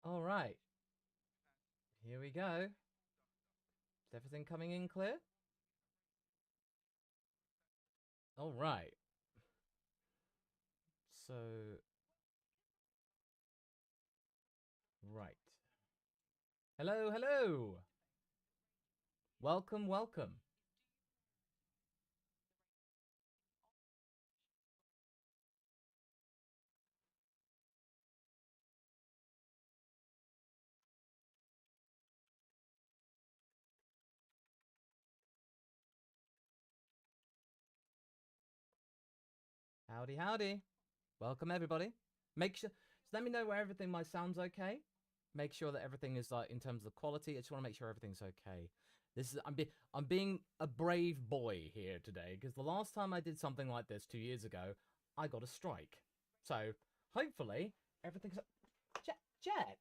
All right, here we go. Is everything coming in clear? All right. So, right. Hello, hello. Welcome, welcome. Howdy, howdy. Welcome, everybody. Make sure, just let me know where everything my sound's okay. Make sure that everything is like in terms of the quality. I just want to make sure everything's okay. This is I'm being a brave boy here today because the last time I did something like this 2 years ago, I got a strike. So hopefully everything's Jet, Jet,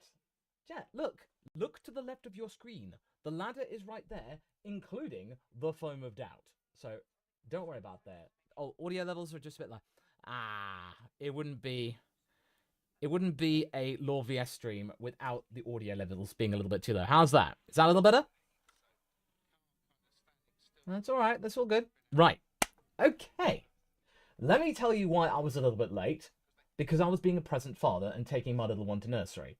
Jet. Look to the left of your screen. The ladder is right there, including the foam of doubt. So don't worry about that. Oh, audio levels are just a bit like it wouldn't be a LawVS stream without the audio levels being a little bit too low. How's that? Is that a little better? That's all right. That's all good. Right. Okay. Let me tell you why I was a little bit late. Because I was being a present father and taking my little one to nursery.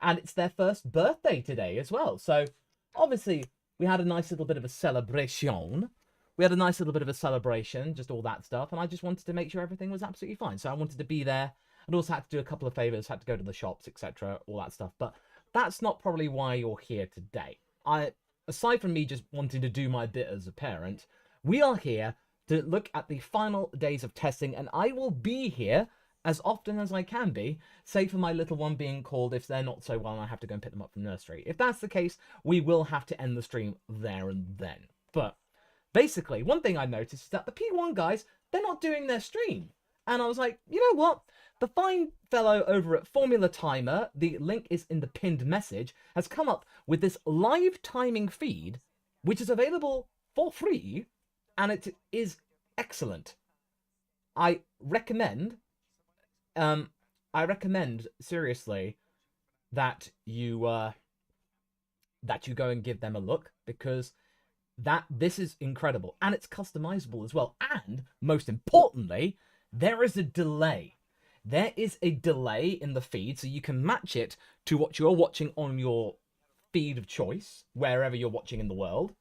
And it's their first birthday today as well. So, obviously, we had a nice little bit of a celebration. We had a nice little bit of a celebration, just all that stuff. And I just wanted to make sure everything was absolutely fine. So I wanted to be there. And also had to do a couple of favors, had to go to the shops, etc., all that stuff. But that's not probably why you're here today. Aside from me just wanting to do my bit as a parent, we are here to look at the final days of testing, and I will be here as often as I can be, save for my little one being called if they're not so well and I have to go and pick them up from nursery. If that's the case, we will have to end the stream there and then. But basically, one thing I noticed is that the P1 guys, they're not doing their stream. And I was like, you know what? The fine fellow over at Formula Timer, the link is in the pinned message, has come up with this live timing feed, which is available for free, and it is excellent. I recommend, um, I recommend seriously that you go and give them a look because this is incredible and it's customizable as well. And most importantly, there is a delay. There is a delay in the feed, so you can match it to what you're watching on your feed of choice, wherever you're watching in the world.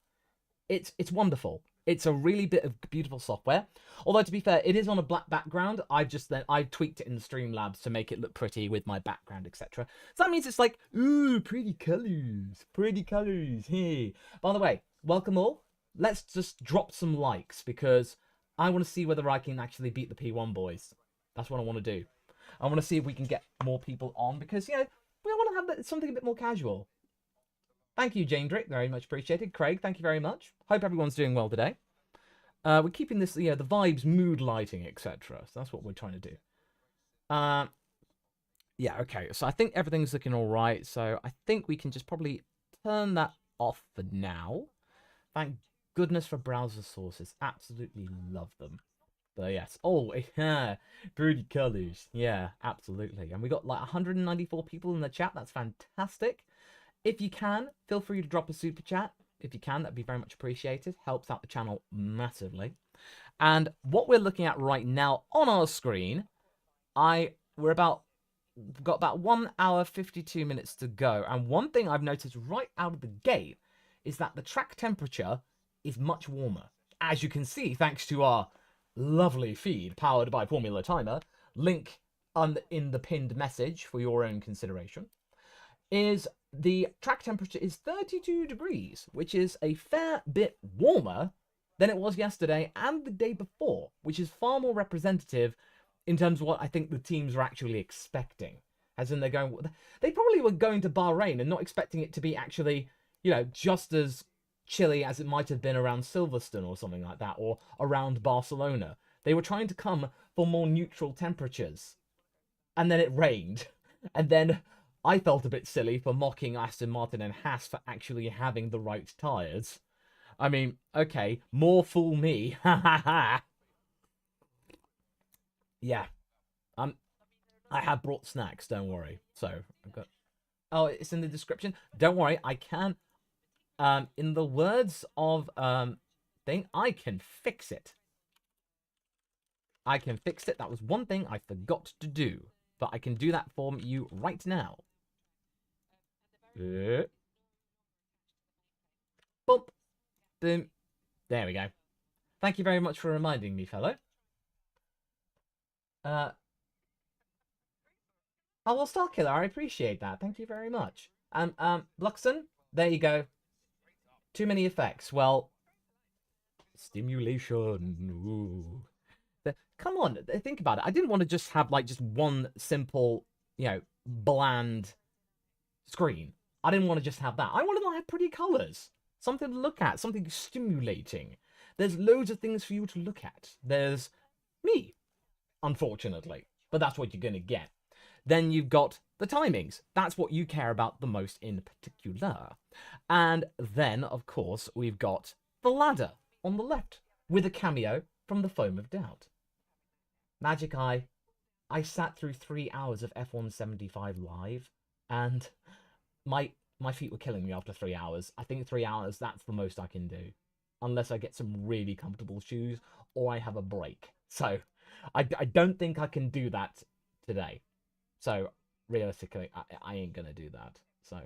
It's wonderful. It's a really bit of beautiful software. Although to be fair, it is on a black background. I've tweaked it in the Streamlabs to make it look pretty with my background, etc. So that means it's like, ooh, pretty colors, pretty colors. Hey, by the way, welcome all. Let's just drop some likes because I want to see whether I can actually beat the P1 boys. That's what I want to do. I want to see if we can get more people on because we want to have something a bit more casual. Thank you, Jane Drick. Very much appreciated. Craig, thank you very much. Hope everyone's doing well today. We're keeping this, the vibes, mood lighting, etc. So that's what we're trying to do. Yeah, okay. So I think everything's looking all right. So I think we can just probably turn that off for now. Thank goodness for browser sources. Absolutely love them. But yes. Oh, yeah. Pretty colors. Yeah, absolutely. And we got like 194 people in the chat. That's fantastic. If you can, feel free to drop a super chat. If you can, that'd be very much appreciated. Helps out the channel massively. And what we're looking at right now on our screen, we've got about 1 hour 52 minutes to go. And one thing I've noticed right out of the gate is that the track temperature is much warmer. As you can see, thanks to our lovely feed powered by Formula Timer, link in the pinned message for your own consideration, is the track temperature is 32 degrees, which is a fair bit warmer than it was yesterday and the day before, which is far more representative in terms of what I think the teams are actually expecting. As in, they probably were going to Bahrain and not expecting it to be actually, just as chilly as it might have been around Silverstone or something like that, or around Barcelona. They were trying to come for more neutral temperatures. And then it rained. And then I felt a bit silly for mocking Aston Martin and Haas for actually having the right tyres. I mean, okay, more fool me. Ha ha ha. Yeah. I have brought snacks, don't worry. So, I've got Oh, it's in the description. Don't worry, I can. In the words of thing, I can fix it. I can fix it. That was one thing I forgot to do, but I can do that for you right now. Bump. Boom. There we go. Thank you very much for reminding me, fellow. Oh, well, Starkiller, I appreciate that. Thank you very much. Luxon, there you go. Too many effects. Well, stimulation. Ooh. Come on, think about it. I didn't want to just have like just one simple, bland screen. I didn't want to just have that. I wanted to have pretty colors, something to look at, something stimulating. There's loads of things for you to look at. There's me, unfortunately, but that's what you're going to get. Then you've got the timings. That's what you care about the most in particular. And then, of course, we've got the ladder on the left with a cameo from the Foam of Doubt. Magic Eye, I sat through 3 hours of F175 live, and my feet were killing me after 3 hours. I think 3 hours, that's the most I can do. Unless I get some really comfortable shoes, or I have a break. So, I don't think I can do that today. So, realistically, I ain't gonna do that. So,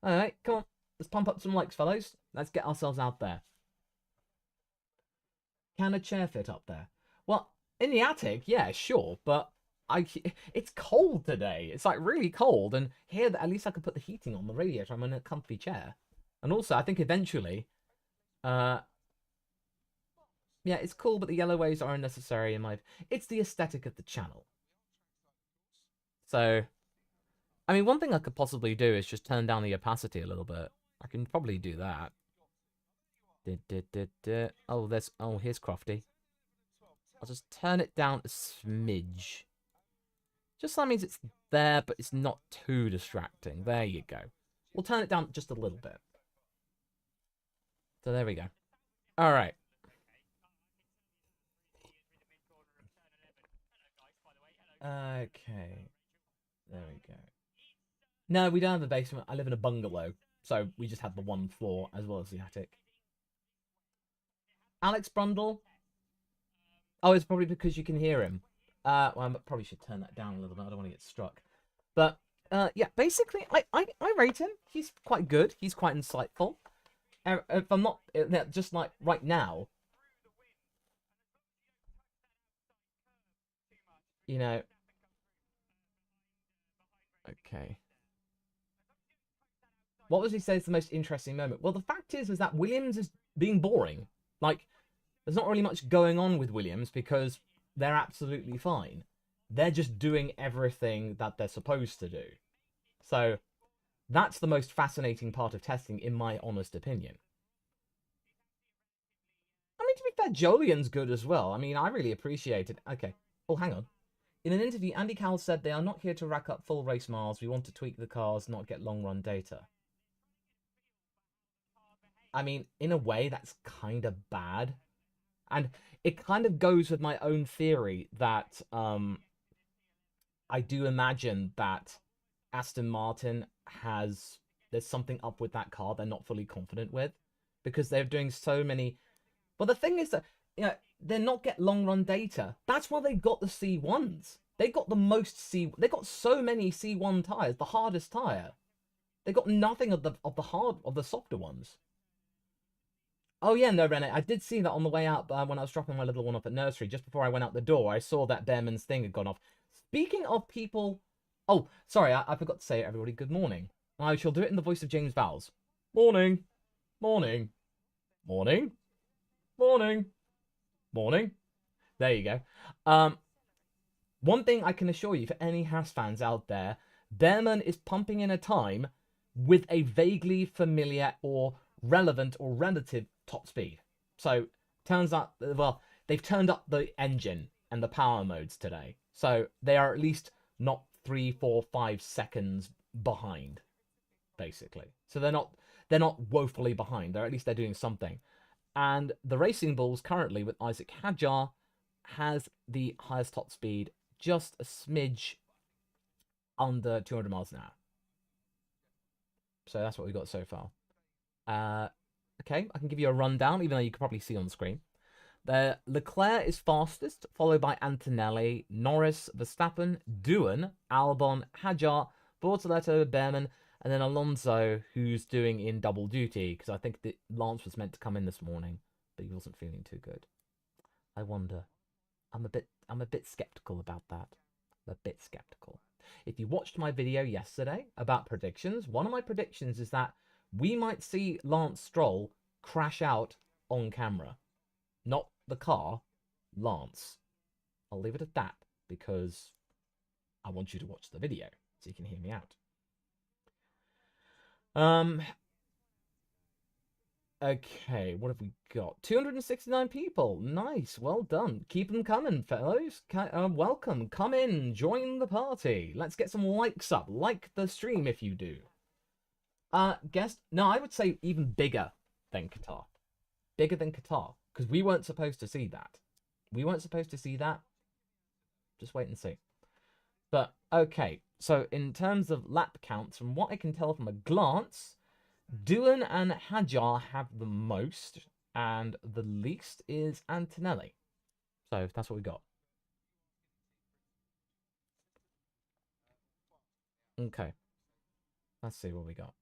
alright, come on. Let's pump up some likes, fellows. Let's get ourselves out there. Can a chair fit up there? Well, in the attic, yeah, sure, but it's cold today. It's like really cold, and here at least I could put the heating on the radiator. I'm in a comfy chair, and also I think eventually, yeah, it's cool, but the yellow waves are unnecessary in my. It's the aesthetic of the channel. So, I mean, one thing I could possibly do is just turn down the opacity a little bit. I can probably do that. Oh, here's Crofty. I'll just turn it down a smidge. Just so that means it's there, but it's not too distracting. There you go. We'll turn it down just a little bit. So there we go. All right. Okay. There we go. No, we don't have the basement. I live in a bungalow. So we just have the one floor as well as the attic. Alex Brundle. Oh, it's probably because you can hear him. Well, I probably should turn that down a little bit. I don't want to get struck. But, yeah, basically, I rate him. He's quite good. He's quite insightful. If I'm not, just like right now, okay. What was he say is the most interesting moment? Well, the fact is that Williams is being boring. Like, there's not really much going on with Williams because they're absolutely fine. They're just doing everything that they're supposed to do. So, that's the most fascinating part of testing, in my honest opinion. I mean, to be fair, Jolien's good as well. I mean, I really appreciate it. Okay. Oh, hang on. In an interview, Andy Cowell said they are not here to rack up full race miles. We want to tweak the cars, not get long-run data. I mean, in a way, that's kind of bad. And it kind of goes with my own theory that I do imagine that Aston Martin there's something up with that car they're not fully confident with because they're doing so many. Well, the thing is that, they're not get long run data. That's why they got the C1s. They got the most they got so many C1 tires, the hardest tire. They got nothing of the softer ones. Oh yeah, no, Renee, I did see that on the way out when I was dropping my little one off at nursery. Just before I went out the door, I saw that Bearman's thing had gone off. Speaking of people... Oh, sorry, I forgot to say it, everybody. Good morning. I shall do it in the voice of James Vowles. Morning. Morning. Morning. Morning. Morning. There you go. One thing I can assure you, for any Haas fans out there, Bearman is pumping in a time with a vaguely familiar or relevant or relative top speed. So, turns out, well, they've turned up the engine and the power modes today. So, they are at least not 3, 4, 5 seconds behind, basically. So, they're not woefully behind. At least they're doing something. And the Racing Bulls currently with Isaac Hadjar has the highest top speed, just a smidge under 200 miles an hour. So that's what we got so far. Okay, I can give you a rundown, even though you can probably see on the screen. Leclerc is fastest, followed by Antonelli, Norris, Verstappen, Doohan, Albon, Hadjar, Bortoleto, Behrman, and then Alonso, who's doing in double duty, because I think that Lance was meant to come in this morning, but he wasn't feeling too good. I wonder. I'm a bit skeptical about that. I'm a bit skeptical. If you watched my video yesterday about predictions, one of my predictions is that we might see Lance Stroll crash out on camera. Not the car, Lance. I'll leave it at that because I want you to watch the video so you can hear me out. Okay, what have we got? 269 people. Nice, well done. Keep them coming, fellows. Welcome, come in, join the party. Let's get some likes up. Like the stream if you do. Guest? No, I would say even bigger than Qatar. Bigger than Qatar, because we weren't supposed to see that. We weren't supposed to see that. Just wait and see. But, okay, so in terms of lap counts, from what I can tell from a glance, Doohan and Hadjar have the most, and the least is Antonelli. So that's what we got. Okay. Let's see what we got.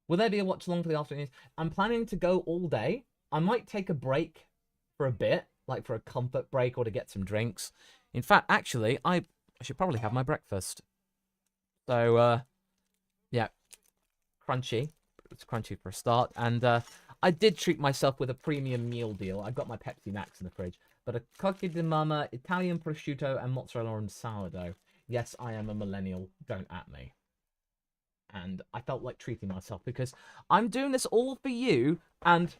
Will there be a watch along for the afternoon? I'm planning to go all day. I might take a break for a bit, like for a comfort break or to get some drinks. In fact, actually, I should probably have my breakfast. So, yeah, crunchy. It's crunchy for a start. And I did treat myself with a premium meal deal. I've got my Pepsi Max in the fridge. But a cocchi di mama, Italian prosciutto, and mozzarella and sourdough. Yes, I am a millennial. Don't at me. And I felt like treating myself because I'm doing this all for you. And,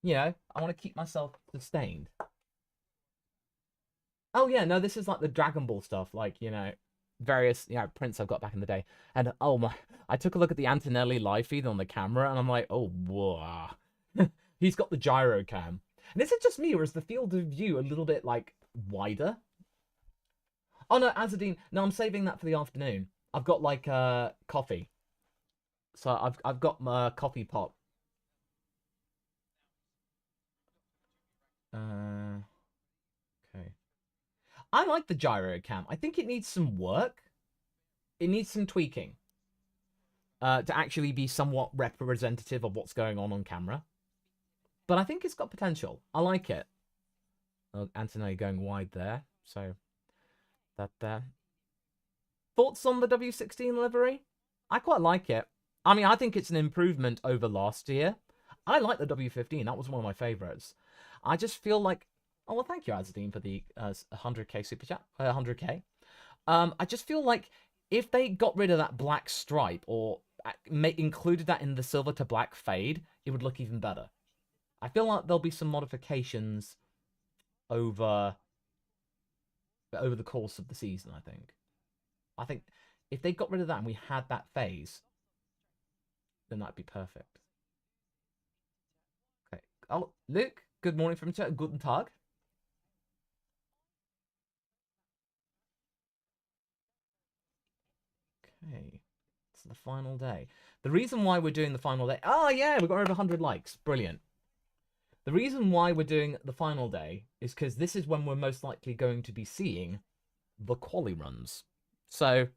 you know, I want to keep myself sustained. Oh, yeah, no, this is like the Dragon Ball stuff. Like, you know, various, you know, prints I've got back in the day. And, oh, my, I took a look at the Antonelli live feed on the camera. And I'm like, oh, wow. He's got the gyro cam. And is it just me or is the field of view a little bit, like, wider? Oh, no, Azadine. No, I'm saving that for the afternoon. I've got like coffee, so I've got my coffee pot. Okay. I like the gyro cam. I think it needs some work. It needs some tweaking. To actually be somewhat representative of what's going on camera. But I think it's got potential. I like it. Oh, Antonelli going wide there, so that there. Thoughts on the W16 livery? I quite like it. I mean, I think it's an improvement over last year. I like the W15. That was one of my favorites. I just feel like... Oh, well, thank you, Azadine, for the 100k super chat. 100k. I just feel like if they got rid of that black stripe or included that in the silver to black fade, it would look even better. I feel like there'll be some modifications over the course of the season, I think. I think if they got rid of that and we had that phase, then that'd be perfect. Okay. Oh, Luke, good morning from chat. Guten Tag. Okay. It's the final day. The reason why we're doing the final day... Oh, yeah, we got over 100 likes. Brilliant. The reason why we're doing the final day is because this is when we're most likely going to be seeing the quali runs. So...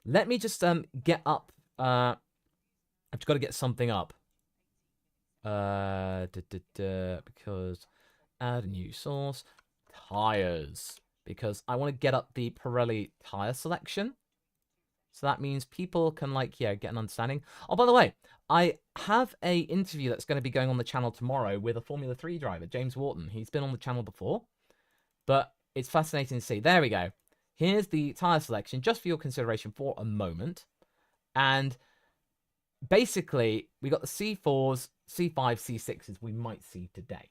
let me just get up. I've just got to get something up. Because add a new source. Tires. Because I want to get up the Pirelli tire selection. So that means people can, like, yeah, get an understanding. Oh, by the way, I have a interview that's going to be going on the channel tomorrow with a Formula 3 driver, James Wharton. He's been on the channel before. But it's fascinating to see. There we go. Here's the tyre selection, just for your consideration for a moment. And basically, we got the C4s, C5, C6s we might see today.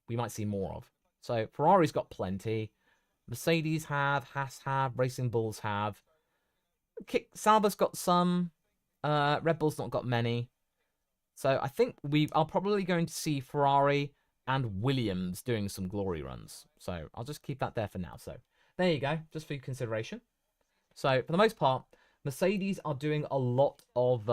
We might see more of. So Ferrari's got plenty. Mercedes have, Haas have, Racing Bulls have. Sauber's got some. Red Bull's not got many. So I think we are probably going to see Ferrari and Williams doing some glory runs. So I'll just keep that there for now. So there you go, just for your consideration. So for the most part, Mercedes are doing a lot of,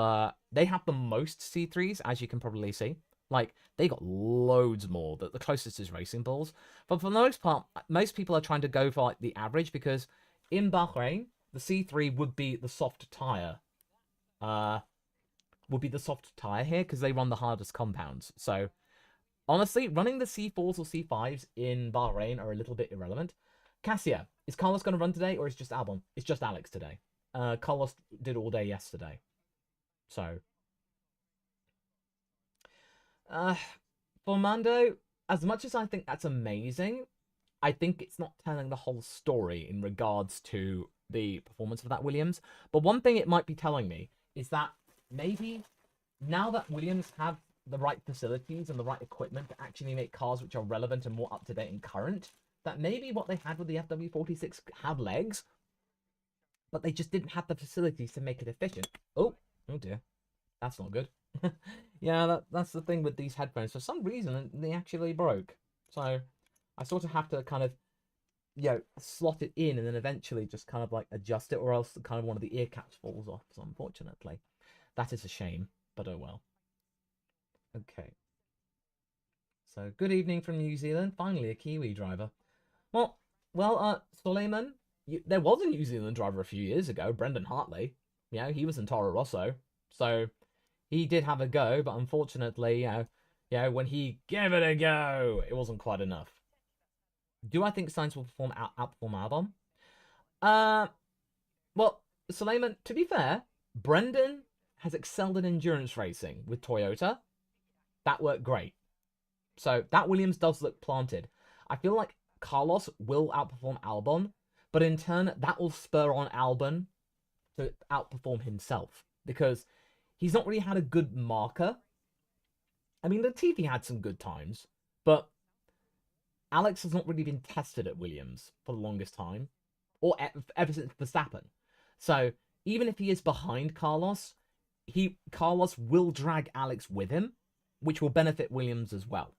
they have the most C3s, as you can probably see. Like, they got loads more. The closest is Racing Bulls. But for the most part, most people are trying to go for, like, the average, because in Bahrain, the C3 would be the soft tyre. Would be the soft tyre here, because they run the hardest compounds. So, honestly, running the C4s or C5s in Bahrain are a little bit irrelevant. Cassia, is Carlos going to run today, or is it just Albon? It's just Alex today. Carlos did all day yesterday. So, for Mando, as much as I think that's amazing, I think it's not telling the whole story in regards to the performance of that Williams. But one thing it might be telling me is that maybe now that Williams have the right facilities and the right equipment to actually make cars which are relevant and more up-to-date and current, that maybe what they had with the FW46 had legs, but they just didn't have the facilities to make it efficient. Oh dear. That's not good. Yeah, that's the thing with these headphones. For some reason, they actually broke. So I sort of have to kind of, slot it in and then eventually just kind of like adjust it, or else kind of one of the ear caps falls off. So unfortunately, that is a shame, but oh well. Okay. So good evening from New Zealand. Finally, a Kiwi driver. Well, Suleiman, there was a New Zealand driver a few years ago, Brendan Hartley. He was in Toro Rosso. So he did have a go, but unfortunately, when he gave it a go, it wasn't quite enough. Do I think Sainz will outperform Albon? Well, Suleiman, to be fair, Brendan has excelled in endurance racing with Toyota. That worked great. So that Williams does look planted. I feel like Carlos will outperform Albon, but in turn, that will spur on Albon to outperform himself, because he's not really had a good marker. I mean, Latifi had some good times, but Alex has not really been tested at Williams for the longest time, or ever since Verstappen. So even if he is behind Carlos, Carlos will drag Alex with him, which will benefit Williams as well.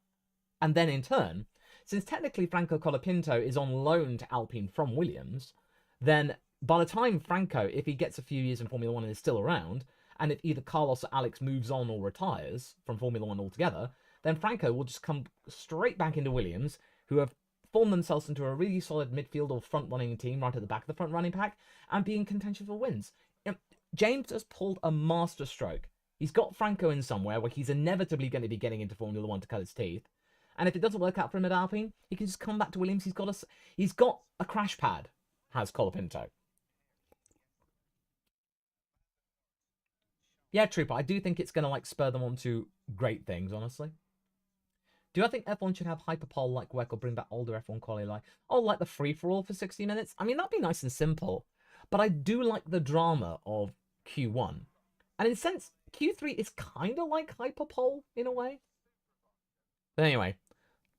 And then in turn, since technically Franco Colapinto is on loan to Alpine from Williams, then by the time Franco, if he gets a few years in Formula 1 and is still around, and if either Carlos or Alex moves on or retires from Formula 1 altogether, then Franco will just come straight back into Williams, who have formed themselves into a really solid midfield or front-running team right at the back of the front-running pack, and be in contention for wins. James has pulled a master stroke. He's got Franco in somewhere where he's inevitably going to be getting into Formula 1 to cut his teeth. And if it doesn't work out for him at Alpine, he can just come back to Williams. He's got a crash pad, has Colapinto. Yeah, Trooper, I do think it's going to spur them on to great things, honestly. Do I think F1 should have hyperpole like work, or bring back older F1 quality like the free-for-all for 60 minutes? I mean, that'd be nice and simple. But I do like the drama of Q1. And in a sense, Q3 is kind of like hyperpole in a way. But anyway,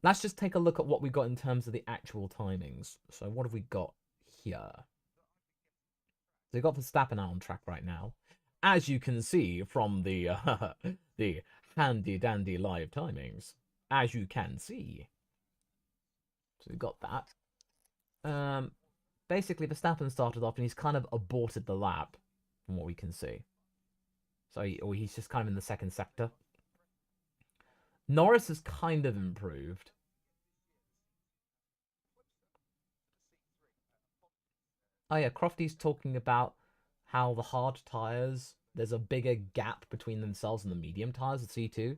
let's just take a look at what we got in terms of the actual timings. So what have we got here? So we've got Verstappen out on track right now, as you can see from the the handy-dandy live timings. As you can see. So we've got that. Basically, Verstappen started off and he's kind of aborted the lap, from what we can see. So he's just kind of in the second sector. Norris has kind of improved. Oh yeah, Crofty's talking about how the hard tyres, there's a bigger gap between themselves and the medium tyres, the C2.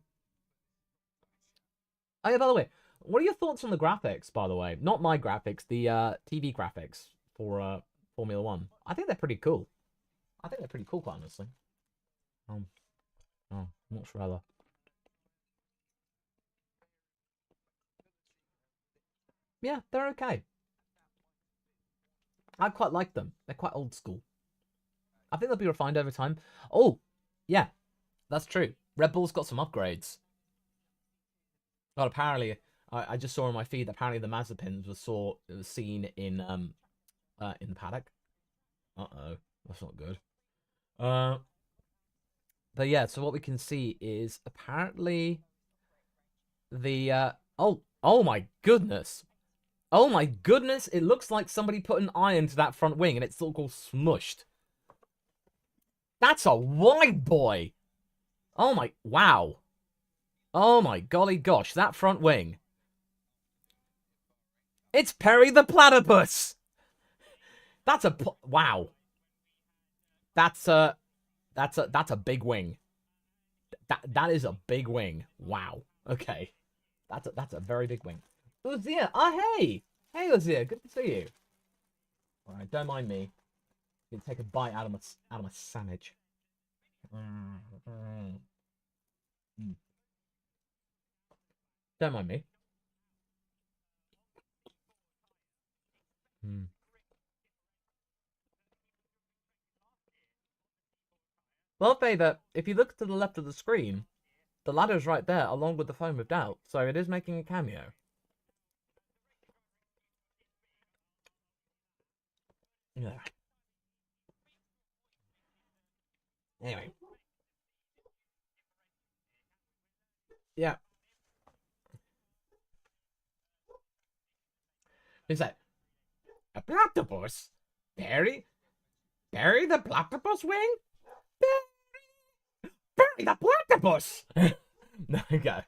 Oh yeah, by the way, what are your thoughts on the graphics, by the way? Not my graphics, the TV graphics for Formula 1. I think they're pretty cool. I think they're pretty cool, quite honestly. Mozzarella. Yeah, they're okay. I quite like them. They're quite old school. I think they'll be refined over time. Oh, yeah, that's true. Red Bull's got some upgrades. But apparently, I just saw on my feed that apparently the Mazepins was seen in the paddock. Uh-oh, that's not good. But yeah, so what we can see is apparently the oh my goodness. Oh my goodness, it looks like somebody put an iron to that front wing and it's all called smushed. That's a wide boy. Oh my, wow. Oh my golly gosh, that front wing. It's Perry the Platypus. That's a, wow. That's a big wing. That is a big wing. Wow. Okay. That's a very big wing. Uzia, hey! Hey Uzia, good to see you. Alright, don't mind me. I'm gonna take a bite out of my sandwich. Don't mind me. Well, Favor, if you look to the left of the screen, the ladder's right there, along with the Foam of Doubt, so it is making a cameo. Yeah. Anyway. Yeah. Is that a platypus? Barry the platypus wing? Barry the platypus! There we go.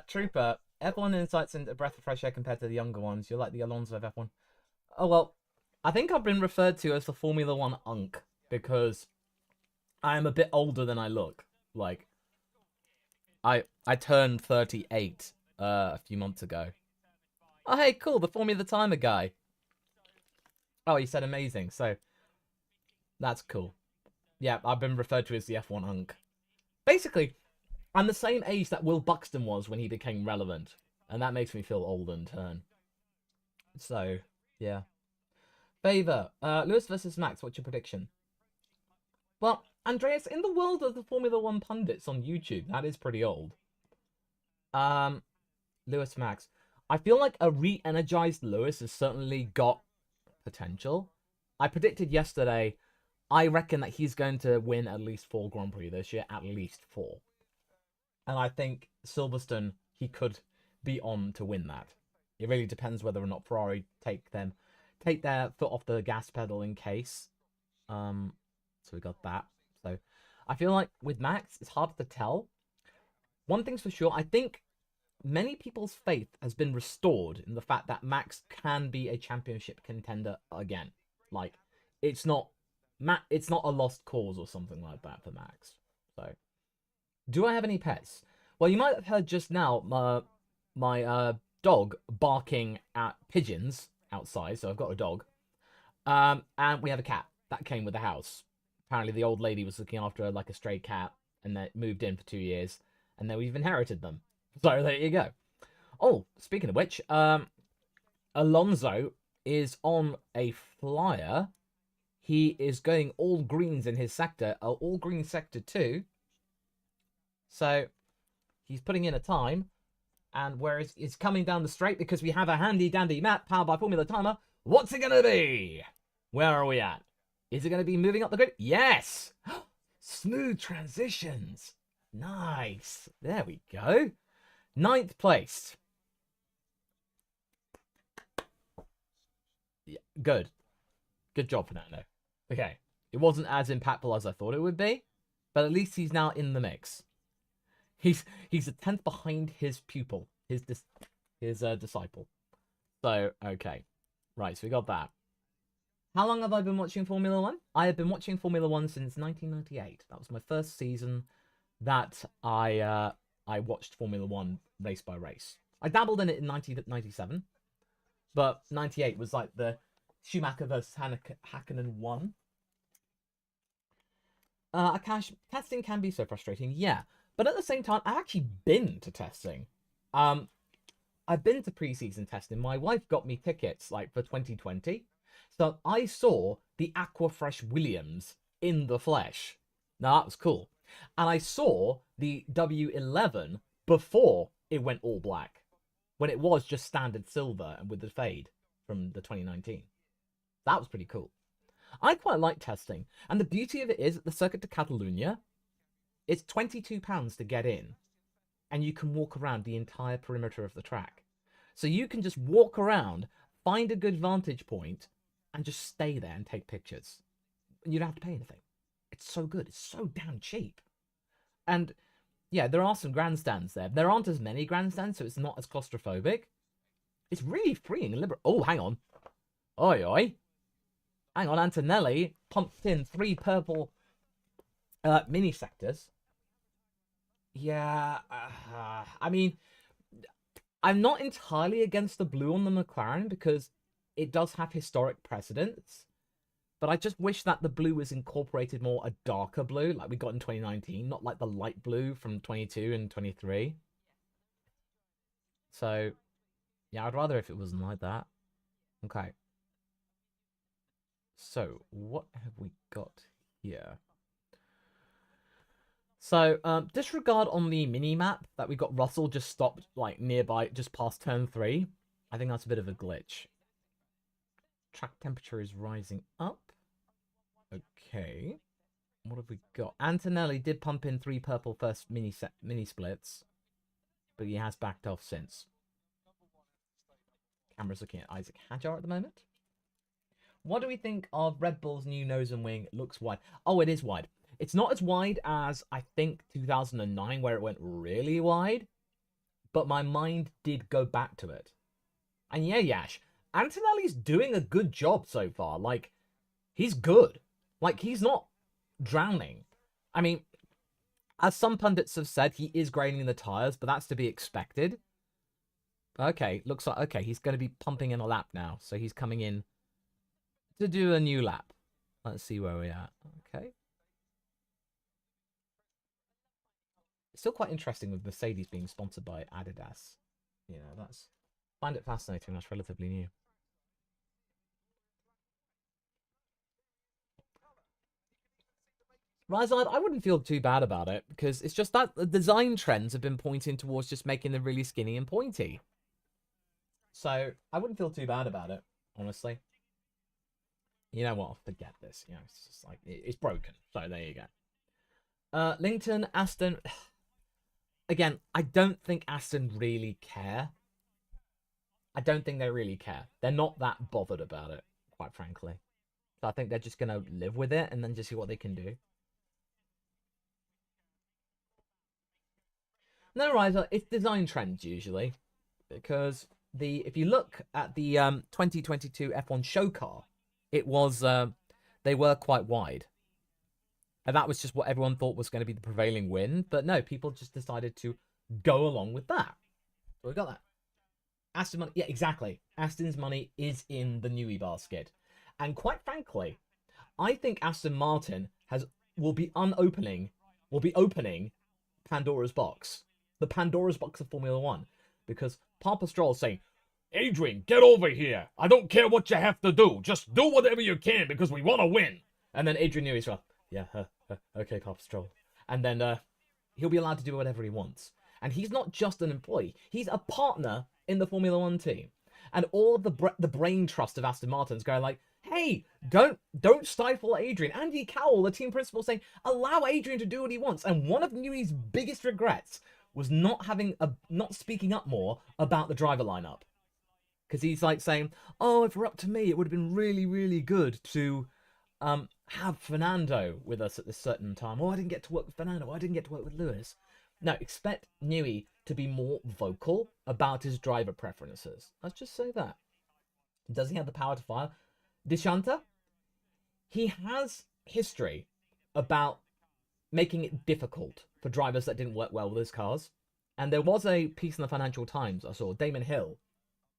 Trooper, F1 insights into a breath of fresh air compared to the younger ones. You're like the Alonso of F1. Oh, well, I think I've been referred to as the Formula One unk because I am a bit older than I look. Like, I turned 38 a few months ago. Oh, hey, cool, the Formula Timer guy. Oh, he said amazing, so that's cool. Yeah, I've been referred to as the F1 unk. Basically, I'm the same age that Will Buxton was when he became relevant, and that makes me feel old in turn. So, yeah. Favor, Lewis versus Max, what's your prediction? Well, Andreas, in the world of the Formula One pundits on YouTube, that is pretty old. Lewis Max. I feel like a re-energized Lewis has certainly got potential. I predicted yesterday, I reckon that he's going to win at least 4 Grand Prix this year, at least 4. And I think Silverstone, he could be on to win that. It really depends whether or not Ferrari take their foot off the gas pedal in case. So we got that. So I feel like with Max, it's hard to tell. One thing's for sure, I think many people's faith has been restored in the fact that Max can be a championship contender again. Like, it's not a lost cause or something like that for Max. So, do I have any pets? Well, you might have heard just now my dog barking at pigeons outside. So I've got a dog, and we have a cat that came with the house. Apparently, the old lady was looking after like a stray cat, and they moved in for 2 years, and then we've inherited them. So there you go. Oh, speaking of which, Alonso is on a flyer. He is going all greens in his sector, all green sector 2. So he's putting in a time, and whereas he's coming down the straight because we have a handy dandy map powered by Formula Timer. What's it gonna be? Where are we at? Is it gonna be moving up the grid? Yes. Smooth transitions. Nice. There we go. 9th place. Yeah, good. Good job, Fernando. Okay. It wasn't as impactful as I thought it would be, but at least he's now in the mix. He's a 10th behind his pupil, his disciple. So, okay. Right, so we got that. How long have I been watching Formula One? I have been watching Formula One since 1998. That was my first season that I watched Formula One race by race. I dabbled in it in 1997, but 98 was like the Schumacher versus Hakkinen 1. Testing can be so frustrating, yeah. But at the same time, I've actually been to testing. I've been to pre-season testing. My wife got me tickets like for 2020. So I saw the Aquafresh Williams in the flesh. Now that was cool. And I saw the W11 before it went all black, when it was just standard silver and with the fade from the 2019. That was pretty cool. I quite like testing. And the beauty of it is that the Circuit de Catalunya, it's £22 to get in. And you can walk around the entire perimeter of the track. So you can just walk around, find a good vantage point, and just stay there and take pictures. You don't have to pay anything. It's so good. It's so damn cheap. And yeah, there are some grandstands there. There aren't as many grandstands, so it's not as claustrophobic. It's really freeing and liberal. Oh, hang on. Oi, oi. Hang on, Antonelli pumped in 3 purple mini sectors. Yeah, I mean, I'm not entirely against the blue on the McLaren because it does have historic precedence. But I just wish that the blue was incorporated more a darker blue, like we got in 2019, not like the light blue from 22 and 23. So, yeah, I'd rather if it wasn't like that. Okay. So, what have we got here? So, disregard on the mini-map that we got Russell just stopped, like, nearby, just past turn 3. I think that's a bit of a glitch. Track temperature is rising up. Okay. What have we got? Antonelli did pump in 3 purple first mini splits, but he has backed off since. Camera's looking at Isaac Hadjar at the moment. What do we think of Red Bull's new nose and wing? It looks wide. Oh, it is wide. It's not as wide as, I think, 2009, where it went really wide. But my mind did go back to it. And yeah, Yash, Antonelli's doing a good job so far. Like, he's good. Like, he's not drowning. I mean, as some pundits have said, he is graining the tyres, but that's to be expected. Okay, looks like, okay, he's going to be pumping in a lap now. So he's coming in to do a new lap. Let's see where we're at. Okay. It's still quite interesting with Mercedes being sponsored by Adidas. You know, that's... find it fascinating. That's relatively new. Rizard, I wouldn't feel too bad about it because it's just that the design trends have been pointing towards just making them really skinny and pointy. So I wouldn't feel too bad about it, honestly. You know what? I'll forget this. You know, it's just like it's broken. So there you go. Lincoln, Aston. Again, I don't think Aston really care. I don't think they really care. They're not that bothered about it, quite frankly. So I think they're just gonna live with it and then just see what they can do. No, Riser, it's design trends usually, because if you look at the 2022 F1 show car, it was they were quite wide, and that was just what everyone thought was going to be the prevailing wind. But no, people just decided to go along with that. So we got that. Aston money, yeah, exactly. Aston's money is in the Newey basket, and quite frankly, I think Aston Martin will be opening Pandora's box. The Pandora's box of Formula One, because Papa Stroll saying, Adrian, get over here. I don't care what you have to do. Just do whatever you can because we want to win. And then Adrian Newey's like, yeah, okay, Papa Stroll. And then he'll be allowed to do whatever he wants. And he's not just an employee. He's a partner in the Formula One team. And all of the brain trust of Aston Martin's going like, hey, don't stifle Adrian. Andy Cowell, the team principal, saying, allow Adrian to do what he wants. And one of Newey's biggest regrets was not speaking up more about the driver lineup. Because he's like saying, oh, if it were up to me, it would have been really, really good to have Fernando with us at this certain time. Oh, I didn't get to work with Fernando. I didn't get to work with Lewis. No, expect Newey to be more vocal about his driver preferences. Let's just say that. Does he have the power to fire? Deshanta, he has history about making it difficult for drivers that didn't work well with his cars. And there was a piece in the Financial Times I saw, Damon Hill.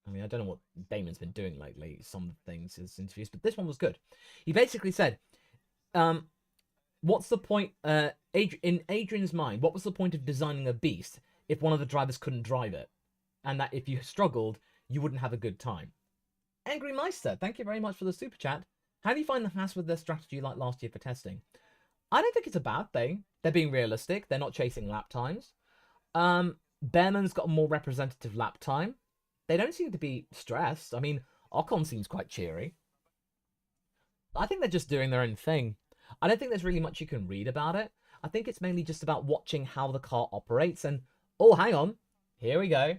I mean, I don't know what Damon's been doing lately, some things, his interviews, but this one was good. He basically said, what's the point, in Adrian's mind, what was the point of designing a beast if one of the drivers couldn't drive it? And that if you struggled, you wouldn't have a good time. Angry Meister, thank you very much for the super chat. How do you find the Haas with their strategy like last year for testing? I don't think it's a bad thing. They're being realistic. They're not chasing lap times. Behrman's got a more representative lap time. They don't seem to be stressed. I mean, Ocon seems quite cheery. I think they're just doing their own thing. I don't think there's really much you can read about it. I think it's mainly just about watching how the car operates. And, oh, hang on. Here we go.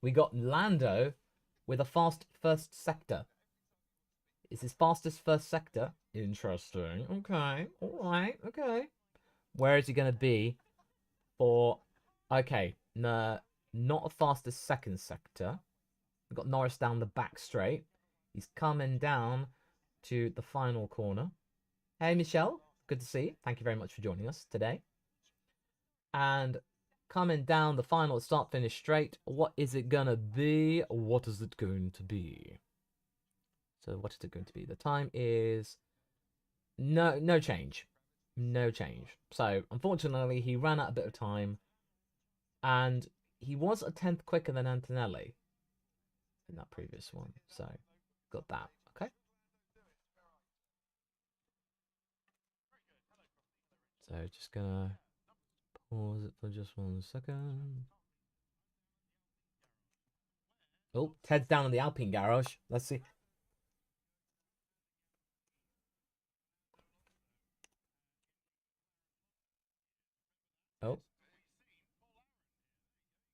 We got Lando with a fast first sector. It's his fastest first sector. Interesting. Okay. All right. Okay. Where is he going to be for... Okay. No, not a fastest second sector. We've got Norris down the back straight. He's coming down to the final corner. Hey, Michelle. Good to see you. Thank you very much for joining us today. And coming down the final start-finish straight. What is it going to be? What is it going to be? So what is it going to be? The time is... No change. No change. So, unfortunately, he ran out a bit of time. And he was a 10th quicker than Antonelli in that previous one. So, got that. Okay. So, just gonna pause it for just 1 second. Oh, Ted's down in the Alpine garage. Let's see. Oh.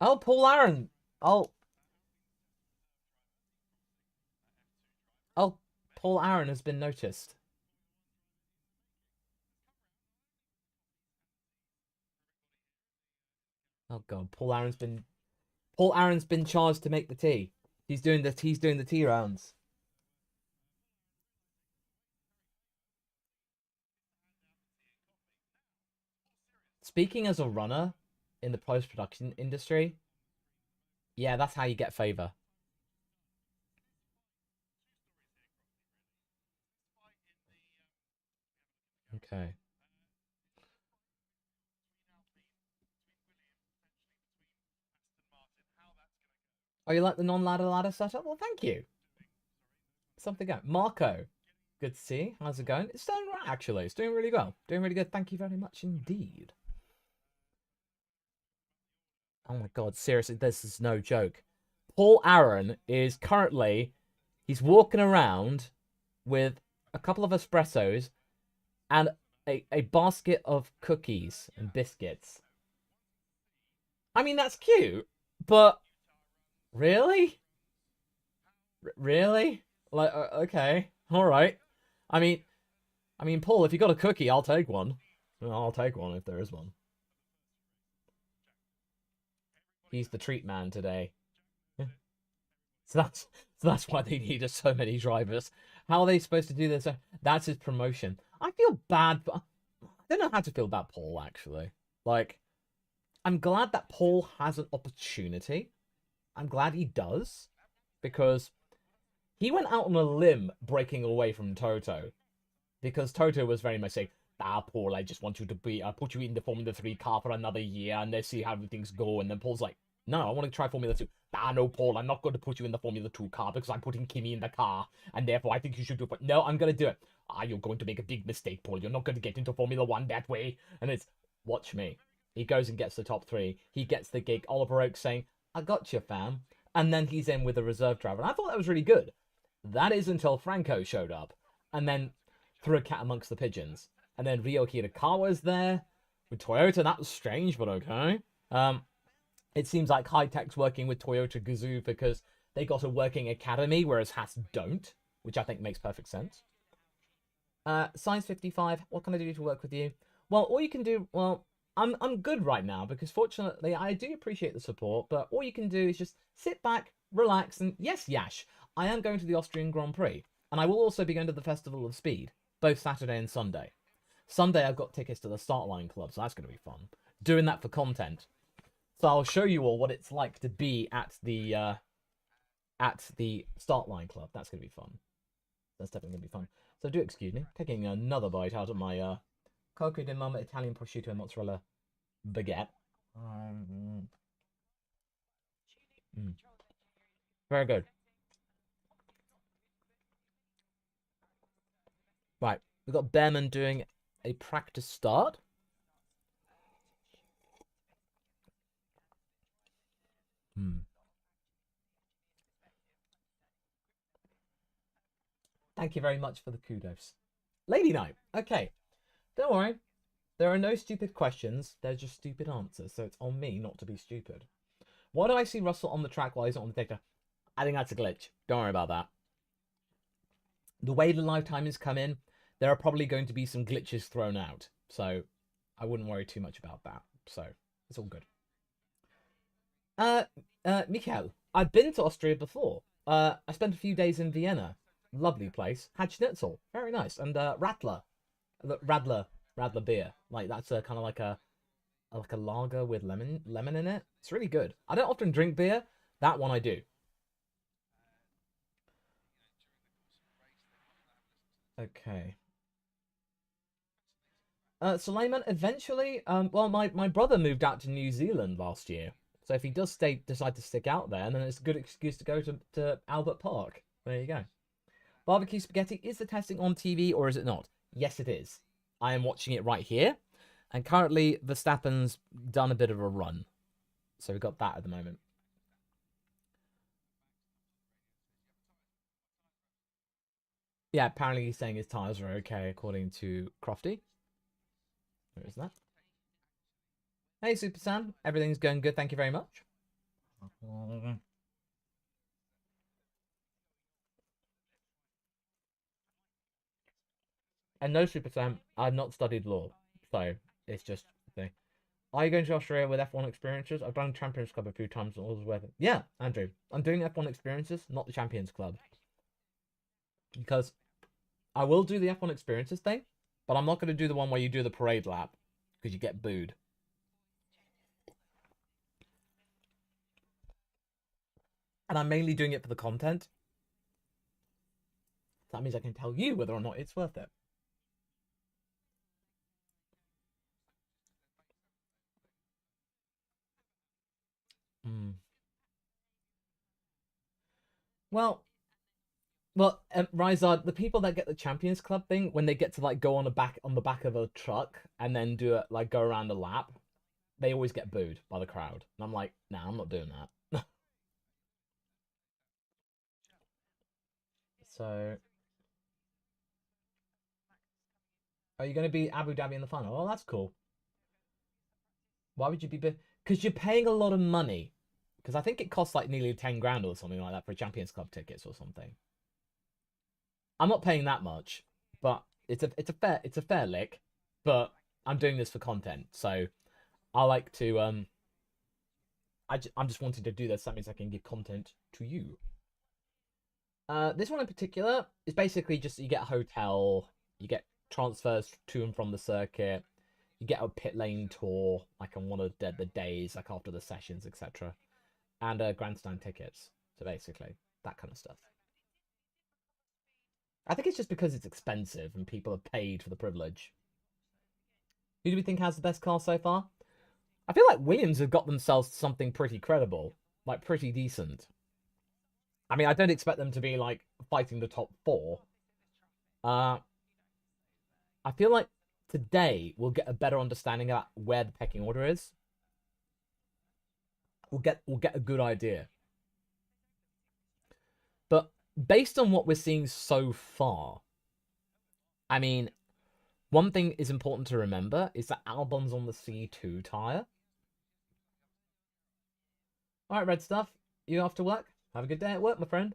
Oh, Paul Aaron. Oh. Oh, Paul Aaron has been noticed. Oh god, Paul Aaron's been charged to make the tea. He's doing the tea rounds. Speaking as a runner in the post-production industry, yeah, that's how you get favor. Okay. Oh, you like the non-ladder setup? Well, thank you. Something going. Marco, good to see you. How's it going? It's doing right, actually. It's doing really well. Doing really good. Thank you very much indeed. Oh my god, seriously, this is no joke. Paul Aaron is currently, he's walking around with a couple of espressos and a basket of cookies and biscuits. I mean, that's cute, but really? Really? Like, okay, all right. I mean, Paul, if you got a cookie, I'll take one. I'll take one if there is one. He's the treat man today. So that's why they needed so many drivers. How are they supposed to do this? That's his promotion. I feel bad, but I don't know how to feel about Paul, actually. Like, I'm glad that Paul has an opportunity. I'm glad he does. Because he went out on a limb breaking away from Toto. Because Toto was very much saying, Paul, I just want you to be, I'll put you in the Formula 3 car for another year and let's see how things go. And then Paul's like, no, I want to try Formula 2. No, Paul, I'm not going to put you in the Formula 2 car because I'm putting Kimi in the car. And therefore, I think you should do it. But no, I'm going to do it. You're going to make a big mistake, Paul. You're not going to get into Formula 1 that way. And it's, watch me. He goes and gets the top 3. He gets the gig. Oliver Oak saying, I got you, fam. And then he's in with a reserve driver. And I thought that was really good. That is until Franco showed up. And then threw a cat amongst the pigeons. And then Ryo Hirakawa's there with Toyota. That was strange, but okay. It seems like High-Tech's working with Toyota Gazoo because they got a working academy, whereas Haas don't, which I think makes perfect sense. Science 55, what can I do to work with you? Well, all you can do, well, I'm good right now because fortunately I do appreciate the support, but all you can do is just sit back, relax, and yes, Yash, I am going to the Austrian Grand Prix, and I will also be going to the Festival of Speed, both Saturday and Sunday. Sunday I've got tickets to the Start Line Club, so that's going to be fun. Doing that for content. So I'll show you all what it's like to be at the Start Line Club. That's going to be fun. That's definitely going to be fun. So do excuse me. Taking another bite out of my Coco di Mama Italian prosciutto and mozzarella baguette. Very good. Right. We've got Behrman doing a practice start. Thank you very much for the kudos. Lady Night. Okay. Don't worry. There are no stupid questions. They're just stupid answers. So it's on me not to be stupid. Why do I see Russell on the track while he's not on the data? I think that's a glitch. Don't worry about that. the way the live timings come in, there are probably going to be some glitches thrown out. So I wouldn't worry too much about that. So it's all good. Mikhail, I've been to Austria before. I spent a few days in Vienna. Lovely place. Had schnitzel. Very nice. And Radler beer. Like that's a kind of like a lager with lemon in it. It's really good. I don't often drink beer. That one I do. Okay. Suleiman, eventually, well, my brother moved out to New Zealand last year. So if he does decide to stick out there, then it's a good excuse to go to Albert Park. There you go. Barbecue spaghetti, is the testing on TV or is it not? Yes, it is. I am watching it right here. And currently, Verstappen's done a bit of a run. So we've got that at the moment. Yeah, apparently he's saying his tyres are okay, according to Crofty. Where is that? Hey, Super Sam. Everything's going good. Thank you very much. And no, Super Sam, I've not studied law. So it's just a thing. Are you going to Australia with F1 experiences? I've done Champions Club a few times and all was worth it. Yeah, Andrew. I'm doing F1 experiences, not the Champions Club. Because I will do the F1 experiences thing, but I'm not going to do the one where you do the parade lap because you get booed. And I'm mainly doing it for the content. That means I can tell you whether or not it's worth it. Mm. Well, Rizard, the people that get the Champions Club thing, when they get to like go on the back of a truck and then do it like go around a lap, they always get booed by the crowd. And I'm like, nah, I'm not doing that. So, are you going to be Abu Dhabi in the final? Oh, that's cool. Why would you be? Because you're paying a lot of money. Because I think it costs like nearly 10 grand or something like that for Champions Club tickets or something. I'm not paying that much, but it's a fair lick. But I'm doing this for content, so I like to I'm just wanting to do this. That means I can give content to you. This one in particular is basically just you get a hotel, you get transfers to and from the circuit, you get a pit lane tour like on one of the days, like after the sessions, etc., and grandstand tickets. So basically that kind of stuff. I think it's just because it's expensive and people have paid for the privilege. Who do we think has the best car so far? I feel like Williams have got themselves something pretty credible, like pretty decent. I mean, I don't expect them to be like fighting the top four. Uh, I feel like today we'll get a better understanding about where the pecking order is. We'll get a good idea. But based on what we're seeing so far, I mean, one thing is important to remember is that Albon's on the C2 tire. All right, Red Stuff, you off to work? Have a good day at work, my friend.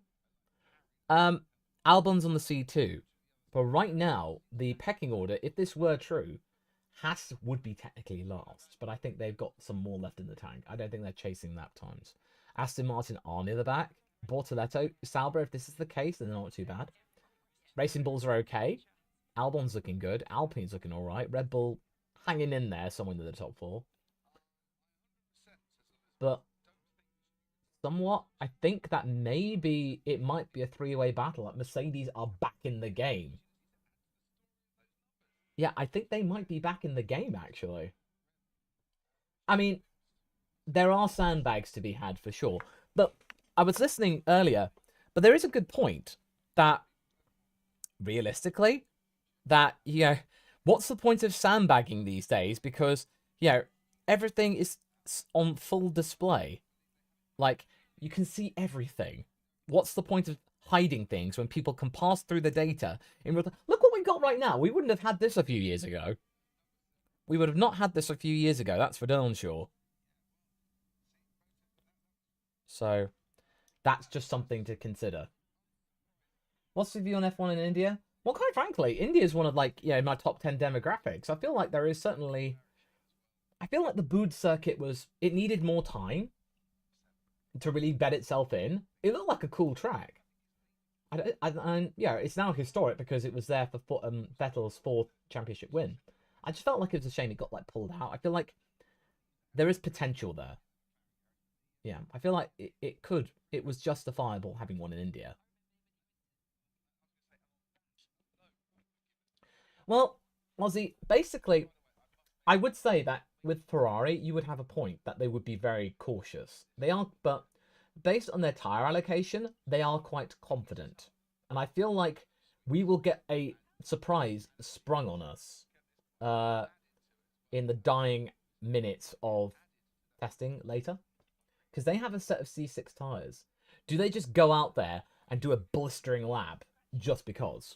Um, Albon's on the C2, but right now the pecking order, if this were true, Haas would be technically last, but I think they've got some more left in the tank. I don't think they're chasing lap times. Aston Martin are near the back. Bortoletto, Sauber, if this is the case, then they're not too bad. Racing Bulls are okay. Albon's looking good. Alpine's looking all right. Red Bull hanging in there somewhere in the top four. But somewhat, I think that maybe it might be a three-way battle. Like Mercedes are back in the game. Yeah, I think they might be back in the game, actually. I mean, there are sandbags to be had for sure. But I was listening earlier, but there is a good point that realistically, that, what's the point of sandbagging these days? Because, everything is on full display. Like, you can see everything. What's the point of hiding things when people can pass through the data in real time? Look what we've got right now. We wouldn't have had this a few years ago. We would have not had this a few years ago. That's for darn sure. So, that's just something to consider. What's the view on F1 in India? Well, quite frankly, India is one of like my top 10 demographics. I feel like there is certainly. I feel like the Bood circuit it needed more time to really bed itself in. It looked like a cool track. It's now historic because it was there for Vettel's fourth championship win. I just felt like it was a shame it got like pulled out. I feel like there is potential there. Yeah, I feel like it was justifiable having one in India. Well, Ozzy, basically, I would say that with Ferrari, you would have a point that they would be very cautious. They are, but based on their tyre allocation, they are quite confident. And I feel like we will get a surprise sprung on us in the dying minutes of testing later. Because they have a set of C6 tyres. Do they just go out there and do a blistering lap just because?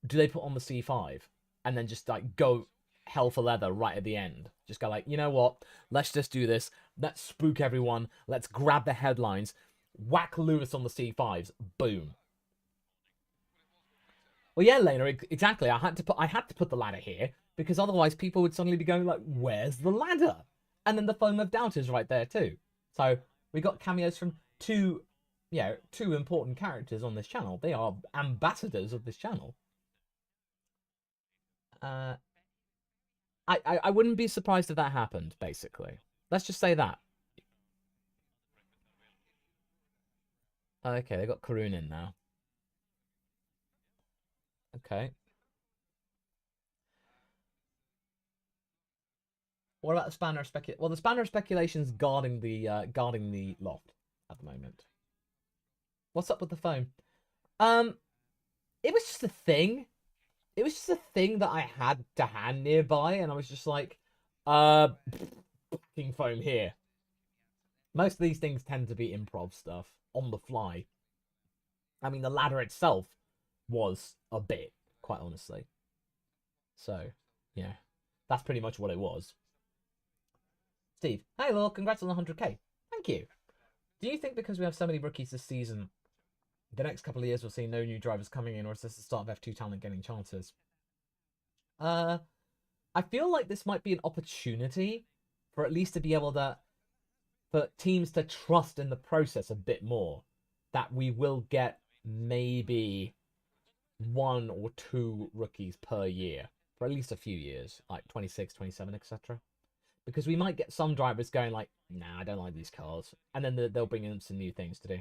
Do they put on the C5 and then just like go hell for leather right at the end? Just go like, you know what? Let's just do this. Let's spook everyone. Let's grab the headlines. Whack Lewis on the C5s. Boom. Well, yeah, Lena, exactly. I had to put the ladder here because otherwise people would suddenly be going like, "Where's the ladder?" And then the foam of doubt is right there too. So we got cameos from two important characters on this channel. They are ambassadors of this channel. I wouldn't be surprised if that happened. Basically, let's just say that. Okay, they got Karun in now. Okay. What about the spanner of speculation? Well, the spanner of speculation's guarding the loft at the moment. What's up with the foam? It was just a thing. It was just a thing that I had to hand nearby, and I was just like, fucking foam here. Most of these things tend to be improv stuff on the fly. I mean, the ladder itself was a bit, quite honestly. So, yeah, that's pretty much what it was. Steve, hey, Lord, congrats on the 100k. Thank you. Do you think because we have so many rookies this season, the next couple of years we'll see no new drivers coming in, or is this the start of F2 talent getting chances? I feel like this might be an opportunity for at least to be able to, for teams to trust in the process a bit more. That we will get maybe 1 or 2 rookies per year for at least a few years, like 26, 27, etc. Because we might get some drivers going like, nah, I don't like these cars. And then they'll bring in some new things to do.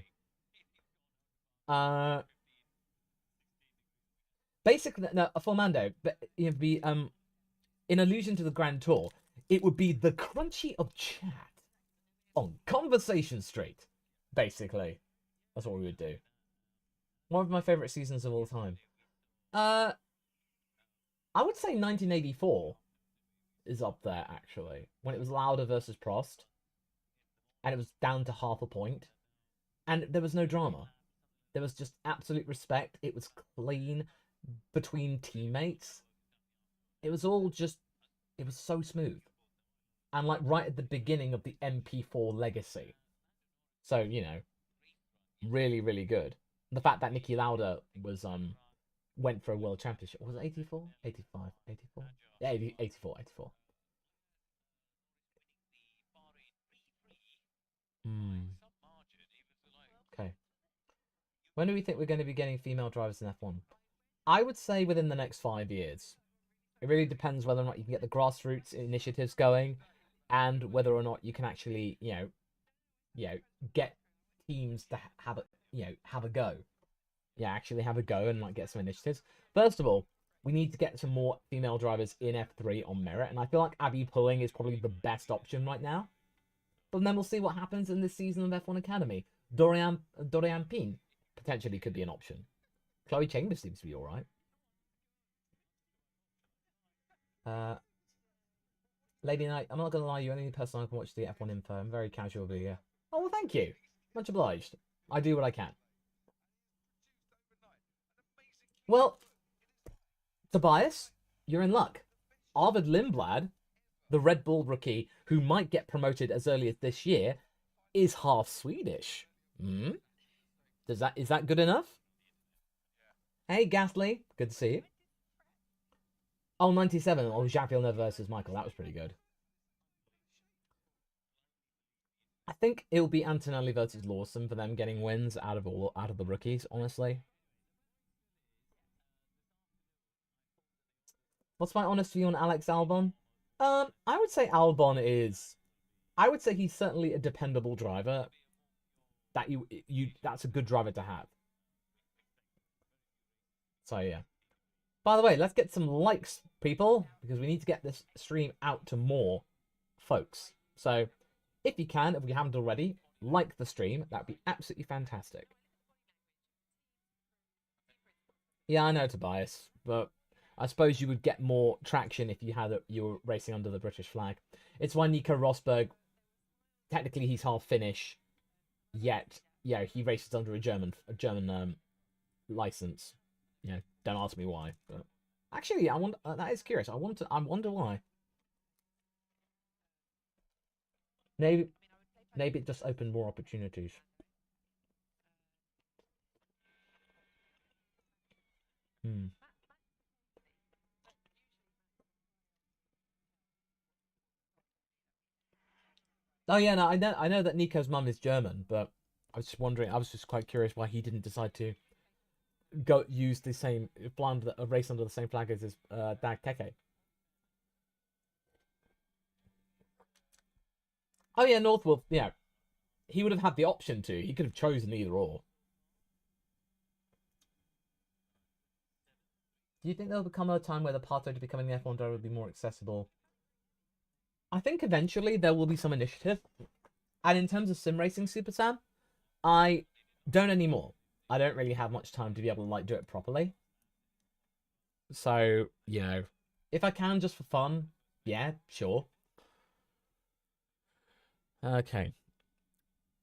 Basically, no, for Mando, it'd be in allusion to the Grand Tour, it would be the crunchy of chat on Conversation Street. Basically, that's what we would do. One of my favorite seasons of all time. I would say 1984 is up there actually, when it was Lauda versus Prost, and it was down to half a point, and there was no drama. There was just absolute respect. It was clean between teammates. It was all just, it was so smooth. And like right at the beginning of the MP4 legacy. So, you know, really, really good. The fact that Niki Lauda was went for a world championship. Was it 84? 85, 84? Yeah, 84, 84. Okay. When do we think we're going to be getting female drivers in F1? I would say within the next 5 years. It really depends whether or not you can get the grassroots initiatives going, and whether or not you can actually, get teams to have a go. Yeah, actually have a go and like get some initiatives. First of all, we need to get some more female drivers in F3 on merit, and I feel like Abby Pulling is probably the best option right now. But then we'll see what happens in this season of F1 Academy. Dorian Pin potentially could be an option. Chloe Chambers seems to be alright. Lady Knight, I'm not going to lie, you're the only person I can watch the F1 info. I'm very casual here. Oh, well, thank you. Much obliged. I do what I can. Well, Tobias, you're in luck. Arvid Lindblad, the Red Bull rookie who might get promoted as early as this year, is half Swedish. Is that good enough? Hey, Ghastly. Good to see you. Oh, 97. Oh, Jacques Villeneuve versus Michael. That was pretty good. I think it'll be Antonelli versus Lawson for them getting wins out of the rookies, honestly. What's my honest view on Alex Albon? I would say Albon is I would say he's certainly a dependable driver. That's a good driver to have. So yeah. By the way, let's get some likes, people, because we need to get this stream out to more folks. So if you can, if we haven't already, like the stream. That'd be absolutely fantastic. Yeah, I know, Tobias, but I suppose you would get more traction if you were racing under the British flag. It's why Nico Rosberg, technically he's half Finnish, yet yeah he races under a German license. Don't ask me why, but actually I wonder. That is curious. I wonder why. Maybe it just opened more opportunities. Hmm. Oh yeah, no, I know that Nico's mum is German, but I was just wondering. I was just quite curious why he didn't decide to go use the same blind a race under the same flag as his dad Keke. Oh yeah, Northwolf. Yeah, he would have had the option to. He could have chosen either or. Do you think there'll become a time where the pathway to becoming the F1 driver will be more accessible? I think eventually there will be some initiative. And in terms of sim racing, Super Sam, I don't anymore. I don't really have much time to be able to do it properly. So, if I can just for fun, yeah, sure. Okay.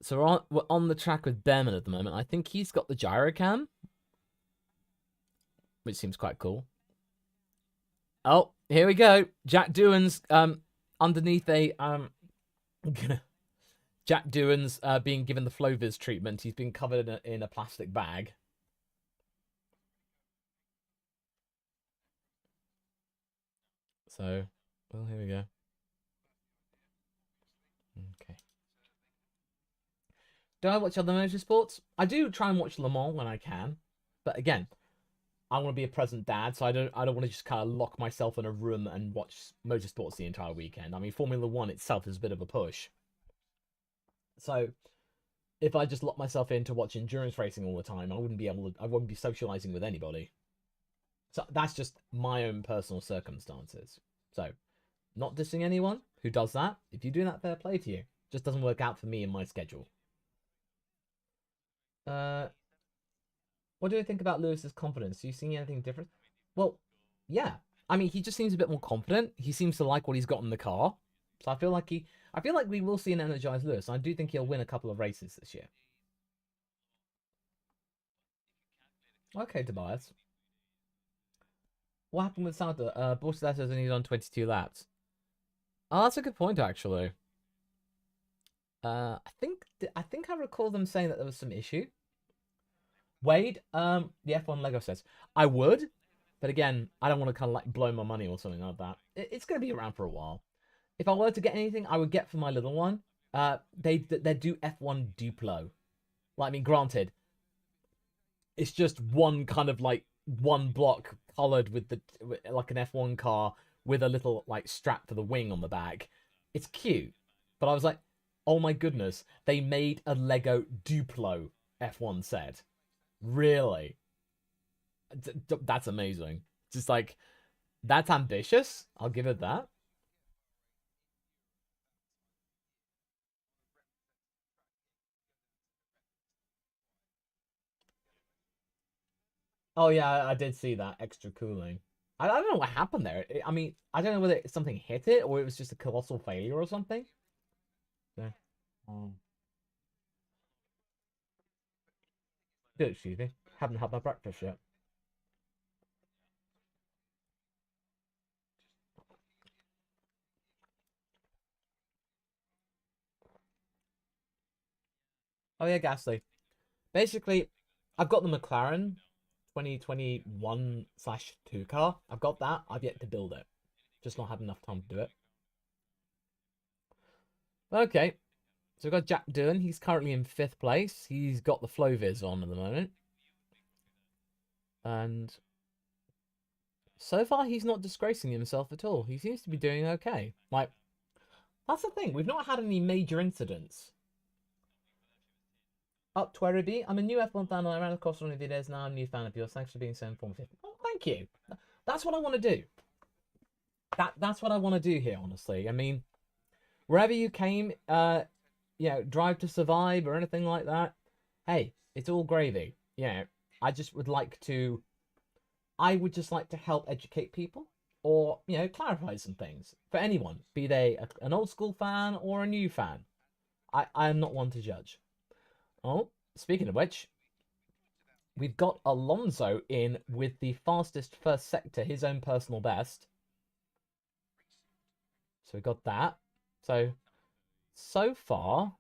So we're on the track with Behrman at the moment. I think he's got the gyrocam, which seems quite cool. Oh, here we go. Jack Doohan's underneath a Jack Doohan's being given the LawVS treatment. He's been covered in a plastic bag. So, well, here we go. Okay. Do I watch other motorsports? I do try and watch Le Mans when I can, but again, I want to be a present dad, so I don't want to just kind of lock myself in a room and watch motorsports the entire weekend. I mean, Formula One itself is a bit of a push. So if I just lock myself in to watch endurance racing all the time, I wouldn't be socializing with anybody. So that's just my own personal circumstances. So not dissing anyone who does that. If you do that, fair play to you. Just doesn't work out for me and my schedule. Uh, what do you think about Lewis's confidence? Do you see anything different? Well, yeah. I mean, he just seems a bit more confident. He seems to like what he's got in the car. So I feel like we will see an energized Lewis. I do think he'll win a couple of races this year. Okay, Tobias. What happened with Sauter? Bottas has only done 22 laps. Oh, that's a good point, actually. I think I recall them saying that there was some issue. Wade, the F1 Lego says I would, but again, I don't want to kind of like blow my money or something like that. It's going to be around for a while. If I were to get anything, I would get for my little one. They do F1 Duplo. Like, I mean, granted, it's just one kind of like one block colored with like an F1 car with a little like strap for the wing on the back. It's cute, but I was like, oh my goodness, they made a Lego Duplo F1 set. Really? That's amazing. Just like that's ambitious. I'll give it that. Oh yeah, I did see that extra cooling. I don't know what happened there. I mean, I don't know whether something hit it or it was just a colossal failure or something. Yeah. Um, excuse me. Haven't had my breakfast yet. Oh yeah, Gasly. Basically, I've got the McLaren. 2021/2 car. I've got that. I've yet to build it. Just not had enough time to do it. Okay. So we've got Jack Doohan. He's currently in 5th place. He's got the LawVS on at the moment. And so far, he's not disgracing himself at all. He seems to be doing okay. Like, that's the thing. We've not had any major incidents. Up to Eriby. I'm a new F1 fan. I ran across one of your videos. Now I'm a new fan of yours. Thanks for being so informative. Oh, thank you. That's what I want to do. That's what I want to do here, honestly. I mean, wherever you came, Drive to Survive or anything like that, hey, it's all gravy. I just would like to... I would just like to help educate people or, clarify some things for anyone, be they an old school fan or a new fan. I am not one to judge. Oh, speaking of which, we've got Alonso in with the fastest first sector, his own personal best. So we got that. So far,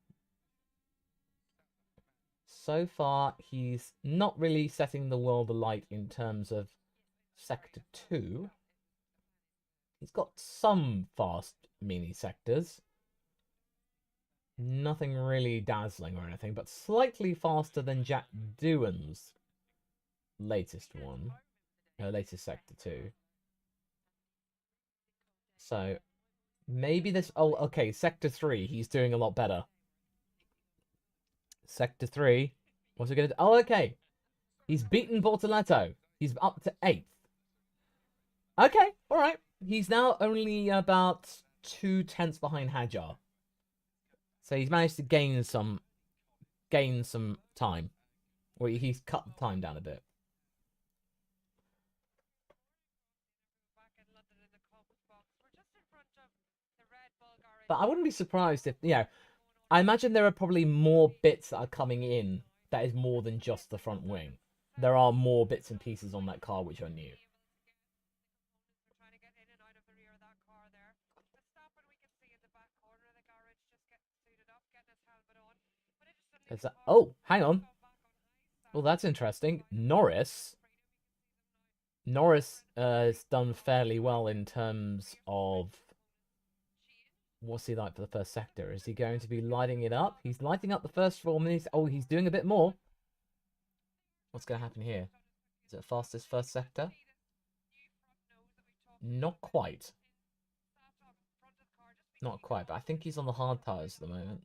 he's not really setting the world alight in terms of Sector 2. He's got some fast mini sectors. Nothing really dazzling or anything, but slightly faster than Jack Doohan's latest one. Latest Sector 2. So, maybe this... Oh, okay, Sector 3. He's doing a lot better. Sector 3. What's he going to do? Oh, okay. He's beaten Bortoletto. He's up to 8th. Okay, all right. He's now only about 2/10 behind Hadjar. So he's managed to gain some time. Or he's cut the time down a bit. But I wouldn't be surprised if, I imagine there are probably more bits that are coming in that is more than just the front wing. There are more bits and pieces on that car which are new. Is that... Oh, hang on. Well, that's interesting. Norris has done fairly well in terms of... What's he like for the first sector? Is he going to be lighting it up? He's lighting up the first 4 minutes. Oh, he's doing a bit more. What's going to happen here? Is it fastest first sector? Not quite. Not quite, but I think he's on the hard tyres at the moment.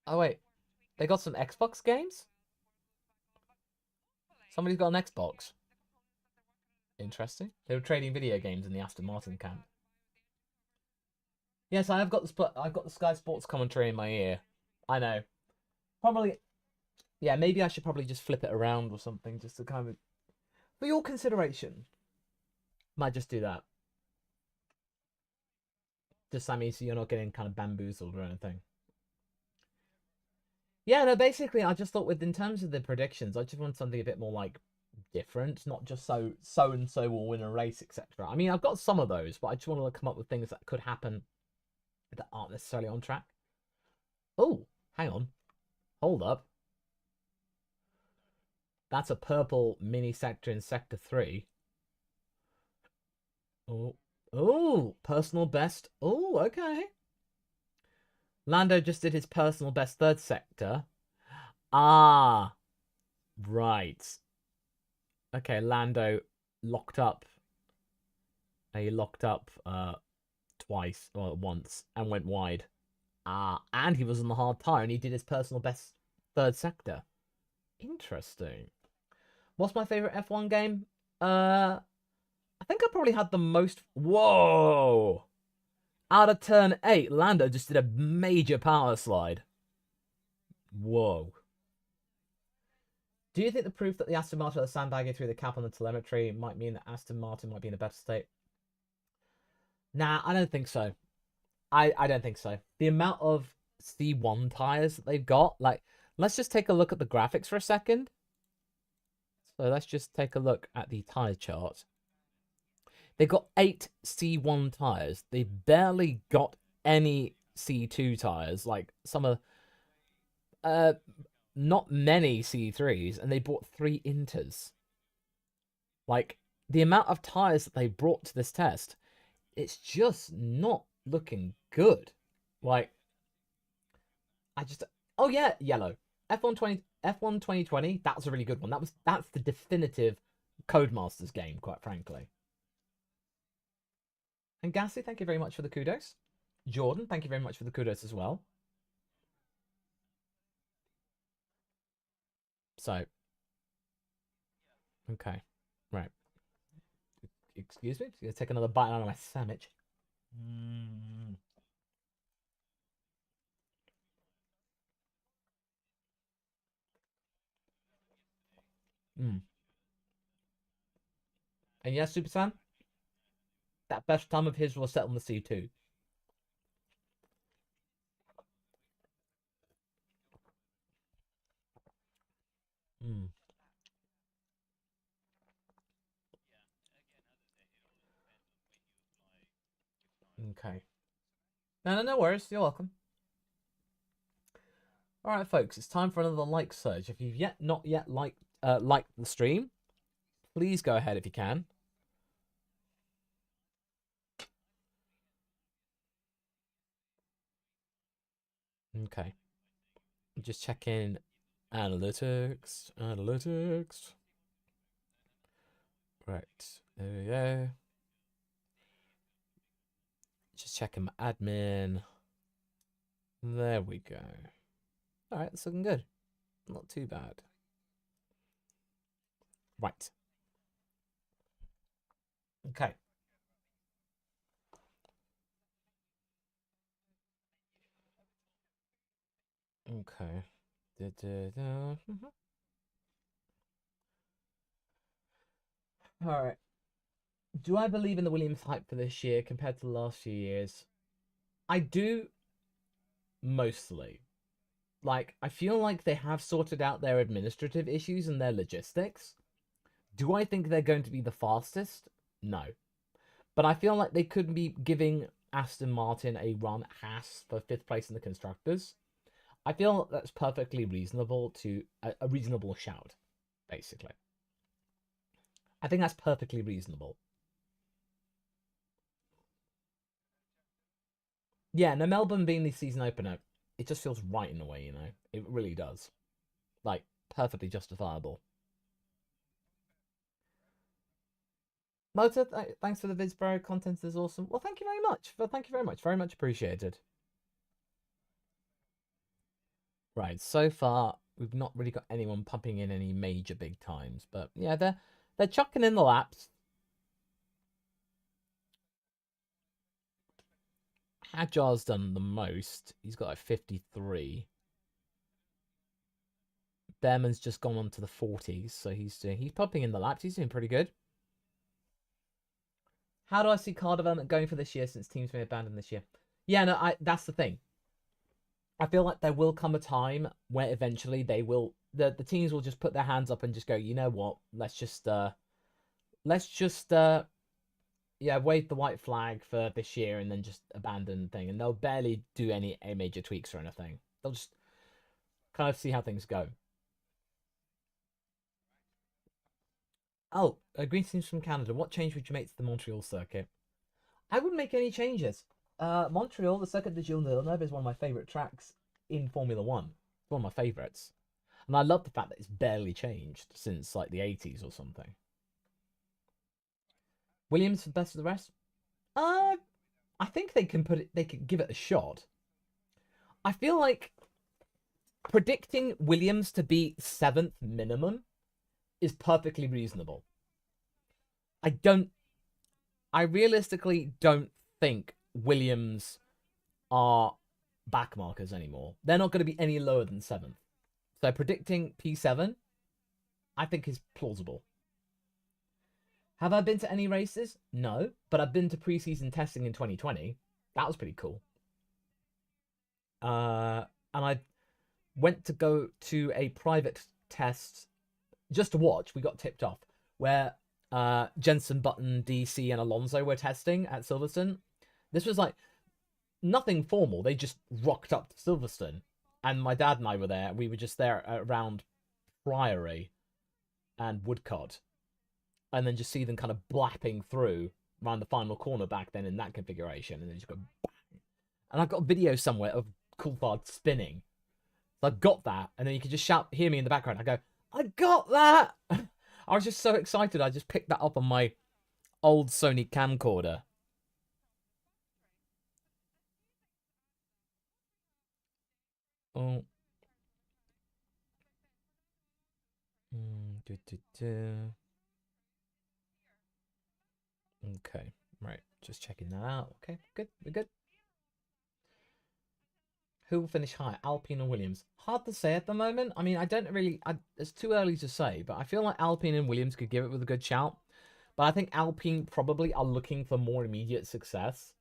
Oh, wait. They got some Xbox games? Somebody's got an Xbox. Interesting. They were trading video games in the Aston Martin camp. Yes, I've got the Sky Sports commentary in my ear. I know. Probably... Yeah, maybe I should probably just flip it around or something, just to kind of... For your consideration. Might just do that. Just, Sammy, so you're not getting kind of bamboozled or anything. Yeah, no, basically, I just thought in terms of the predictions, I just want something a bit more, like, different. Not just so-and-so will win a race, etc. I mean, I've got some of those, but I just want to come up with things that could happen that aren't necessarily on track. Oh, hang on. Hold up. That's a purple mini sector in Sector 3. Oh, personal best. Oh, okay. Lando just did his personal best 3rd sector. Ah, right. Okay, Lando locked up. He locked up twice, or once, and went wide. And he was on the hard tyre, and he did his personal best 3rd sector. Interesting. What's my favourite F1 game? I think I probably had the most... Whoa! Out of turn 8, Lando just did a major power slide. Whoa. Do you think the proof that the Aston Martin are sandbagging through the cap on the telemetry might mean that Aston Martin might be in a better state? Nah, I don't think so. I don't think so. The amount of C1 tyres that they've got, like, let's just take a look at the graphics for a second. So let's just take a look at the tyre chart. They've got 8 C1 tyres. They barely got any C2 tyres. Like some of... not many C3s, and they brought 3 Inters. Like, the amount of tires that they brought to this test, it's just not looking good. Like, oh yeah, yellow. F1 2020, that's a really good one. That's the definitive Codemasters game, quite frankly. And Gassy, thank you very much for the kudos. Jordan, thank you very much for the kudos as well. So, okay, right. Excuse me, gonna take another bite out of my sandwich. And yes, Super Sam, that best time of his was set on the C2. Okay. No worries. You're welcome. All right, folks, it's time for another like surge. If you've not yet liked the stream, please go ahead if you can. Okay. Just check in analytics. Right. There we go. Just checking my admin. There we go. All right, it's looking good. Not too bad. Right. Okay. Okay. All right. Do I believe in the Williams hype for this year compared to the last few years? I do, mostly. Like, I feel like they have sorted out their administrative issues and their logistics. Do I think they're going to be the fastest? No. But I feel like they could be giving Aston Martin a run at Haas for 5th place in the Constructors. I feel that's perfectly reasonable to a reasonable shout, basically. I think that's perfectly reasonable. Yeah, no, Melbourne being the season opener, it just feels right in a way, you know? It really does. Like, perfectly justifiable. Motor, thanks for the vids, bro. Content is awesome. Well, thank you very much. Thank you very much. Very much appreciated. Right, so far, we've not really got anyone pumping in any major big times. But, yeah, they're chucking in the laps. Hadjar's done the most. He's got like 53. Behrman's just gone on to the 40s, so he's pumping in the laps. He's doing pretty good. How do I see car development going for this year since teams may abandon this year? Yeah, no, that's the thing. I feel like there will come a time where eventually they will the teams will just put their hands up and just go, you know what? Let's just wave the white flag for this year and then just abandon the thing. And they'll barely do any major tweaks or anything. They'll just kind of see how things go. Oh, Green Team's from Canada. What change would you make to the Montreal circuit? I wouldn't make any changes. Montreal, the Circuit de Villeneuve, is one of my favorite tracks in Formula One. It's one of my favorites, and I love the fact that it's barely changed since like the 80s or something. Williams for the best of the rest. I think they can put it. They can give it a shot. I feel like predicting Williams to be 7th minimum is perfectly reasonable. I realistically don't think Williams are backmarkers anymore. They're not going to be any lower than 7th. So predicting P7, I think is plausible. Have I been to any races? No, but I've been to preseason testing in 2020. That was pretty cool. And I went to go to a private test just to watch. We got tipped off where Jensen Button, DC, and Alonso were testing at Silverstone. This was like nothing formal. They just rocked up to Silverstone, And my dad and I were there. We were just there around Priory and Woodcott, and then just see them kind of blapping through around the final corner back then in that configuration, and then just go bang. And I've got a video somewhere of Coulthard spinning. So I've got that, and then you can just hear me in the background. I go, I got that! I was just so excited. I just picked that up on my old Sony camcorder. Oh. Okay, right. Just checking that out. Okay, good. We're good. Who will finish higher, Alpine or Williams? Hard to say at the moment. I mean, I don't really... it's too early to say, but I feel like Alpine and Williams could give it with a good shout. But I think Alpine probably are looking for more immediate success.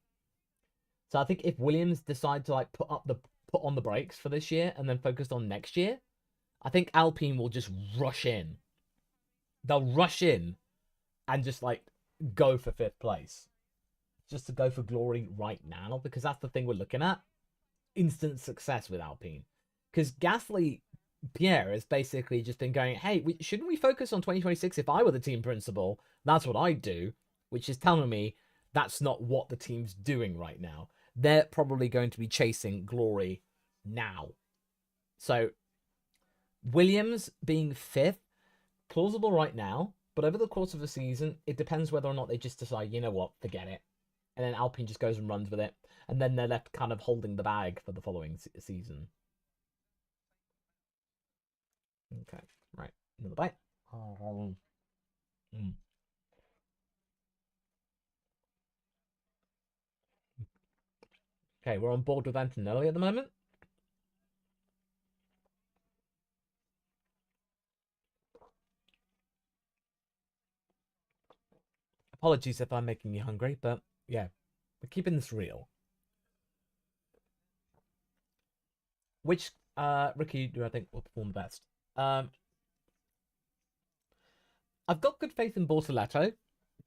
So I think if Williams decide to like put on the brakes for this year and then focused on next year, I think Alpine will just rush in. They'll rush in and just like go for 5th place. Just to go for glory right now, because that's the thing we're looking at. Instant success with Alpine. Because Gasly Pierre has basically just been going, hey, shouldn't we focus on 2026? If I were the team principal, that's what I'd do, which is telling me that's not what the team's doing right now. They're probably going to be chasing glory now. So Williams being 5th, plausible right now, but over the course of the season, it depends whether or not they just decide, you know what, forget it. And then Alpine just goes and runs with it. And then they're left kind of holding the bag for the following season. Okay, right. Another bite. Okay, we're on board with Antonelli at the moment. Apologies if I'm making you hungry, but yeah, we're keeping this real. Which Ricky do I think will perform best? I've got good faith in Bortoletto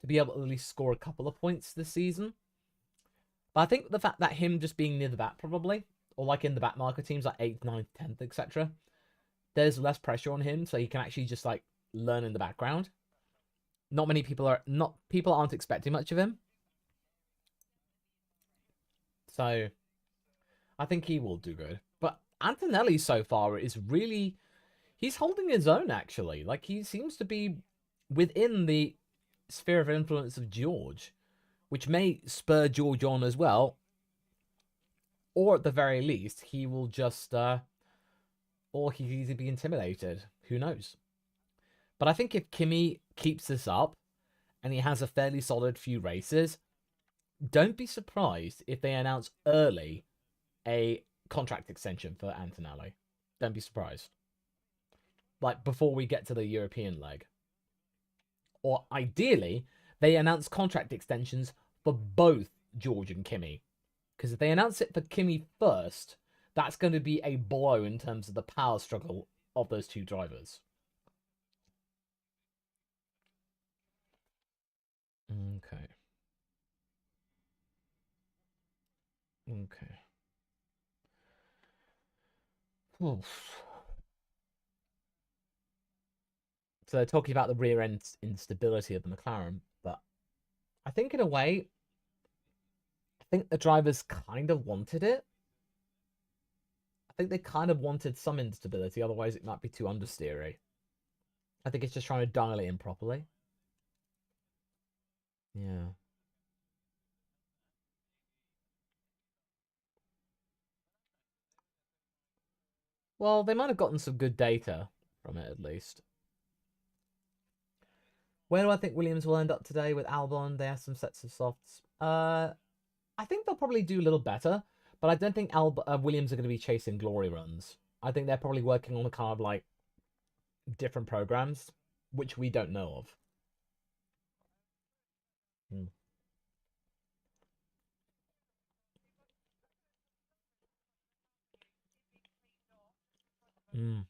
to be able to at least score a couple of points this season. But I think the fact that him just being near the back probably, or like in the back marker teams like 8th, 9th, 10th, etc., there's less pressure on him, so he can actually just like learn in the background. Not many people aren't expecting much of him. So I think he will do good. But Antonelli so far is really, he's holding his own actually. Like he seems to be within the sphere of influence of George, which may spur George on as well. Or at the very least, he will just or he'll easily be intimidated. Who knows? But I think if Kimi keeps this up and he has a fairly solid few races, don't be surprised if they announce early a contract extension for Antonelli. Don't be surprised. Like before we get to the European leg. Or ideally, they announce contract extensions for both George and Kimi. Because if they announce it for Kimi first, that's going to be a blow in terms of the power struggle of those two drivers. Okay. Okay. Oof. So they're talking about the rear end instability of the McLaren, but I think in a way, I think the drivers kind of wanted it. I think they kind of wanted some instability, otherwise it might be too understeery. I think it's just trying to dial it in properly. Yeah. Well, they might have gotten some good data from it at least. Where do I think Williams will end up today with Albon? They have some sets of softs. I think they'll probably do a little better, but I don't think Williams are going to be chasing glory runs. I think they're probably working on a kind of like different programs, which we don't know of. Mm. Mm.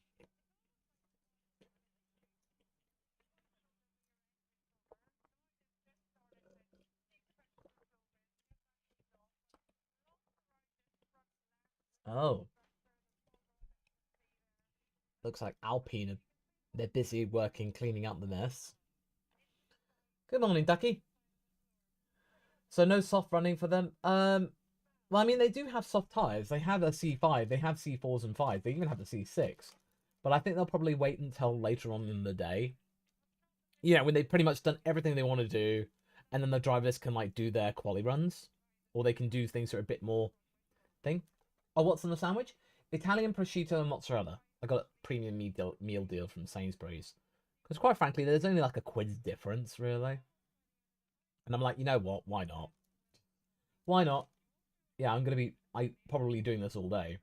Oh. Looks like Alpine, they're busy working, cleaning up the mess. Good morning, Ducky. So no soft running for them. Well, I mean, they do have soft tyres. They have a C5. They have C4s and 5s. They even have the C6. But I think they'll probably wait until later on in the day. Yeah, when they've pretty much done everything they want to do. And then the drivers can, like, do their quali runs. Or they can do things that are a bit more thing. Oh, what's on the sandwich? Italian prosciutto and mozzarella. I got a premium meal deal from Sainsbury's. Because quite frankly, there's only like a quid's difference, really. And I'm like, you know what? Why not? Why not? Yeah, I'm going to be probably doing this all day.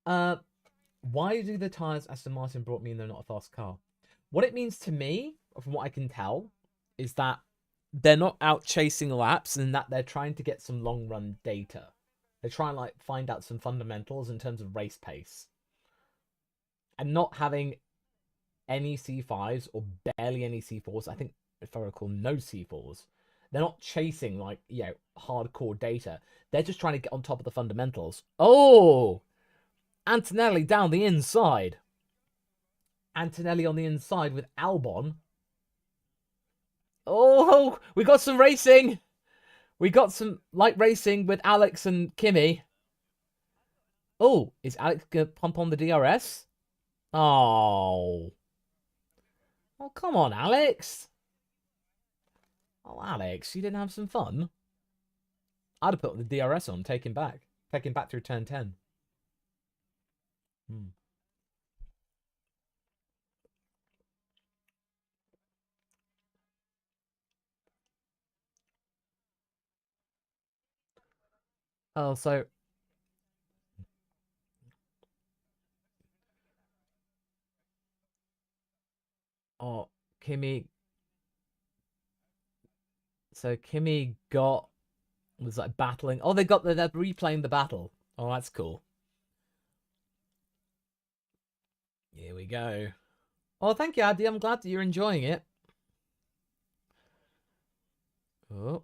Why do the tyres Aston Martin brought me and they're not a fast car? What it means to me, from what I can tell, is that they're not out chasing laps and that they're trying to get some long run data. They're trying to like find out some fundamentals in terms of race pace. And not having any C5s or barely any C4s, I think if I recall, no C4s. They're not chasing like, you know, hardcore data. They're just trying to get on top of the fundamentals. Oh! Antonelli down the inside. Antonelli on the inside with Albon. Oh, we got some racing. We got some light racing with Alex and Kimi. Oh, is Alex going to pump on the DRS? Oh. Oh, come on, Alex. Oh, Alex, you didn't have some fun? I'd have put the DRS on, take him back. Take him back through turn 10. Oh, so... Oh, Kimi... So Kimi was like battling. Oh, they're replaying the battle. Oh, that's cool. Here we go. Oh, thank you, Addy. I'm glad that you're enjoying it. Oh.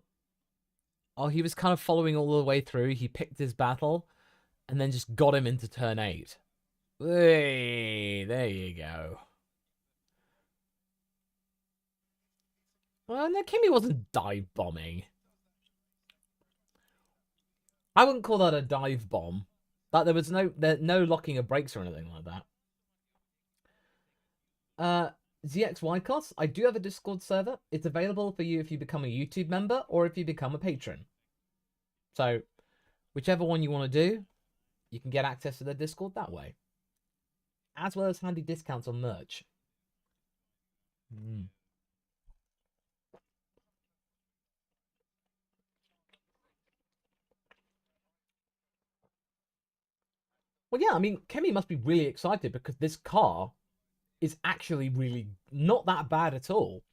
Oh, he was kind of following all the way through. He picked his battle and then just got him into turn 8. Hey, there you go. Well, no, Kimi wasn't dive bombing. I wouldn't call that a dive bomb. Like, there was no locking of brakes or anything like that. ZX Wycos, I do have a Discord server. It's available for you if you become a YouTube member or if you become a patron. So, whichever one you want to do, you can get access to the Discord that way. As well as handy discounts on merch. Well, yeah, I mean, Kemi must be really excited because this car is actually really not that bad at all.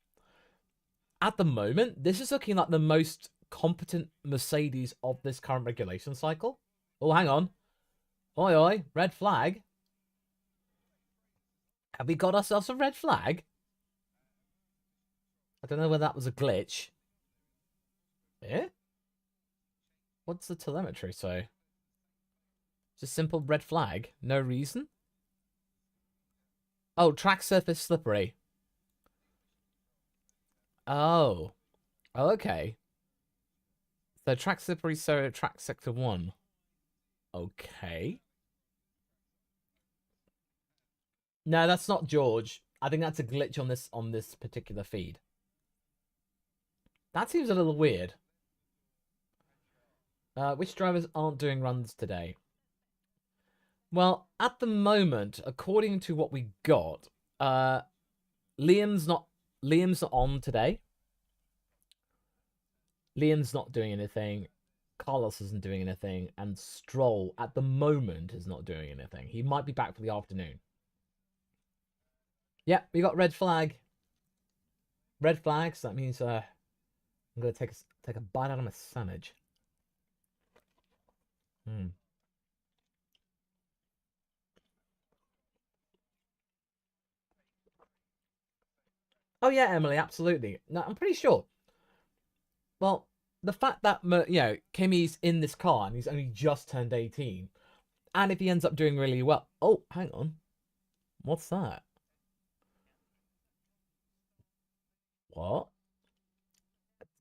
At the moment, this is looking like the most competent Mercedes of this current regulation cycle. Oh, hang on. Oi, oi, red flag. Have we got ourselves a red flag? I don't know whether that was a glitch. Eh? What's the telemetry say? It's a simple red flag. No reason? Oh, track surface slippery. Oh. Oh, okay. So track slippery, so track sector 1. Okay. No, that's not George. I think that's a glitch on this particular feed. That seems a little weird. Which drivers aren't doing runs today? Well, at the moment, according to what we got, Liam's not on today. Liam's not doing anything. Carlos isn't doing anything, and Stroll at the moment is not doing anything. He might be back for the afternoon. Yeah, we got red flag. Red flags. So that means I'm gonna take a bite out of my sandwich. Oh yeah, Emily, absolutely. No, I'm pretty sure. Well, the fact that Kimi's in this car and he's only just turned 18, And if he ends up doing really well... Oh, hang on. What's that? What?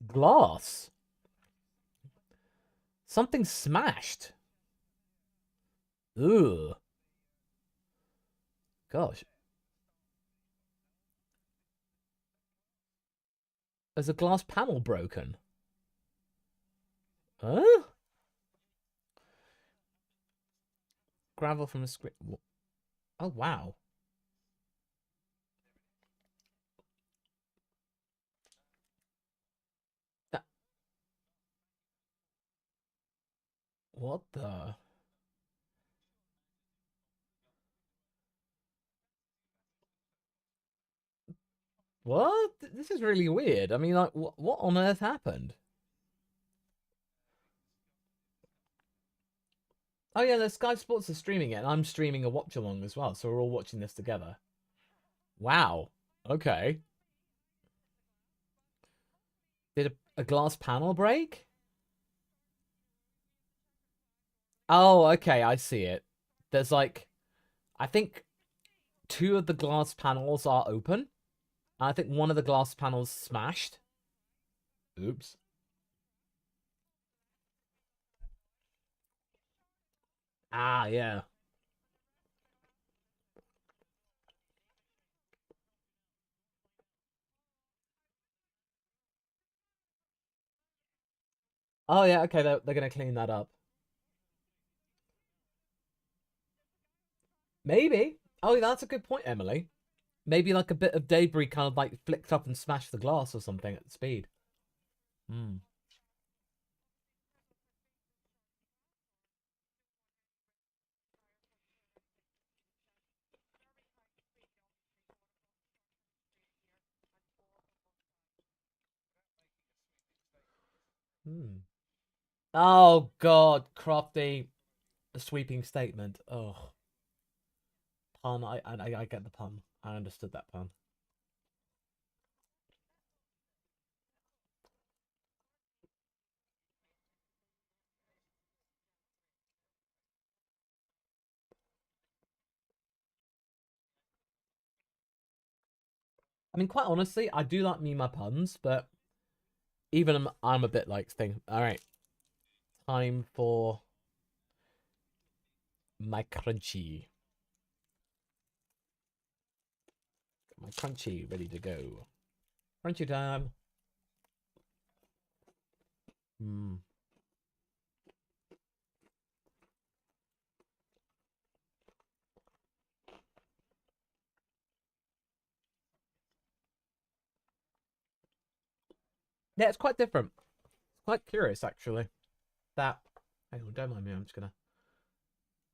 Glass. Something smashed. Ugh. Gosh. There's a glass panel broken. Huh? Gravel from the screen. Oh, wow. That... What the... What? This is really weird. I mean, like, what on earth happened? Oh, yeah, the Sky Sports are streaming it, and I'm streaming a watch-along as well, so we're all watching this together. Wow. Okay. Did a glass panel break? Oh, okay, I see it. There's like, I think two of the glass panels are open. And I think one of the glass panels smashed. Oops. Ah, yeah. Oh, yeah, okay, they're going to clean that up. Maybe. Oh, that's a good point, Emily. Maybe like a bit of debris kind of like flicked up and smashed the glass or something at speed. Hmm. Hmm. Oh, God, Crafty. A sweeping statement. Oh, pun. I get the pun. I understood that pun. I mean, quite honestly, I do like me my puns, but even I'm a bit like thing. All right, time for my crunchy. My crunchy ready to go. Crunchy time. Hmm. Yeah, it's quite different. Quite curious, actually. That. Hang on, don't mind me. I'm just gonna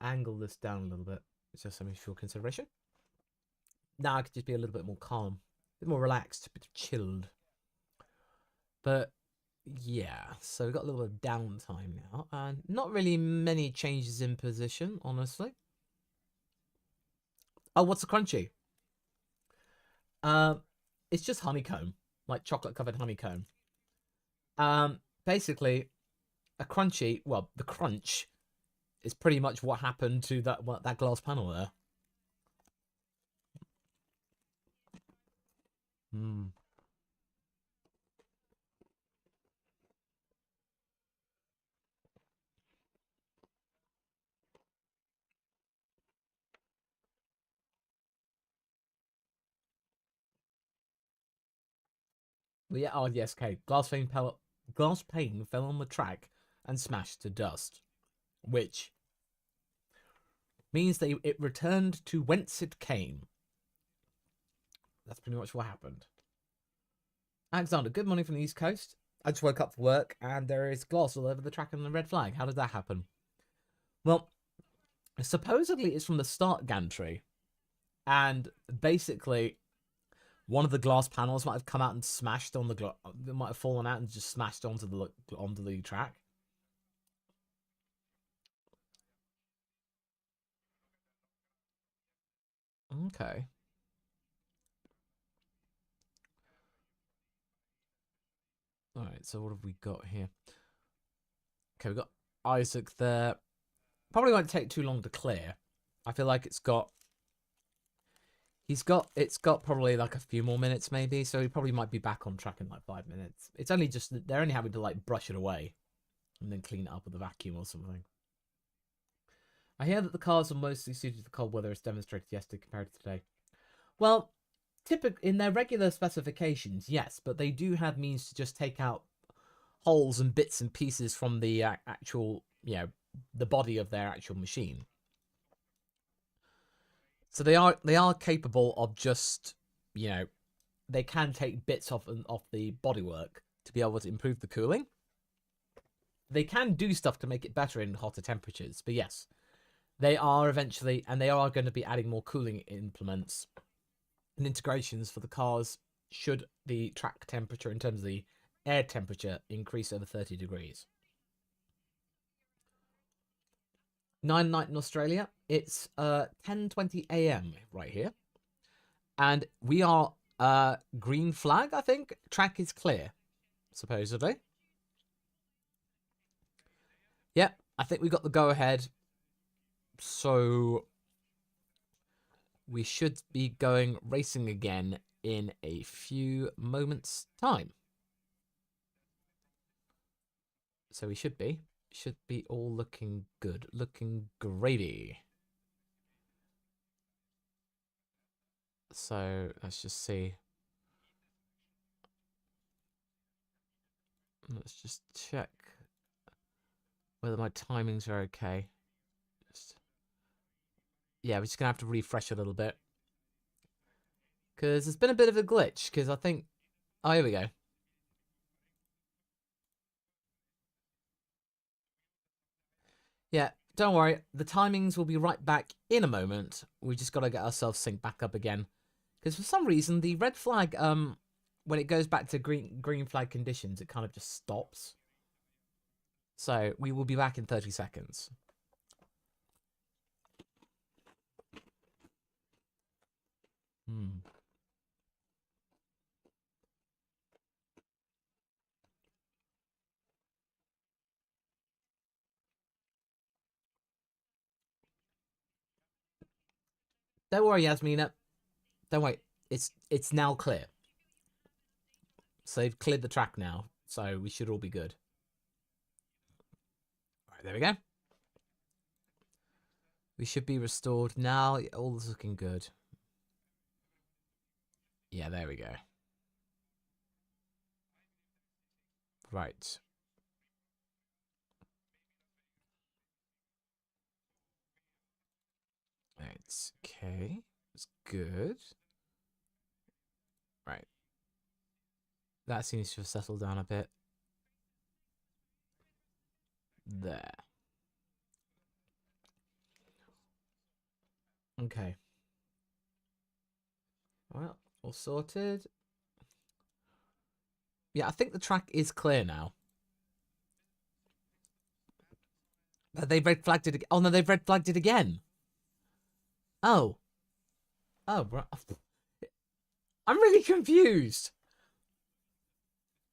angle this down a little bit. It's just something for consideration. Now I could just be a little bit more calm, a bit more relaxed, a bit chilled. But yeah, so we've got a little bit of downtime now, and not really many changes in position, honestly. Oh, what's a crunchy? Um, it's just honeycomb, like chocolate covered honeycomb. Basically, a crunchy. Well, the crunch is pretty much what happened to that glass panel there. Hmm. Well, yeah. Oh, yes. Okay. Glass pane fell on the track and smashed to dust, which means that it returned to whence it came. That's pretty much what happened. Alexander, good morning from the East Coast. I just woke up for work and there is glass all over the track and the red flag. How did that happen? Well, supposedly it's from the start gantry, and basically one of the glass panels might have come out and smashed on the it might have fallen out and just smashed onto the track. Okay. All right. So what have we got here? Okay, we got Isaac there. Probably won't take too long to clear. I feel like it's got probably like a few more minutes maybe, so he probably might be back on track in like 5 minutes. It's only just that they're only having to like brush it away and then clean it up with a vacuum or something. I hear that the cars are mostly suited to cold weather as demonstrated yesterday compared to today. Well, in their regular specifications, yes, but they do have means to just take out holes and bits and pieces from the actual, the body of their actual machine. So they are capable of just, they can take bits off the bodywork to be able to improve the cooling. They can do stuff to make it better in hotter temperatures, but yes, they are eventually, and they are going to be adding more cooling implements and integrations for the cars should the track temperature in terms of the air temperature increase over 30 degrees. 9 night in Australia. It's 10:20 a.m. right here. And we are green flag, I think. Track is clear, supposedly. Yep, I think we got the go-ahead. So we should be going racing again in a few moments' time. So we should be all looking good, looking gravy. So let's just see. Let's just check whether my timings are okay. Yeah, we're just gonna have to refresh a little bit because there's been a bit of a glitch. Because I think, oh, here we go. Yeah, don't worry. The timings will be right back in a moment. We just got to get ourselves synced back up again. Because for some reason, the red flag, when it goes back to green flag conditions, it kind of just stops. So we will be back in 30 seconds. Don't worry, Yasmina. Don't worry. It's now clear. So they've cleared the track now. So we should all be good. All right, there we go. We should be restored now. All is looking good. Yeah, there we go. Right. It's okay. It's good. Right. That seems to have settled down a bit. There. Okay. Well, all sorted. Yeah, I think the track is clear now. They've red flagged it again. Oh, no, they've red flagged it again. Oh. Oh, bro. I'm really confused.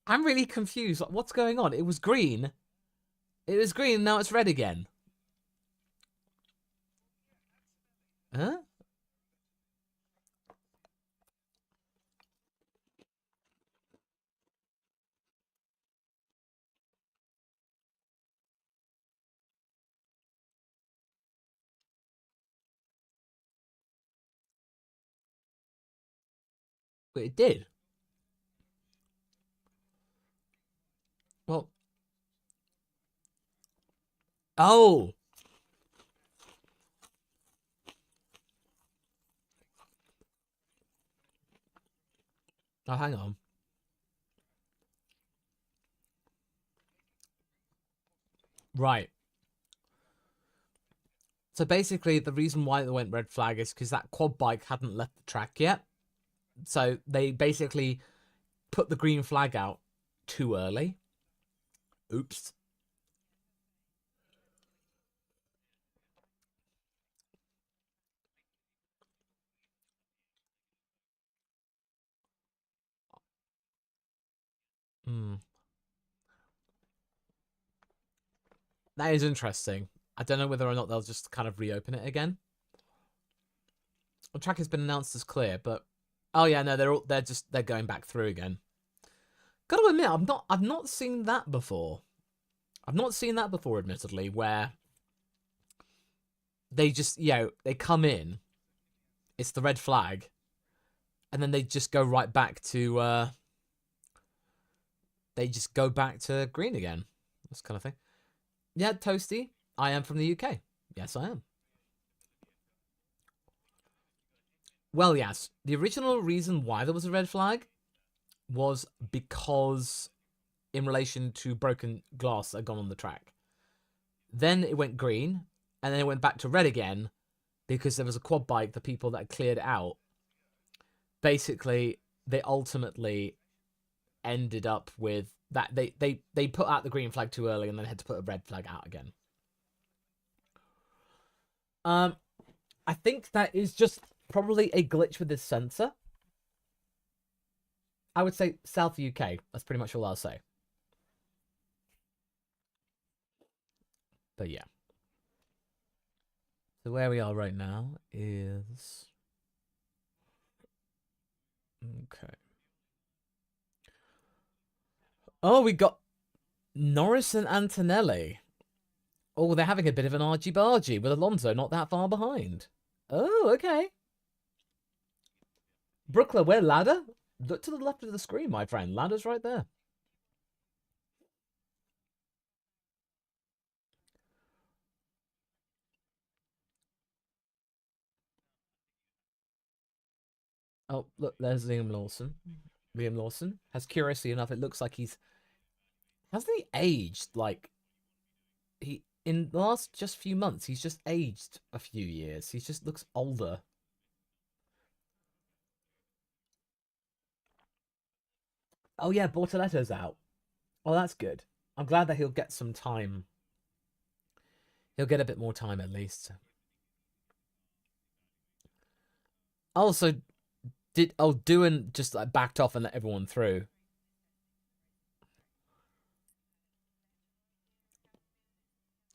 I'm really confused. What's going on? It was green. It was green, now it's red again. Huh? But it did. Well. Oh. Oh, hang on. Right. So basically, the reason why they went red flag is because that quad bike hadn't left the track yet. So they basically put the green flag out too early. Oops. That is interesting. I don't know whether or not they'll just kind of reopen it again. The track has been announced as clear, but oh yeah, no, they're going back through again. Got to admit, I've not seen that before. I've not seen that before, admittedly, where they just, they come in, it's the red flag, and then they just go right back to, they just go back to green again. This kind of thing. Yeah, Toasty, I am from the UK. Yes, I am. Well, yes. The original reason why there was a red flag was because in relation to broken glass that had gone on the track. Then it went green, and then it went back to red again because there was a quad bike, the people that cleared it out. Basically, they ultimately ended up with that. They put out the green flag too early and then had to put a red flag out again. I think that is just probably a glitch with this sensor. I would say South UK. That's pretty much all I'll say. But yeah. So where we are right now is... Okay. Oh, we got Norris and Antonelli. Oh, they're having a bit of an argy-bargy with Alonso not that far behind. Oh, okay. Brookler, where ladder? Look to the left of the screen, my friend. Ladder's right there. Oh, look, there's Liam Lawson. Liam Lawson has, curiously enough, it looks like he's... Hasn't he aged? Like, in the last just few months, he's just aged a few years. He just looks older. Oh, yeah, Bortoletto's out. Oh, that's good. I'm glad that he'll get some time. He'll get a bit more time, at least. Also, Doohan just like backed off and let everyone through.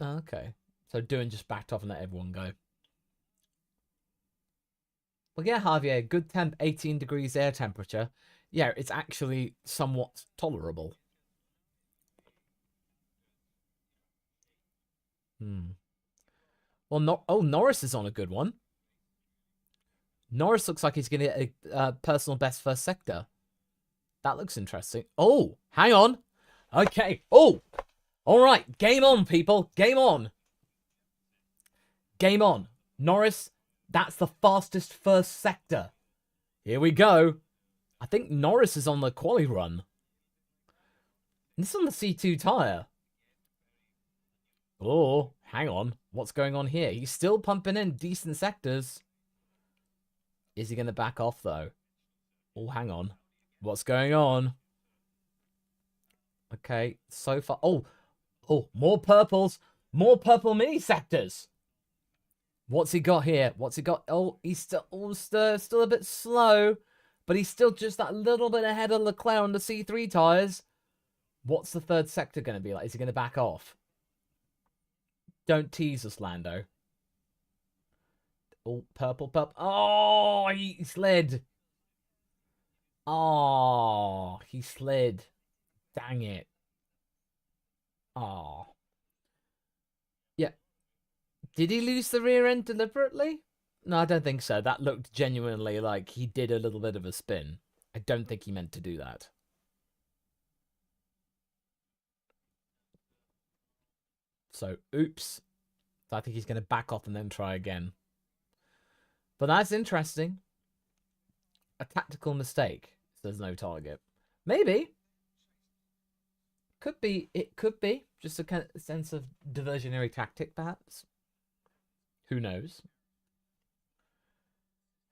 Oh, okay. So Doohan just backed off and let everyone go. Well, yeah, Javier, good temp, 18 degrees air temperature. Yeah, it's actually somewhat tolerable. Well, Norris is on a good one. Norris looks like he's going to get a personal best first sector. That looks interesting. Oh, hang on. Okay. Oh, all right. Game on, people. Game on. Game on. Norris, that's the fastest first sector. Here we go. I think Norris is on the quali run. This is on the C2 tyre. Oh, hang on. What's going on here? He's still pumping in decent sectors. Is he going to back off, though? Oh, hang on. What's going on? Okay, so far... Oh, more purples. More purple mini sectors. What's he got here? What's he got? Oh, he's still a bit slow, but he's still just that little bit ahead of Leclerc on the C3 tyres. What's the third sector going to be like? Is he going to back off? Don't tease us, Lando. Oh, purple. Oh, he slid. Oh, he slid. Dang it. Oh. Yeah. Did he lose the rear end deliberately? No, I don't think so. That looked genuinely like he did a little bit of a spin. I don't think he meant to do that. So, oops. So I think he's going to back off and then try again. But that's interesting. A tactical mistake. There's no target. Maybe. Could be. It could be. Just a kind of sense of diversionary tactic, perhaps. Who knows?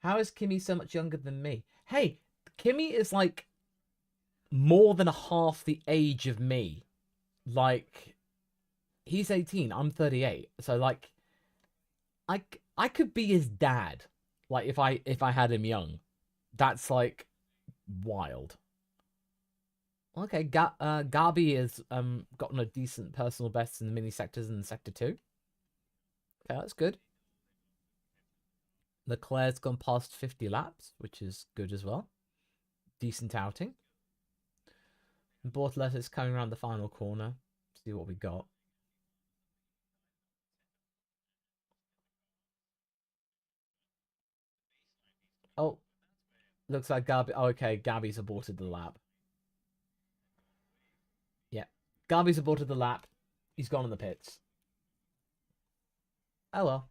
How is Kimmy so much younger than me? Hey, Kimmy is like more than half the age of me. Like, he's 18, I'm 38. So like, I could be his dad. Like if I had him young. That's like wild. Okay, Gabi has gotten a decent personal best in the mini sectors in Sector 2. Okay, that's good. Leclerc's gone past 50 laps, which is good as well. Decent outing. Bortoletta's coming around the final corner. See what we got. Oh, looks like Gabi. Oh, okay, Gabby's aborted the lap. Yeah, Gabby's aborted the lap. He's gone in the pits. Oh well.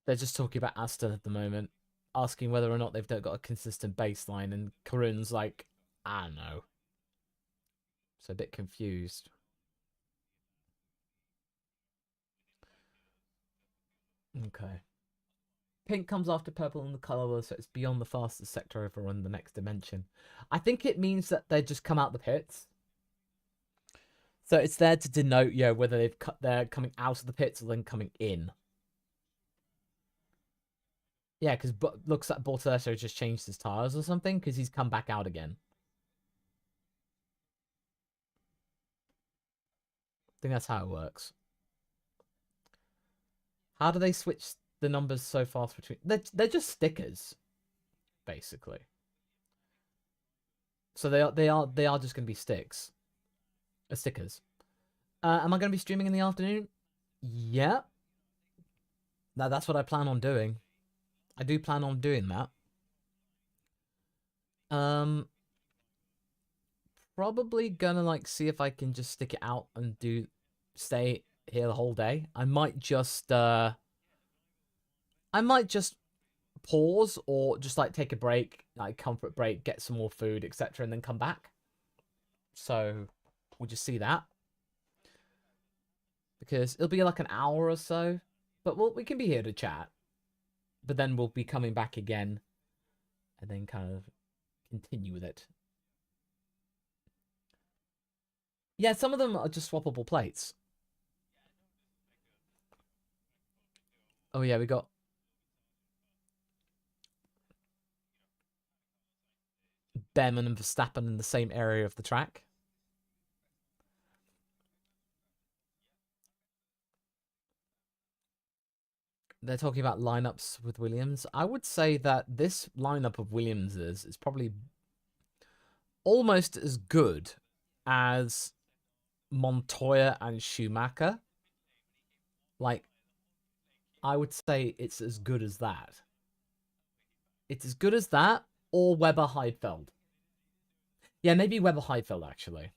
They're just talking about Aston at the moment, asking whether or not they've got a consistent baseline, and Karun's like, I don't know. So a bit confused. Okay. Pink comes after purple in the colour, so it's beyond the fastest sector over on the next dimension. I think it means that they just come out the pits. So it's there to denote, whether they're coming out of the pits or then coming in. Yeah, because looks like Bortoleto just changed his tires or something, because he's come back out again. I think that's how it works. How do they switch the numbers so fast between? They're just stickers, basically. So they are just going to be stickers. Am I going to be streaming in the afternoon? Yeah. That's what I plan on doing. I do plan on doing that. Probably gonna see if I can just stick it out and stay here the whole day. I might just pause or just take a break, comfort break, get some more food, etc., and then come back. So we'll just see that, because it'll be an hour or so, but we can be here to chat. But then we'll be coming back again, and then kind of continue with it. Yeah, some of them are just swappable plates. Oh yeah, we got Behrman and Verstappen in the same area of the track. They're talking about lineups with Williams. I would say that this lineup of Williams's is probably almost as good as Montoya and Schumacher. I would say it's as good as that. It's as good as that, or Weber Heidfeld. Yeah, maybe Weber Heidfeld, actually.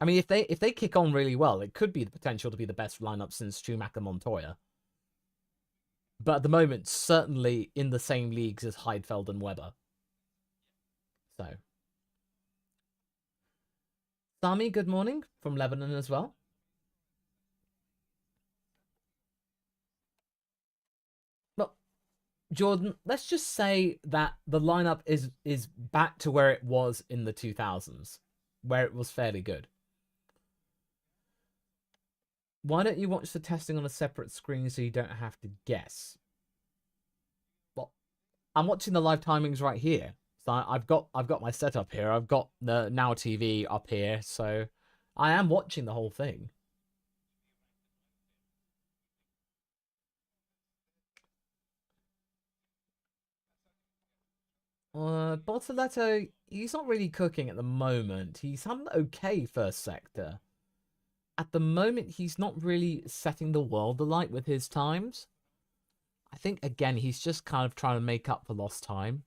I mean, if they kick on really well, it could be the potential to be the best lineup since Schumacher Montoya. But at the moment, certainly in the same leagues as Heidfeld and Weber. So, Sami, good morning from Lebanon as well. But Jordan, let's just say that the lineup is back to where it was in the 2000s, where it was fairly good. Why don't you watch the testing on a separate screen so you don't have to guess? Well, I'm watching the live timings right here. So I've got my setup here. I've got the Now TV up here, so I am watching the whole thing. Bortoleto, he's not really cooking at the moment. He's had an okay first sector. At the moment, he's not really setting the world alight with his times. I think, again, he's just kind of trying to make up for lost time.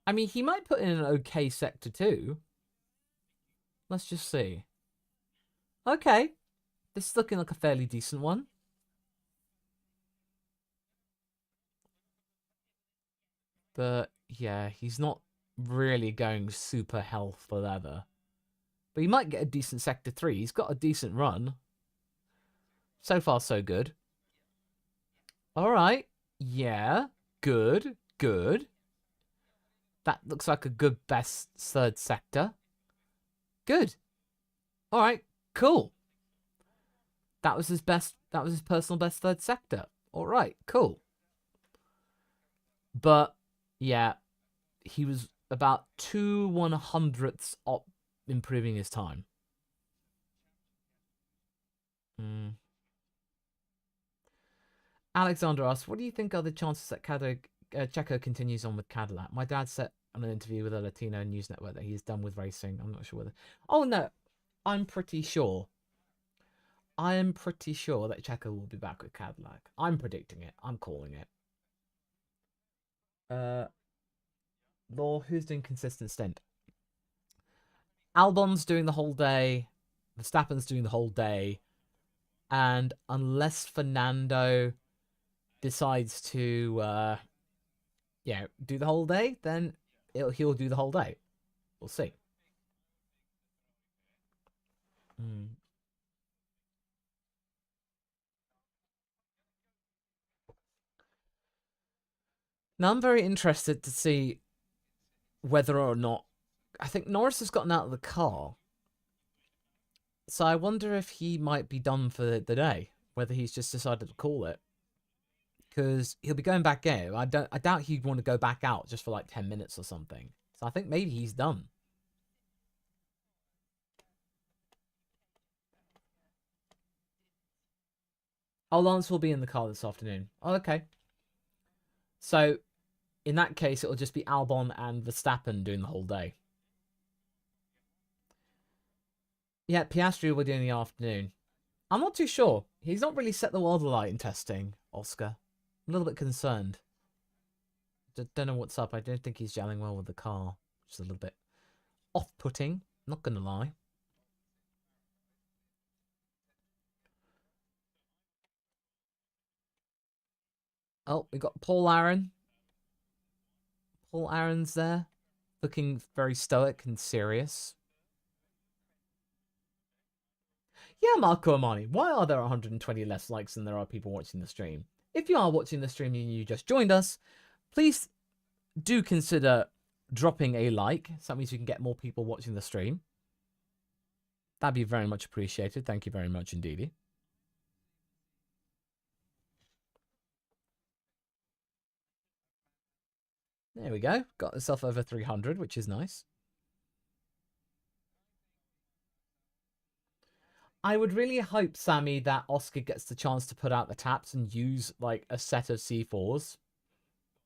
I mean, he might put in an okay sector too. Let's just see. Okay. This is looking like a fairly decent one. But, yeah, he's not really going super hell for leather. But he might get a decent sector 3. He's got a decent run. So far, so good. All right. Yeah. Good. Good. That looks like a good best third sector. Good. All right. Cool. That was his best. That was his personal best third sector. All right. Cool. But Yeah, he was about 2/100ths up improving his time. Mm. Alexander asks, what do you think are the chances that Checo continues on with Cadillac? My dad said on an interview with a Latino news network that he's done with racing. I'm not sure whether. Oh no, I'm pretty sure. I am pretty sure that Checo will be back with Cadillac. I'm predicting it. I'm calling it. Law, who's doing consistent stint? Albon's doing the whole day. Verstappen's doing the whole day. And unless Fernando decides to, do the whole day, then he'll do the whole day. We'll see. Mm. Now I'm very interested to see whether or not I think Norris has gotten out of the car. So I wonder if he might be done for the day, whether he's just decided to call it. Because he'll be going back in. I doubt he'd want to go back out just for like 10 minutes or something. So I think maybe he's done. Oh, Lance will be in the car this afternoon. Oh, okay. So in that case, it'll just be Albon and Verstappen doing the whole day. Yeah, Piastri will do in the afternoon. I'm not too sure. He's not really set the world alight in testing, Oscar. I'm a little bit concerned. Don't know what's up. I don't think he's gelling well with the car. Just a little bit off-putting. Not gonna lie. Oh, we got Paul Aaron. Paul Aaron's there, looking very stoic and serious. Yeah, Marco Amani, why are there 120 less likes than there are people watching the stream? If you are watching the stream and you just joined us, please do consider dropping a like. So that means we can get more people watching the stream. That'd be very much appreciated. Thank you very much indeed. There we go. Got yourself over 300, which is nice. I would really hope, Sammy, that Oscar gets the chance to put out the taps and use like a set of C4s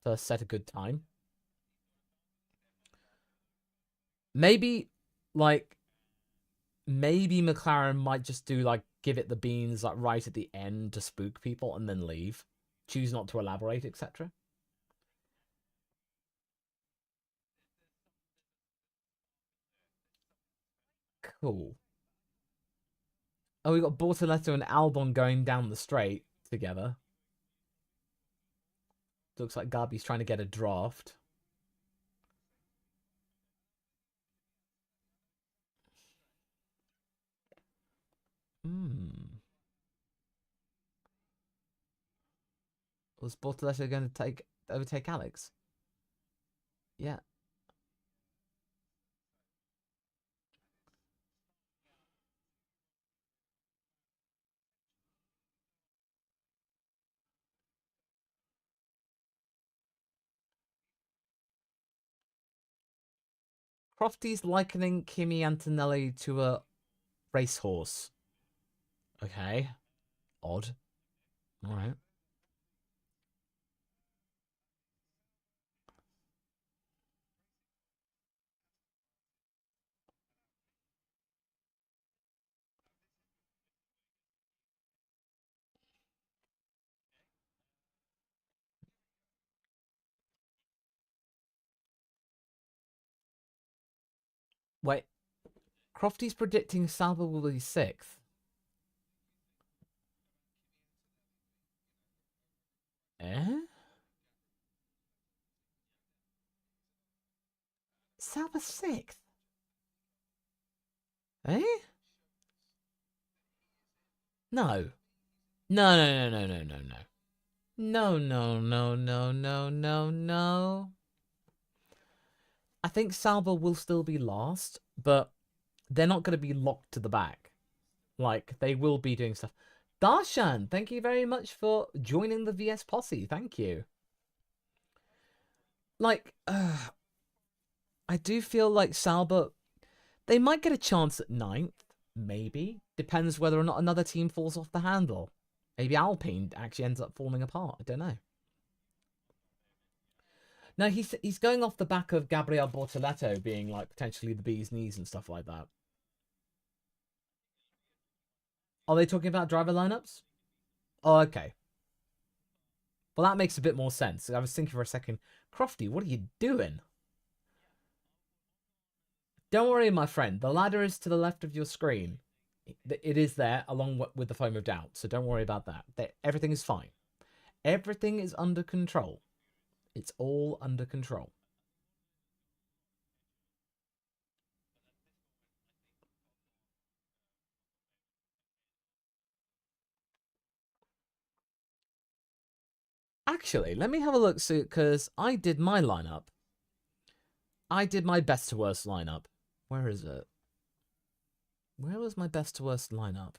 to set a good time. Maybe McLaren might just do like give it the beans like right at the end to spook people and then leave. Choose not to elaborate, etc. Cool. Oh, we got Bortoletto and Albon going down the straight together. Looks like Gabi's trying to get a draft. Was Bortoletto going to overtake Alex? Yeah. Crofty's likening Kimi Antonelli to a racehorse. Okay. Odd. All right. Wait. Crofty's predicting Sauber will be 6th. Eh? Sauber 6th? Eh? No. No, no, no, no, no, no, no. No, no, no, no, no, no, no. I think Sauber will still be last, but they're not going to be locked to the back. Like, they will be doing stuff. Darshan, thank you very much for joining the VS Posse. Thank you. Like, I do feel like Sauber, they might get a chance at ninth, maybe. Depends whether or not another team falls off the handle. Maybe Alpine actually ends up falling apart. I don't know. No, he's going off the back of Gabriel Bortoleto being like potentially the bee's knees and stuff like that. Are they talking about driver lineups? Oh, okay. Well, that makes a bit more sense. I was thinking for a second, Crofty, what are you doing? Don't worry, my friend. The ladder is to the left of your screen. It is there along with the foam of doubt. So don't worry about that. Everything is fine. Everything is under control. It's all under control. Actually, let me have a look, because I did my lineup. I did my best to worst lineup. Where is it? Where was my best to worst lineup?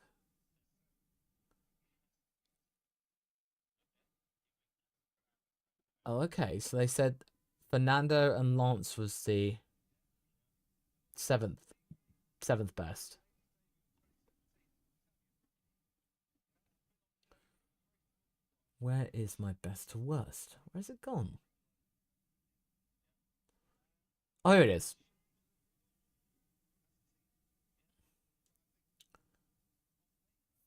Oh, okay. So they said Fernando and Lance was the seventh best. Where is my best to worst? Where's it gone? Oh, here it is.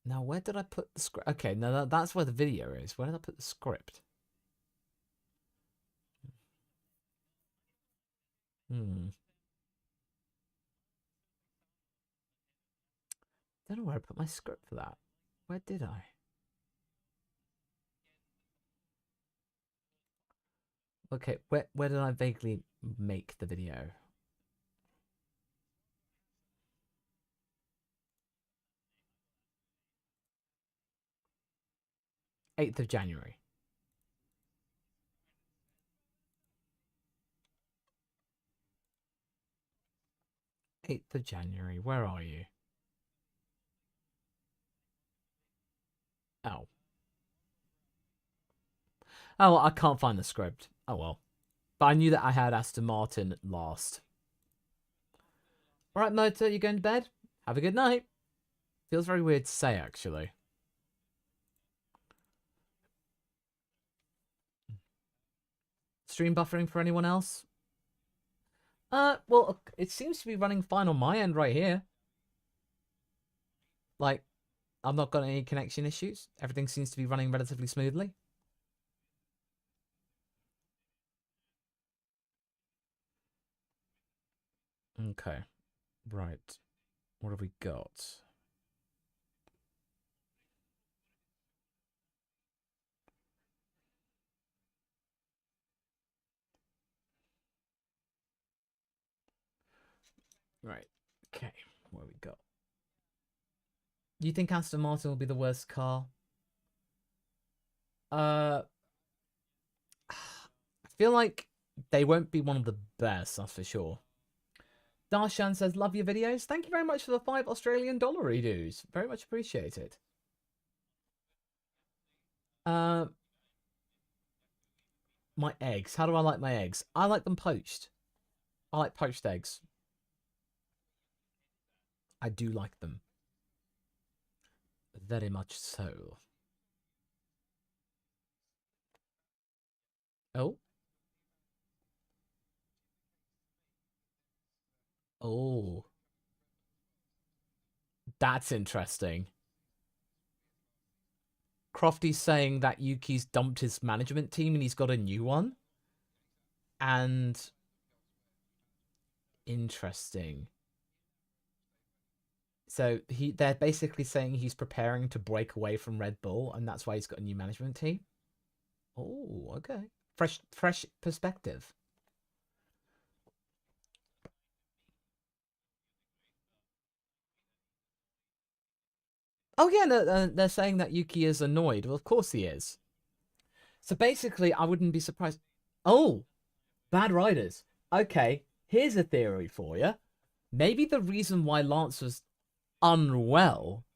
Now, where did I put the script? Okay, no, that's where the video is. Where did I put the script? Don't know where I put my script for that. Where did I? Okay, where did I vaguely make the video? January 8th. 8th of January. Where are you? Oh. Oh, I can't find the script. Oh well. But I knew that I had Aston Martin last. Alright, Motor, you going to bed? Have a good night. Feels very weird to say, actually. Stream buffering for anyone else? Well, it seems to be running fine on my end right here. Like, I've not got any connection issues. Everything seems to be running relatively smoothly. Okay. Right. What have we got? Right. Okay. What have we got? Do you think Aston Martin will be the worst car? I feel like they won't be one of the best, that's for sure. Darshan says, love your videos. Thank you very much for the $5 Australian dues. Very much appreciated. My eggs. How do I like my eggs? I like them poached. I like poached eggs. I do like them. Very much so. Oh. Oh. That's interesting. Crofty's saying that Yuki's dumped his management team and he's got a new one. And interesting. So they're basically saying he's preparing to break away from Red Bull, and that's why he's got a new management team. Oh, okay. Fresh perspective. Oh yeah, no, they're saying that Yuki is annoyed. Well, of course he is. So basically, I wouldn't be surprised. Oh, bad riders. Okay, here's a theory for you. Maybe the reason why Lance was unwell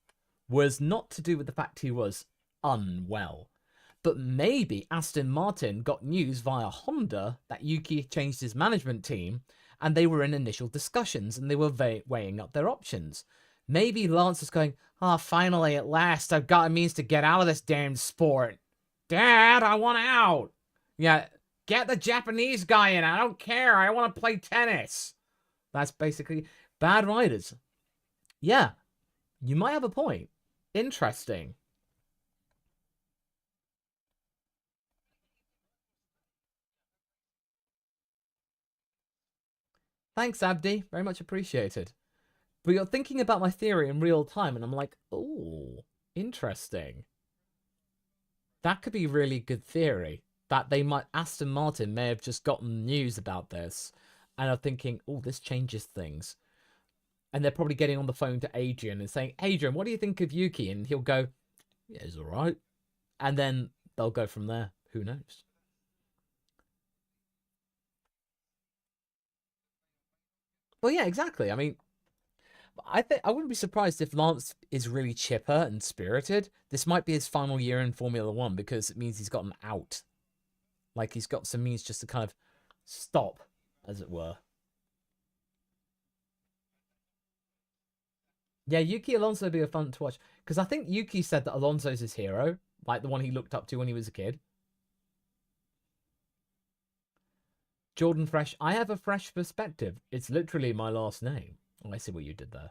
was not to do with the fact he was unwell, But maybe Aston Martin got news via Honda that Yuki changed his management team, and they were in initial discussions and they were weighing up their options. Maybe Lance is going, finally, at last, I've got a means to get out of this damn sport. Dad, I want out. Yeah, get the Japanese guy in. I don't care. I want to play tennis. That's basically bad riders. Yeah, you might have a point. Interesting. Thanks, Abdi. Very much appreciated. But you're thinking about my theory in real time, and I'm like, oh, interesting. That could be really good theory. That Aston Martin may have just gotten news about this, and are thinking, oh, this changes things. And they're probably getting on the phone to Adrian and saying, Adrian, what do you think of Yuki? And he'll go, yeah, he's all right. And then they'll go from there. Who knows? Well, yeah, exactly. I mean, I think I wouldn't be surprised if Lance is really chipper and spirited. This might be his final year in Formula One because it means he's gotten out. Like he's got some means just to kind of stop, as it were. Yeah, Yuki Alonso would be a fun to watch because I think Yuki said that Alonso's his hero, like the one he looked up to when he was a kid. Jordan Fresh, I have a fresh perspective. It's literally my last name. Oh, I see what you did there.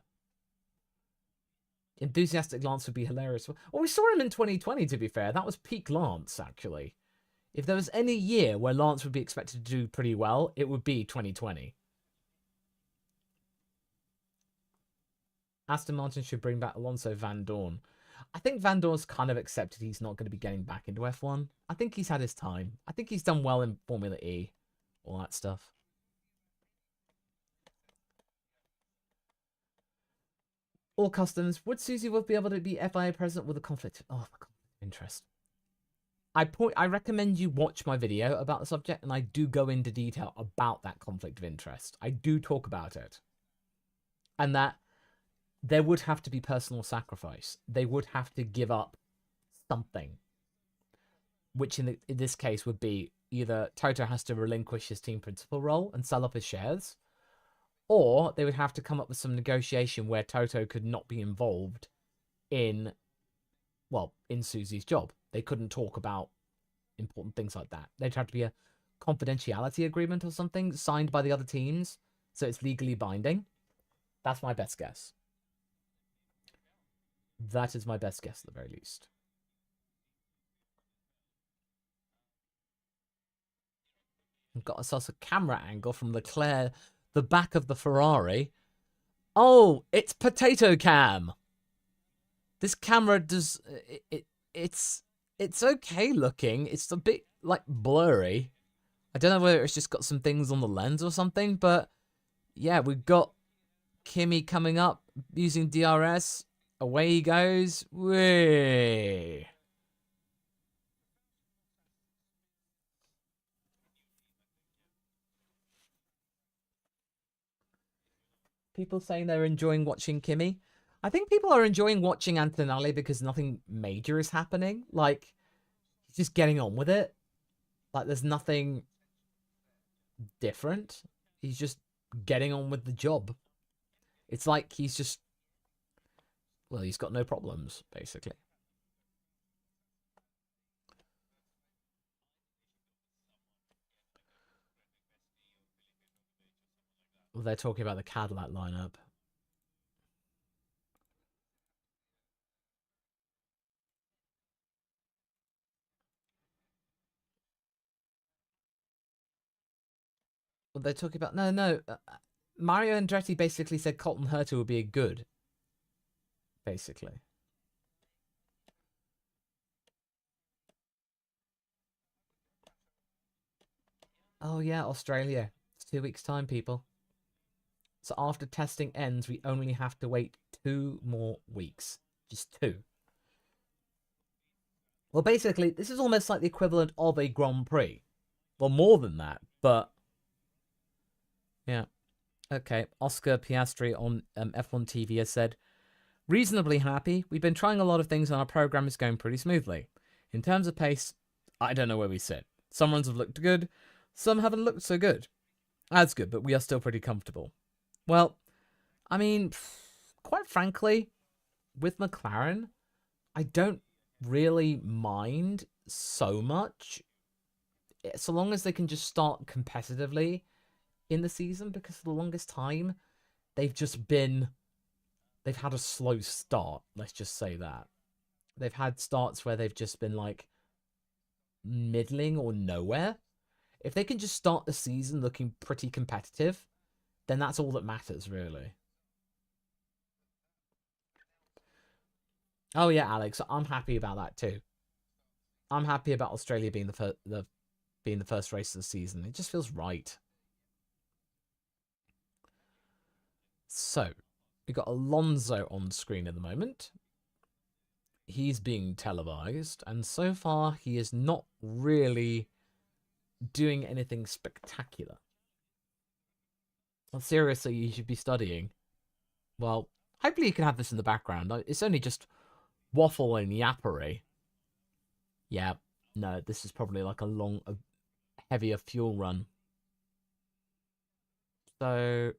Enthusiastic Lance would be hilarious. Well, we saw him in 2020, to be fair. That was peak Lance, actually. If there was any year where Lance would be expected to do pretty well, it would be 2020. Aston Martin should bring back Alonso Van Dorn. I think Van Dorn's kind of accepted he's not going to be getting back into F1. I think he's had his time. I think he's done well in Formula E. All that stuff. All customs. Would Susie be able to be FIA president with a conflict? Oh, the conflict of interest. I recommend you watch my video about the subject, and I do go into detail about that conflict of interest. I do talk about it. And that there would have to be personal sacrifice. They would have to give up something. Which in this case would be either Toto has to relinquish his team principal role and sell up his shares, or they would have to come up with some negotiation where Toto could not be involved in Susie's job. They couldn't talk about important things like that. There'd have to be a confidentiality agreement or something signed by the other teams, so it's legally binding. That's my best guess. That is my best guess at the very least. I've got ourselves a camera angle from the back of the Ferrari. Oh, it's Potato Cam. This camera does it's okay looking. It's a bit like blurry. I don't know whether it's just got some things on the lens or something, but yeah, we've got Kimi coming up using DRS. Away he goes. Whee! People saying they're enjoying watching Kimi. I think people are enjoying watching Antonelli because nothing major is happening. Like, he's just getting on with it. Like, there's nothing different. He's just getting on with the job. It's like he's just... Well, he's got no problems, basically. Well, they're talking about the Cadillac lineup. Well, they're talking about... No. Mario Andretti basically said Colton Herta would be a good. Basically. Oh, yeah, Australia. It's 2 weeks' time, people. So after testing ends, we only have to wait 2 more weeks. Just 2. Well, basically, this is almost like the equivalent of a Grand Prix. Well, more than that, but... Yeah. Okay, Oscar Piastri on F1 TV has said, reasonably happy. We've been trying a lot of things and our program is going pretty smoothly. In terms of pace, I don't know where we sit. Some runs have looked good, some haven't looked so good. As good, but we are still pretty comfortable. Well, I mean, quite frankly, with McLaren, I don't really mind so much, so long as they can just start competitively in the season, because for the longest time, they've had a slow start, let's just say that. They've had starts where they've just been like middling or nowhere. If they can just start the season looking pretty competitive, then that's all that matters, really. Oh yeah, Alex, I'm happy about that too. I'm happy about Australia being the first race of the season. It just feels right. So, we got Alonso on screen at the moment. He's being televised, and so far he is not really doing anything spectacular. Well, seriously, you should be studying. Well, hopefully you can have this in the background. It's only just waffle and yappery. Yeah, no, this is probably like a heavier fuel run. So,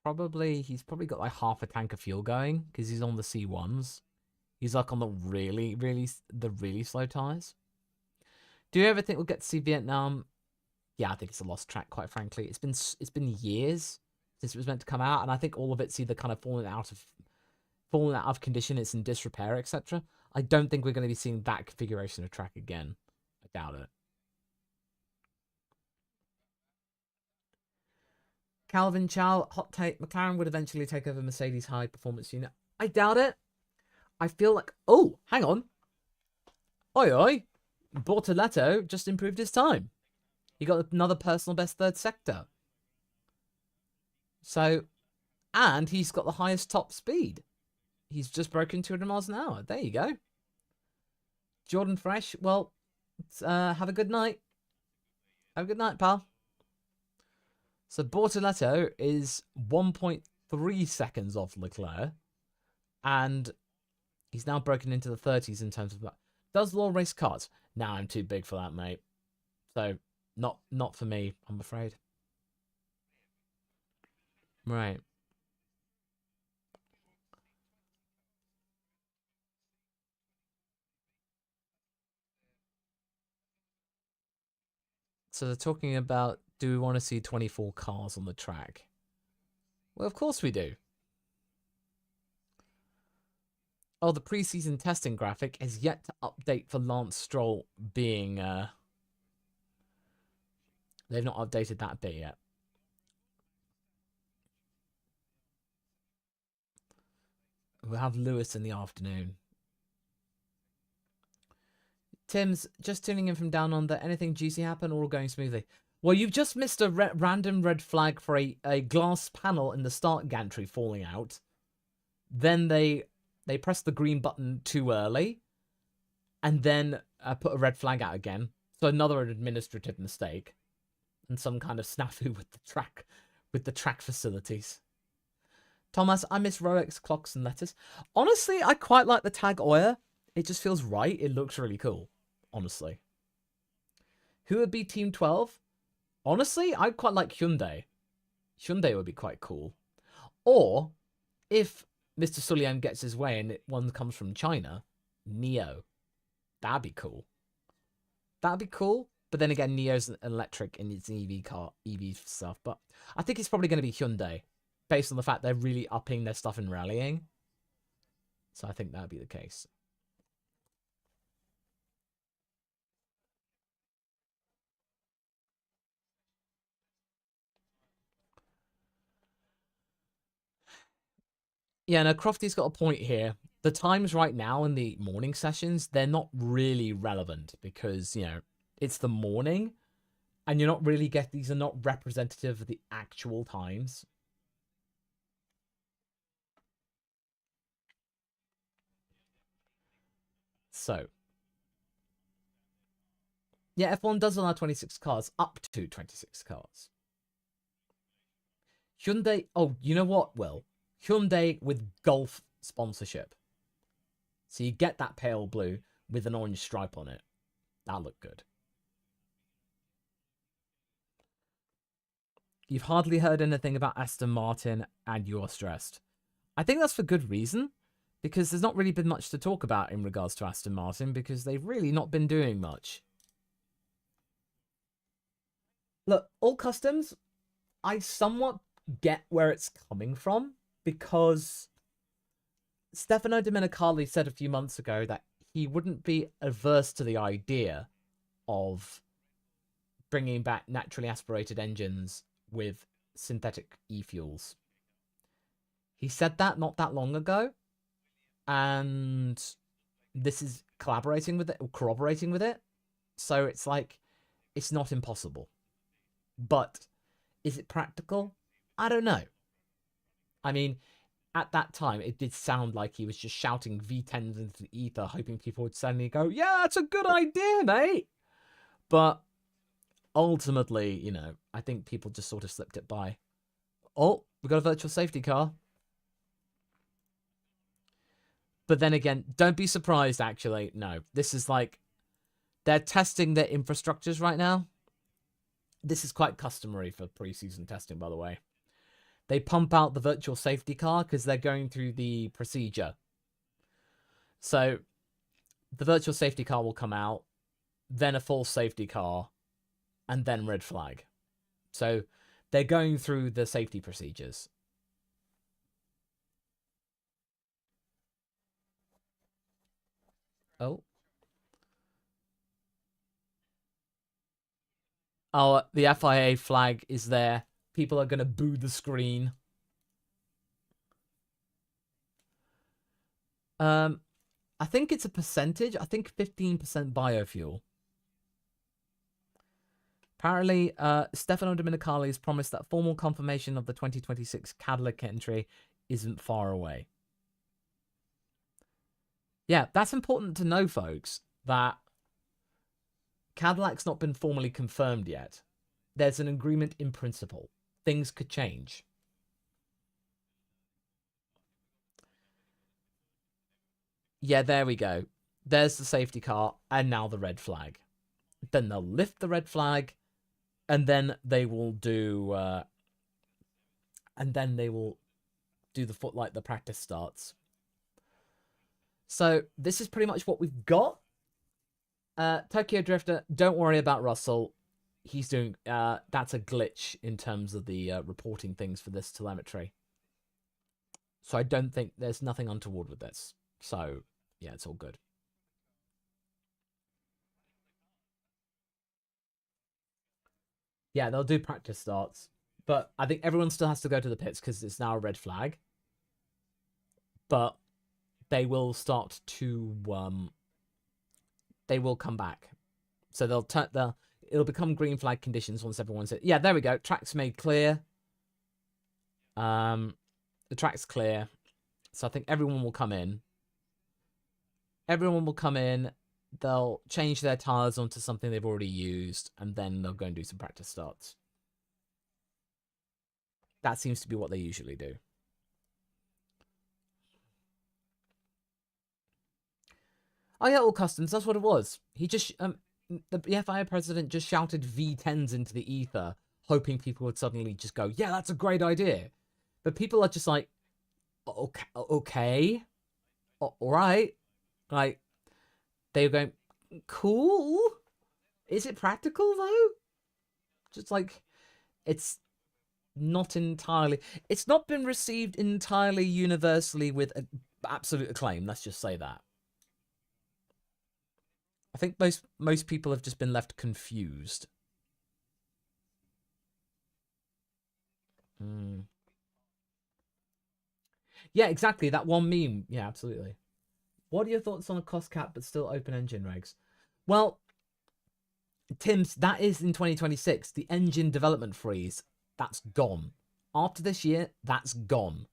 he's probably got like half a tank of fuel going, because he's on the C1s. He's like on the really slow tires. Do you ever think we'll get to see Vietnam? Yeah, I think it's a lost track, quite frankly. It's been years since it was meant to come out, and I think all of it's either kind of fallen out of condition, it's in disrepair, etc. I don't think we're going to be seeing that configuration of track again. I doubt it. Calvin Chow, hot take. McLaren would eventually take over Mercedes' high performance unit. I doubt it. I feel like, oh, hang on. Oi, oi. Bortoletto just improved his time. He got another personal best third sector. So, and he's got the highest top speed. He's just broken 200 miles an hour. There you go. Jordan Fresh, well, have a good night. Have a good night, pal. So Bortoletto is 1.3 seconds off Leclerc, and he's now broken into the 30s in terms of that. Does Law race cars? Nah, I'm too big for that, mate. So not for me, I'm afraid. Right. So they're talking about, do we want to see 24 cars on the track? Well, of course we do. Oh, the preseason testing graphic has yet to update for Lance Stroll being... They've not updated that bit yet. We'll have Lewis in the afternoon. Tim's just tuning in from down under. Anything juicy happen or all going smoothly? Well, you've just missed a random red flag for a glass panel in the start gantry falling out. Then they pressed the green button too early, and then put a red flag out again. So another administrative mistake, and some kind of snafu with the track facilities. Thomas, I miss Rolex clocks and letters. Honestly, I quite like the tag Oya. It just feels right. It looks really cool. Honestly. Who would be Team 12? Honestly, I'd quite like Hyundai. Hyundai would be quite cool. Or, if Mr. Sullivan gets his way and one comes from China, Neo. That'd be cool. That'd be cool. But then again, Neo's an electric and it's an EV stuff. But I think it's probably going to be Hyundai, based on the fact they're really upping their stuff in rallying. So I think that'd be the case. Yeah, no, Crofty's got a point here. The times right now in the morning sessions, they're not really relevant because, you know, it's the morning and you're not really these are not representative of the actual times. So, yeah, F1 does allow 26 cars, up to 26 cars. Hyundai, oh, you know what, Will? Hyundai with Golf sponsorship. So you get that pale blue. with an orange stripe on it. That looked good. You've hardly heard anything about Aston Martin and you're stressed. I think that's for good reason, because there's not really been much to talk about in regards to Aston Martin, because they've really not been doing much. Look, all customs, I somewhat get where it's coming from, because Stefano Domenicali said a few months ago that he wouldn't be averse to the idea of bringing back naturally aspirated engines with synthetic e-fuels. He said that not that long ago, and this is collaborating with it, or corroborating with it. So it's like, it's not impossible. But is it practical? I don't know. I mean, at that time, it did sound like he was just shouting V10s into the ether, hoping people would suddenly go, yeah, that's a good idea, mate. But ultimately, you know, I think people just sort of slipped it by. Oh, we got a virtual safety car. But then again, don't be surprised, actually. No, this is like, they're testing their infrastructures right now. This is quite customary for pre-season testing, by the way. They pump out the virtual safety car because they're going through the procedure. So the virtual safety car will come out, then a full safety car, and then red flag. So they're going through the safety procedures. Oh. Oh, the FIA flag is there. People are going to boo the screen. I think it's a percentage. I think 15% biofuel. Apparently, Stefano Domenicali has promised that formal confirmation of the 2026 Cadillac entry isn't far away. Yeah, that's important to know, folks, that Cadillac's not been formally confirmed yet. There's an agreement in principle. Things could change. Yeah, there we go. There's the safety car, and now the red flag. Then they'll lift the red flag, and then they will do... the footlight, the practice starts. So this is pretty much what we've got. Tokyo Drifter, don't worry about Russell. He's doing... that's a glitch in terms of the reporting things for this telemetry. So I don't think there's nothing untoward with this. So, yeah, it's all good. Yeah, they'll do practice starts. But I think everyone still has to go to the pits because it's now a red flag. But they will start to... they will come back. So they'll turn it'll become green flag conditions once everyone's... Yeah, there we go. Track's made clear. The track's clear. So I think everyone will come in. Everyone will come in. They'll change their tires onto something they've already used, and then they'll go and do some practice starts. That seems to be what they usually do. Oh yeah, all customs. That's what it was. He just the FIA president just shouted V10s into the ether, hoping people would suddenly just go, "Yeah, that's a great idea." But people are just like, "Okay, all right." Like they're going, "Cool. Is it practical though?" Just like it's not entirely. It's not been received entirely universally with absolute acclaim. Let's just say that. I think most people have just been left confused. Yeah, exactly. That one meme. Yeah, absolutely. What are your thoughts on a cost cap but still open engine regs? Well, Tim's, that is in 2026. The engine development freeze, that's gone. After this year, that's gone.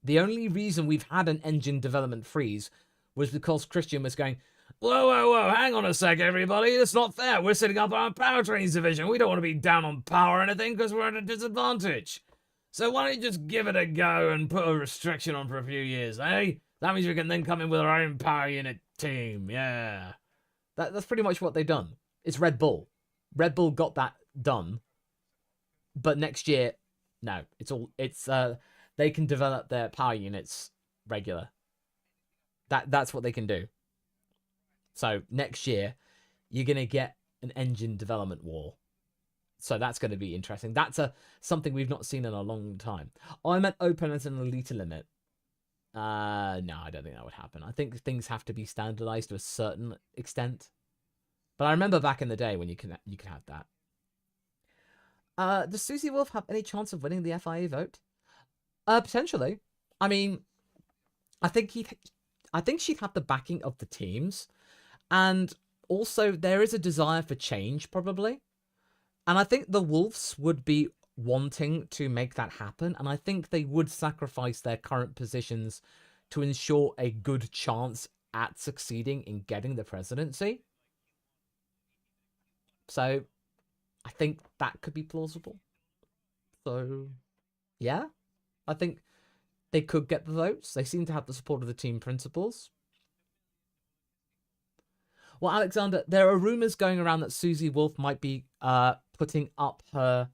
The only reason we've had an engine development freeze was because Christian was going, whoa, hang on a sec, everybody. It's not fair. We're setting up our powertrains division. We don't want to be down on power or anything because we're at a disadvantage. So why don't you just give it a go and put a restriction on for a few years, eh? That means we can then come in with our own power unit team, yeah. That's pretty much what they've done. It's Red Bull. Red Bull got that done, but next year, no. It's they can develop their power units regular. That's what they can do. So next year, you're gonna get an engine development war. So that's going to be interesting. That's something we've not seen in a long time. I meant open as an elite limit. No, I don't think that would happen. I think things have to be standardized to a certain extent. But I remember back in the day when you can have that. Does Susie Wolf have any chance of winning the FIA vote? Potentially. I mean, I think she'd have the backing of the teams, and also there is a desire for change, probably. And I think the Wolves would be wanting to make that happen, and I think they would sacrifice their current positions to ensure a good chance at succeeding in getting the presidency. So I think that could be plausible. So yeah, I think they could get the votes. They seem to have the support of the team principals. Well, Alexander, there are rumors going around that Susie Wolf might be putting up her,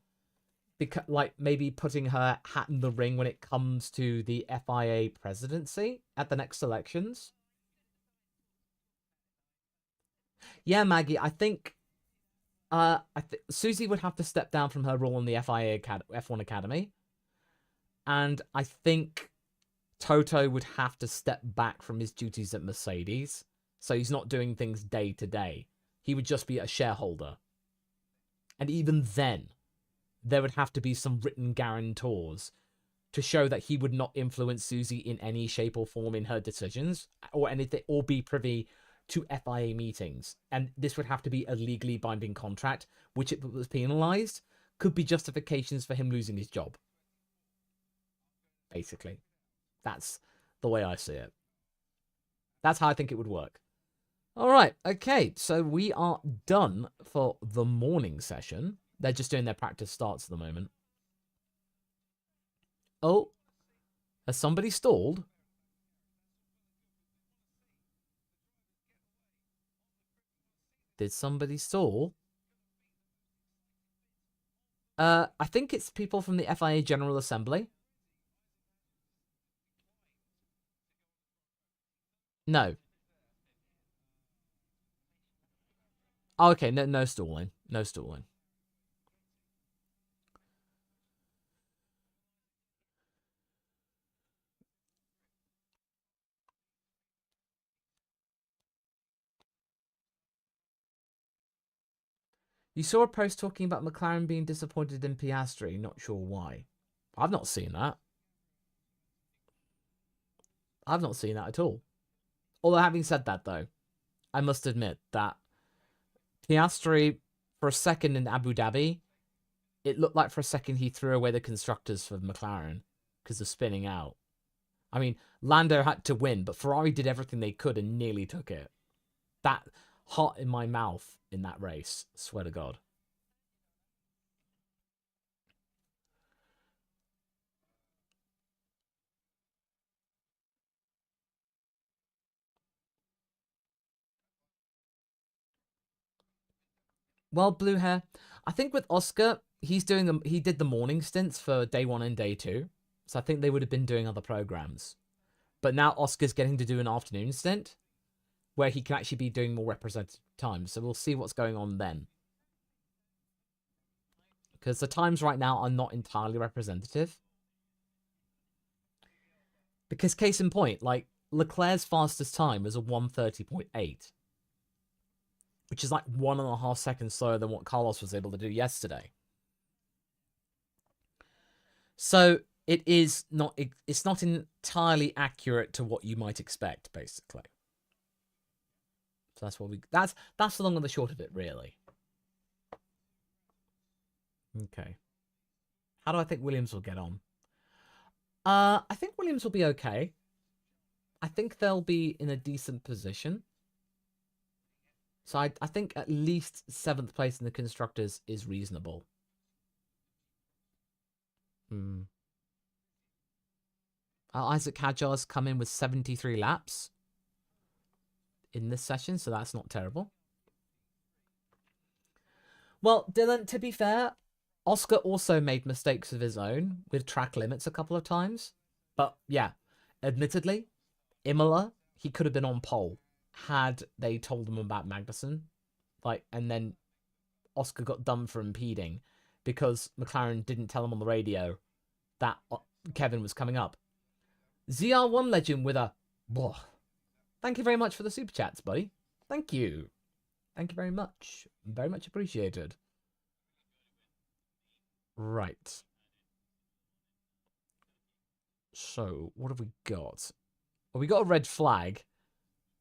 like maybe putting her hat in the ring when it comes to the FIA presidency at the next elections. Yeah, Maggie, I think Susie would have to step down from her role in the FIA F1 Academy, and I think Toto would have to step back from his duties at Mercedes, so he's not doing things day to day. He would just be a shareholder. And even then, there would have to be some written guarantors to show that he would not influence Susie in any shape or form in her decisions or anything, or be privy to FIA meetings. And this would have to be a legally binding contract, which if it was penalized, could be justifications for him losing his job. Basically. That's the way I see it. That's how I think it would work. All right, okay, so we are done for the morning session. They're just doing their practice starts at the moment. Oh, has somebody stalled? Did somebody stall? I think it's people from the FIA General Assembly. No. Oh, okay, no stalling. No stalling. You saw a post talking about McLaren being disappointed in Piastri, not sure why. I've not seen that. I've not seen that at all. Although having said that, though, I must admit that Piastri, for a second in Abu Dhabi, it looked like for a second he threw away the constructors for McLaren because of spinning out. I mean, Lando had to win, but Ferrari did everything they could and nearly took it. That hot in my mouth in that race, swear to God. Well, blue hair. I think with Oscar, he did the morning stints for day 1 and day 2. So I think they would have been doing other programs. But now Oscar's getting to do an afternoon stint where he can actually be doing more representative times. So we'll see what's going on then. Because the times right now are not entirely representative. Because case in point, like Leclerc's fastest time was a 1:30.8. Which is like 1.5 seconds slower than what Carlos was able to do yesterday. So it's not entirely accurate to what you might expect, basically. So that's the long and the short of it, really. Okay. How do I think Williams will get on? I think Williams will be okay. I think they'll be in a decent position. So I think at least 7th place in the constructors is reasonable. Isaac Hadjar's come in with 73 laps in this session, so that's not terrible. Well, Dylan, to be fair, Oscar also made mistakes of his own with track limits a couple of times. But yeah, admittedly, Imola, he could have been on pole had they told him about Magnussen. Like, and then Oscar got done for impeding because McLaren didn't tell him on the radio that Kevin was coming up. ZR1 Legend with a... Whoa. Thank you very much for the super chats, buddy. Thank you. Thank you very much. Very much appreciated. Right. So, what have we got? Well, we got a red flag,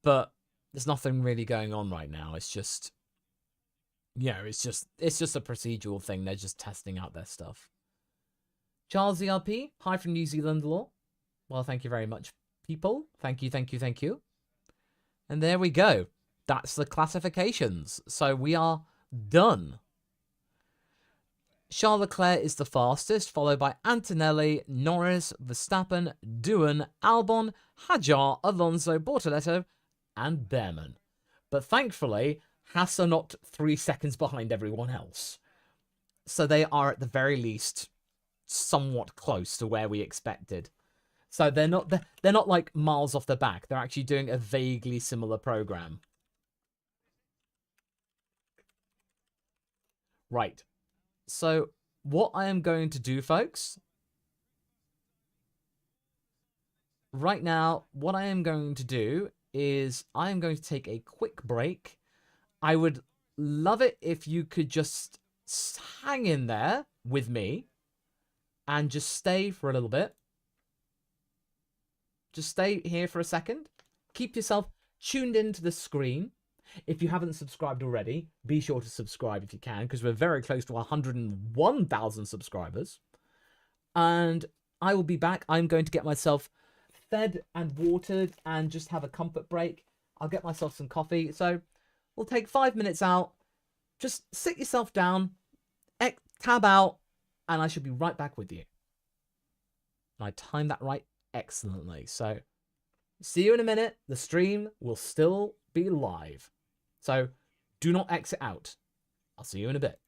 but there's nothing really going on right now. It's just... Yeah, it's just a procedural thing. They're just testing out their stuff. Charles ERP, hi from New Zealand Law. Well, thank you very much, people. Thank you, thank you, thank you. And there we go. That's the classifications. So we are done. Charles Leclerc is the fastest, followed by Antonelli, Norris, Verstappen, Doohan, Albon, Hadjar, Alonso, Bortoletto, and Behrman. But thankfully, Haas are not 3 seconds behind everyone else. So they are at the very least somewhat close to where we expected. So they're not like miles off the back. They're actually doing a vaguely similar program. Right. So what I am going to do, folks, right now, what I am going to do is I am going to take a quick break. I would love it if you could just hang in there with me and just stay for a little bit. Just stay here for a second. Keep yourself tuned into the screen. If you haven't subscribed already, be sure to subscribe if you can, because we're very close to 101,000 subscribers. And I will be back. I'm going to get myself fed and watered and just have a comfort break. I'll get myself some coffee. So we'll take 5 minutes out. Just sit yourself down, tab out, and I should be right back with you. And I timed that right excellently. So see you in a minute. The stream will still be live. So do not exit out. I'll see you in a bit.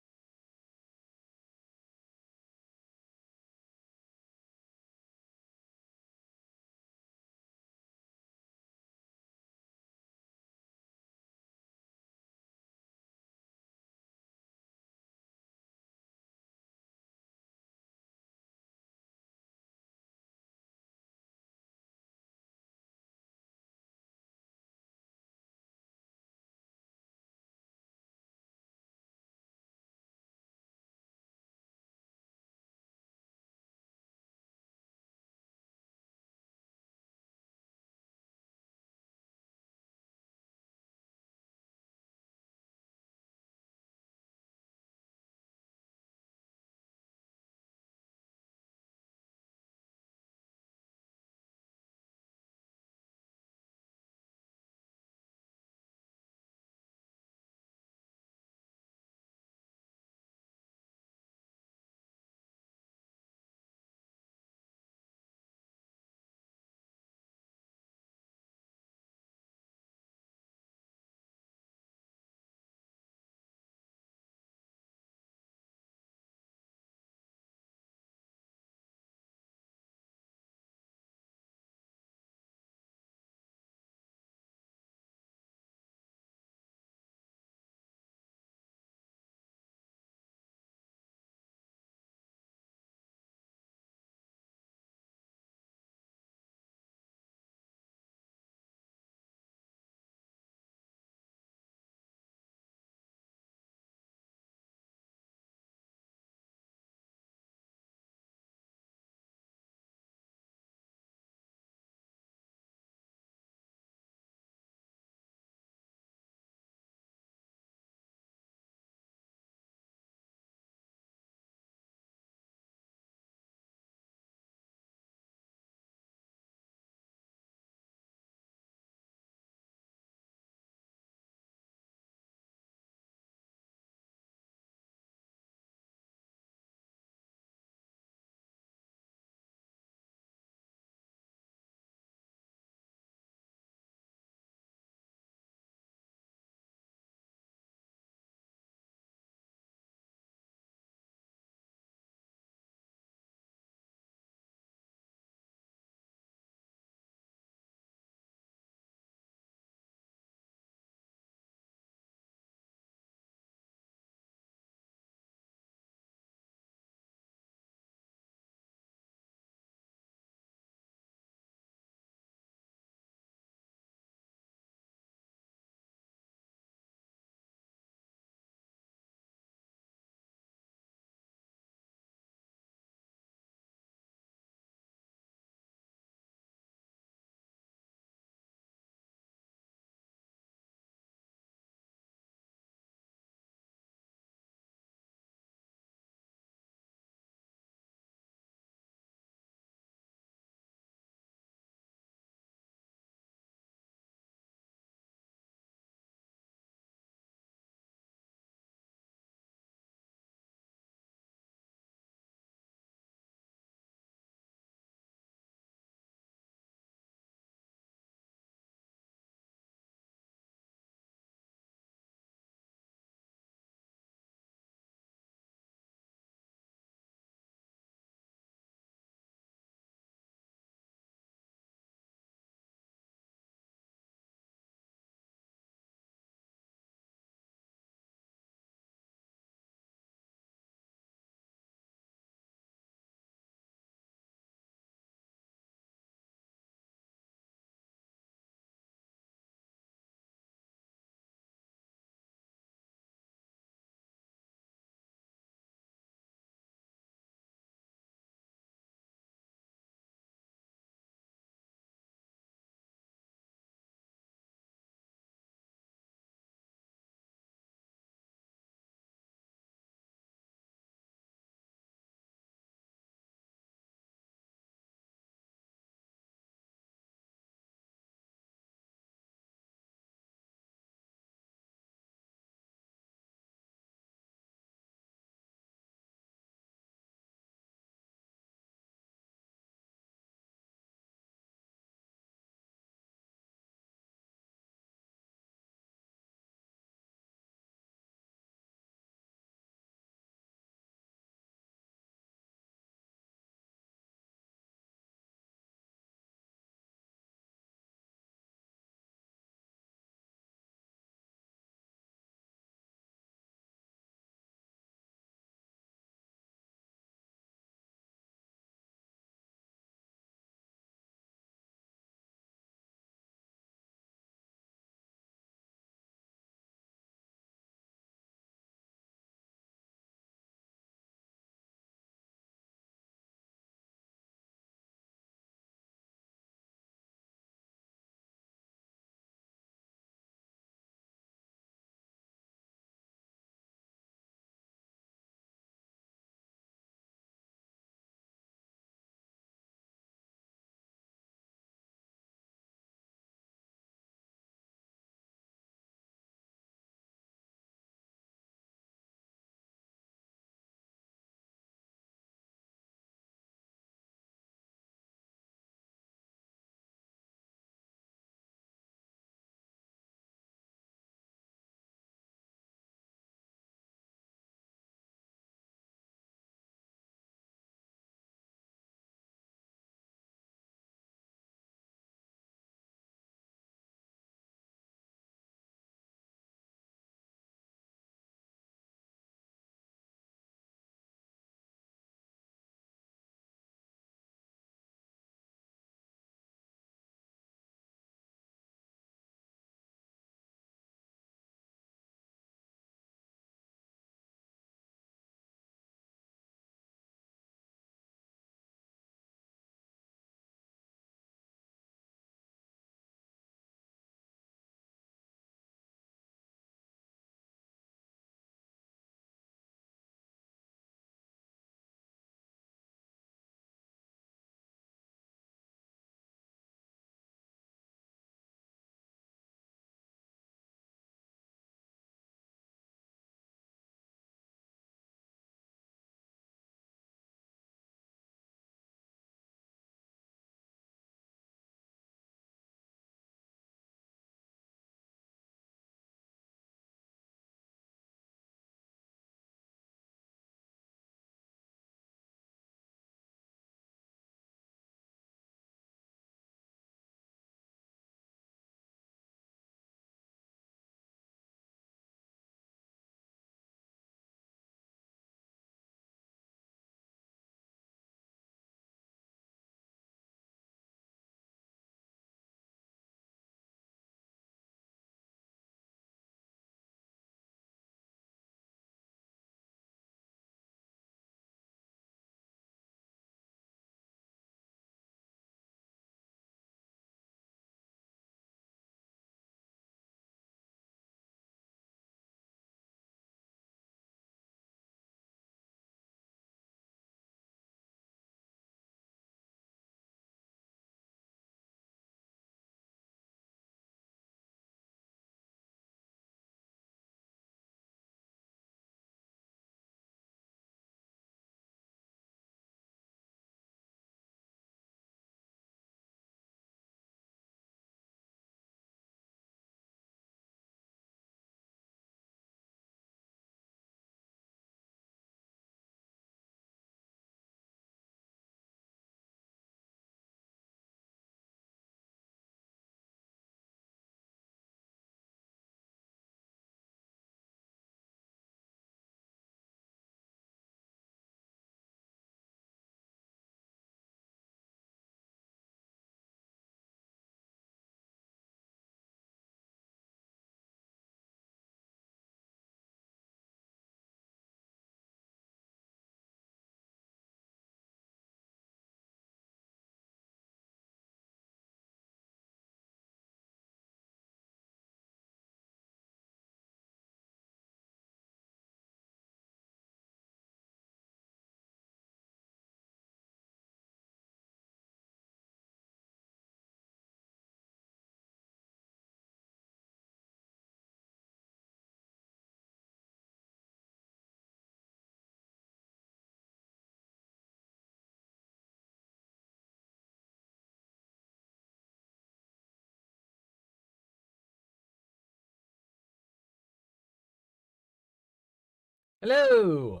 Hello!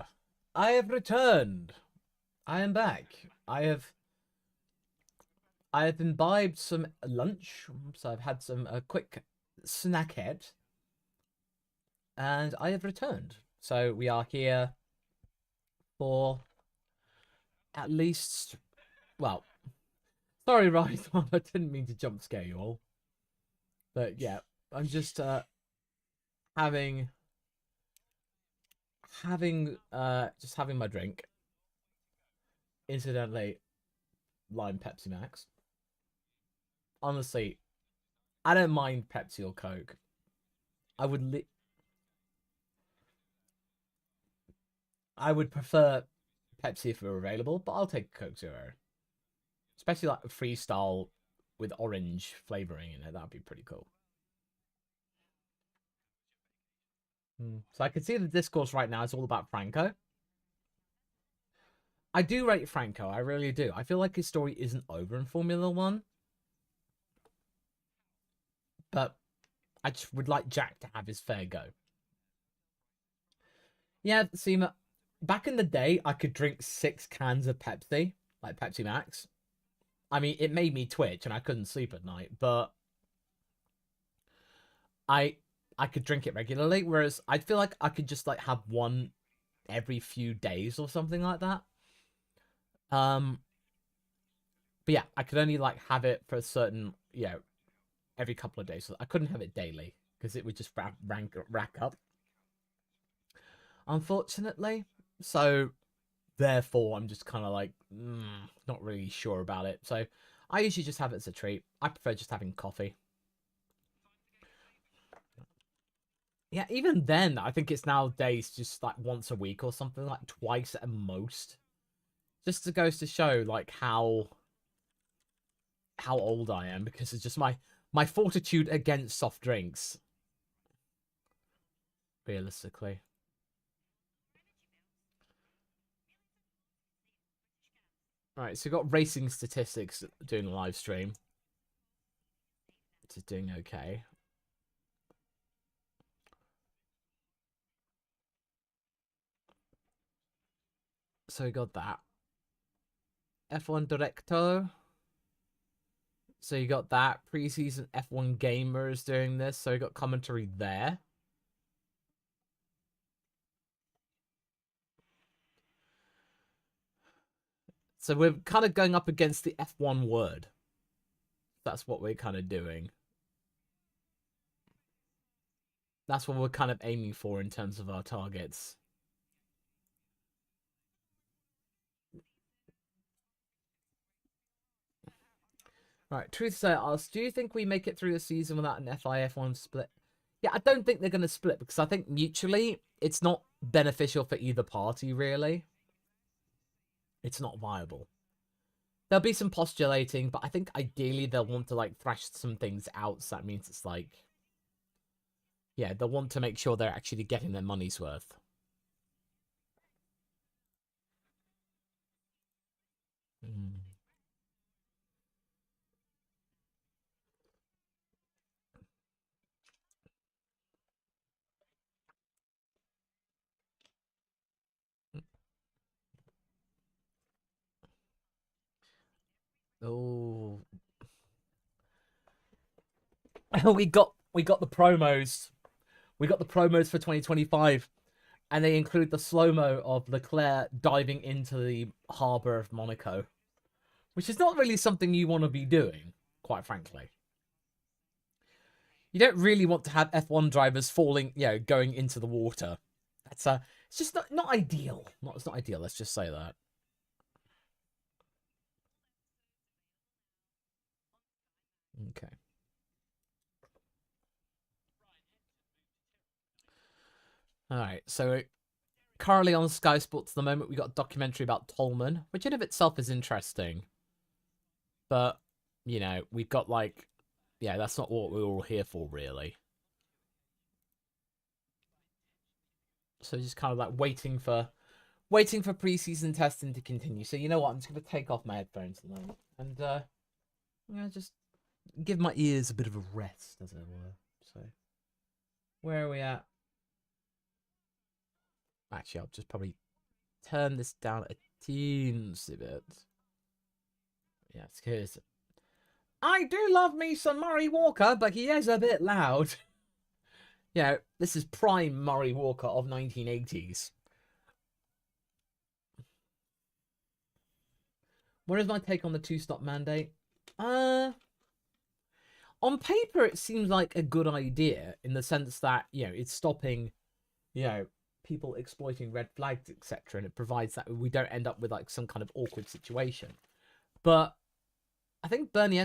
I have returned. I am back. I have imbibed some lunch, so I've had some a quick snackhead, and I have returned. So we are here for at least, well, sorry, right, I didn't mean to jump scare you all, but yeah, I'm just having just having my drink. Incidentally, lime Pepsi Max. Honestly, I don't mind Pepsi or Coke. I would I would prefer Pepsi if it were available, but I'll take Coke Zero. Especially like a freestyle with orange flavoring in it. That'd be pretty cool. So I can see the discourse right now is all about Franco. I do rate Franco, I really do. I feel like his story isn't over in Formula One, but I just would like Jack to have his fair go. Yeah, see, back in the day, I could drink 6 cans of Pepsi, like Pepsi Max. I mean, it made me twitch and I couldn't sleep at night, but I I could drink it regularly. Whereas I feel like I could just like have one every few days or something like that. Um, but yeah, I could only like have it for a certain, every couple of days. So I couldn't have it daily because it would just rack up, unfortunately. So therefore, I'm just kind of like not really sure about it. So I usually just have it as a treat. I prefer just having coffee. Yeah, even then, I think it's nowadays just like once a week or something, like twice at most. Just to goes to show like how old I am because it's just my fortitude against soft drinks. Realistically, right. So we got racing statistics doing a live stream. It's doing okay. So we got that F1 Directo. So you got that preseason F1 gamers doing this. So we got commentary there. So we're kind of going up against the F1 word. That's what we're kind of doing. That's what we're kind of aiming for in terms of our targets. Right, truth say asks, do you think we make it through the season without an FIF1 split? Yeah, I don't think they're going to split because I think mutually it's not beneficial for either party, really. It's not viable. There'll be some postulating, but I think ideally they'll want to like thrash some things out. So that means it's like, yeah, they'll want to make sure they're actually getting their money's worth. Mm. Oh, we got the promos. We got the promos for 2025, and they include the slow mo of Leclerc diving into the harbor of Monaco, which is not really something you want to be doing, quite frankly. You don't really want to have F1 drivers falling, going into the water. It's just not ideal. It's not ideal. Let's just say that. Okay. All right. So currently on Sky Sports at the moment, we got a documentary about Tolman, which in of itself is interesting, but we've got like, yeah, that's not what we were all here for, really. So just kind of like waiting for preseason testing to continue. So you know what? I'm just gonna take off my headphones at the moment and just give my ears a bit of a rest, as it were. So where are we at? Actually, I'll just probably turn this down a teensy bit. Yes, because I do love me some Murray Walker, but he is a bit loud. Yeah, this is prime Murray Walker of 1980s. What is my take on the two-stop mandate? On paper, it seems like a good idea in the sense that, it's stopping, people exploiting red flags, etc. And it provides that we don't end up with like some kind of awkward situation. But I think Bernie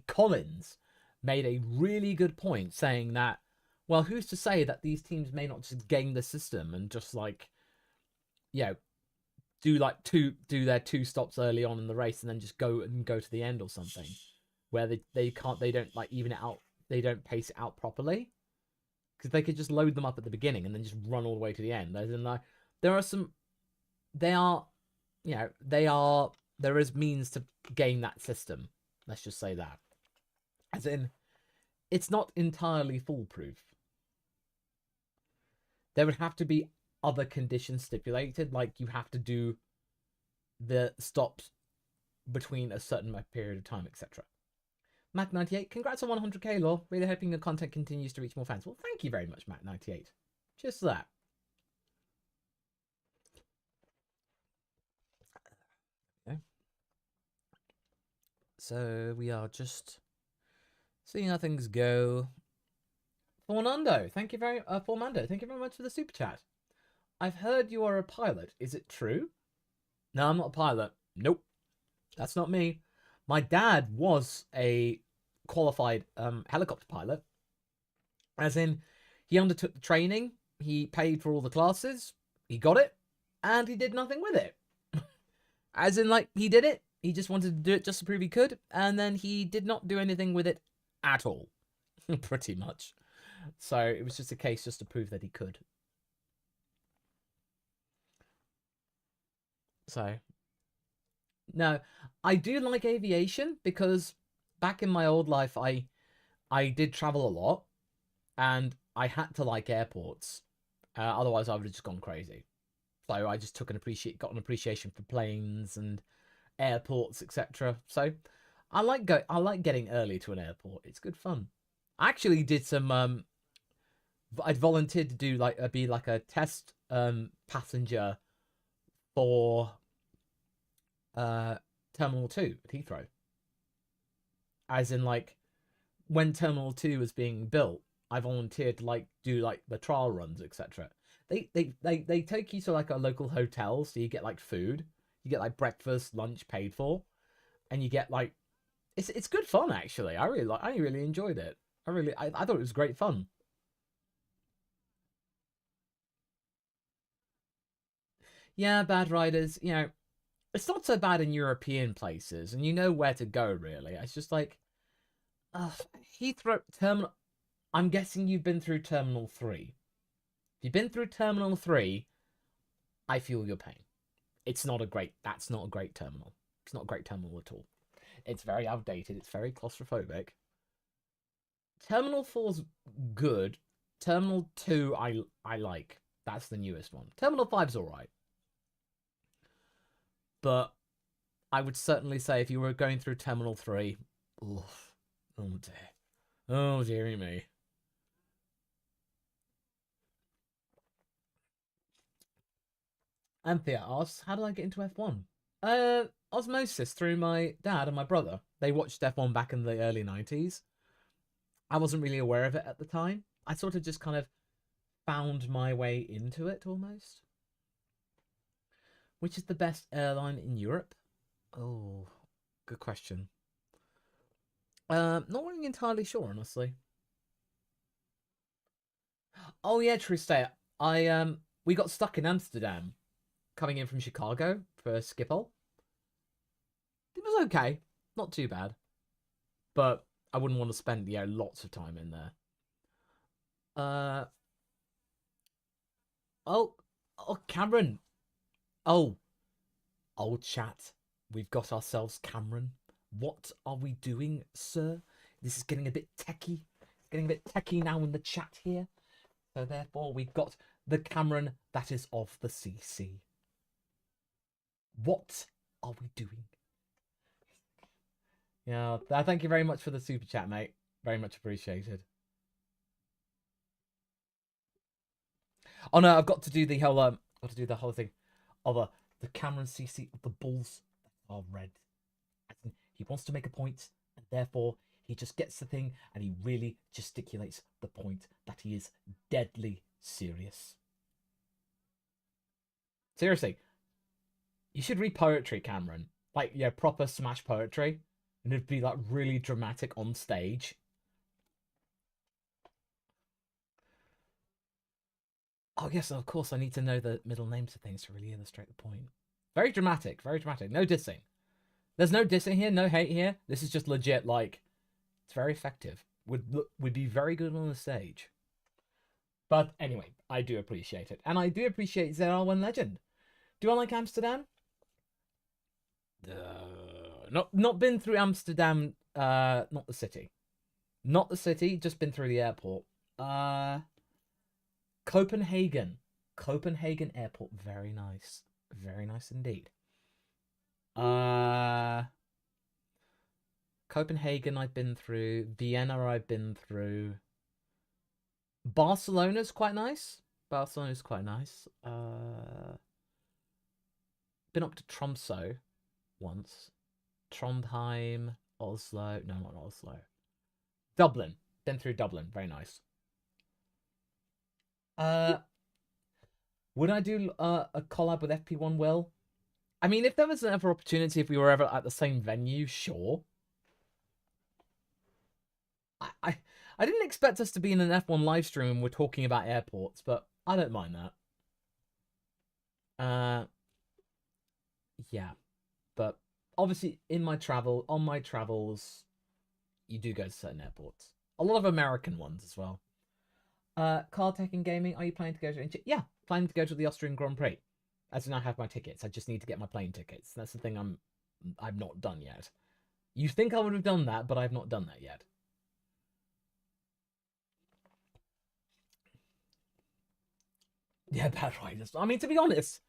Collins made a really good point saying that, well, who's to say that these teams may not just game the system and just like, do their two stops early on in the race and then just go to the end or something, where they don't like even it out, they don't pace it out properly, because they could just load them up at the beginning and then just run all the way to the end. As in, like, there is means to game that system. Let's just say that. As in, it's not entirely foolproof. There would have to be other conditions stipulated, like you have to do the stops between a certain period of time, etc. Mac98, congrats on 100k, Law. Really hoping your content continues to reach more fans. Well, thank you very much, Mac98. Just that. Okay. So we are just seeing how things go. Formando, thank you very much for the super chat. I've heard you are a pilot. Is it true? No, I'm not a pilot. Nope. That's not me. My dad was a qualified helicopter pilot. As in, he undertook the training, he paid for all the classes, he got it, and he did nothing with it. As in, like, he did it, he just wanted to do it just to prove he could, and then he did not do anything with it at all. Pretty much. So it was just a case just to prove that he could. So, no, I do like aviation because back in my old life, I did travel a lot, and I had to like airports. Otherwise, I would have just gone crazy. So I just got an appreciation for planes and airports, etc. So I like getting early to an airport. It's good fun. I actually did some. I'd volunteered to do be like a test passenger for Terminal 2 at Heathrow. As in, like, when Terminal 2 was being built, I volunteered to do the trial runs, etc. They take you to like a local hotel, so you get like food, you get like breakfast, lunch paid for, and you get like it's good fun actually. I really enjoyed it. I thought it was great fun. Yeah, bad riders, it's not so bad in European places, and you know where to go, really. It's just like, Heathrow Terminal. I'm guessing you've been through Terminal 3. If you've been through Terminal 3, I feel your pain. That's not a great terminal. It's not a great terminal at all. It's very outdated. It's very claustrophobic. Terminal 4's good. Terminal 2, I like. That's the newest one. Terminal 5's alright. But I would certainly say if you were going through Terminal 3, oof, oh dear. Oh, dearie me. Anthea asks, how did I get into F1? Osmosis through my dad and my brother. They watched F1 back in the early 90s. I wasn't really aware of it at the time. I sort of just kind of found my way into it almost. Which is the best airline in Europe? Oh, good question. Not really entirely sure, honestly. Oh yeah, Tristea. We got stuck in Amsterdam coming in from Chicago for Schiphol. It was okay, not too bad, but I wouldn't want to spend lots of time in there. Oh, Cameron. Oh, chat. We've got ourselves Cameron. What are we doing, sir? This is getting a bit techie. It's getting a bit techie now in the chat here. So therefore, we've got the Cameron that is of the CC. What are we doing? Yeah, thank you very much for the super chat, mate. Very much appreciated. Oh no, I've got to do the whole thing of the Cameron CC of the balls are red. He wants to make a point, and therefore he just gets the thing and he really gesticulates the point that he is deadly serious. Seriously, you should read poetry, Cameron. Like, yeah, proper Smash poetry. And it'd be like really dramatic on stage. Oh, yes, of course, I need to know the middle names of things to really illustrate the point. Very dramatic, very dramatic. No dissing. There's no dissing here, no hate here. This is just legit, like, it's very effective. Would be very good on the stage. But anyway, I do appreciate it. And I do appreciate ZR1 Legend. Do I like Amsterdam? Not been through Amsterdam, not the city. Not the city, just been through the airport. Copenhagen. Copenhagen Airport, very nice. Very nice indeed. Copenhagen I've been through. Vienna I've been through. Barcelona's quite nice. Barcelona's quite nice. Been up to Tromsø once. Trondheim, Oslo. No, not Oslo. Dublin. Been through Dublin. Very nice. Would I do a collab with FP1 Will? I mean, if there was another opportunity, if we were ever at the same venue, sure. I didn't expect us to be in an F1 live stream and we're talking about airports, but I don't mind that. Yeah. But obviously on my travels, you do go to certain airports. A lot of American ones as well. Car Tech and Gaming, are you planning to go to... Yeah, planning to go to the Austrian Grand Prix. As in, I have my tickets. I just need to get my plane tickets. That's the thing I've not done yet. You think I would have done that, but I've not done that yet. Yeah, bad riders. I mean, to be honest,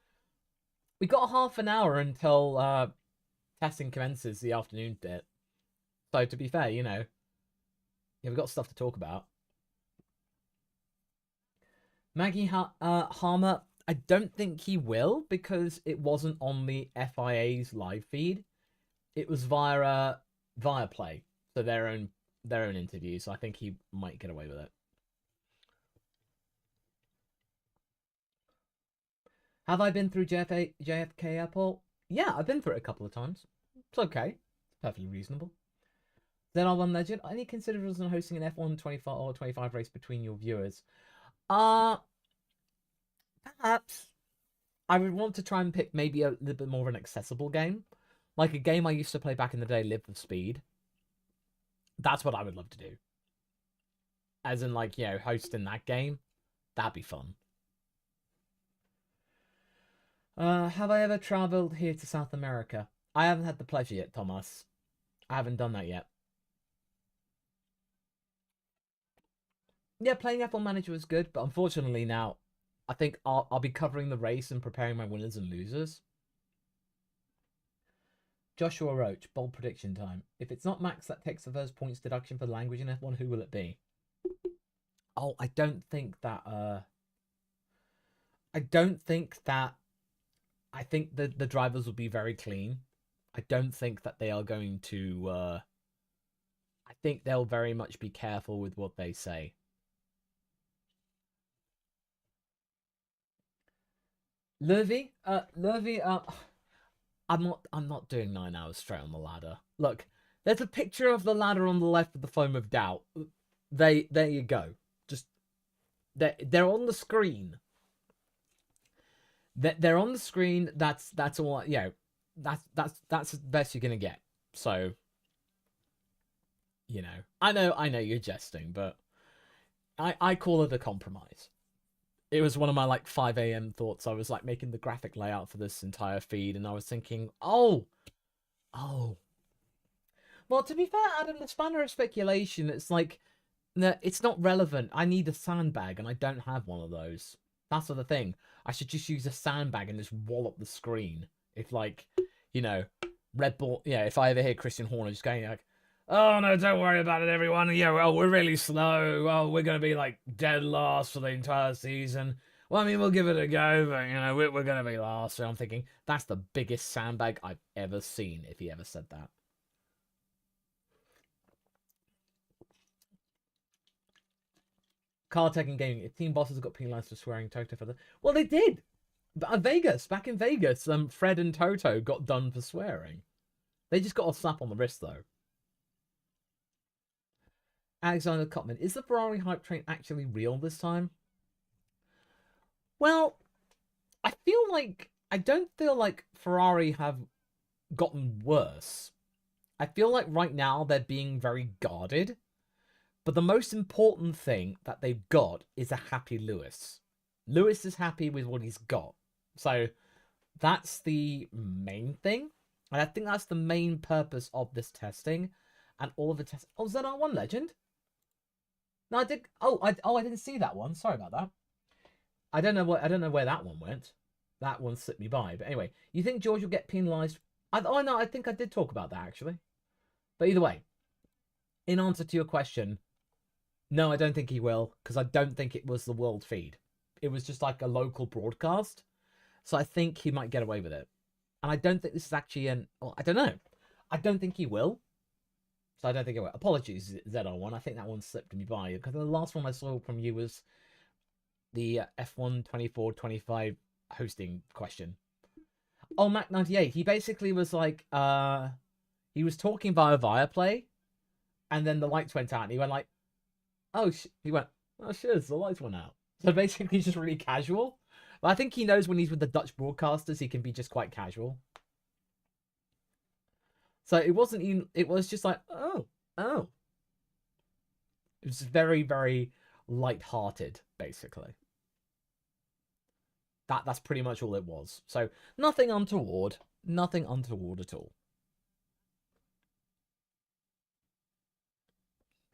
we got half an hour until testing commences the afternoon bit. So to be fair, you know, yeah, we've got stuff to talk about. Maggie Harmer, I don't think he will because it wasn't on the FIA's live feed. It was via Play, so their own interview. So I think he might get away with it. Have I been through JFK Airport? Yeah, I've been through it a couple of times. It's okay. It's perfectly reasonable. Then R1 Legend. Any consideration on hosting an F1 25 or 25 race between your viewers? Perhaps I would want to try and pick maybe a little bit more of an accessible game. Like a game I used to play back in the day, Live for Speed. That's what I would love to do. As in, like, you know, hosting that game. That'd be fun. Have I ever traveled here to South America? I haven't had the pleasure yet, Thomas. I haven't done that yet. Yeah, playing F1 Manager was good, but unfortunately now, I think I'll be covering the race and preparing my winners and losers. Joshua Roach, bold prediction time. If it's not Max that takes the first points deduction for language in F1, who will it be? Oh, I don't think that I think the drivers will be very clean. I don't think that they are going to I think they'll very much be careful with what they say. Lurvy, I'm not doing 9 hours straight on the ladder. Look, there's a picture of the ladder on the left of the foam of doubt. There you go. Just they're on the screen. They're on the screen. That's all. You know, that's the best you're gonna get. So, you know, I know you're jesting, but I call it a compromise. It was one of my like 5 a.m. thoughts. I was like making the graphic layout for this entire feed, and I was thinking, oh. Well, to be fair, Adam, the spanner of speculation, it's like, no, it's not relevant. I need a sandbag, and I don't have one of those. That's the other thing. I should just use a sandbag and just wallop the screen. If, like, you know, Red Bull, yeah, if I ever hear Christian Horner just going like, oh no, don't worry about it, everyone. Yeah, well, we're really slow. Well, we're going to be like dead last for the entire season. Well, I mean, we'll give it a go, but, you know, we're going to be last. So I'm thinking, that's the biggest sandbag I've ever seen if he ever said that. Car Tech and Gaming, if team bosses got penalized for swearing Toto for the... Well, they did! Vegas, back in Vegas, Fred and Toto got done for swearing. They just got a slap on the wrist, though. Alexander Cutman, is the Ferrari hype train actually real this time? Well, I don't feel like Ferrari have gotten worse. I feel like right now they're being very guarded. But the most important thing that they've got is a happy Lewis. Lewis is happy with what he's got. So that's the main thing. And I think that's the main purpose of this testing. And all of the tests. Oh, ZR1 Legend? No, I did. Oh, I didn't see that one. Sorry about that. I don't know where that one went. That one slipped me by. But anyway, you think George will get penalised? Oh no, I think I did talk about that actually. But either way, in answer to your question, no, I don't think he will, because I don't think it was the world feed. It was just like a local broadcast. So I think he might get away with it. And I don't think this is actually well, I don't know. I don't think he will. So I don't think it will. Apologies, ZR1. I think that one slipped me by. Because the last one I saw from you was the F1 24-25 hosting question. Oh, Mac98. He basically was like, he was talking via Viaplay, and then the lights went out, and he went like, oh, he went, oh, shit, the lights went out. So basically, just really casual. But I think he knows when he's with the Dutch broadcasters, he can be just quite casual. So it wasn't even, it was just like, oh. It was very, very light-hearted, basically. That's pretty much all it was. So nothing untoward. Nothing untoward at all.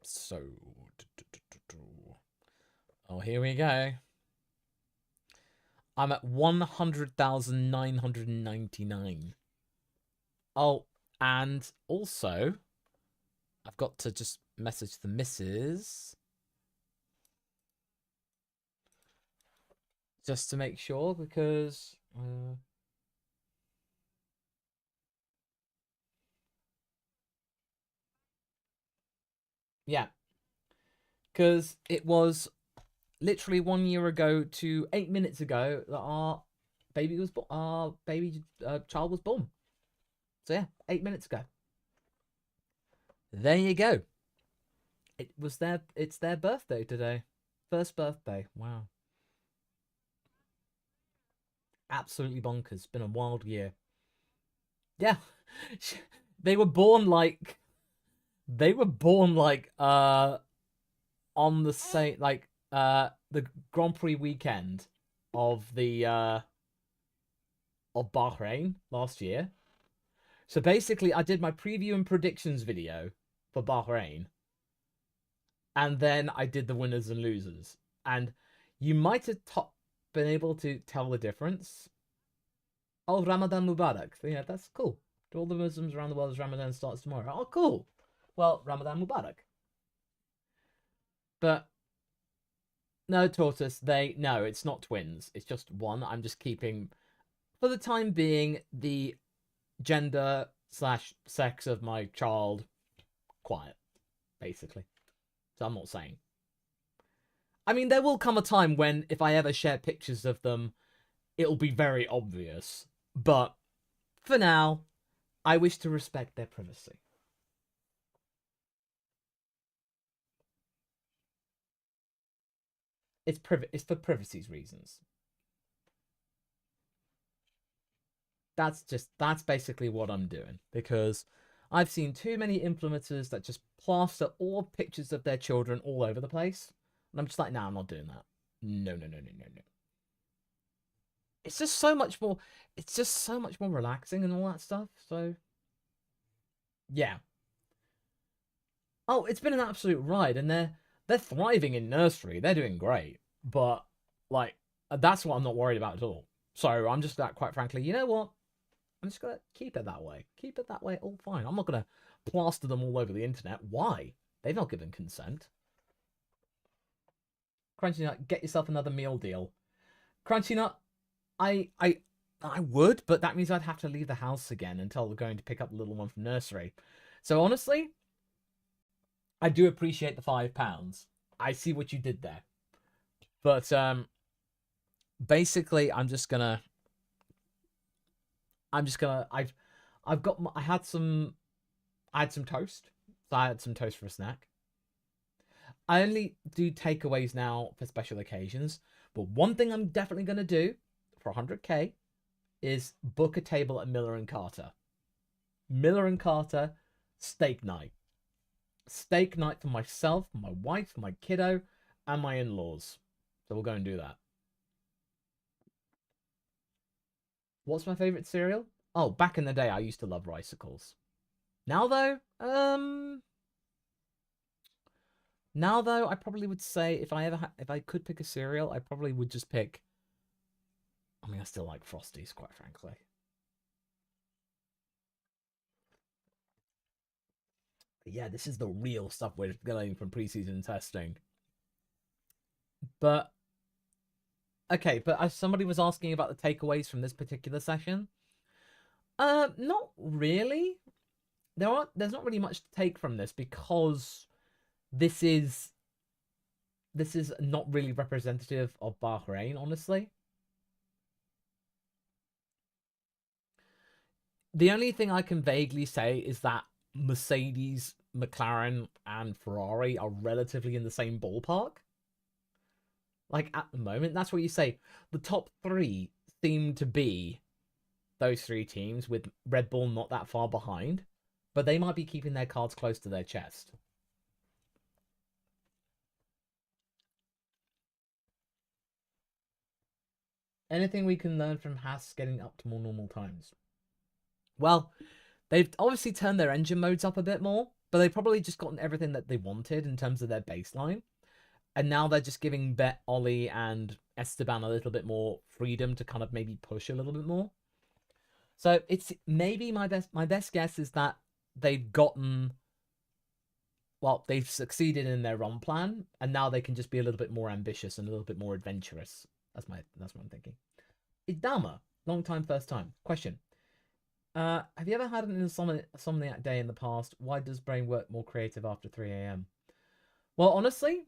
So, oh, here we go. I'm at 100,999. Oh, and also, I've got to just message the missus just to make sure, because yeah, because it was literally 1 year ago to 8 minutes ago that our baby was child was born. So yeah, 8 minutes ago. There you go. It's their birthday today. First birthday. Wow. Absolutely bonkers. Been a wild year. Yeah. They were born like on the same, like, the Grand Prix weekend of the of Bahrain last year. So basically, I did my preview and predictions video for Bahrain, and then I did the winners and losers. And you might have been able to tell the difference. Oh, Ramadan Mubarak. Yeah, that's cool. To all the Muslims around the world, as Ramadan starts tomorrow. Oh, cool. Well, Ramadan Mubarak. But no, Tortoise, no, it's not twins. It's just one. I'm just keeping, for the time being, the gender / sex of my child quiet, basically. So I'm not saying. I mean, there will come a time when, if I ever share pictures of them, it'll be very obvious. But for now, I wish to respect their privacy. It's for privacy's reasons. That's basically what I'm doing, because I've seen too many influencers that just plaster all pictures of their children all over the place. And I'm just like, nah, I'm not doing that. No. It's just so much more relaxing and all that stuff. So yeah. Oh, it's been an absolute ride, and they're thriving in nursery. They're doing great. But like, That's what I'm not worried about at all. So I'm just that, quite frankly, you know what? I'm just gonna keep it that way. Keep it that way, all fine. I'm not gonna plaster them all over the internet. Why? They've not given consent. Crunchy Nut, get yourself another meal deal. Crunchy Nut, I would, but that means I'd have to leave the house again until we're going to pick up the little one from nursery. So honestly, I do appreciate the £5. I see what you did there. But basically I had some toast. So I had some toast for a snack. I only do takeaways now for special occasions, but one thing I'm definitely going to do for 100k is book a table at Miller and Carter. Miller and Carter steak night. Steak night for myself, my wife, my kiddo, and my in-laws. So we'll go and do that. What's my favorite cereal? Oh, back in the day, I used to love Ricicles. Now though, I probably would say if I could pick a cereal, I probably would just pick. I mean, I still like Frosties, quite frankly. But yeah, this is the real stuff we're getting from preseason testing. But okay, but as somebody was asking about the takeaways from this particular session, not really. There's not really much to take from this because this is not really representative of Bahrain, honestly. The only thing I can vaguely say is that Mercedes, McLaren, and Ferrari are relatively in the same ballpark. Like, at the moment, that's what you say. The top three seem to be those three teams, with Red Bull not that far behind. But they might be keeping their cards close to their chest. Anything we can learn from Haas getting up to more normal times? Well, they've obviously turned their engine modes up a bit more, but they've probably just gotten everything that they wanted in terms of their baseline. And now they're just giving Ollie and Esteban a little bit more freedom to kind of maybe push a little bit more. So it's maybe my best guess is that they've succeeded in their run plan, and now they can just be a little bit more ambitious and a little bit more adventurous. That's what I'm thinking. Idama, long time, first time. Question. Have you ever had an insomniac day in the past? Why does brain work more creative after 3 a.m.? Well, honestly,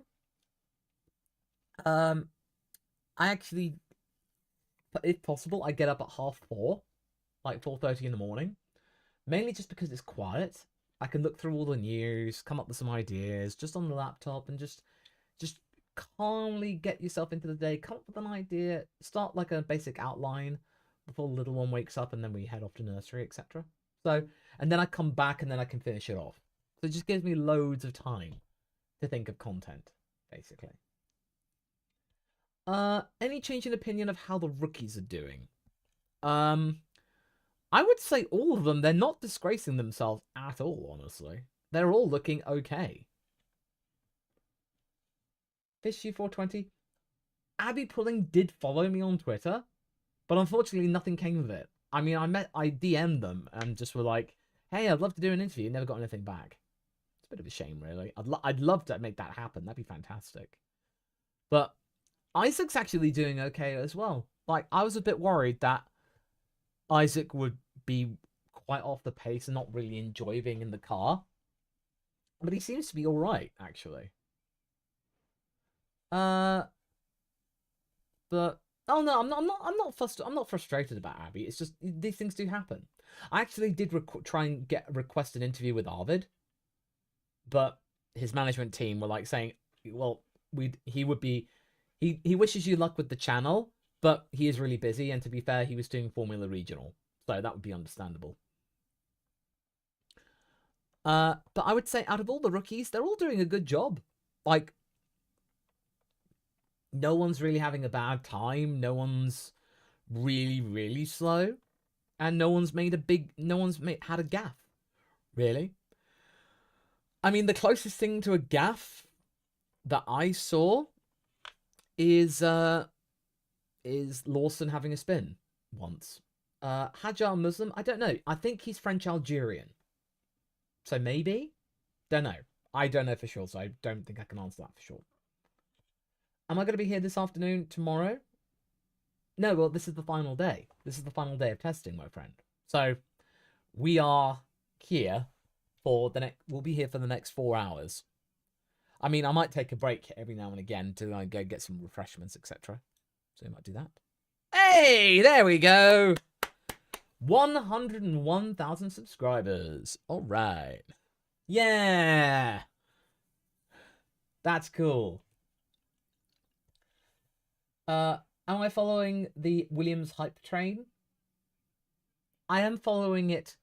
I actually, if possible, I get up at 4:30, like 4:30 in the morning, mainly just because it's quiet. I can look through all the news, come up with some ideas just on the laptop, and just calmly get yourself into the day, come up with an idea, start like a basic outline before the little one wakes up, and then we head off to nursery, etc. So, and then I come back and then I can finish it off. So it just gives me loads of time to think of content, basically. Any change in opinion of how the rookies are doing? I would say all of them. They're not disgracing themselves at all, honestly. They're all looking okay. FishU420. Abby Pulling did follow me on Twitter, but unfortunately nothing came of it. I mean, I DM'd them and just were like, hey, I'd love to do an interview. Never got anything back. It's a bit of a shame, really. I'd love to make that happen. That'd be fantastic. But Isaac's actually doing okay as well. Like, I was a bit worried that Isaac would be quite off the pace and not really enjoy being in the car. But he seems to be all right, actually. But oh no, I'm not frustrated about Abby. It's just these things do happen. I actually did try and request an interview with Arvid, but his management team were like saying, well, he wishes you luck with the channel, but he is really busy, and to be fair, he was doing Formula Regional, so that would be understandable. But I would say out of all the rookies, they're all doing a good job. Like, no one's really having a bad time. No one's really, really slow. And no one's had a gaff. Really. I mean, the closest thing to a gaff that I saw is is Lawson having a spin once. Hajar Muslim, I don't know. I think he's French Algerian. So maybe? Don't know. I don't know for sure, so I don't think I can answer that for sure. Am I going to be here this afternoon, tomorrow? No, well, this is the final day. This is the final day of testing, my friend. So we are here for the next. We'll be here for the next 4 hours. I mean, I might take a break every now and again to go get some refreshments, etc. So we might do that. Hey, there we go. 101,000 subscribers. All right. Yeah. That's cool. Am I following the Williams hype train? I am following it.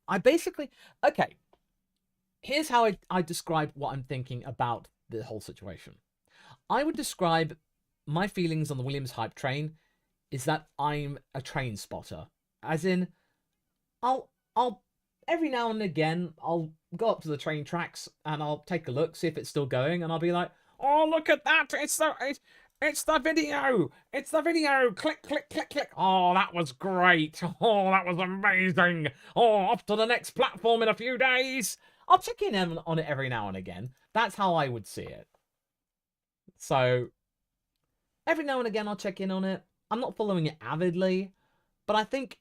I basically... Okay. Here's how I describe what I'm thinking about the whole situation. I would describe my feelings on the Williams hype train is that I'm a train spotter. As in, I'll every now and again, I'll go up to the train tracks and I'll take a look, see if it's still going, and I'll be like, oh, look at that! It's the video! It's the video! Click, click, click, click! Oh, that was great! Oh, that was amazing! Oh, off to the next platform in a few days! I'll check in on it every now and again. That's how I would see it. So, every now and again, I'll check in on it. I'm not following it avidly, but I think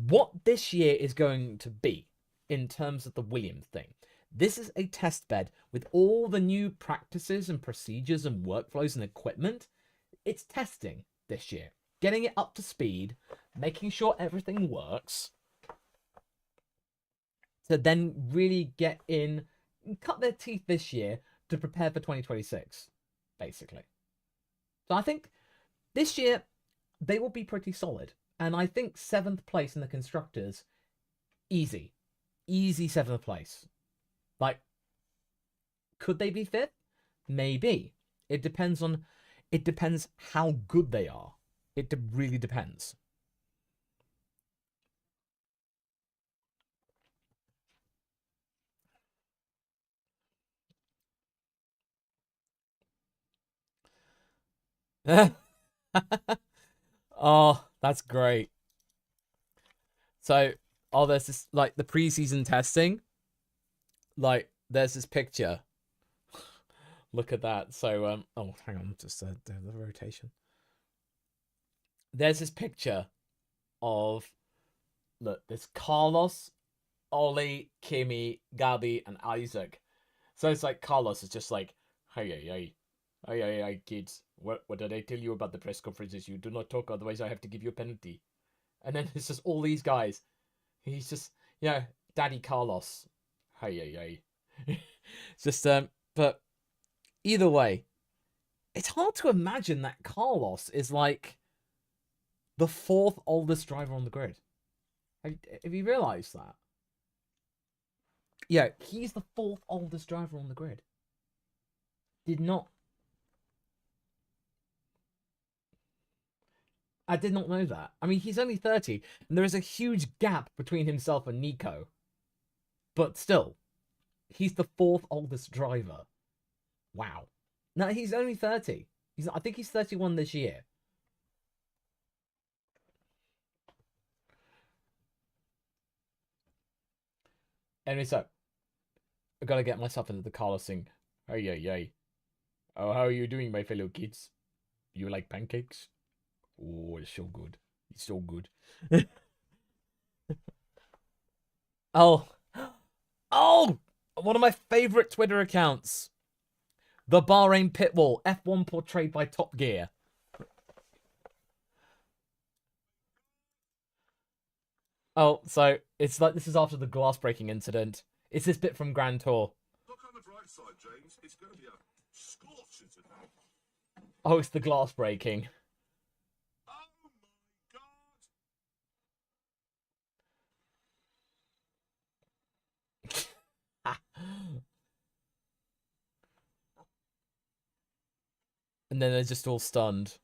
what this year is going to be in terms of the Williams thing. This is a test bed with all the new practices and procedures and workflows and equipment. It's testing this year, getting it up to speed, making sure everything works, to then really get in and cut their teeth this year to prepare for 2026, basically. So I think this year they will be pretty solid. And I think 7th place in the constructors, easy. Easy 7th place. Like, could they be 5th? Maybe. It depends how good they are. It really depends. Oh, that's great. So, there's this, like, the preseason testing. Like, there's this picture. Look at that. So, oh, hang on, just the rotation. There's this picture of, look, there's Carlos, Ollie, Kimi, Gabi, and Isaac. So it's like Carlos is just like, hey, kids. What did I tell you about the press conferences? You do not talk, otherwise I have to give you a penalty. And then it's just all these guys. He's just, Daddy Carlos. Hey. It's just, but either way, it's hard to imagine that Carlos is like the 4th oldest driver on the grid. Have you realised that? Yeah, he's the 4th oldest driver on the grid. I did not know that. I mean, he's only 30, and there is a huge gap between himself and Nico. But still, he's the 4th oldest driver. Wow. No, he's only 30. I think he's 31 this year. Anyway, so I gotta get myself into the Carlos thing. Hey. Oh, how are you doing, my fellow kids? You like pancakes? Oh, it's so good. It's so good. Oh, one of my favorite Twitter accounts. The Bahrain Pitwall, F1 portrayed by Top Gear. Oh, so it's like this is after the glass breaking incident. It's this bit from Grand Tour. Look on the bright side, James. It's going to be a scorcher today. Oh, it's the glass breaking. Oh my god! And then they're just all stunned.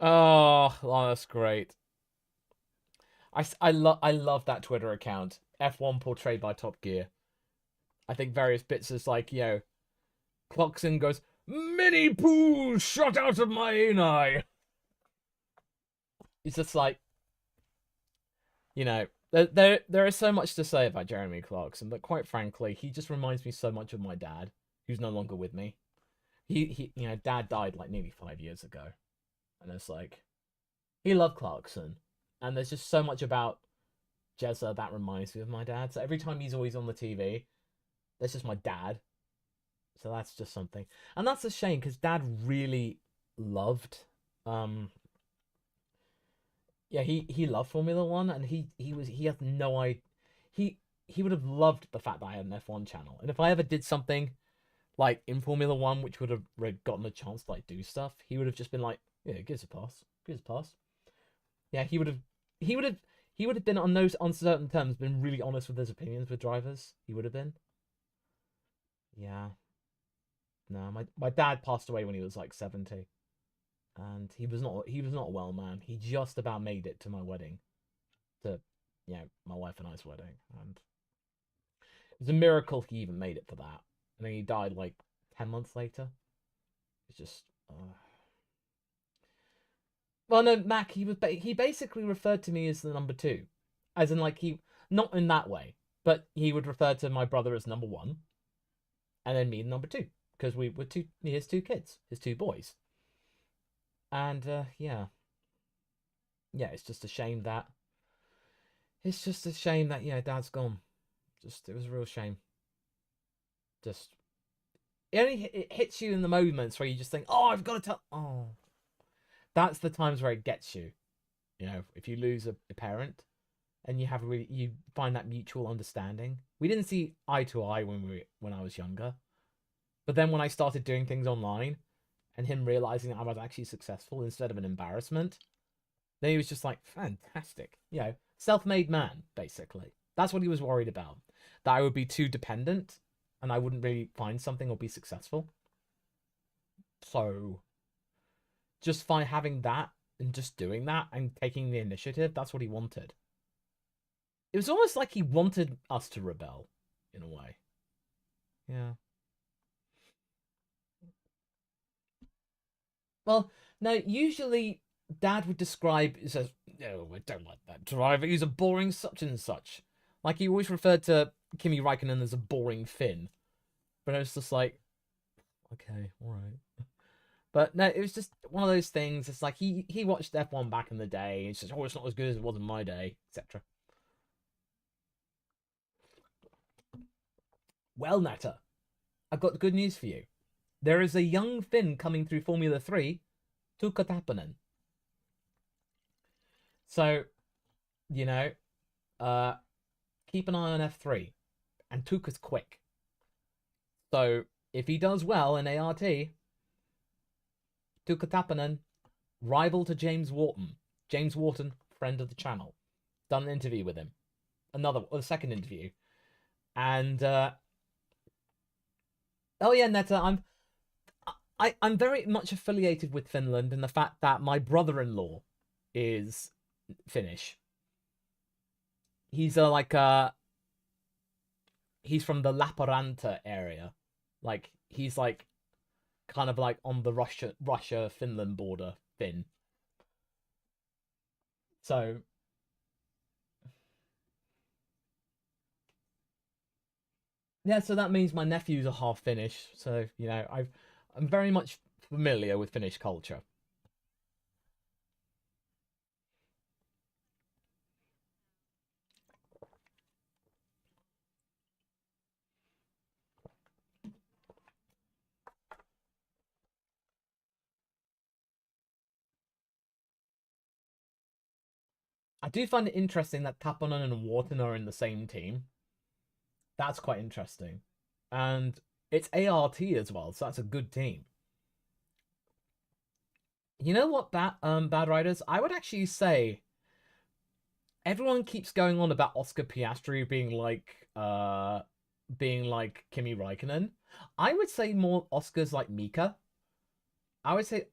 Oh, that's great. I love that Twitter account. F1 portrayed by Top Gear. I think various bits is like, Clarkson goes, Mini poo shot out of my eye. It's just like, there is so much to say about Jeremy Clarkson, but quite frankly, he just reminds me so much of my dad, who's no longer with me. Dad died like nearly 5 years ago, and it's like he loved Clarkson, and there's just so much about Jezza that reminds me of my dad. So every time he's always on the TV, that's just my dad. So that's just something, and that's a shame because Dad really loved, he loved Formula One, and he has no idea. He would have loved the fact that I had an F1 channel, and if I ever did something like in Formula One, which would have gotten a chance to like do stuff, he would have just been like, yeah, give us a pass, give us a pass. Yeah, he would have, he would have been on those uncertain terms, been really honest with his opinions with drivers. He would have been. Yeah, no, my dad passed away when he was like 70, and he was not a well man. He just about made it to my wedding, to my wife and I's wedding, and it was a miracle he even made it for that. And then he died like 10 months later. It's just. Well, no, Mac. He basically referred to me as the number two, as in like he not in that way, but he would refer to my brother as number one, and then me number two because we were his two kids, his two boys, and yeah, it's just a shame that Dad's gone. Just it was a real shame. Just it hits you in the moments where you just think, oh, I've got to tell. Oh, that's the times where it gets you. If you lose a parent and you find that mutual understanding. We didn't see eye to eye when I was younger, but then when I started doing things online, and him realizing that I was actually successful instead of an embarrassment, then he was just like, fantastic. Self-made man, basically. That's what he was worried about. That I would be too dependent and I wouldn't really find something or be successful. So just by having that and just doing that and taking the initiative, that's what he wanted. It was almost like he wanted us to rebel, in a way. Yeah. Well, no, usually Dad would describe, he says, no, I don't like that driver. He's a boring such and such. Like, he always referred to Kimi Raikkonen as a boring Finn. But I was just like, okay, alright. But no, it was just one of those things. It's like he watched F1 back in the day. It's just, oh, it's not as good as it was in my day, etc. Well, Netta, I've got good news for you. There is a young Finn coming through Formula 3, Tuukka Tappinen. So, you know, uh, keep an eye on F3. And Tuukka's quick. So, if he does well in ART, Tuukka Tappinen, rival to James Wharton. James Wharton, friend of the channel. Done an interview with him. A second interview. And, oh yeah, Netta, I'm very much affiliated with Finland in the fact that my brother-in-law is Finnish. He's he's from the Lappeenranta area. Like he's like kind of like on the Russia Finland border, Finn. So yeah, so that means my nephews are half Finnish. So I'm very much familiar with Finnish culture. I do find it interesting that Taponen and Wharton are in the same team. That's quite interesting. And it's ART as well, so that's a good team. You know what, Bad Riders? I would actually say everyone keeps going on about Oscar Piastri being like Kimi Raikkonen. I would say more Oscar's like Mika. I would say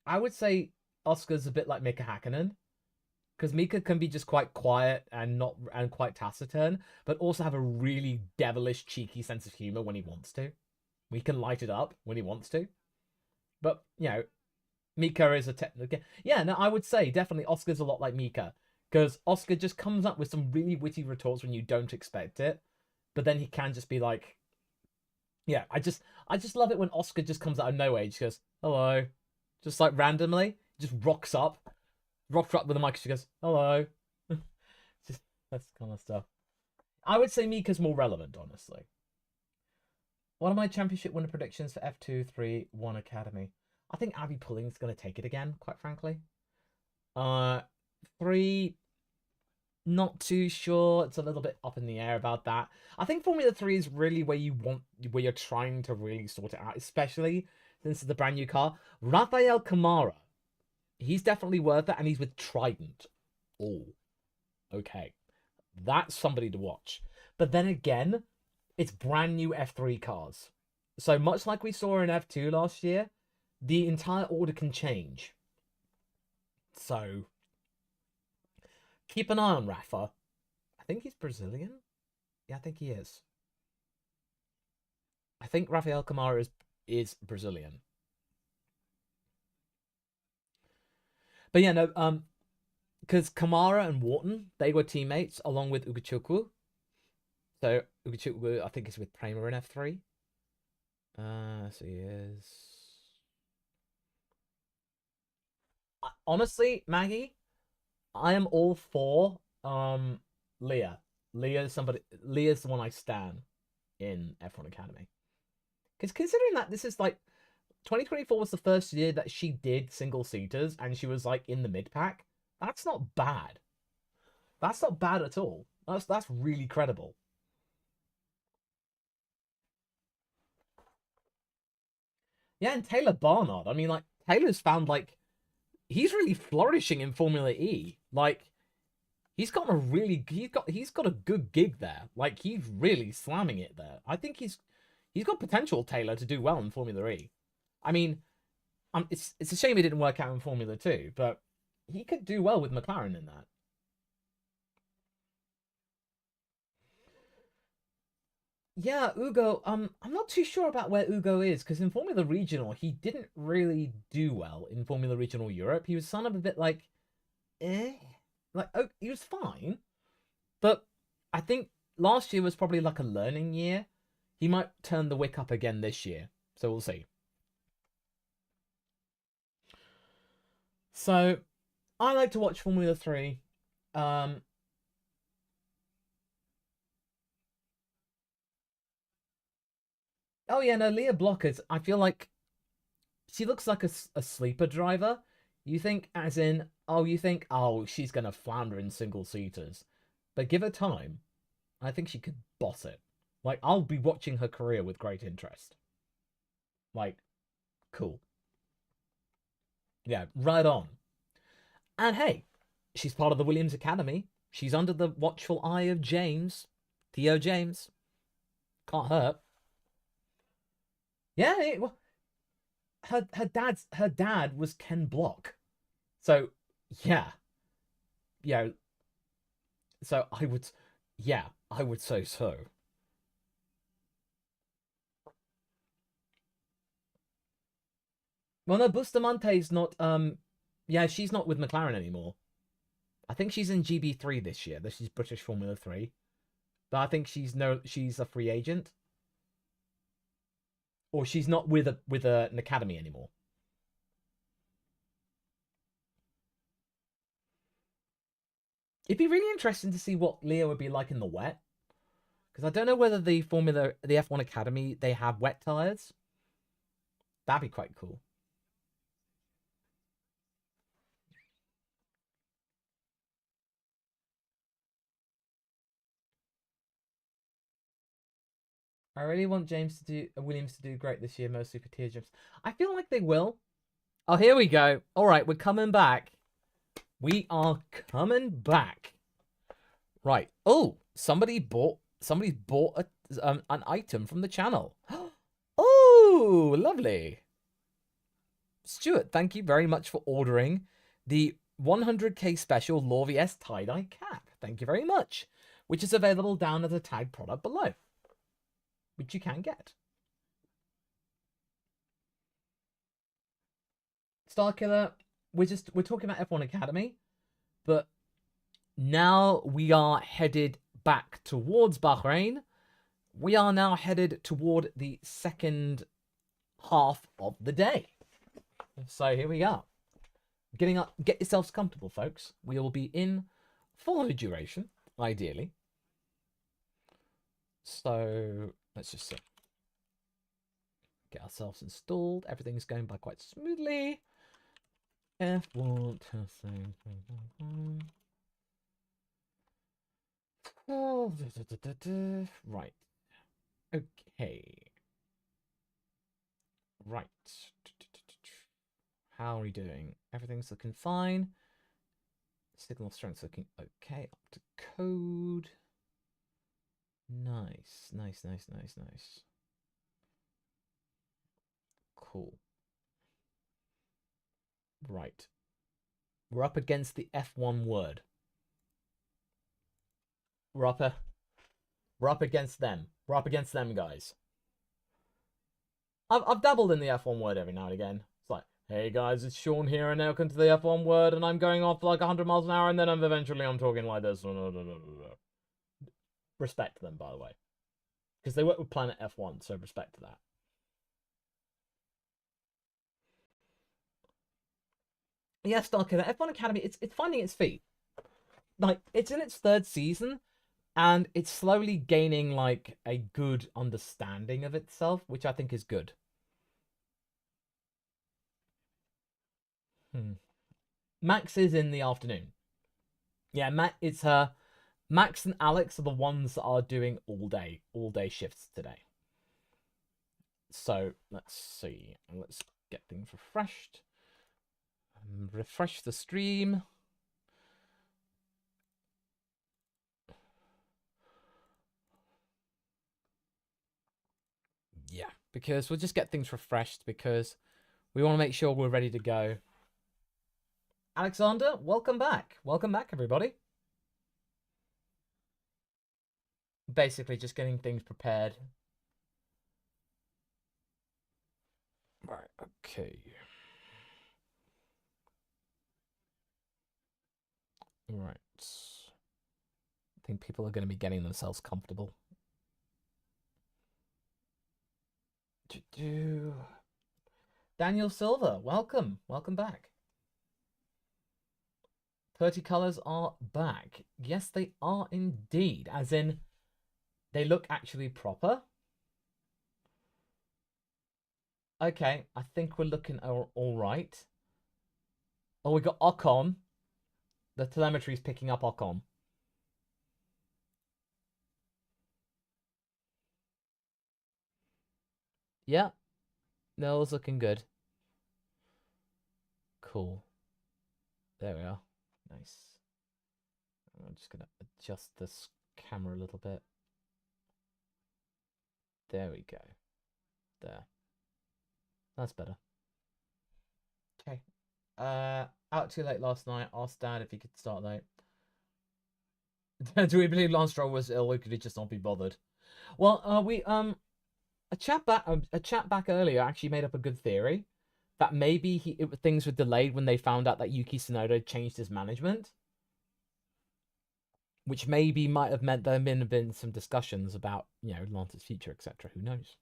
I would say Oscar's a bit like Mika Hakkinen. Because Mika can be just quite quiet and quite taciturn, but also have a really devilish, cheeky sense of humor when he wants to. We can light it up when he wants to. But Mika is a technical. Yeah, no, I would say definitely Oscar's a lot like Mika, because Oscar just comes up with some really witty retorts when you don't expect it, but then he can just be like, yeah, I just love it when Oscar just comes out of nowhere. He just goes, hello, just like randomly, just rocks up with the mic. She goes, hello. Just that's kind of stuff. I would say Mika's more relevant, honestly. What are my championship winner predictions for F2, 3, 1 Academy? I think Abby Pulling's going to take it again, quite frankly. 3, not too sure. It's a little bit up in the air about that. I think Formula 3 is really where you're trying to really sort it out, especially since it's the brand new car. Rafael Kamara, he's definitely worth it, and he's with Trident. Oh, okay. That's somebody to watch. But then again, it's brand new F3 cars. So much like we saw in F2 last year, the entire order can change. So keep an eye on Rafa. I think he's Brazilian. Yeah, I think he is. I think Rafael Kamara is Brazilian. But yeah, no, because Kamara and Wharton, they were teammates along with Ugochukwu. So Ugochukwu, I think, is with Prema in F3. So he is. Honestly, Maggie, I am all for Leah. Leah's the one I stan in F1 Academy. Because considering that this is like 2024 was the first year that she did single seaters and she was like in the mid pack, that's not bad. That's not bad at all. That's really credible. Yeah, and Taylor Barnard. I mean, like, Taylor's found like he's really flourishing in Formula E. Like, he's got a good gig there. Like, he's really slamming it there. I think he's got potential, Taylor, to do well in Formula E. I mean, it's a shame he didn't work out in Formula 2, but he could do well with McLaren in that. Yeah, Ugo. I'm not too sure about where Ugo is because in Formula Regional he didn't really do well in Formula Regional Europe. He was kind of a bit like, like he was fine, but I think last year was probably like a learning year. He might turn the wick up again this year, so we'll see. So, I like to watch Formula 3. Oh yeah, no, Leah Blockers. I feel like she looks like a sleeper driver. You think, as in, oh, she's gonna flounder in single seaters, but give her time. I think she could boss it. Like, I'll be watching her career with great interest. Like, cool. Yeah, right on. And hey, she's part of the Williams Academy. She's under the watchful eye of James, Theo James. Can't hurt. Yeah, well, her dad was Ken Block, so yeah, yeah. So I would say so. Well, no, Bustamante's not. Yeah, she's not with McLaren anymore. I think she's in GB3 this year. This is British Formula 3, but I think she's a free agent, or she's not with an academy anymore. It'd be really interesting to see what Leah would be like in the wet, because I don't know whether the F1 Academy, they have wet tires. That'd be quite cool. I really want Williams to do great this year, mostly for tier jumps. I feel like they will. Oh, here we go. All right, we're coming back. We are coming back. Right. Oh, somebody's bought an item from the channel. Oh, lovely. Stuart, thank you very much for ordering the 100k special LawVS tie-dye cap. Thank you very much. Which is available down as a tag product below. Which you can get. Starkiller, we're talking about F1 Academy, but now we are headed back towards Bahrain. We are now headed toward the second half of the day. So here we are. Getting up, get yourselves comfortable, folks. We will be in for the duration, ideally. So let's just see. Get ourselves installed. Everything's going by quite smoothly. F1 testing. Oh, right. Okay. Right. How are we doing? Everything's looking fine. Signal strength's looking okay. Up to code. Nice. Cool. Right. We're up against the F1 word. We're up against them. We're up against them, guys. I've dabbled in the F1 word every now and again. It's like, hey guys, it's Sean here, and welcome to the F1 word, and I'm going off like 100 miles an hour, and then I'm talking like this. Respect them, by the way. Because they work with Planet F1, so respect to that. Yes, Darker, the F1 Academy, it's finding its feet. Like, it's in its third season, and it's slowly gaining, like, a good understanding of itself, which I think is good. Max is in the afternoon. Yeah, Max and Alex are the ones that are doing all day shifts today. So, let's see. Let's get things refreshed. Refresh the stream. Yeah, because we'll just get things refreshed because we want to make sure we're ready to go. Alexander, welcome back. Welcome back, everybody. Basically, just getting things prepared. Right, okay. Right. I think people are going to be getting themselves comfortable. Daniel Silver, welcome. Welcome back. 30 colors are back. Yes, they are indeed. As in, they look actually proper. Okay, I think we're looking all right. Oh, we got Ocon. The telemetry's picking up Ocon. Yeah. Nell's looking good. Cool. There we are. Nice. I'm just going to adjust this camera a little bit. There we go. There. That's better. Okay. Out too late last night. Asked Dad if he could start late. Do we believe Lance Stroll was ill, or could he just not be bothered? Well, a chat back earlier actually made up a good theory that maybe things were delayed when they found out that Yuki Tsunoda changed his management, which maybe might have meant there have been some discussions about, Lance's future, etc. Who knows?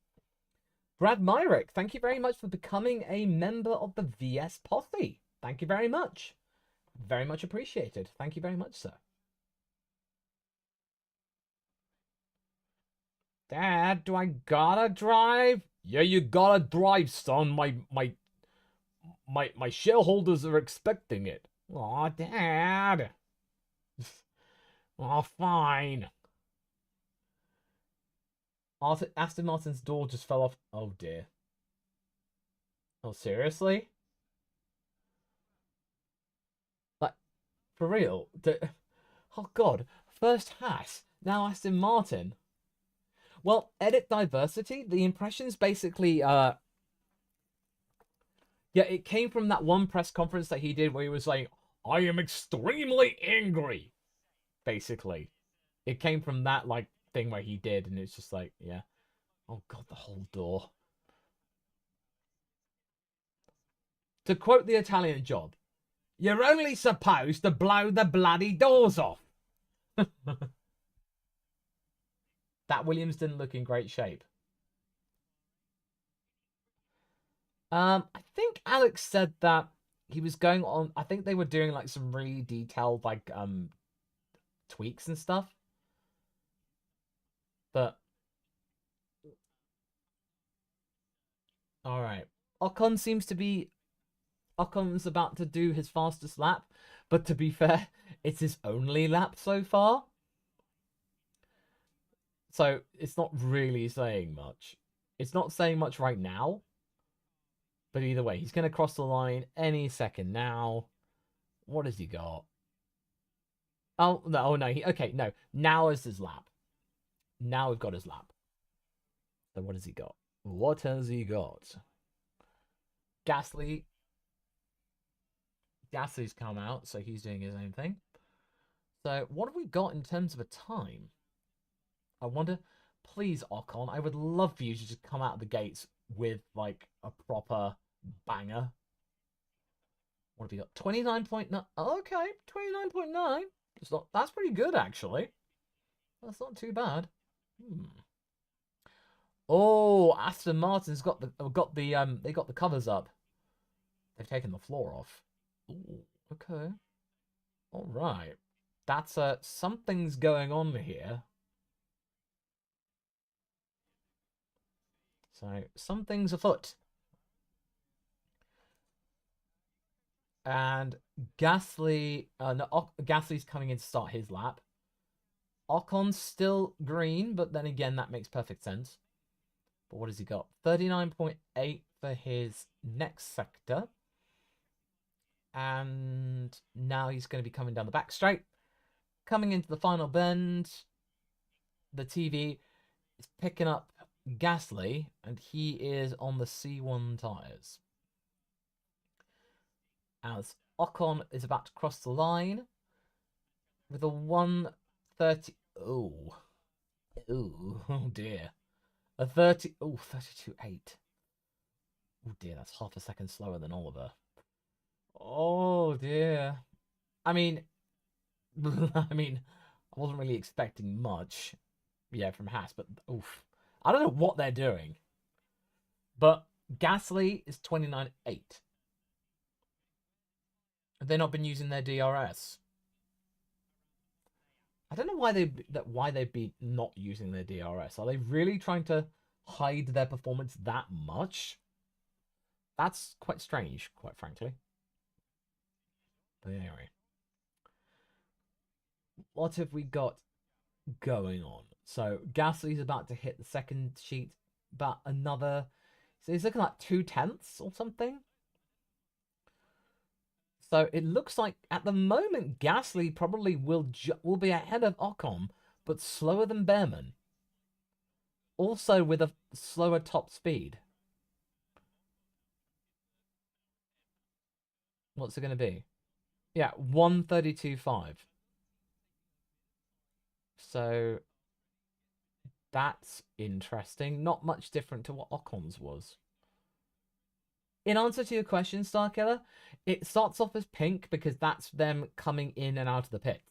Brad Myrick, thank you very much for becoming a member of the VS Posse. Thank you very much. Very much appreciated. Thank you very much, sir. Dad, do I gotta drive? Yeah, you gotta drive, son. My shareholders are expecting it. Aw, Dad. Oh, fine. Aston Martin's door just fell off. Oh, dear. Oh, seriously? Like, for real? Oh, God. First Haas, now Aston Martin. Well, edit diversity. The impressions basically, yeah, it came from that one press conference that he did where he was like, I am extremely angry. Basically, it came from that like thing where he did, and it's just like, yeah. Oh god, the whole door. To quote the Italian Job, you're only supposed to blow the bloody doors off. That Williams didn't look in great shape. I think Alex said that he was going on. I think they were doing like some really detailed like tweaks and stuff. But all right, Ocon seems to be Ocon's about to do his fastest lap, but to be fair, it's his only lap so far. So it's not really saying much. It's not saying much right now. But either way, he's going to cross the line any second now. What has he got? Oh, no. Oh, no. Okay, no. Now is his lap. Now we've got his lap. So what has he got? What has he got? Gasly. Gasly's come out, so he's doing his own thing. So what have we got in terms of a time? I wonder, please, Ocon, I would love for you to just come out of the gates with, like, a proper banger. What have we got? 29.9. Okay, 29.9. That's pretty good, actually. That's not too bad. Oh, Aston Martin's got the they got the covers up. They've taken the floor off. Ooh, okay. All right. That's something's going on here. So something's afoot. And Gasly, no, Gasly's coming in to start his lap. Ocon's still green, but then again, that makes perfect sense. But what has he got? 39.8 for his next sector. And now he's going to be coming down the back straight. Coming into the final bend, the TV is picking up Gasly, and he is on the C1 tyres. As Ocon is about to cross the line with a 130. Oh, oh dear. A 30. Oh, 32.8. Oh dear, that's half a second slower than Oliver. Oh dear. I mean, I wasn't really expecting much, yeah, from Haas, but oof. I don't know what they're doing. But Gasly is 29.8. Have they not been using their DRS? I don't know why they'd be not using their DRS. Are they really trying to hide their performance that much? That's quite strange, quite frankly. But anyway, what have we got going on? So Gasly's about to hit the second sheet, but another. So he's looking like 2/10 or something. So it looks like at the moment Gasly probably will be ahead of Ocon, but slower than Behrman. Also with a slower top speed. What's it going to be? Yeah, 132.5. So that's interesting. Not much different to what Ocon's was. In answer to your question, Starkiller, it starts off as pink because that's them coming in and out of the pit.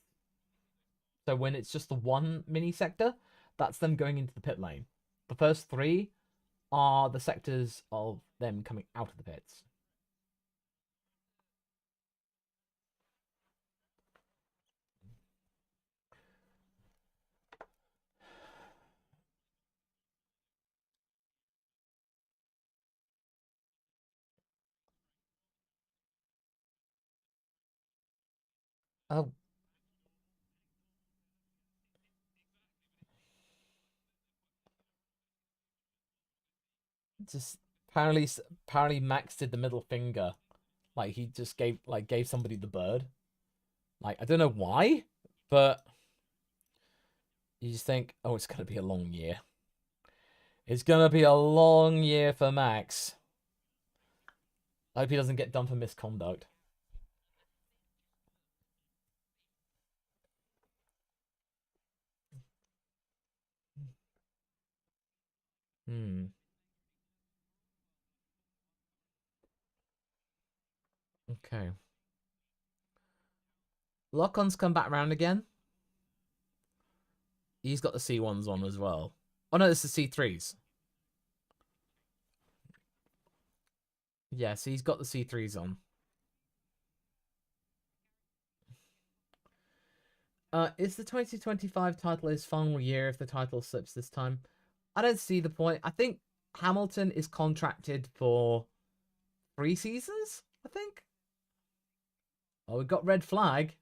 So when it's just the one mini sector, that's them going into the pit lane. The first three are the sectors of them coming out of the pits. Oh, just apparently Max did the middle finger, like he just gave somebody the bird. Like I don't know why, but you just think, oh, it's gonna be a long year. It's gonna be a long year for Max. I hope he doesn't get done for misconduct. Okay. Lock-on's come back round again. He's got the C1s on as well. Oh no, it's the C3s. Yes, he's got the C3s on. Is the 2025 title his final year if the title slips this time? I don't see the point. I think Hamilton is contracted for 3 seasons, I think. Oh, we got red flag.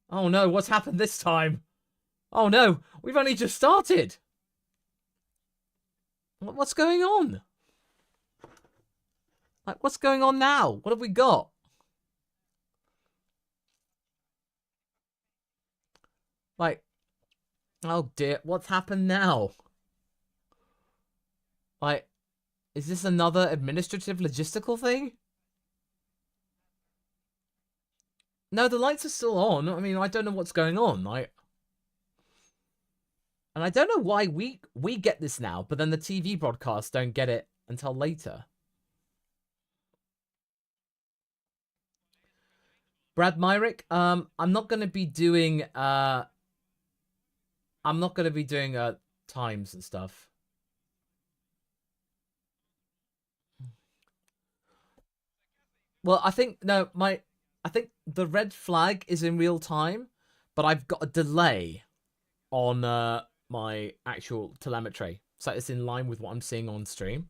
Oh no, what's happened this time? Oh no, we've only just started. What's going on? Like, what's going on now? What have we got? Like, oh dear, what's happened now? Like, is this another administrative logistical thing? No, the lights are still on. I mean, I don't know what's going on. Like, and I don't know why we get this now, but then the TV broadcasts don't get it until later. Brad Myrick, I'm not gonna be doing times and stuff. Well, I think no, I think the red flag is in real time, but I've got a delay on my actual telemetry, so it's in line with what I'm seeing on stream.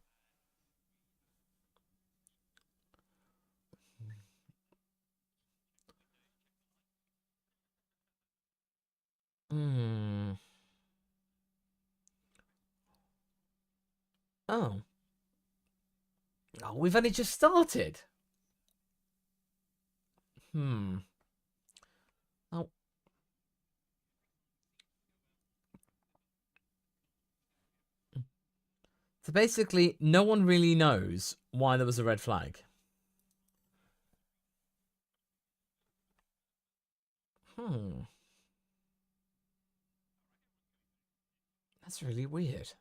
Hmm. Oh. Oh, we've only just started. Hmm. Oh. So basically, no one really knows why there was a red flag. Hmm. That's really weird.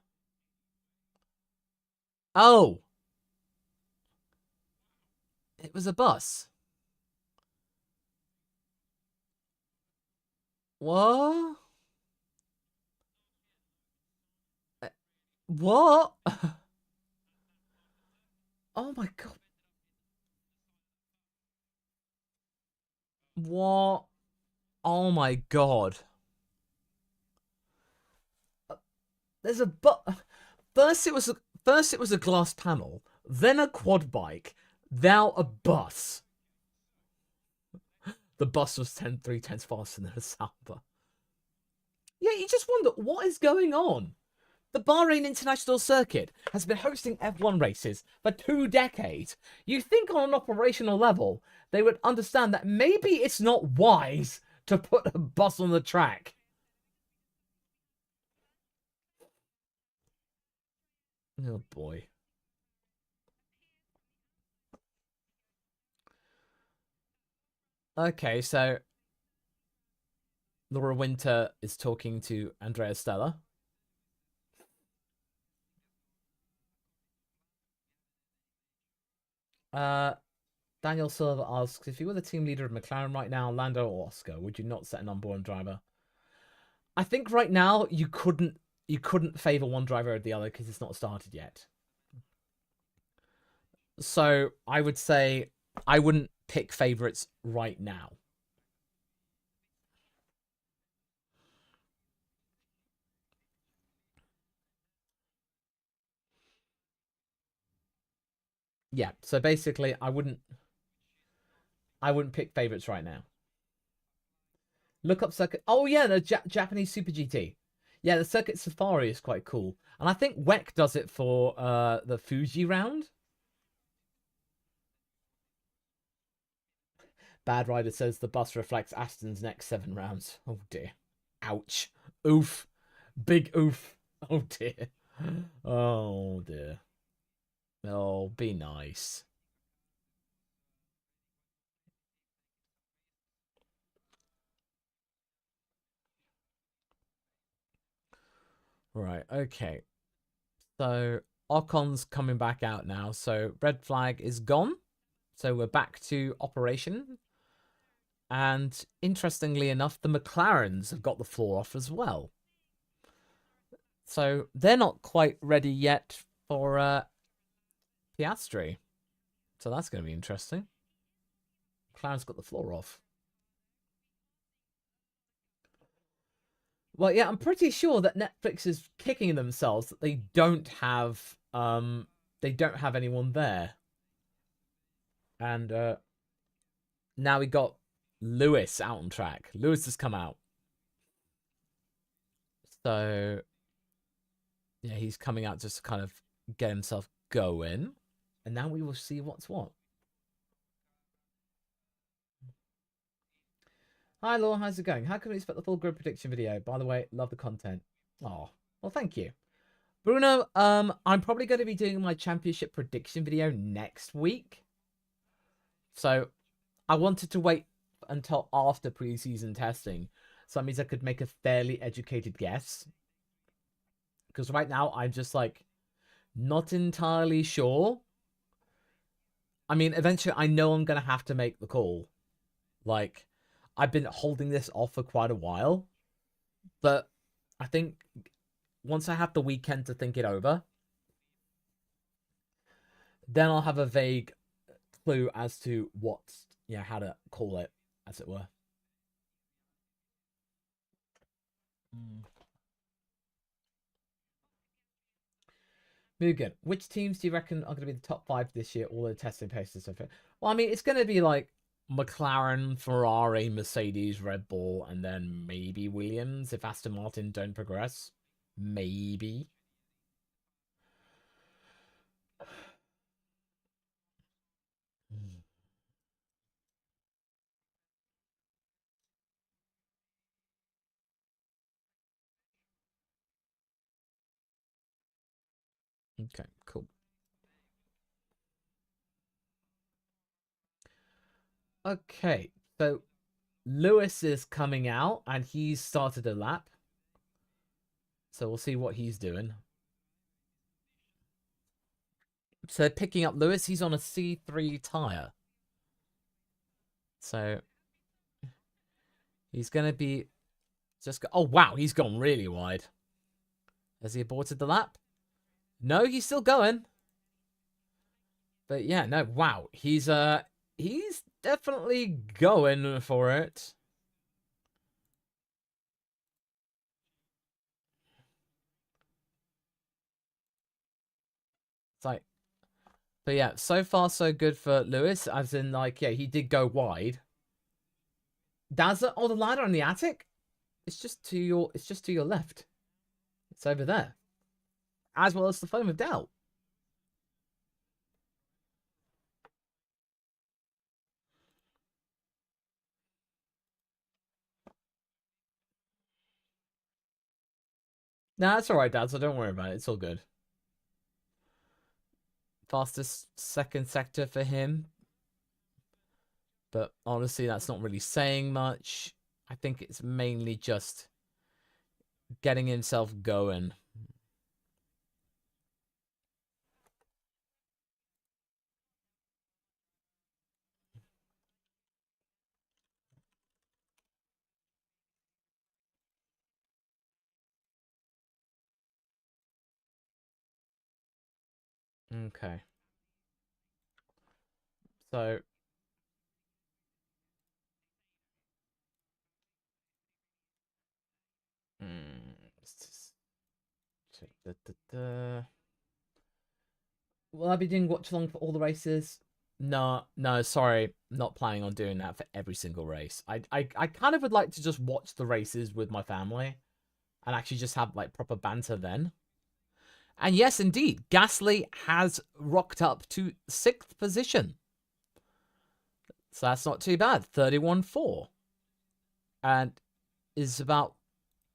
Oh! It was a bus. What? What? Oh my god. What? Oh my god. There's a but. First it was a glass panel, then a quad bike, now a bus. The bus was 3 tenths faster than a Samba. Yeah, you just wonder what is going on. The Bahrain International Circuit has been hosting F1 races for 2 decades. You think on an operational level, they would understand that maybe it's not wise to put a bus on the track. Oh boy. Okay, so Laura Winter is talking to Andrea Stella. Uh, Daniel Silver asks, if you were the team leader of McLaren right now, Lando or Oscar, would you not set an unborn driver? I think right now you couldn't favor one driver over the other because it's not started yet. So I would say I wouldn't pick favorites right now. Yeah, so basically I wouldn't pick favorites right now. Look up circuit. Oh yeah, the Japanese Super GT. Yeah, the Circuit Safari is quite cool, and I think WEC does it for the Fuji round. Bad Rider says the bus reflects Aston's next 7 rounds. Oh dear. Ouch. Oof. Big oof. Oh dear. Oh dear. Oh, be nice. Right, okay. So Ocon's coming back out now. So red flag is gone. So we're back to operation. And interestingly enough, the McLarens have got the floor off as well. So they're not quite ready yet for Piastri. So that's going to be interesting. McLaren's got the floor off. Well, yeah, I'm pretty sure that Netflix is kicking themselves that they don't have anyone there. And now we got Lewis out on track. Lewis has come out. So yeah, he's coming out just to kind of get himself going. And now we will see what's what. Hi, Law. How's it going? How can we expect the full grid prediction video? By the way, love the content. Oh, well, thank you. Bruno, I'm probably going to be doing my championship prediction video next week. So I wanted to wait until after preseason testing. So that means I could make a fairly educated guess. Because right now, I'm just like not entirely sure. I mean, eventually, I know I'm going to have to make the call. Like, I've been holding this off for quite a while. But I think once I have the weekend to think it over, then I'll have a vague clue as to how to call it, as it were. Mugen, which teams do you reckon are going to be the top 5 this year? All the testing paces so far. Well, I mean, it's going to be like McLaren, Ferrari, Mercedes, Red Bull, and then maybe Williams if Aston Martin don't progress. Maybe. Okay, cool. Okay, so Lewis is coming out and he's started a lap. So we'll see what he's doing. So picking up Lewis, he's on a C3 tyre. So he's going to be oh, wow, he's gone really wide. Has he aborted the lap? No, he's still going. But yeah, no, wow. He's definitely going for it. It's like, but yeah, so far so good for Lewis, as in like, yeah, he did go wide. Dazzler, oh, the ladder on the attic? It's just to your left. It's over there. As well as the foam of doubt. Nah, that's alright, Dad, so don't worry about it. It's all good. Fastest second sector for him. But honestly, that's not really saying much. I think it's mainly just getting himself going. Okay. So will I be doing watch along for all the races? No, sorry, not planning on doing that for every single race. I kind of would like to just watch the races with my family and actually just have like proper banter then. And yes, indeed, Gasly has rocked up to 6th position. So that's not too bad. 31.4. And is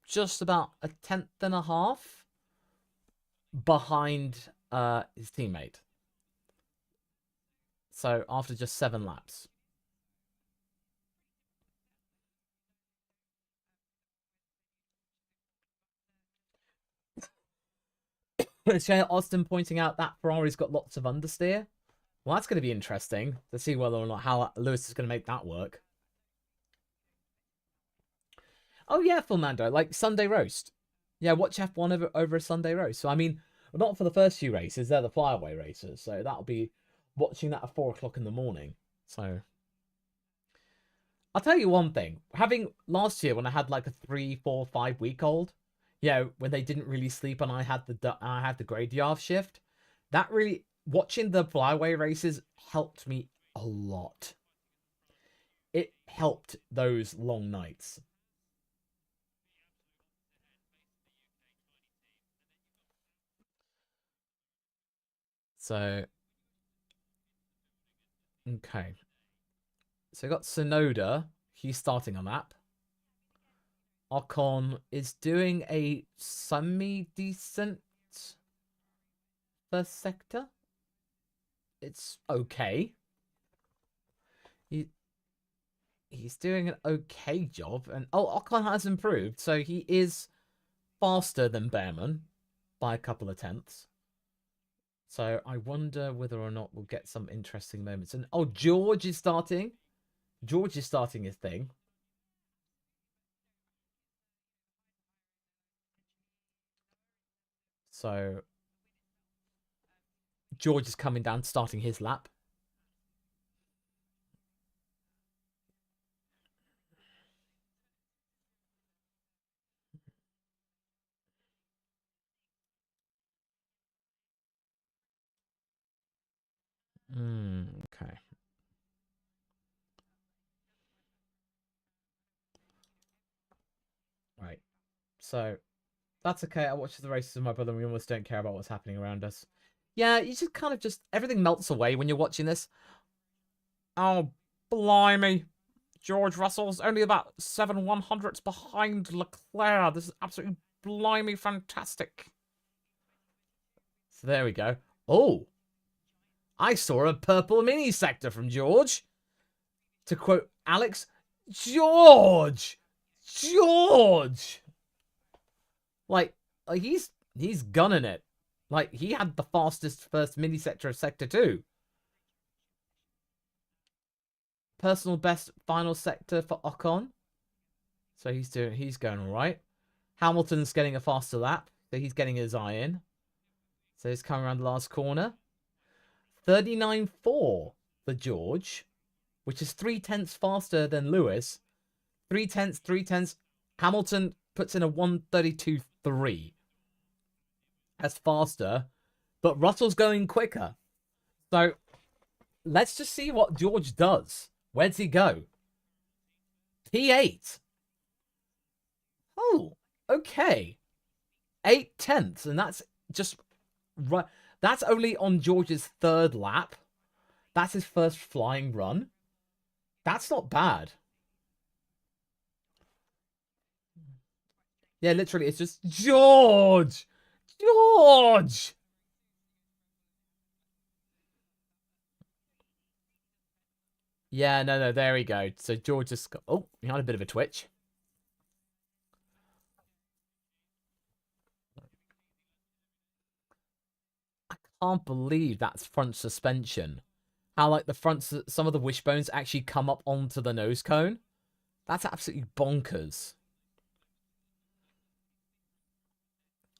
just about a 10th and a half behind his teammate. So after just 7 laps. Austin pointing out that Ferrari's got lots of understeer. Well, that's going to be interesting to see whether or not how Lewis is going to make that work. Oh yeah, Fulmando, like Sunday roast. Yeah, watch F1 over a Sunday roast. So I mean, not for the first few races, they're the flyaway races. So that'll be watching that at 4 o'clock in the morning. So I'll tell you one thing. Having last year when I had like a 3, 4, 5 week old, when they didn't really sleep and I had the graveyard shift, that really watching the flyaway races helped me a lot. It helped those long nights. So, okay. So we got Sonoda. He's starting a lap. Ocon is doing a semi-decent first sector. It's okay. He's doing an okay job. And Ocon has improved. So he is faster than Behrman by a couple of tenths. So I wonder whether or not we'll get some interesting moments. And George is starting. George is starting his thing. So George is coming down, starting his lap. Okay. Right. So that's okay. I watch the races with my brother and we almost don't care about what's happening around us. Yeah, you just kind of everything melts away when you're watching this. Oh, blimey. George Russell's only about 7/100ths behind Leclerc. This is absolutely blimey fantastic. So there we go. Oh, I saw a purple mini sector from George. To quote Alex, George! George! Like he's gunning it. Like, he had the fastest first mini sector of Sector 2. Personal best final sector for Ocon. So he's going all right. Hamilton's getting a faster lap. So he's getting his eye in. So he's coming around the last corner. 39.4 for George, which is 3/10 faster than Lewis. 3/10. Hamilton puts in a 1:32.3. That's faster. But Russell's going quicker. So let's just see what George does. Where does he go? P8. Oh, okay. 8/10. And that's just right. That's only on George's third lap. That's his first flying run. That's not bad. Yeah, literally, it's just George! George! Yeah, no, there we go. So George just got... Oh, he had a bit of a twitch. I can't believe that's front suspension. How, like, some of the wishbones actually come up onto the nose cone. That's absolutely bonkers.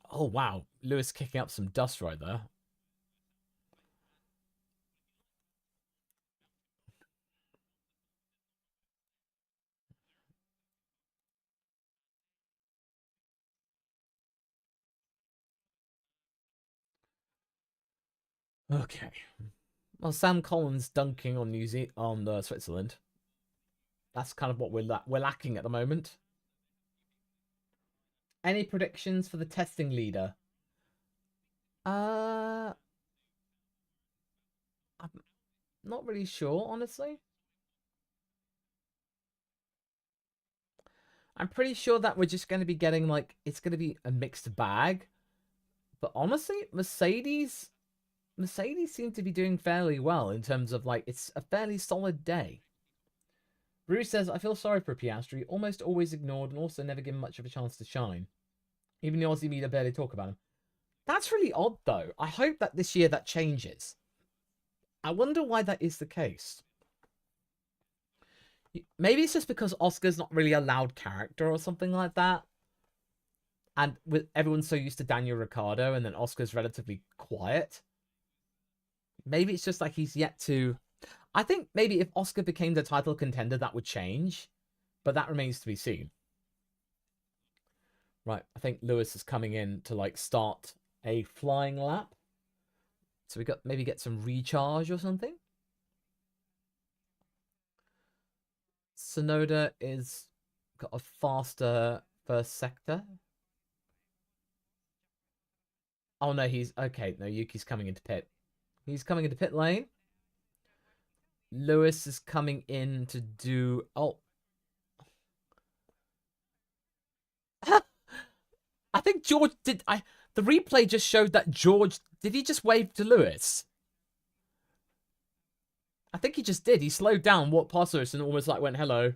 Oh, wow. Lewis kicking up some dust right there. Okay. Well, Sam Collins dunking on Switzerland. That's kind of what we're lacking at the moment. Any predictions for the testing leader? I'm not really sure, honestly. I'm pretty sure that we're just going to be getting, like, it's going to be a mixed bag. But honestly, Mercedes seem to be doing fairly well in terms of, like, it's a fairly solid day. Bruce says, I feel sorry for Piastri, almost always ignored and also never given much of a chance to shine. Even the Aussie media barely talk about him. That's really odd, though. I hope that this year that changes. I wonder why that is the case. Maybe it's just because Oscar's not really a loud character or something like that. And with everyone's so used to Daniel Ricciardo, and then Oscar's relatively quiet. Maybe it's just like he's yet to... I think maybe if Oscar became the title contender, that would change. But that remains to be seen. Right, I think Lewis is coming in to, like, start a flying lap. So we got maybe get some recharge or something. Sonoda is got a faster first sector. Oh no, he's okay. No, Yuki's coming into pit. He's coming into pit lane. Lewis is coming in to do... Oh. I think George did... The replay just showed that George... Did he just wave to Lewis? I think he just did. He slowed down, walked past Lewis, and almost like went, hello.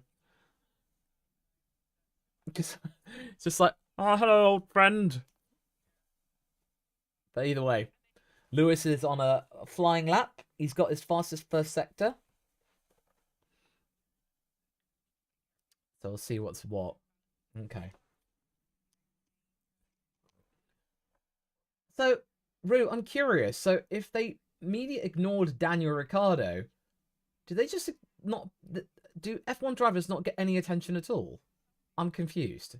It's just like, oh, hello, old friend. But either way, Lewis is on a flying lap. He's got his fastest first sector. So we'll see what's what. Okay. So, Rue, I'm curious. So, if they media ignored Daniel Ricciardo, do they just not... Do F1 drivers not get any attention at all? I'm confused.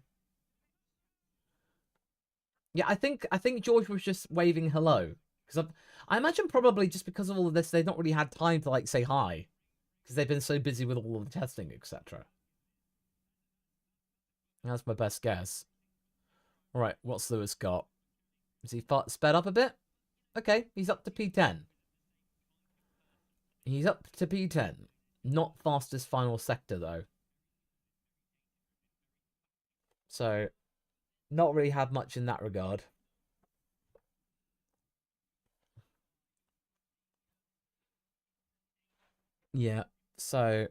Yeah, I think George was just waving hello. Because I imagine probably just because of all of this, they've not really had time to, like, say hi. Because they've been so busy with all of the testing, etc. That's my best guess. All right, what's Lewis got? Is he sped up a bit? Okay, he's up to P10. He's up to P10. Not fastest final sector, though. So, not really have much in that regard. Yeah, so...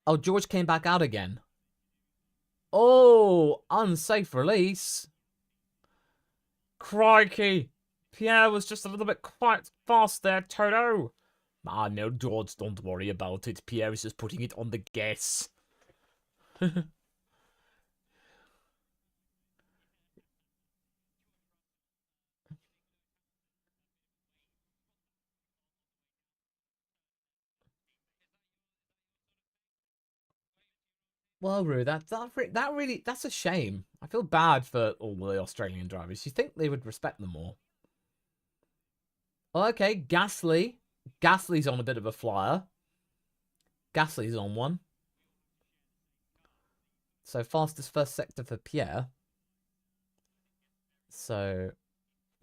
Oh, George came back out again. Oh, unsafe release. Crikey. Pierre was just a little bit quite fast there, Toto. Ah, no, George, don't worry about it. Pierre is just putting it on the gas. Well, Rue, that's a shame. I feel bad for all the Australian drivers. You think they would respect them more? Oh, okay, Gasly. Gasly's on a bit of a flyer. Gasly's on one. So fastest first sector for Pierre. So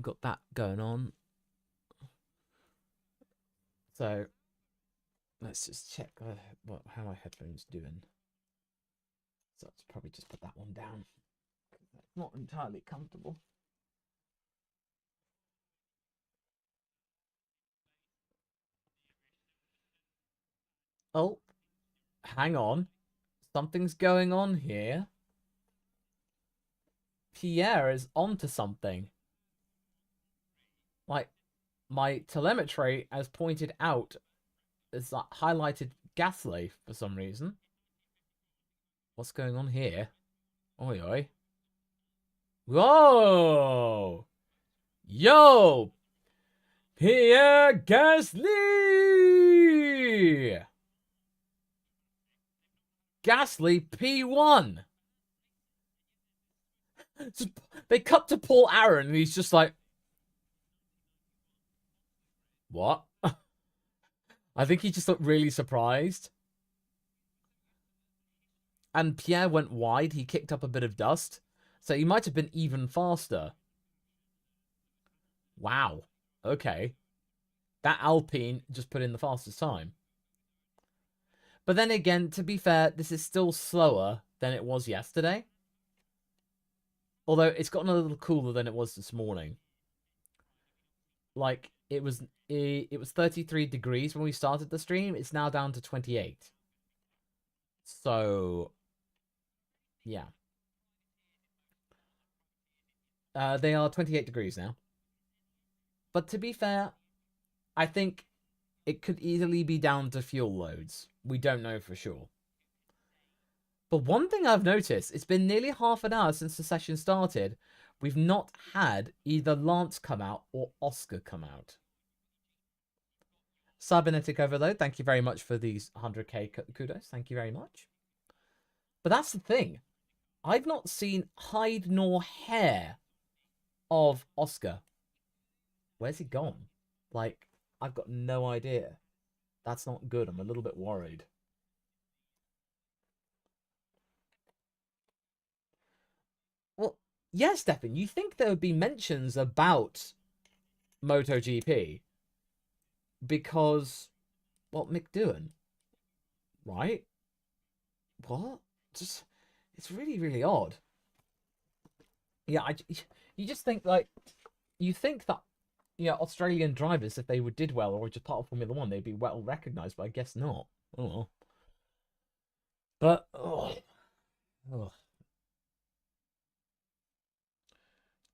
got that going on. So let's just check how my headphones doing. So let's probably just put that one down. It's not entirely comfortable. Oh, hang on. Something's going on here. Pierre is onto something. Like, my telemetry has pointed out, it's like highlighted Gasly for some reason. What's going on here? Oi, oi. Whoa! Yo! Pierre Gasly! Gasly P1! They cut to Paul Aaron and he's just like, what? I think he just looked really surprised. And Pierre went wide. He kicked up a bit of dust. So he might have been even faster. Wow. Okay. That Alpine just put in the fastest time. But then again, to be fair, this is still slower than it was yesterday. Although it's gotten a little cooler than it was this morning. Like, it was 33 degrees when we started the stream. It's now down to 28. So, yeah. They are 28 degrees now. But to be fair, I think it could easily be down to fuel loads. We don't know for sure. But one thing I've noticed, it's been nearly half an hour since the session started. We've not had either Lance come out or Oscar come out. Cybernetic Overload, thank you very much for these 100k kudos. Thank you very much. But that's the thing. I've not seen hide nor hair of Oscar. Where's he gone? Like, I've got no idea. That's not good. I'm a little bit worried. Well, yeah, Stefan, you think there would be mentions about MotoGP because, well, Mick doing, right? What? Just, it's really, really odd. Yeah, you just think, like, you think that, yeah, Australian drivers, if they did well or just part of Formula One, they'd be well recognised, but I guess not. Oh. But, oh.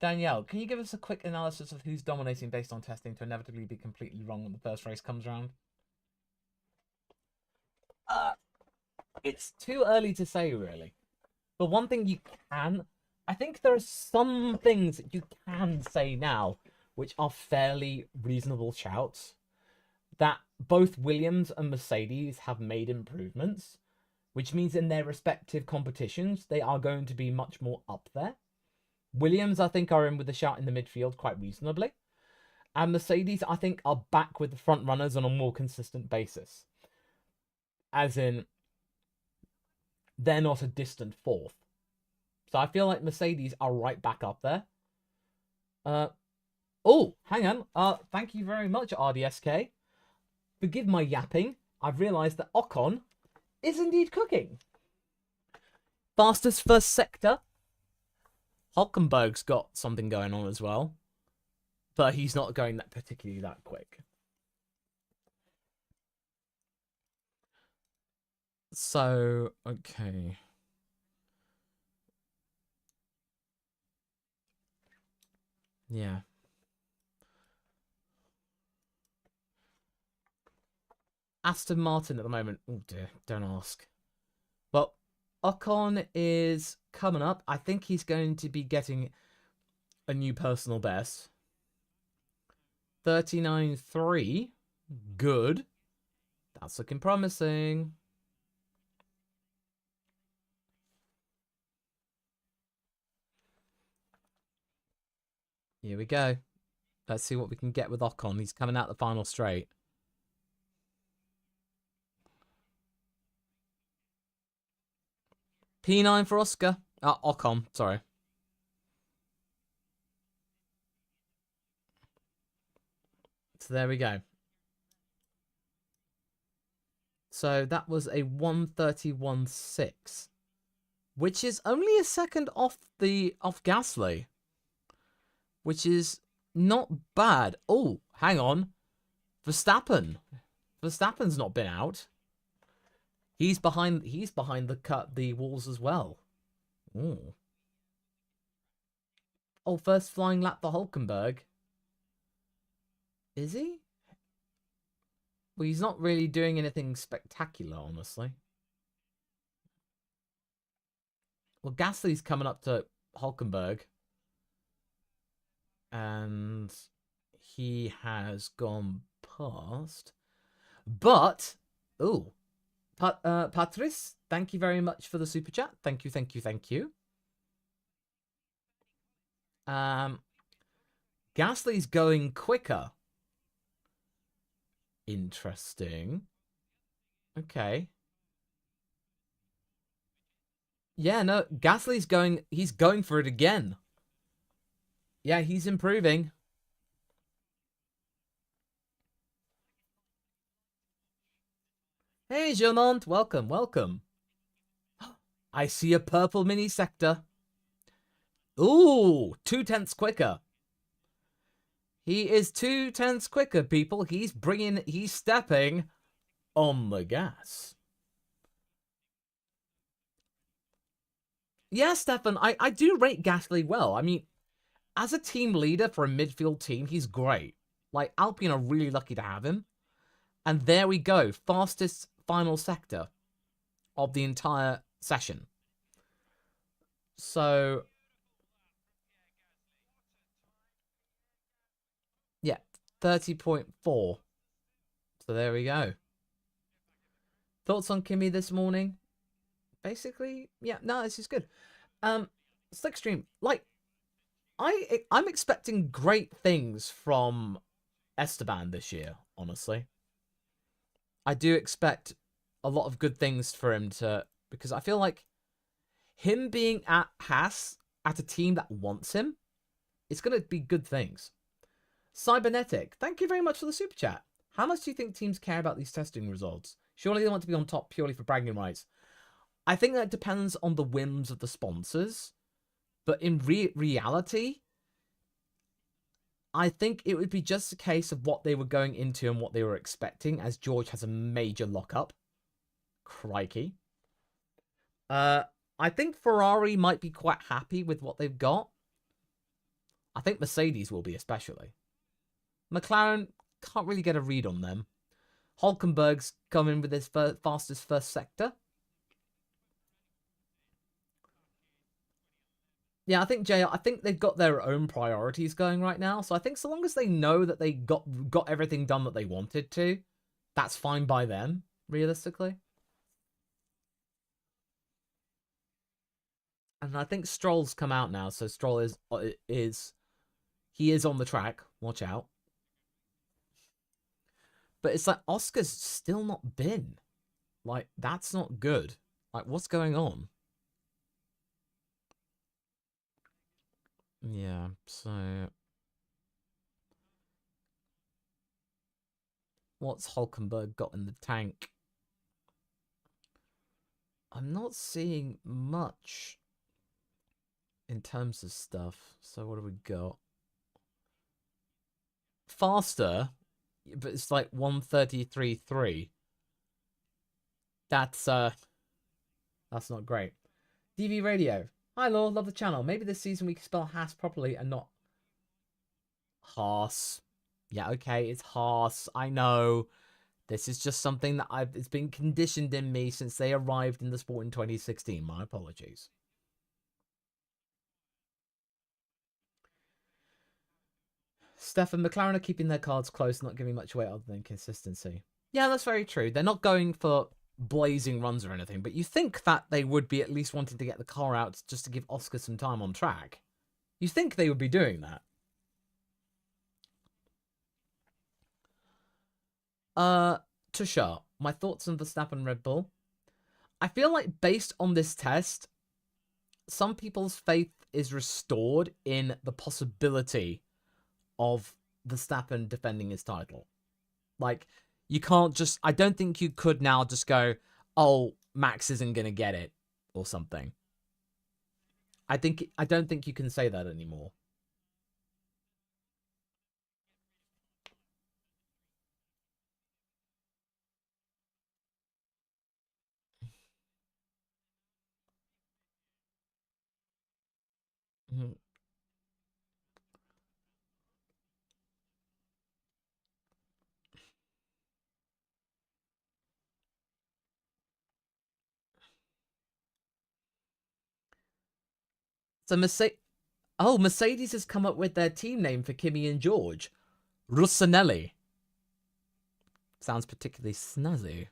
Danielle, can you give us a quick analysis of who's dominating based on testing to inevitably be completely wrong when the first race comes around? It's too early to say, really. But one thing you can... I think there are some things that you can say now which are fairly reasonable shouts. That both Williams and Mercedes have made improvements, which means in their respective competitions, they are going to be much more up there. Williams, I think, are in with a shout in the midfield quite reasonably. And Mercedes, I think, are back with the front runners on a more consistent basis. As in, they're not a distant fourth. So I feel like Mercedes are right back up there. Oh, hang on. Thank you very much, RDSK. Forgive my yapping. I've realised that Ocon is indeed cooking. Fastest first sector. Hulkenberg's got something going on as well. But he's not going that particularly that quick. So, okay. Yeah. Aston Martin at the moment. Oh dear, don't ask. Well, Ocon is coming up. I think he's going to be getting a new personal best. 39.3. Good. That's looking promising. Here we go. Let's see what we can get with Ocon. He's coming out the final straight. P9 for Oscar. Ocon, sorry. So there we go. So that was a 131.6, which is only a second off Gasly, which is not bad. Oh, hang on. Verstappen's not been out. He's behind the walls as well. Ooh. Oh, first flying lap for Hulkenberg. Is he? Well, he's not really doing anything spectacular, honestly. Well, Gasly's coming up to Hulkenberg. And he has gone past. But, ooh. Patrice, thank you very much for the super chat. Thank you, thank you, thank you. Gasly's going quicker. Interesting. Okay. Yeah, no, Gasly's he's going for it again. Yeah, he's improving. Hey, Germont, welcome, welcome. I see a purple mini sector. Ooh, 0.2 quicker. He is 0.2 quicker, people. He's stepping on the gas. Yeah, Stefan, I do rate Gasly well. I mean, as a team leader for a midfield team, he's great. Like, Alpine are really lucky to have him. And there we go. Fastest final sector of the entire session. So, yeah, 30.4. So there we go. Thoughts on Kimi this morning? Basically, yeah, no, this is good. Slickstream, like, I'm expecting great things from Esteban this year, honestly. I do expect a lot of good things for him because I feel like him being at Haas, at a team that wants him, it's going to be good things. Cybernetic, thank you very much for the super chat. How much do you think teams care about these testing results? Surely they want to be on top purely for bragging rights. I think that depends on the whims of the sponsors. But in reality, I think it would be just a case of what they were going into and what they were expecting, as George has a major lockup. Crikey. I think Ferrari might be quite happy with what they've got. I think Mercedes will be especially. McLaren, can't really get a read on them. Hulkenberg's coming with his fastest first sector. Yeah, I think JR, I think they've got their own priorities going right now. So I think so long as they know that they got everything done that they wanted to, that's fine by them, realistically. And I think Stroll's come out now, so Stroll is on the track. Watch out. But it's like Oscar's still not been. Like, that's not good. Like, what's going on? Yeah, so what's Hulkenberg got in the tank? I'm not seeing much in terms of stuff. So what do we got? Faster, but it's like 133.3. That's not great. DV Radio. Hi, Law. Love the channel. Maybe this season we can spell Haas properly and not Haas. Yeah, okay, it's Haas. I know. This is just something that it's been conditioned in me since they arrived in the sport in 2016. My apologies. Stefan, McLaren are keeping their cards close, not giving much away other than consistency. Yeah, that's very true. They're not going for blazing runs or anything, but you think that they would be at least wanting to get the car out just to give Oscar some time on track. You think they would be doing that. Tushar, my thoughts on Verstappen Red Bull. I feel like based on this test, some people's faith is restored in the possibility of Verstappen defending his title. Like, you can't just... I don't think you could now just go, oh, Max isn't going to get it, or something. I don't think you can say that anymore. So Mercedes has come up with their team name for Kimi and George. Russanelli. Sounds particularly snazzy.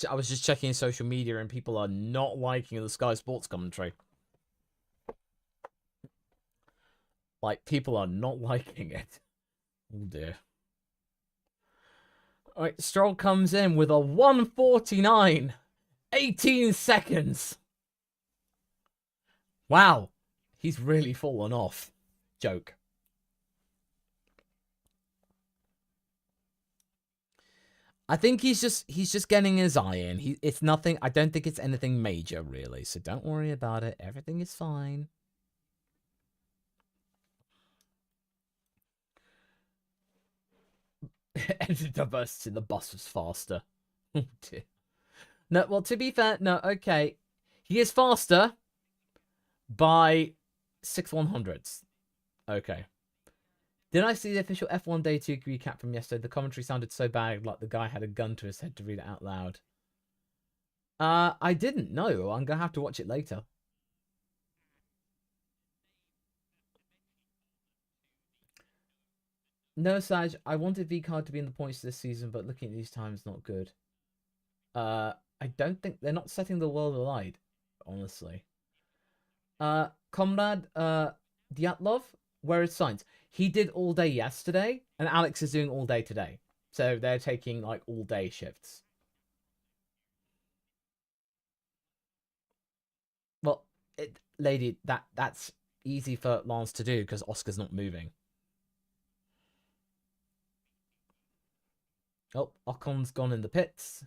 I was just checking social media and people are not liking the Sky Sports commentary. Like, people are not liking it. Oh dear. Alright, Stroll comes in with a 1:49. 18 seconds. Wow. He's really fallen off. Joke. I think he's just getting his eye in. It's nothing. I don't think it's anything major really. So don't worry about it. Everything is fine. Engine diversity. The bus was faster. Oh dear. No, well, to be fair, no, okay. He is faster by 6/100ths. Okay. Did I see the official F1 Day 2 recap from yesterday? The commentary sounded so bad, like the guy had a gun to his head to read it out loud. I didn't know. I'm gonna have to watch it later. No, Saj, I wanted V-Card to be in the points this season, but looking at these times, not good. I don't think they're not setting the world alight, honestly. Comrade, Dyatlov, where is Science? He did all day yesterday, and Alex is doing all day today. So they're taking, like, all day shifts. Well, lady, that's easy for Lance to do, because Oscar's not moving. Oh, Ocon's gone in the pits.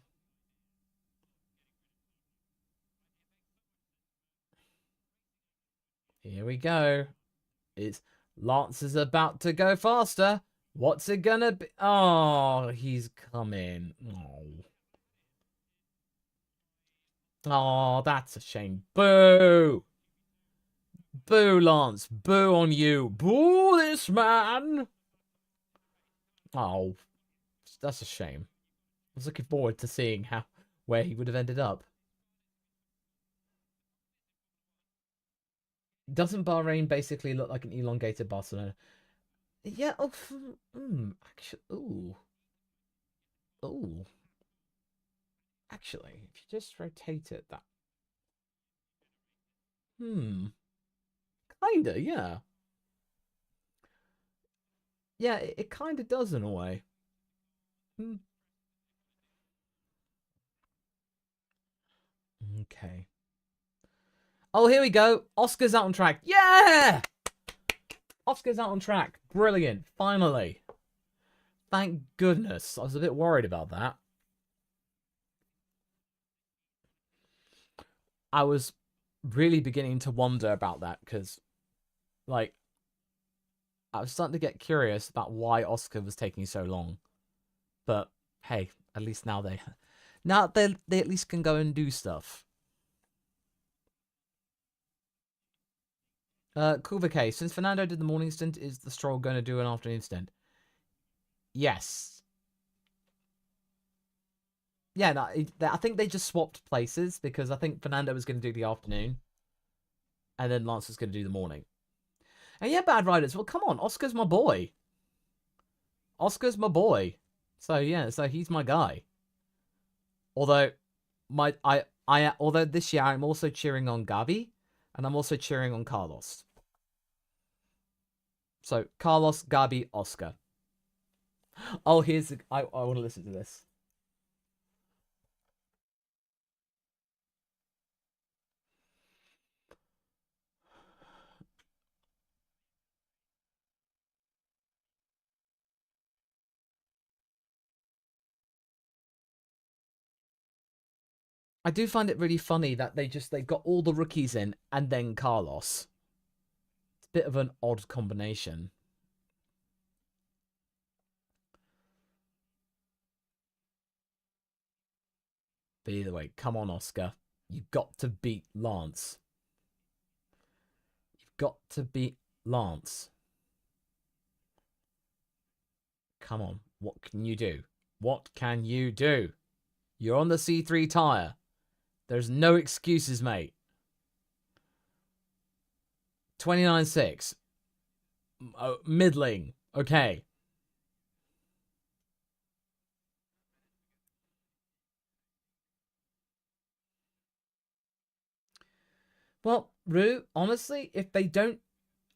Here we go. Lance is about to go faster. What's it gonna be? Oh, he's coming. Oh. Oh, that's a shame. Boo! Boo, Lance. Boo on you. Boo this man! Oh, that's a shame. I was looking forward to seeing where he would have ended up. Doesn't Bahrain basically look like an elongated Barcelona? Yeah. Oh, actually, ooh. Actually, if you just rotate it, that. Kinda, yeah. Yeah, it kind of does in a way. Okay. Oh, here we go. Oscar's out on track. Yeah! Oscar's out on track. Brilliant. Finally. Thank goodness. I was a bit worried about that. I was really beginning to wonder about that because, like, I was starting to get curious about why Oscar was taking so long. But hey, at least now they at least can go and do stuff. Kulvik, since Fernando did the morning stint, is the Stroll going to do an afternoon stint? Yes. Yeah, no, I think they just swapped places because I think Fernando was going to do the afternoon, and then Lance was going to do the morning. And yeah, Bad Riders. Well, come on, Oscar's my boy. Oscar's my boy. So yeah, so he's my guy. Although although this year I'm also cheering on Gavi, and I'm also cheering on Carlos. So Carlos, Gabi, Oscar. Oh, I want to listen to this. I do find it really funny that they got all the rookies in and then Carlos. It's a bit of an odd combination. But either way, come on, Oscar. You've got to beat Lance. You've got to beat Lance. Come on. What can you do? What can you do? You're on the C3 tyre. There's no excuses, mate. 29.6. Middling. Okay. Well, Rue, honestly, if they don't...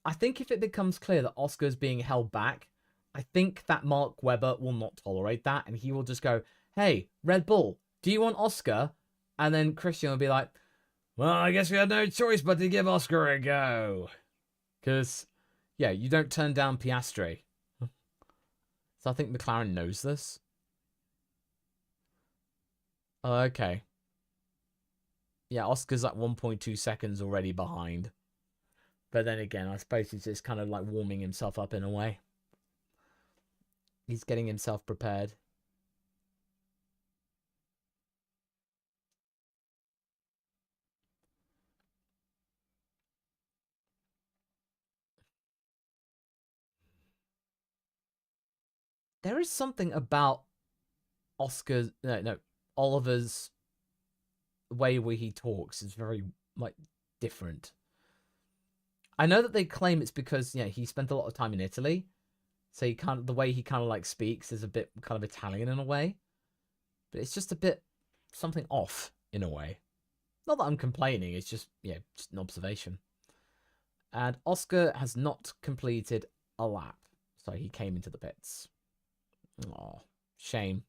I think if it becomes clear that Oscar's being held back, I think that Mark Webber will not tolerate that, and he will just go, hey, Red Bull, do you want Oscar? And then Christian will be like, well, I guess we had no choice but to give Oscar a go. Because, yeah, you don't turn down Piastri. So I think McLaren knows this. Okay. Yeah, Oscar's like 1.2 seconds already behind. But then again, I suppose he's just kind of like warming himself up in a way. He's getting himself prepared. There is something about Oscar's no Oliver's way where he talks is very like different. I know that they claim it's because he spent a lot of time in Italy, so he kind of the way he kind of like speaks is a bit kind of Italian in a way, but it's just a bit something off in a way. Not that I'm complaining, it's just just an observation. And Oscar has not completed a lap, so he came into the pits. Oh, shame.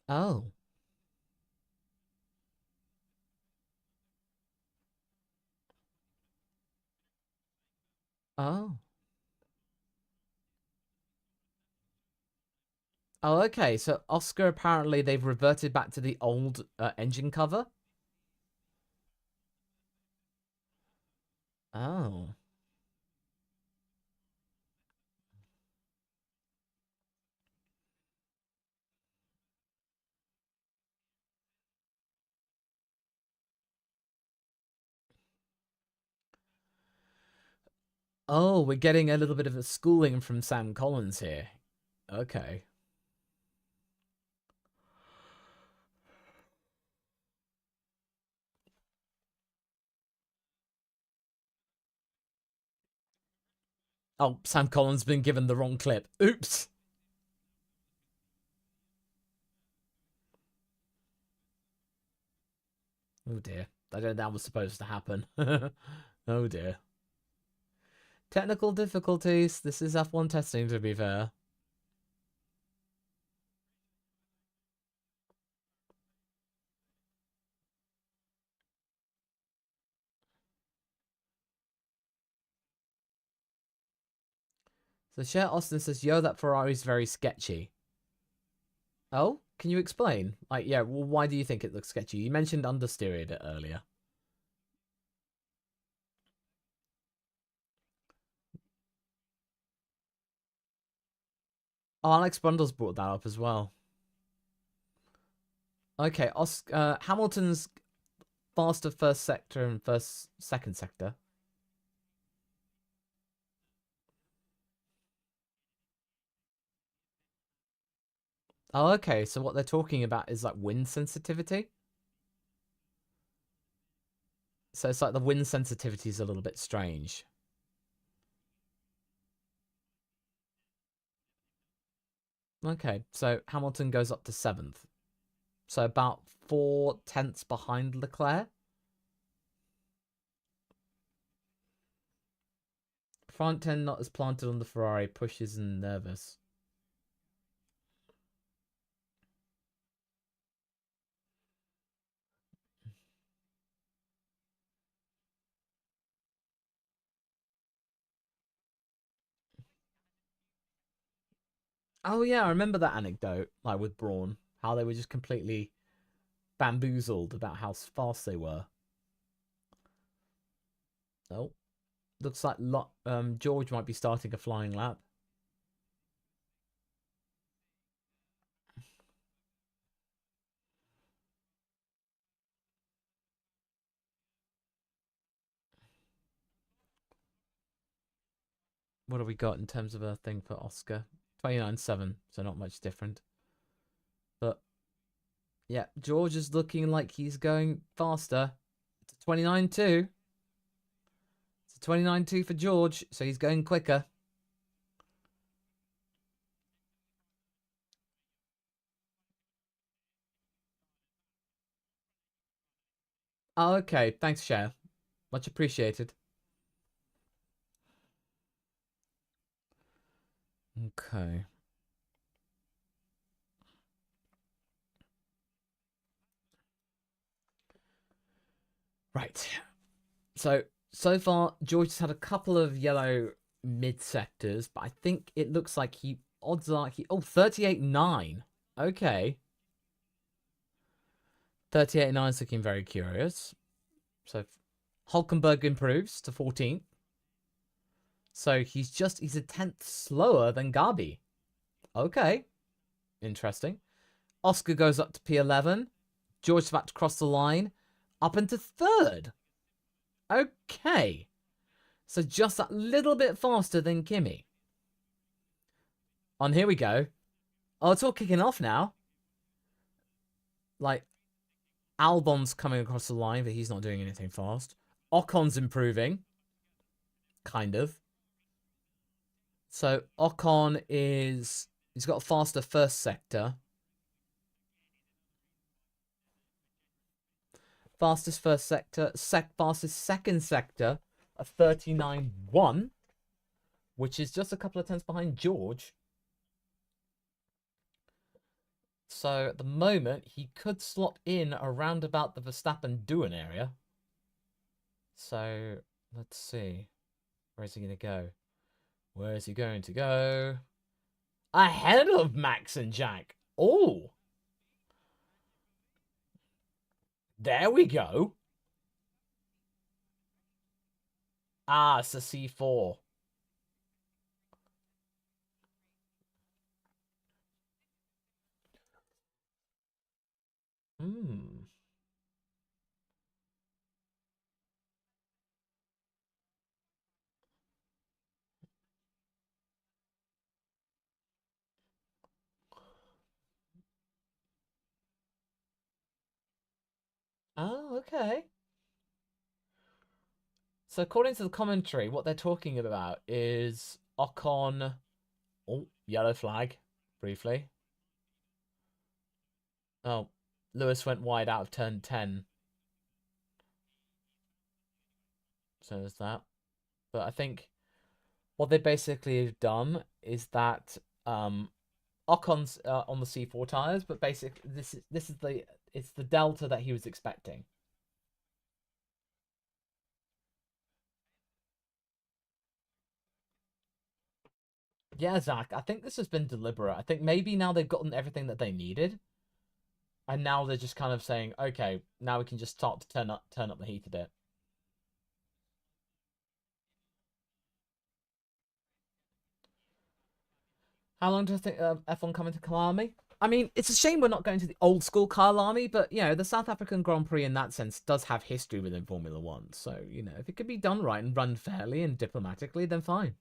Oh, oh, oh. Okay, so Oscar apparently they've reverted back to the old engine cover. Oh, oh, we're getting a little bit of a schooling from Sam Collins here. Okay. Oh, Sam Collins been given the wrong clip. Oops. Oh dear. I don't know that was supposed to happen. Oh dear. Technical difficulties. This is F1 testing, to be fair. So Cher Austin says, yo, that Ferrari's very sketchy. Oh, can you explain? Like, yeah, well, why do you think it looks sketchy? You mentioned understeer a bit earlier. Oh, Alex Brundle's brought that up as well. Okay, Hamilton's faster first sector and second sector. Oh, okay. So what they're talking about is like wind sensitivity. So it's like the wind sensitivity is a little bit strange. Okay, so Hamilton goes up to seventh. So about 4/10 behind Leclerc. Front end not as planted on the Ferrari, pushes and nervous. Oh yeah, I remember that anecdote, like with Braun, how they were just completely bamboozled about how fast they were. Oh, looks like George might be starting a flying lap. What have we got in terms of a thing for Oscar? 29.7, so not much different. But yeah, George is looking like he's going faster. It's a 29.2. It's a 29.2 for George, so he's going quicker. Oh, okay. Thanks, Cher. Much appreciated. Okay. Right. So far, George has had a couple of yellow mid sectors, but I think it looks like odds are he 38.9. Okay. 38.9 is looking very curious. So Hulkenberg improves to 14th. So he's a 10th slower than Gabi. Okay. Interesting. Oscar goes up to P11. George's about to cross the line. Up into 3rd. Okay. So just that little bit faster than Kimi. Here we go. Oh, it's all kicking off now. Like, Albon's coming across the line, but he's not doing anything fast. Ocon's improving. Kind of. So Ocon he's got a faster first sector. Fastest first sector, fastest second sector, a 39.1, which is just a couple of tenths behind George. So at the moment, he could slot in around about the Verstappen-Doohan area. So let's see. Where is he going to go? Where is he going to go? Ahead of Max and Jack. Oh. There we go. Ah, it's a C4. Oh, okay. So according to the commentary, what they're talking about is Ocon. Oh, yellow flag, briefly. Oh, Lewis went wide out of turn 10. So there's that. But I think what they basically have done is that Ocon's on the C4 tires, but basically this is the delta that he was expecting. Yeah, Zach, I think this has been deliberate. I think maybe now they've gotten everything that they needed. And now they're just kind of saying, okay, now we can just start to turn up the heat a bit. How long do I think F1 coming to Kalami? I mean, it's a shame we're not going to the old school Kalami, but, you know, the South African Grand Prix in that sense does have history within Formula One. So, you know, if it could be done right and run fairly and diplomatically, then fine.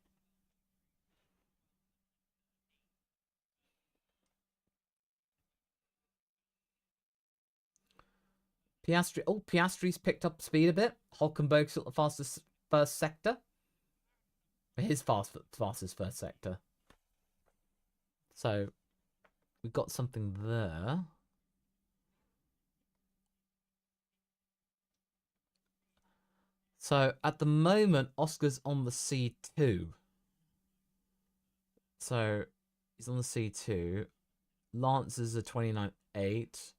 Piastri. Oh, Piastri's picked up speed a bit. Hulkenberg's got the fastest first sector. His fastest first sector. So, we've got something there. So, at the moment, Oscar's on the C2. So, he's on the C2. Lance is a 29.8.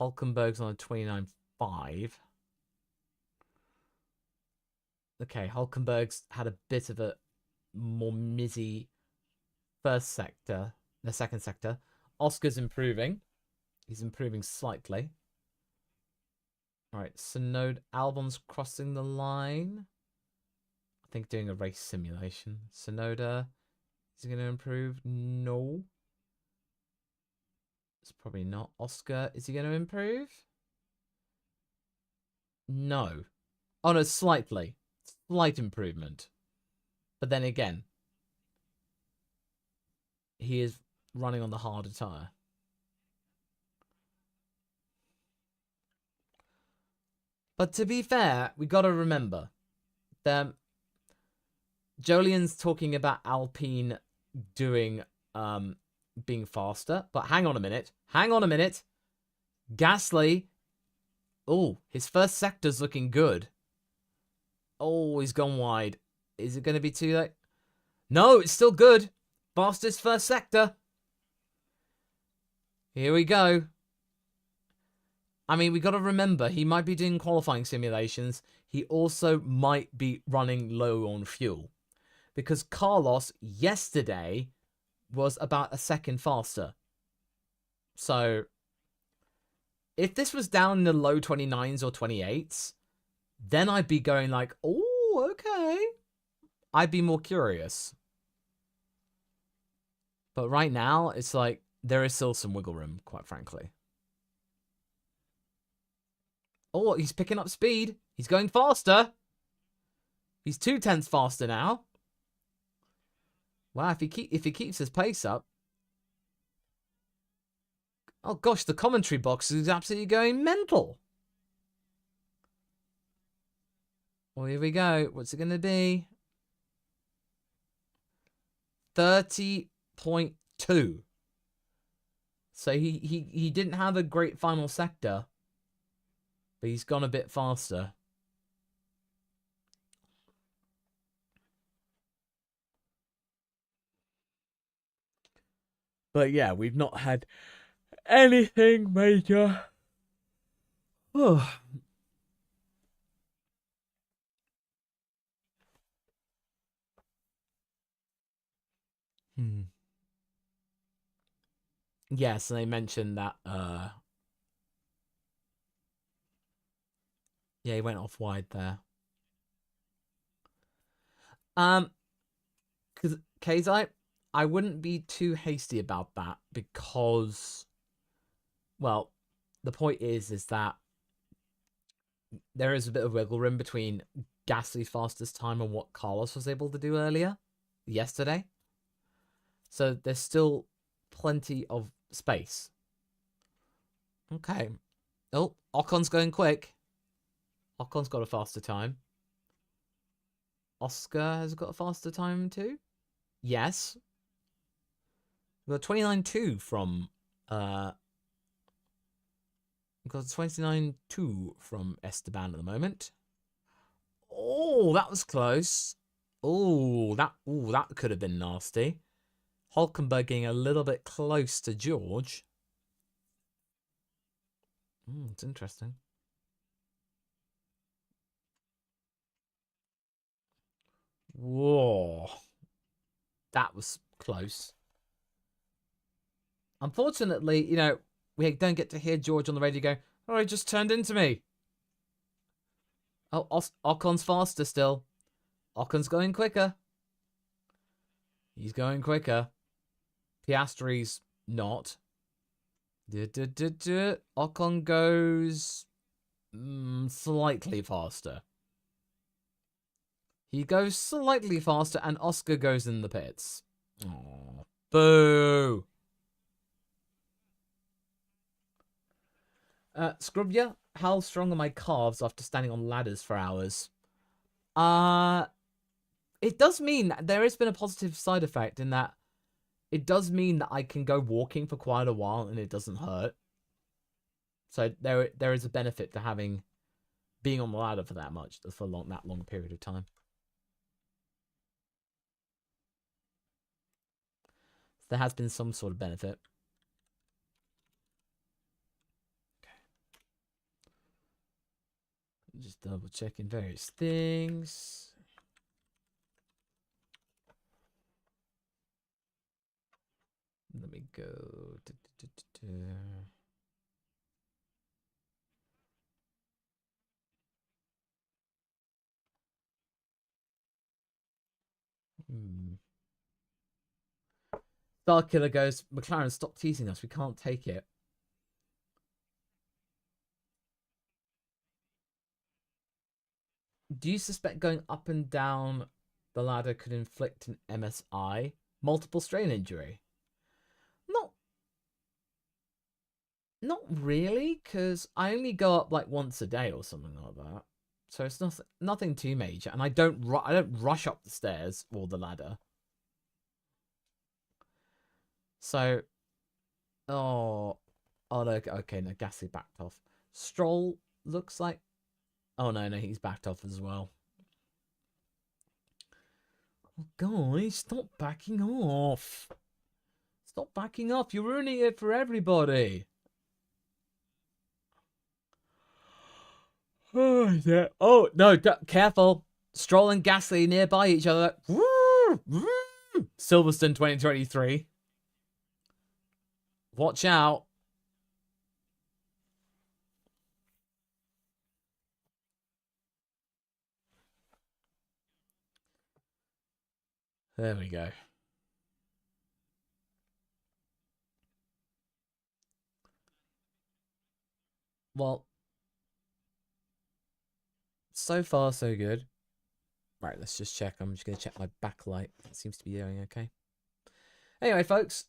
Hulkenberg's on a 29.5. Okay, Hulkenberg's had a bit of a more mizzy first sector, the second sector. Oscar's improving. He's improving slightly. All right, Sonoda, Albon's crossing the line. I think doing a race simulation. Sonoda, is he going to improve? No. It's probably not. Oscar, is he going to improve? No. Oh, no, slightly. Slight improvement. But then again, he is running on the harder tyre. But to be fair, we got to remember that Jolyon's talking about Alpine doing being faster. But hang on a minute. Hang on a minute. Gasly. Oh, his first sector's looking good. Oh, he's gone wide. Is it going to be too late? No, it's still good. Fastest first sector. Here we go. I mean, we got to remember, he might be doing qualifying simulations. He also might be running low on fuel. because Carlos yesterday was about a second faster. So if this was down in the low 29s or 28s, then I'd be going like, oh, okay. I'd be more curious. But right now, it's like, there is still some wiggle room, quite frankly. Oh, he's picking up speed. He's going faster. He's 0.2 faster now. Wow, if he keeps his pace up. Oh gosh, the commentary box is absolutely going mental. Well, here we go. What's it going to be? 30.2. So he didn't have a great final sector, but he's gone a bit faster. But yeah, we've not had anything major. Oh. Yes, and they mentioned that yeah, he went off wide there. Because Kazai, I wouldn't be too hasty about that because, well, the point is that there is a bit of wiggle room between Gasly's fastest time and what Carlos was able to do yesterday. So there's still plenty of space. Okay. Oh, Ocon's going quick. Ocon's got a faster time. Oscar has got a faster time too? Yes. We've got 29.2 from we've got 29.2 from Esteban at the moment. Oh, that was close. Oh, that could have been nasty. Hulkenberg getting a little bit close to George. It's interesting. Whoa. That was close. Unfortunately, you know, we don't get to hear George on the radio go, oh, he just turned into me. Oh, Ocon's faster still. Ocon's going quicker. He's going quicker. Piastri's not. Ocon goes slightly faster. He goes slightly faster, and Oscar goes in the pits. Aww. Boo! Scrubia, how strong are my calves after standing on ladders for hours? It does mean that there has been a positive side effect in that it does mean that I can go walking for quite a while and it doesn't hurt. So there is a benefit to being on the ladder for that long period of time. There has been some sort of benefit. Okay. Just double checking various things. Let me go. Starkiller goes, McLaren, stop teasing us. We can't take it. Do you suspect going up and down the ladder could inflict an MSI? Multiple strain injury? Not really, because I only go up like once a day or something like that. So it's nothing too major. And I don't rush up the stairs or the ladder. So, oh look, okay, no, Gasly backed off. Stroll looks like, oh no, he's backed off as well. Oh, guys, stop backing off. Stop backing off. You're ruining it for everybody. Oh, yeah. Oh no, careful. Stroll and Gasly nearby each other. Woo! Silverstone 2023. Watch out. There we go. Well, so far so good. Right, let's just check. I'm just going to check my backlight. It seems to be doing okay. Anyway, folks,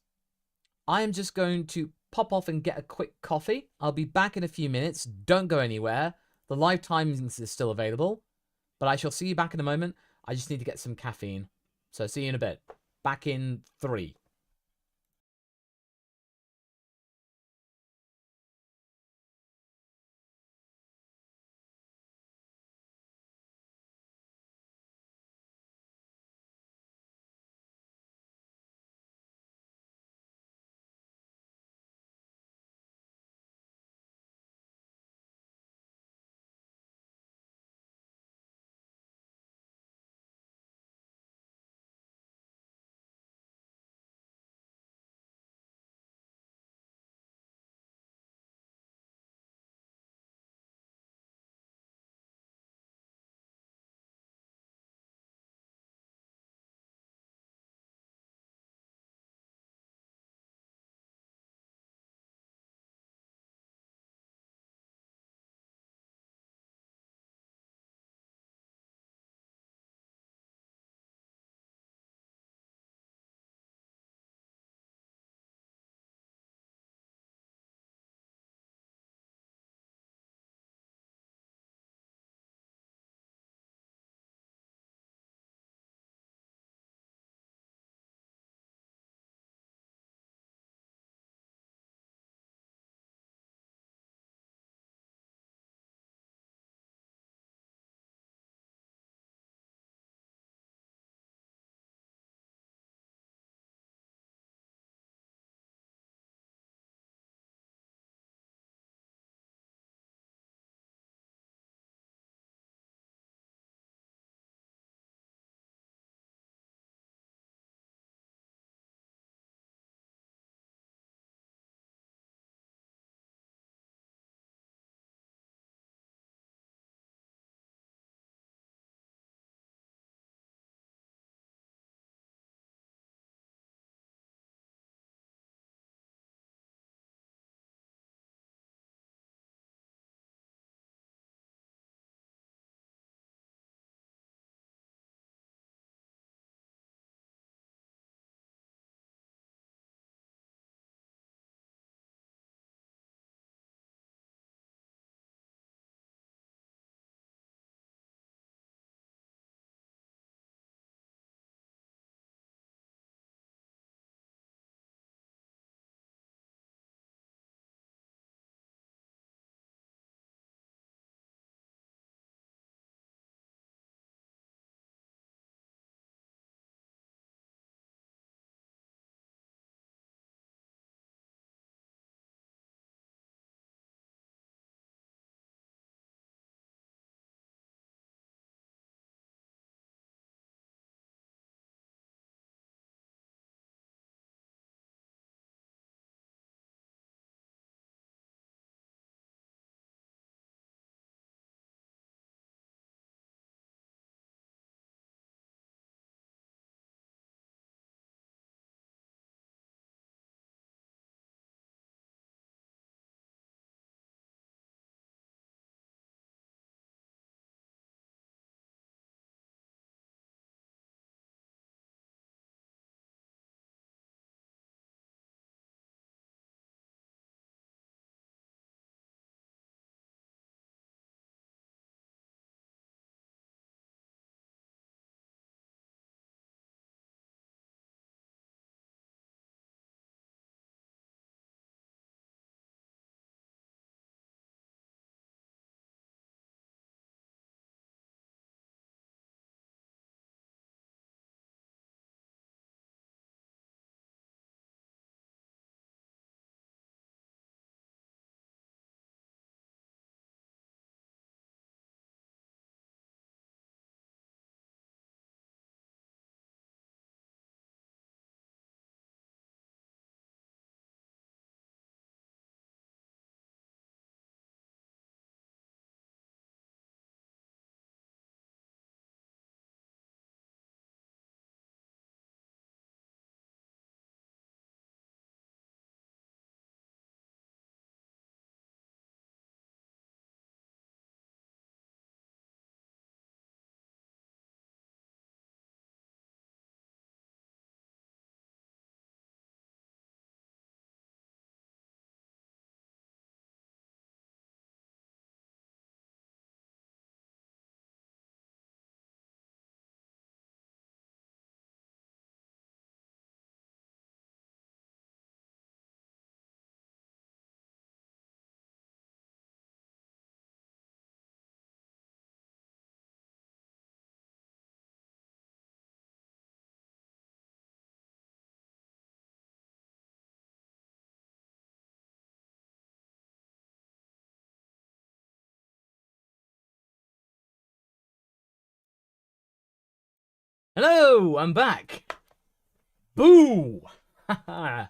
I am just going to pop off and get a quick coffee. I'll be back in a few minutes. Don't go anywhere. The live timings is still available, but I shall see you back in a moment. I just need to get some caffeine. So see you in a bit. Back in 3. Hello, I'm back. Boo! I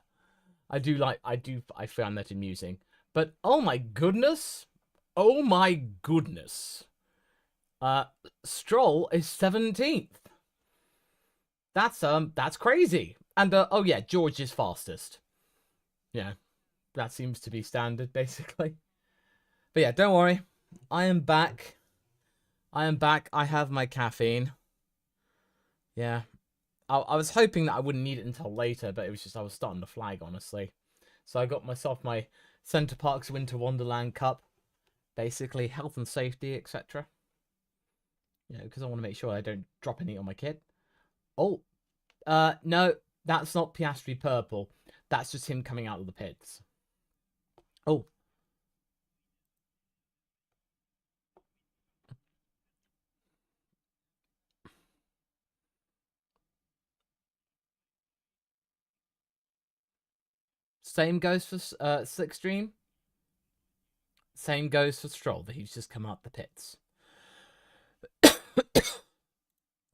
find that amusing. But oh my goodness. Oh my goodness. Stroll is 17th. That's crazy. And oh yeah, George is fastest. Yeah, that seems to be standard basically. But yeah, don't worry. I am back. I am back. I have my caffeine. Yeah. I was hoping that I wouldn't need it until later, but it was just I was starting to flag, honestly. So I got myself my Center Parks Winter Wonderland cup. Basically, health and safety, etc. You know, because I want to make sure I don't drop any on my kid. Oh, no, that's not Piastri purple. That's just him coming out of the pits. Oh. Same goes for Slickstream. Same goes for Stroll, that he's just come out the pits.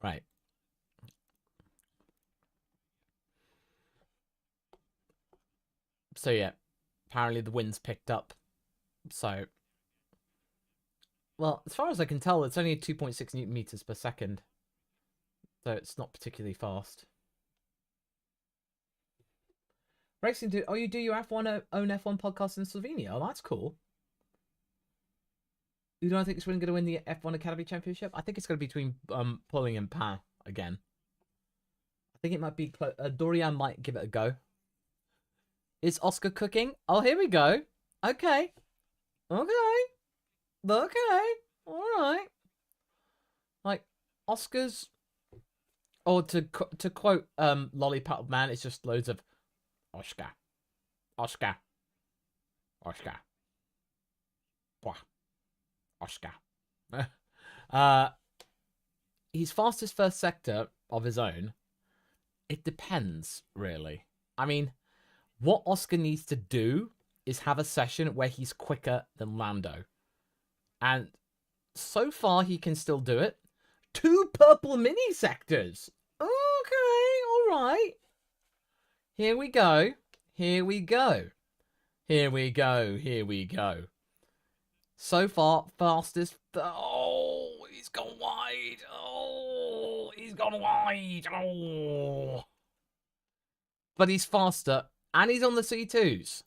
Right. So yeah, apparently the wind's picked up. So, well, as far as I can tell, it's only 2.6 Newton meters per second. So it's not particularly fast. Racing, you do your F1 own F1 podcast in Slovenia? Oh, that's cool. Who do I think is going to win the F1 Academy Championship? I think it's going to be between Pauling and Pan again. I think it might be Dorian might give it a go. Is Oscar cooking? Oh, here we go. Okay. Okay. All right. Like Oscar's, or to quote Lollipop Man, it's just loads of Oscar, Oscar, Oscar, Oscar. His fastest first sector of his own. It depends, really. I mean, what Oscar needs to do is have a session where he's quicker than Lando. And so far, he can still do it. 2 purple mini sectors. Okay, all right. Here we go. Here we go. Here we go. Here we go. So far, fastest. Oh, he's gone wide. Oh, he's gone wide. Oh. But he's faster. And he's on the C2s.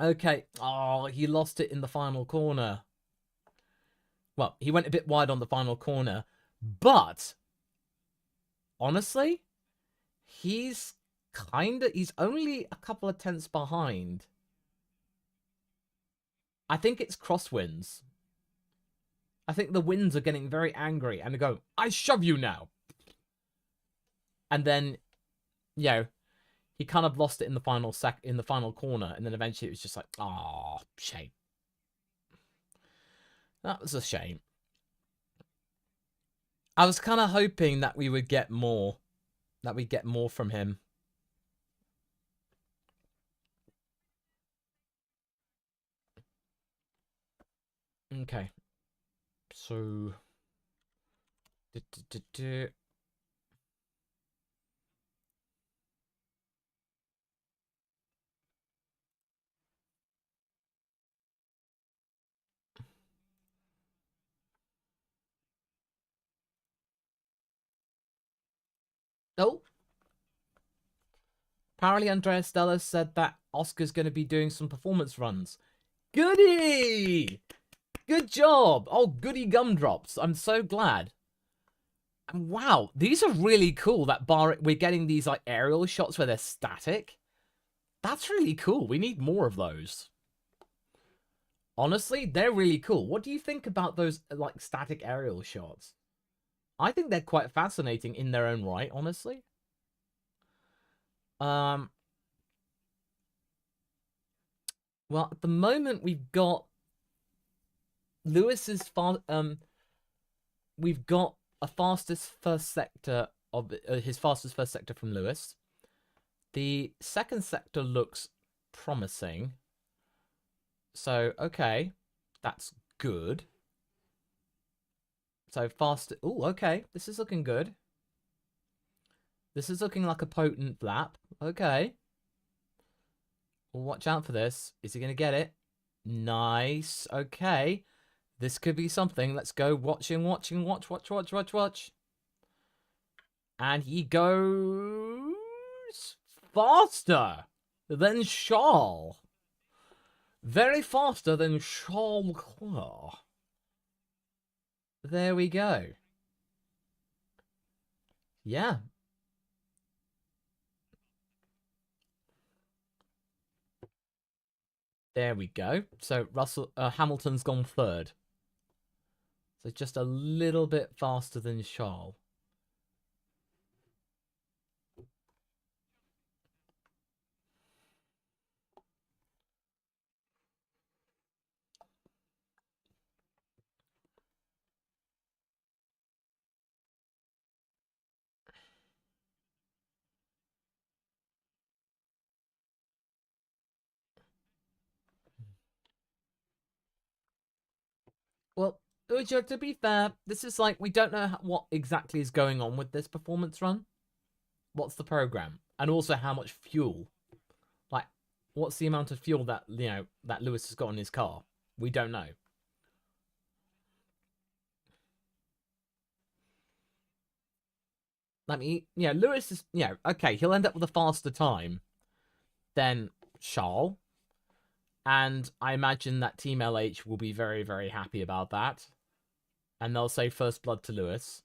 Okay. Oh, he lost it in the final corner. Well, he went a bit wide on the final corner. But, honestly, he's only a couple of tenths behind. I think it's crosswinds. I think the winds are getting very angry and they go, I shove you now. And then, you know, he kind of lost it in the final corner, and then eventually it was just like, oh, shame. That was a shame. I was kind of hoping that we would get more. That we'd get more from him. Okay. So... Oh. Apparently Andrea Stella said that Oscar's going to be doing some performance runs. Goody! Good job! Oh, goody gumdrops. I'm so glad. And wow, these are really cool. That we're getting these like aerial shots where they're static. That's really cool. We need more of those. Honestly, they're really cool. What do you think about those like static aerial shots? I think they're quite fascinating in their own right, honestly. Well, at the moment we've got Lewis's we've got a fastest first sector of his fastest first sector from Lewis. The second sector looks promising. So, okay, that's good. So fast. Oh, okay. This is looking good. This is looking like a potent lap. Okay. Well, watch out for this. Is he going to get it? Nice. Okay. This could be something. Let's go. Watch. Watch. And he goes faster than Stroll. Very faster than Stroll. There we go. Yeah. There we go. So Hamilton's gone third. So just a little bit faster than Charles. Well, Ujo, to be fair, this is like, we don't know what exactly is going on with this performance run. What's the program? And also how much fuel. Like, what's the amount of fuel that, you know, that Lewis has got in his car? We don't know. I mean, yeah, Lewis is, you know, okay, he'll end up with a faster time than Charles. And I imagine that Team LH will be very, very happy about that. And they'll say first blood to Lewis.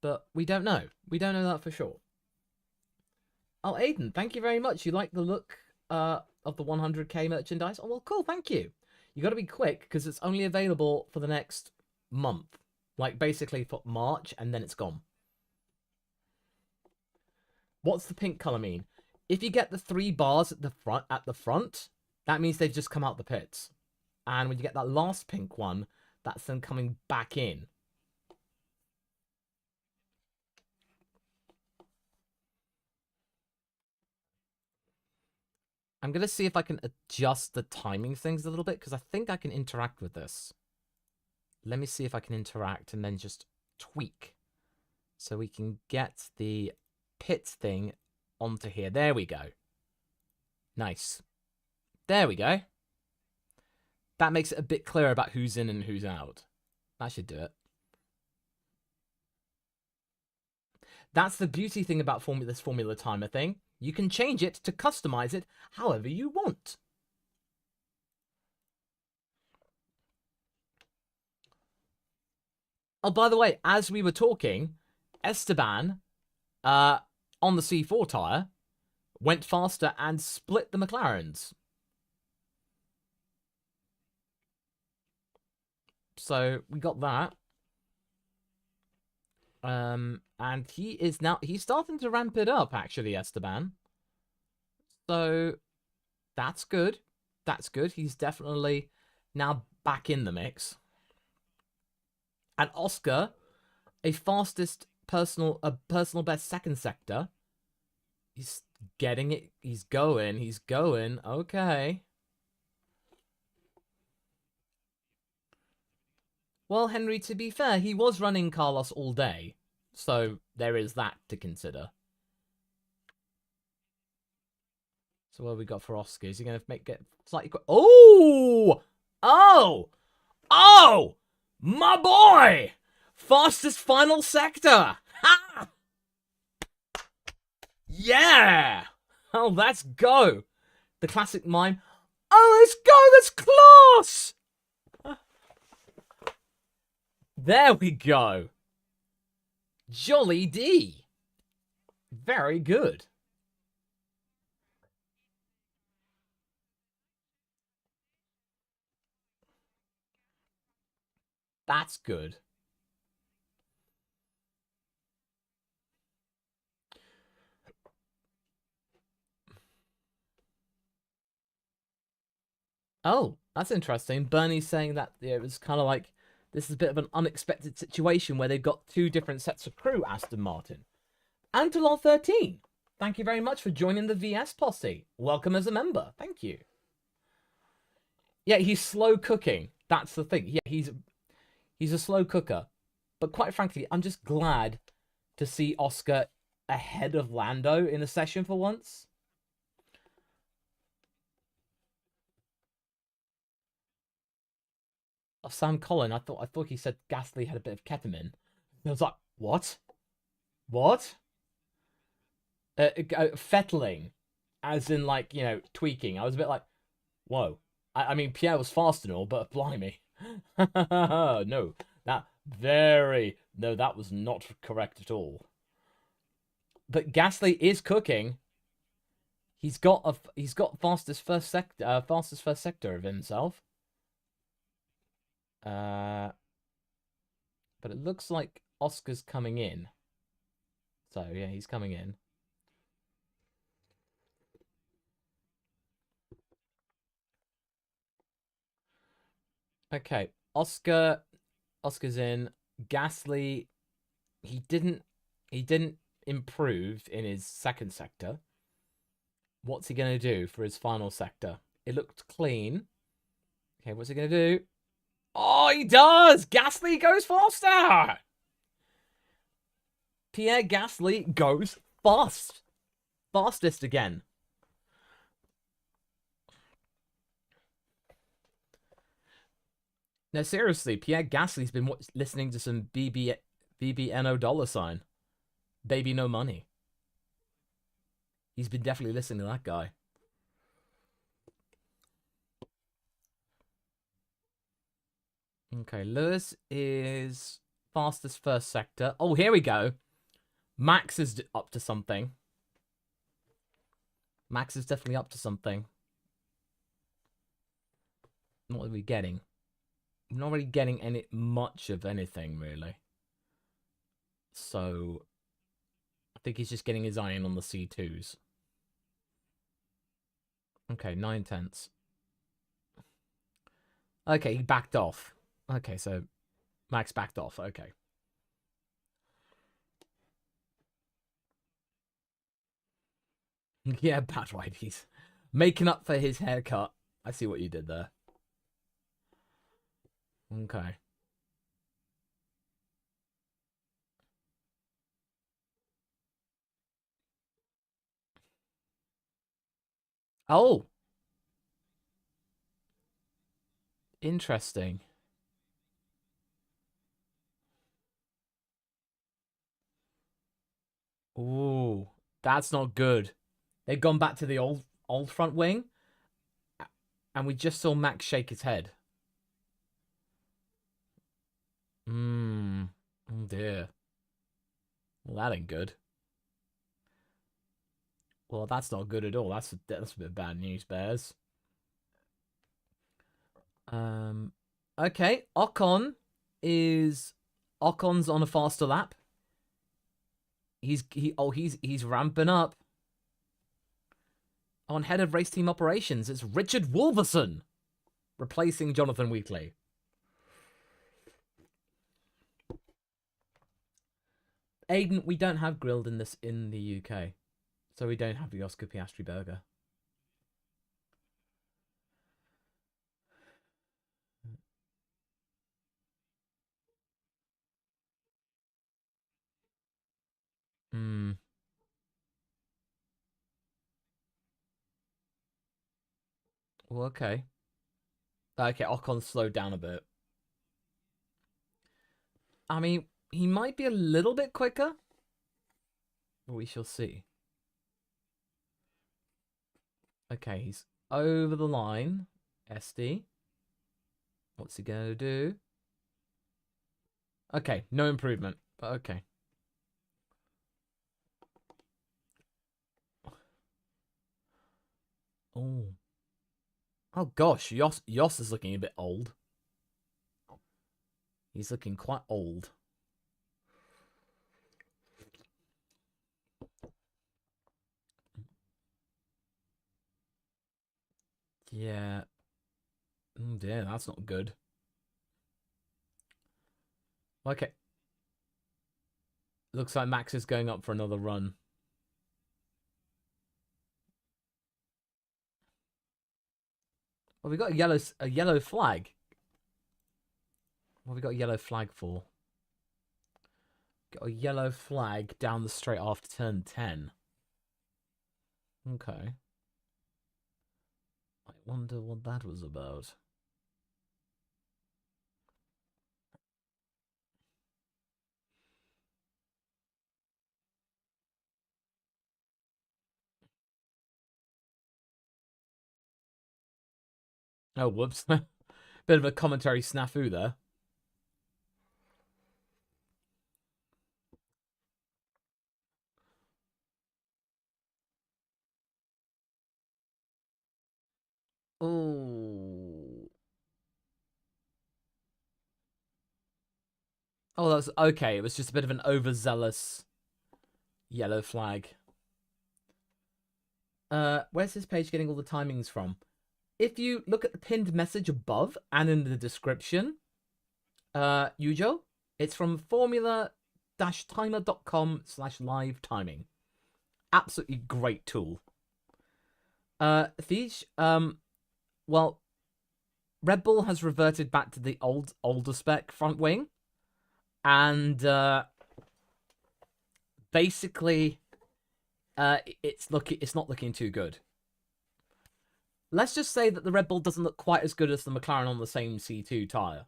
But we don't know. We don't know that for sure. Oh, Aiden, thank you very much. You like the look of the 100k merchandise? Oh, well, cool, thank you. You got to be quick because it's only available for the next month. Like, basically for March, and then it's gone. What's the pink color mean? If you get the 3 bars at the front, that means they've just come out the pits. And when you get that last pink one, that's them coming back in. I'm going to see if I can adjust the timing things a little bit, because I think I can interact with this. Let me see if I can interact and then just tweak. So we can get the pits thing onto here. There we go. Nice. There we go. That makes it a bit clearer about who's in and who's out. That should do it. That's the beauty thing about this Formula Timer thing. You can change it to customize it however you want. Oh, by the way, as we were talking, Esteban, on the C4 tyre, went faster and split the McLarens. So we got that. And he's starting to ramp it up, actually, Esteban. So that's good. That's good. He's definitely now back in the mix. And Oscar, a fastest personal best second sector. He's getting it. He's going. Okay. Well, Henry, to be fair, he was running Carlos all day. So there is that to consider. So what have we got for Oscar? Is he going to get slightly quick? Oh! Oh! Oh! My boy! Fastest final sector! Ha! Yeah! Oh, let's go! The classic mime. Oh, let's go! That's class! There we go. Jolly D. Very good. That's good. Oh, that's interesting. Bernie's saying that it was kind of like, this is a bit of an unexpected situation where they've got 2 different sets of crew, Aston Martin. And to Law13, thank you very much for joining the VS posse. Welcome as a member. Thank you. Yeah, he's slow cooking. That's the thing. Yeah, He's a slow cooker. But quite frankly, I'm just glad to see Oscar ahead of Lando in a session for once. Oh, Sam Collin, I thought he said Gasly had a bit of ketamine. I was like, what? What? Fettling, as in like, you know, tweaking. I was a bit like, whoa. I mean, Pierre was fast and all, but blimey. No, that was not correct at all. But Gasly is cooking. He's got fastest first sector of himself. But it looks like Oscar's coming in. So yeah, he's coming in. Okay, Oscar's in. Gasly, he didn't improve in his second sector. What's he gonna do for his final sector? It looked clean. Okay, what's he gonna do? Oh, he does! Gasly goes faster! Pierre Gasly goes fast. Fastest again. No, seriously, Pierre Gasly's been listening to some BBNO dollar sign. Baby no money. He's been definitely listening to that guy. Okay, Lewis is fastest first sector. Oh, here we go. Max is up to something. Max is definitely up to something. What are we getting? I'm not really getting much of anything, really. So, I think he's just getting his eye in on the C2s. Okay, 9/10. Okay, he backed off. Okay, so Max backed off. Okay. Yeah, bad right. He's making up for his haircut. I see what you did there. Okay. Oh, interesting. Ooh, that's not good. They've gone back to the old front wing, and we just saw Max shake his head. Oh dear. Well, that ain't good. Well, that's not good at all. That's a bit of bad news, Bears. Okay. Ocon's on a faster lap. He's ramping up. On head of race team operations, it's Richard Wolverson replacing Jonathan Wheatley. Aiden, we don't have grilled in the UK, so we don't have the Oscar Piastri burger. Hmm. Well, okay. Okay, Ocon slowed down a bit. I mean, he might be a little bit quicker. We shall see. Okay, he's over the line. SD. What's he gonna do? Okay, no improvement. But okay. Oh. Oh gosh, Yoss is looking a bit old. He's looking quite old. Yeah. Oh dear, that's not good. Okay. Looks like Max is going up for another run. Well, we got a yellow flag. What have we got a yellow flag for? Got a yellow flag down the straight after turn 10. Okay. I wonder what that was about. Oh, whoops. Bit of a commentary snafu there. Oh. Oh, that's okay. It was just a bit of an overzealous yellow flag. Where's this page getting all the timings from? If you look at the pinned message above and in the description, Yujo, it's from formula-timer.com/live timing. Absolutely great tool. Thiege, well, Red Bull has reverted back to the older spec front wing, and basically, it's not looking too good. Let's just say that the Red Bull doesn't look quite as good as the McLaren on the same C2 tyre.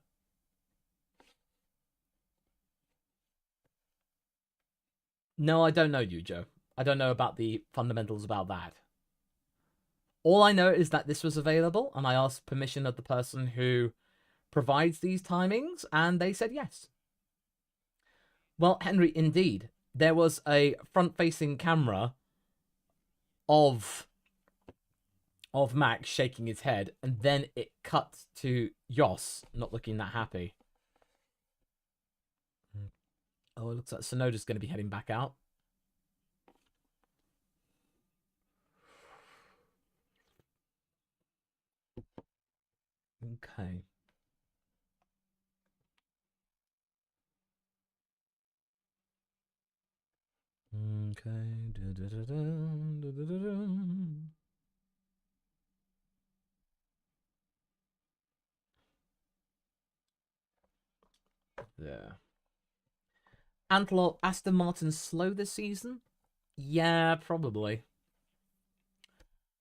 No, I don't know, Yujo. I don't know about the fundamentals about that. All I know is that this was available, and I asked permission of the person who provides these timings, and they said yes. Well, Henry, indeed, there was a front-facing camera of Max shaking his head, and then it cut to Jos not looking that happy. Oh, it looks like Sonoda's going to be heading back out. Okay. Okay. Yeah. Antler, Aston Martin slow this season? Yeah, probably.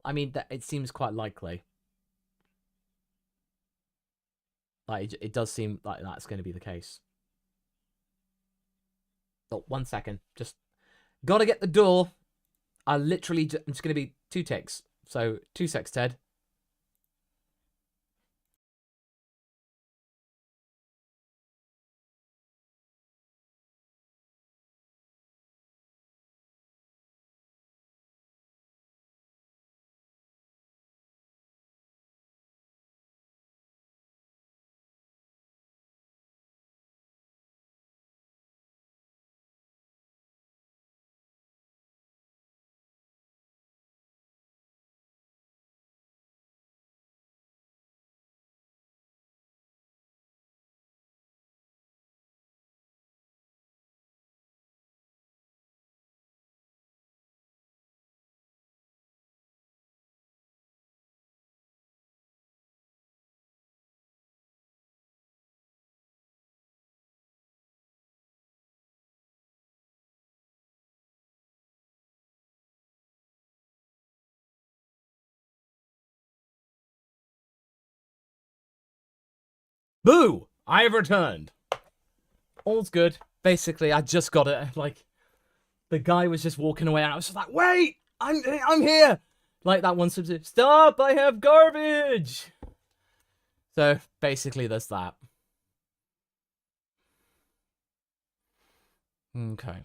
I mean, it seems quite likely. Like, it does seem like that's going to be the case. Oh, 1 second. Just gotta get the door. I'm just going to be 2 ticks. So, 2 secs, Ted. Boo! I have returned. All's good. Basically, I just got it. Like, the guy was just walking away, and I was just like, wait! I'm here! Like that one substitute. Stop! I have garbage! So, basically, there's that. Okay.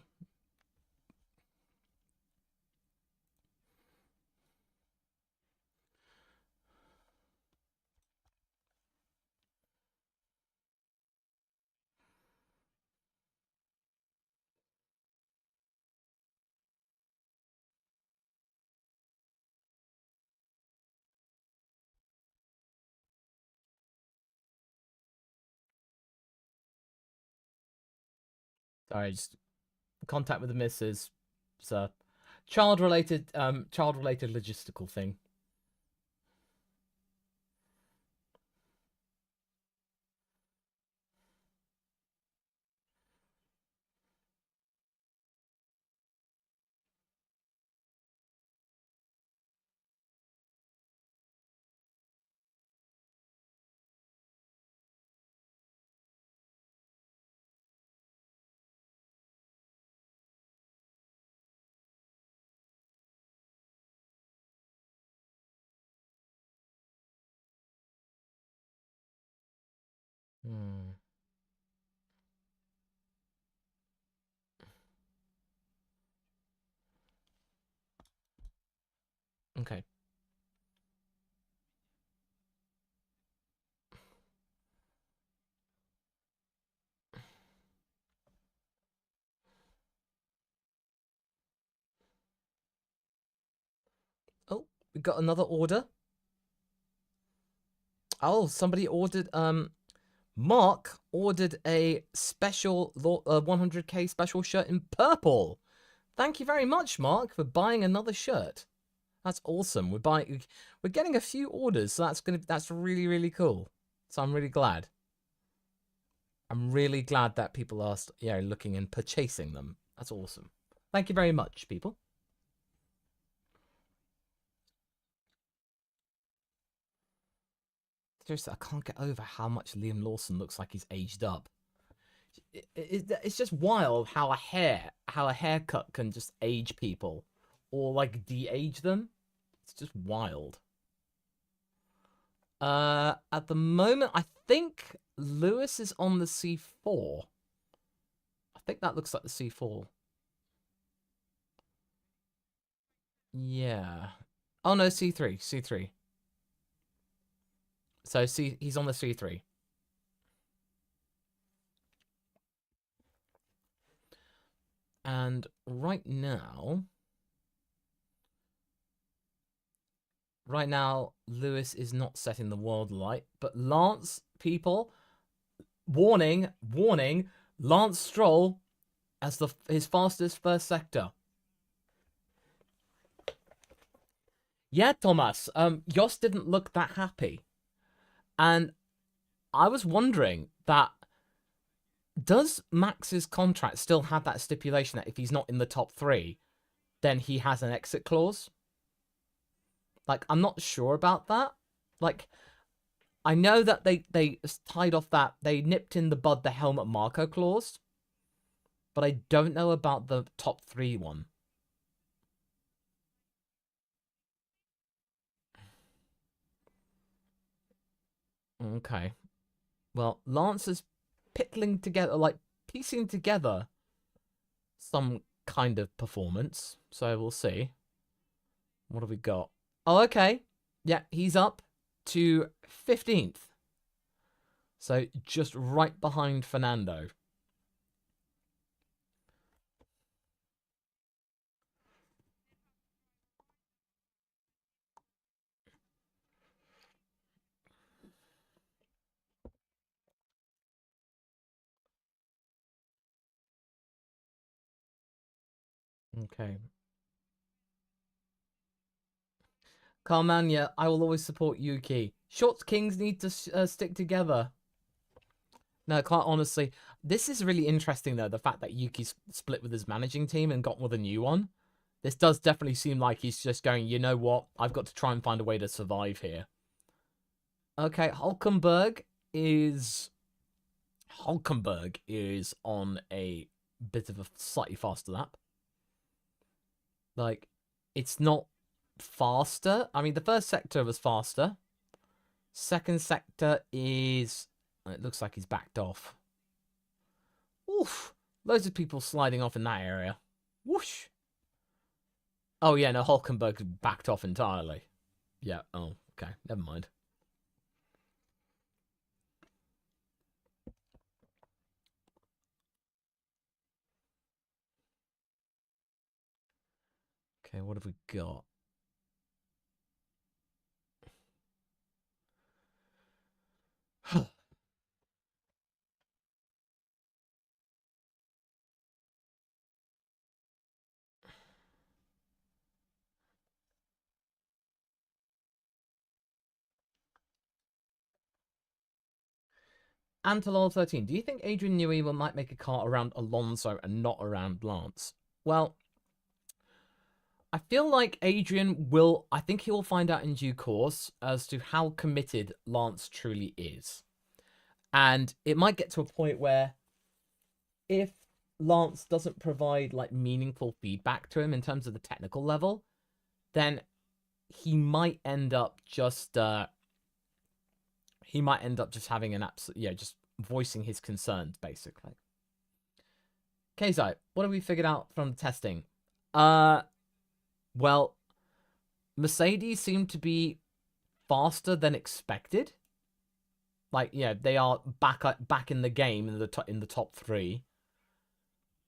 Sorry, just contact with the missus. It's a child-related logistical thing. Hmm. Okay. Oh, we got another order. Oh, somebody ordered. Mark ordered a special 100k special shirt in purple. Thank you very much, Mark, for buying another shirt. That's awesome. We're getting a few orders, so that's really, really cool. So I'm really glad. I'm really glad that people are looking and purchasing them. That's awesome. Thank you very much, people. Seriously, I can't get over how much Liam Lawson looks like he's aged up. It's just wild how a haircut can just age people or like de-age them. It's just wild. At the moment, I think Lewis is on the C4. I think that looks like the C4. Yeah. Oh no, C3, C3. So he's on the C3. And right now, Lewis is not setting the world light, but Lance, people, warning, Lance Stroll as his fastest first sector. Yeah, Thomas. Jos didn't look that happy, and I was wondering that does Max's contract still have that stipulation that if he's not in the top 3, then he has an exit clause? Like, I'm not sure about that. Like, I know that they tied off that, they nipped in the bud the Helmut Marko clause, but I don't know about the top 3 one. Okay. Well, Lance is piecing together some kind of performance. So we'll see. What have we got? Oh, okay. Yeah, he's up to 15th. So just right behind Fernando. Okay. Carmania, I will always support Yuki. Short Kings need to stick together. No, quite honestly, this is really interesting, though, the fact that Yuki's split with his managing team and got with a new one. This does definitely seem like he's just going, you know what? I've got to try and find a way to survive here. Okay, Hulkenberg is on a bit of a slightly faster lap. Like, it's not faster. I mean, the first sector was faster. Second sector is... It looks like he's backed off. Oof. Loads of people sliding off in that area. Whoosh. Oh, yeah, no, Hulkenberg backed off entirely. Yeah, oh, okay, never mind. Okay, what have we got? Antalol13, do you think Adrian Newey might make a car around Alonso and not around Lance? Well, I feel like Adrian will... I think he will find out in due course as to how committed Lance truly is. And it might get to a point where if Lance doesn't provide like meaningful feedback to him in terms of the technical level, then he might end up just having an absolute just voicing his concerns, basically. Kazai, what have we figured out from the testing? Well, Mercedes seem to be faster than expected. Like, yeah, they are back in the game in the top 3.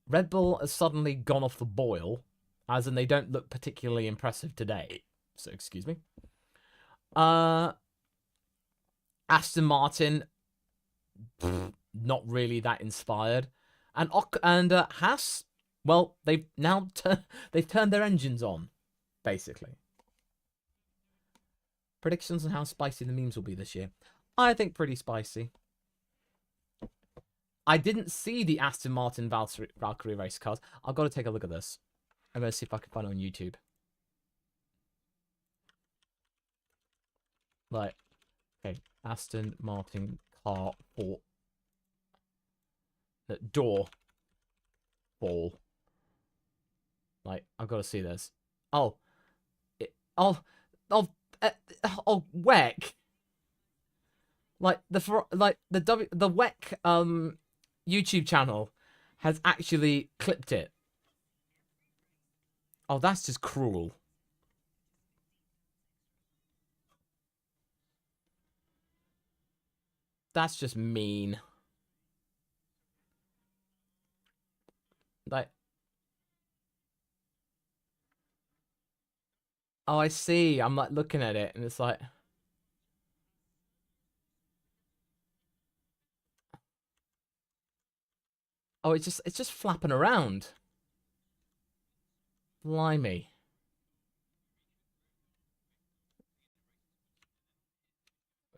Red Bull has suddenly gone off the boil, as in they don't look particularly impressive today. So, excuse me. Aston Martin, not really that inspired, and Haas, well, they've now they've turned their engines on, basically. Predictions on how spicy the memes will be this year. I think pretty spicy. I didn't see the Aston Martin Valkyrie race cars. I've got to take a look at this. I'm going to see if I can find it on YouTube. Like, okay, Aston Martin car for the door ball. Like, I've got to see this. Oh, WEC. Like the WEC YouTube channel has actually clipped it. Oh, that's just cruel. That's just mean. Like, oh, I see. I'm like looking at it, and it's like, oh, it's just flapping around. Blimey.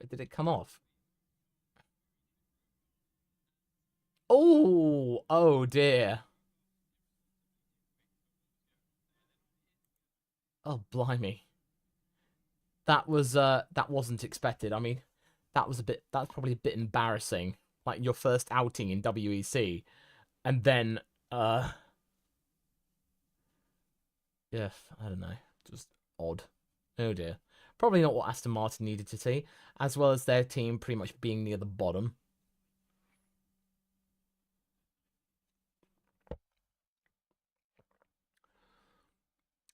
Did it come off? Oh dear. Oh, blimey. That wasn't expected. I mean, that's probably a bit embarrassing. Like your first outing in WEC. And then, yeah, I don't know. Just odd. Oh dear. Probably not what Aston Martin needed to see, as well as their team pretty much being near the bottom.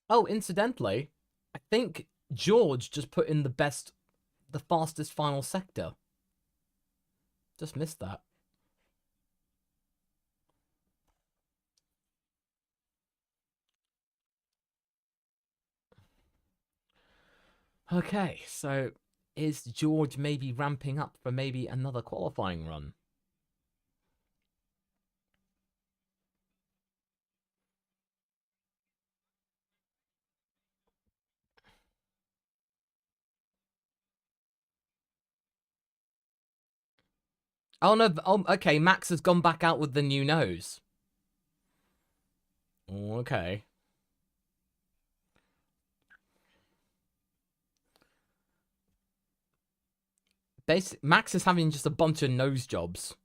Oh, incidentally, I think George just put in the fastest final sector. Just missed that. Okay, so is George maybe ramping up for maybe another qualifying run? Oh no, oh, okay, Max has gone back out with the new nose. Okay. Max is having just a bunch of nose jobs.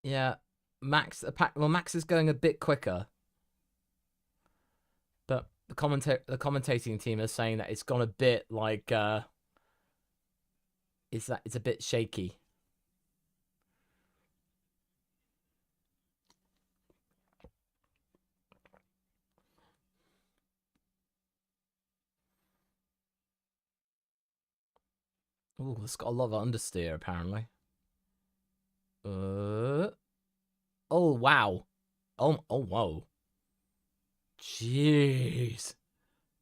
Yeah, Max is going a bit quicker, but the commentating team is saying that it's gone a bit like it's a bit shaky. Ooh, it's got a lot of understeer apparently. Oh wow. Oh whoa. Jeez.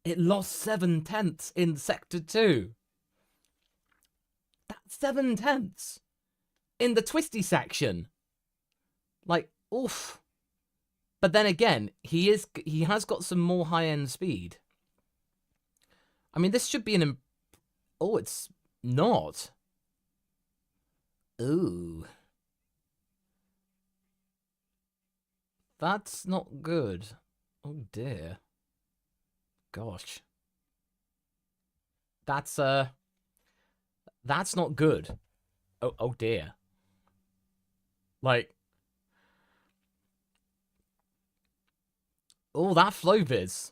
It lost 7/10 in sector 2. That's 7/10 in the twisty section. Like, oof. But then again, he has got some more high-end speed. I mean, this should be oh, it's not. Ooh. That's not good. Oh dear. Gosh. That's not good. Oh dear. Like, oh, that LawVS.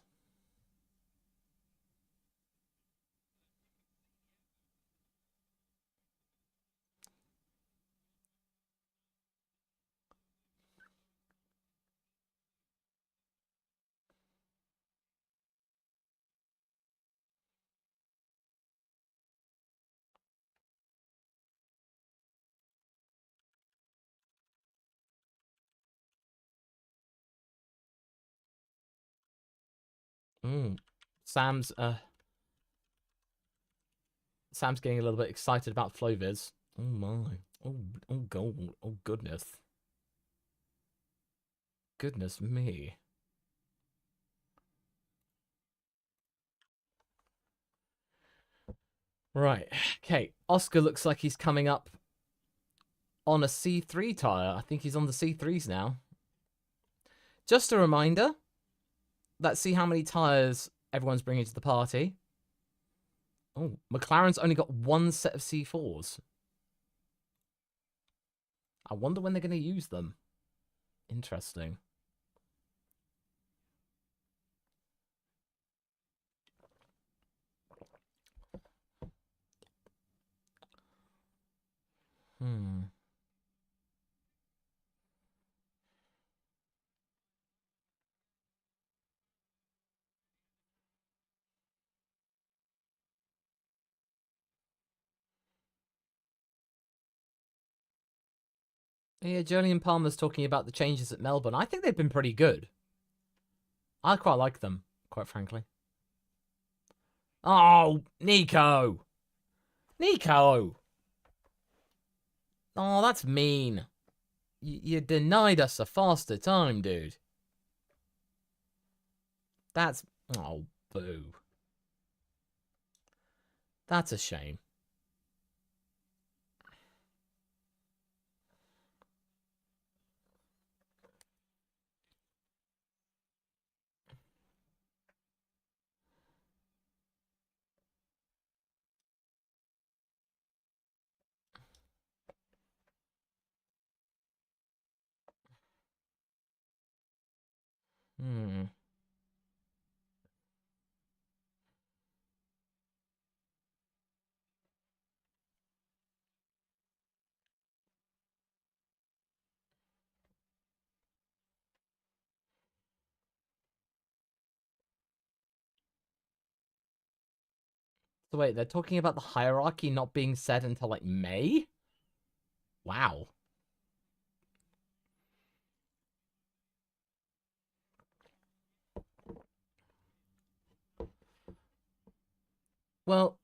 Mm. Sam's Sam's getting a little bit excited about LawVS. Oh my. Oh gold. Oh goodness. Goodness me. Right. Okay. Oscar looks like he's coming up on a C3 tire. I think he's on the C3s now. Just a reminder. Let's see how many tires everyone's bringing to the party. Oh, McLaren's only got one set of C4s. I wonder when they're going to use them. Interesting. Hmm. Yeah, Jolyon Palmer's talking about the changes at Melbourne. I think they've been pretty good. I quite like them, quite frankly. Oh, Nico! Nico! Oh, that's mean. You denied us a faster time, dude. That's... Oh, boo. That's a shame. Hmm. So wait, they're talking about the hierarchy not being set until, like, May? Wow. Well,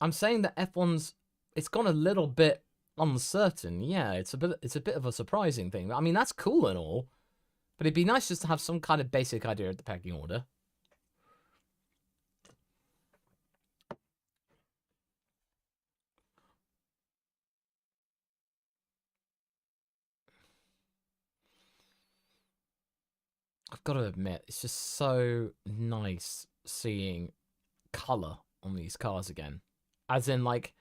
I'm saying that F1's... It's gone a little bit uncertain. Yeah, it's a bit of a surprising thing. I mean, that's cool and all, but it'd be nice just to have some kind of basic idea of the pecking order. I've got to admit, it's just so nice seeing color on these cars again. As in, like,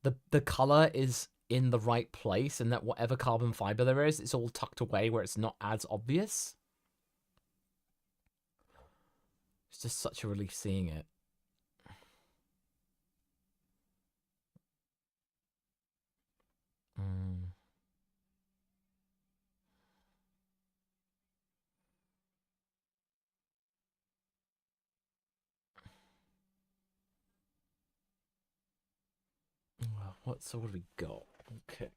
the color is in the right place, and that whatever carbon fiber there is, it's all tucked away where it's not as obvious. It's just such a relief seeing it. Mm. Well, what have we got? Okay.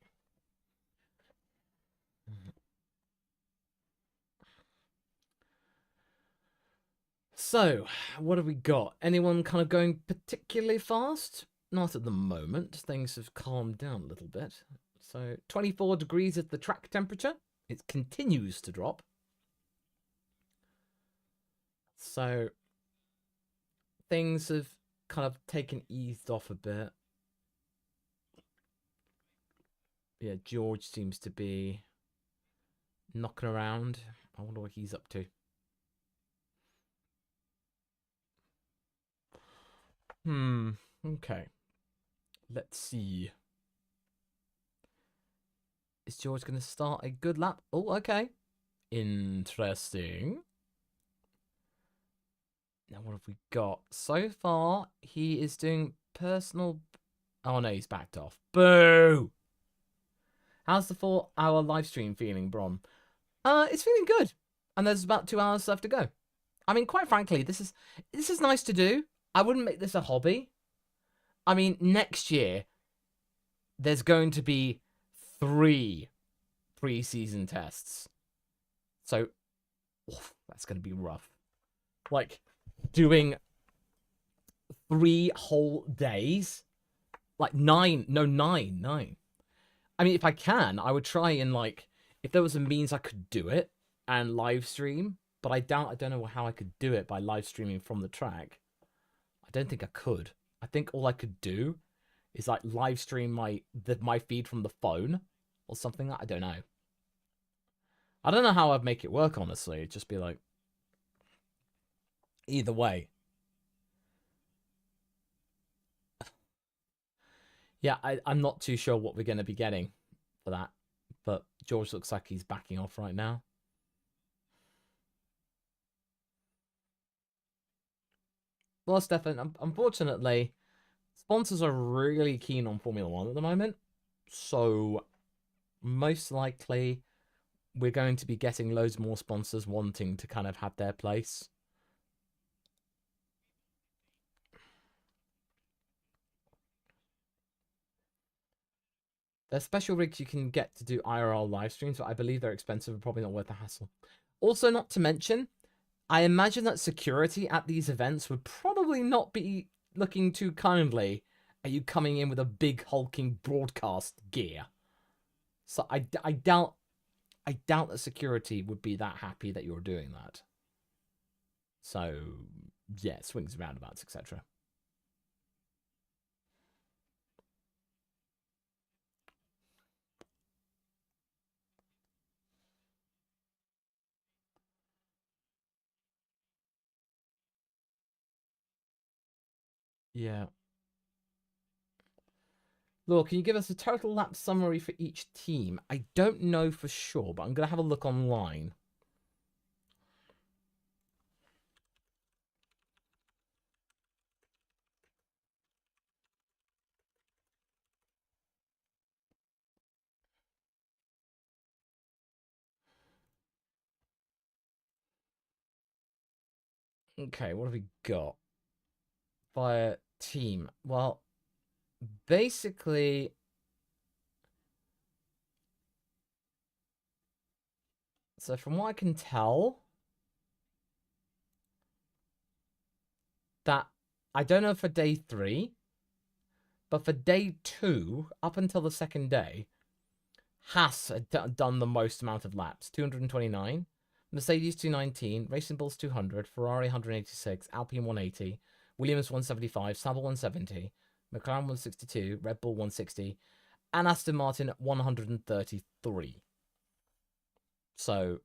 So, what have we got? Anyone kind of going particularly fast? Not at the moment. Things have calmed down a little bit. So, 24 degrees is the track temperature. It continues to drop. So, things have kind of eased off a bit. Yeah, George seems to be knocking around. I wonder what he's up to. Hmm. Okay. Let's see. Is George going to start a good lap? Oh, okay. Interesting. Now, what have we got? So far, he is doing personal... Oh, no, he's backed off. Boo! How's the 4-hour live stream feeling, Bron? It's feeling good. And there's about 2 hours left to go. I mean, quite frankly, this is nice to do. I wouldn't make this a hobby. I mean, next year, there's going to be 3 pre-season tests. So, oof, that's going to be rough. Like, doing 3 whole days? Like, 9. No, 9. I mean, if I can, I would try and, like, if there was a means I could do it and live stream, but I don't know how I could do it by live streaming from the track. I don't think I could. I think all I could do is, like, live stream my feed from the phone or something. I don't know. I don't know how I'd make it work, honestly. It'd just be like, either way. Yeah, I'm not too sure what we're going to be getting for that. But George looks like he's backing off right now. Well, Stefan, unfortunately, sponsors are really keen on Formula One at the moment. So, most likely, we're going to be getting loads more sponsors wanting to kind of have their place. There's special rigs you can get to do IRL live streams, but I believe they're expensive and probably not worth the hassle. Also, not to mention, I imagine that security at these events would probably not be looking too kindly at you coming in with a big hulking broadcast gear. So I doubt that security would be that happy that you're doing that. So yeah, swings and roundabouts, etc. Yeah. Look, can you give us a total lap summary for each team? I don't know for sure, but I'm going to have a look online. Okay, what have we got? Via team. Well, basically... So from what I can tell... That... I don't know for day 3... But for day 2, up until the second day... Haas had done the most amount of laps. 229. Mercedes 219. Racing Bulls 200. Ferrari 186. Alpine 180. Williams 175. Sauber 170. McLaren 162. Red Bull 160. And Aston Martin 133. So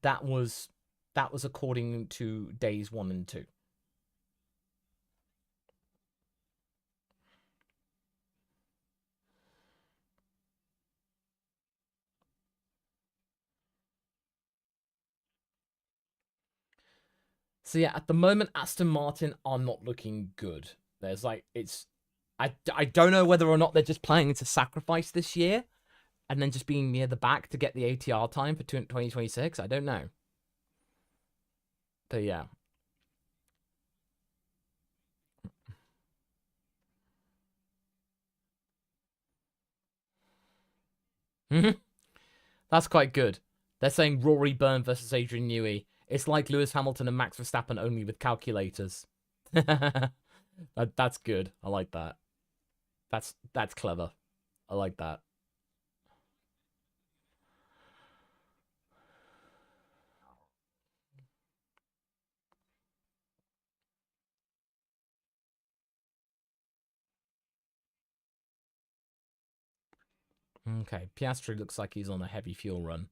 that was according to days 1 and 2. So yeah, at the moment, Aston Martin are not looking good. There's like, I don't know whether or not they're just planning to sacrifice this year and then just being near the back to get the ATR time for 2026. I don't know. But yeah. That's quite good. They're saying Rory Byrne versus Adrian Newey. It's like Lewis Hamilton and Max Verstappen only with calculators. That's good. I like that. That's clever. I like that. Okay, Piastri looks like he's on a heavy fuel run.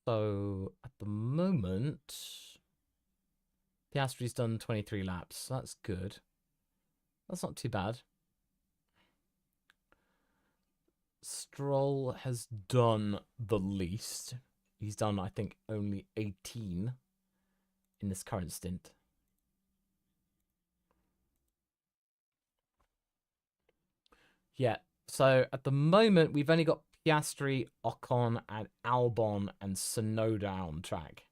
So, at the moment... Piastri's done 23 laps. So that's good. That's not too bad. Stroll has done the least. He's done, I think, only 18 in this current stint. Yeah, so at the moment, we've only got Piastri, Ocon, and Albon and Tsunoda on track.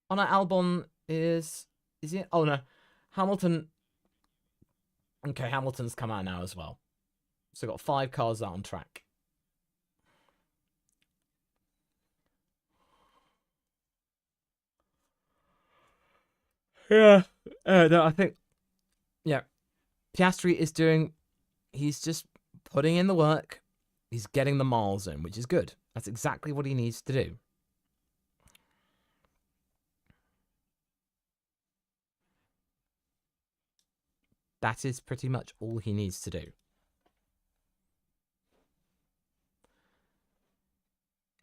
Oh no, Albon is he? Oh no, Hamilton. Okay, Hamilton's come out now as well. So got 5 cars out on track. Yeah, no, I think yeah, Piastri is doing. He's just putting in the work. He's getting the miles in, which is good. That's exactly what he needs to do. That is pretty much all he needs to do.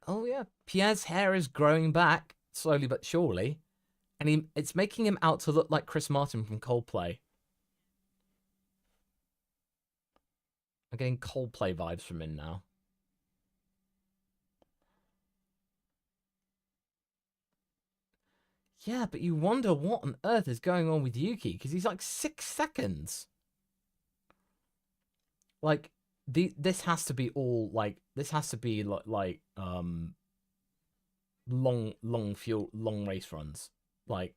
Oh yeah, Pierre's hair is growing back slowly but surely, and it's making him out to look like Chris Martin from Coldplay. I'm getting Coldplay vibes from him now. Yeah, but you wonder what on earth is going on with Yuki, because he's like 6 seconds. Like, this has to be all, like, this has to be, long race runs. Like,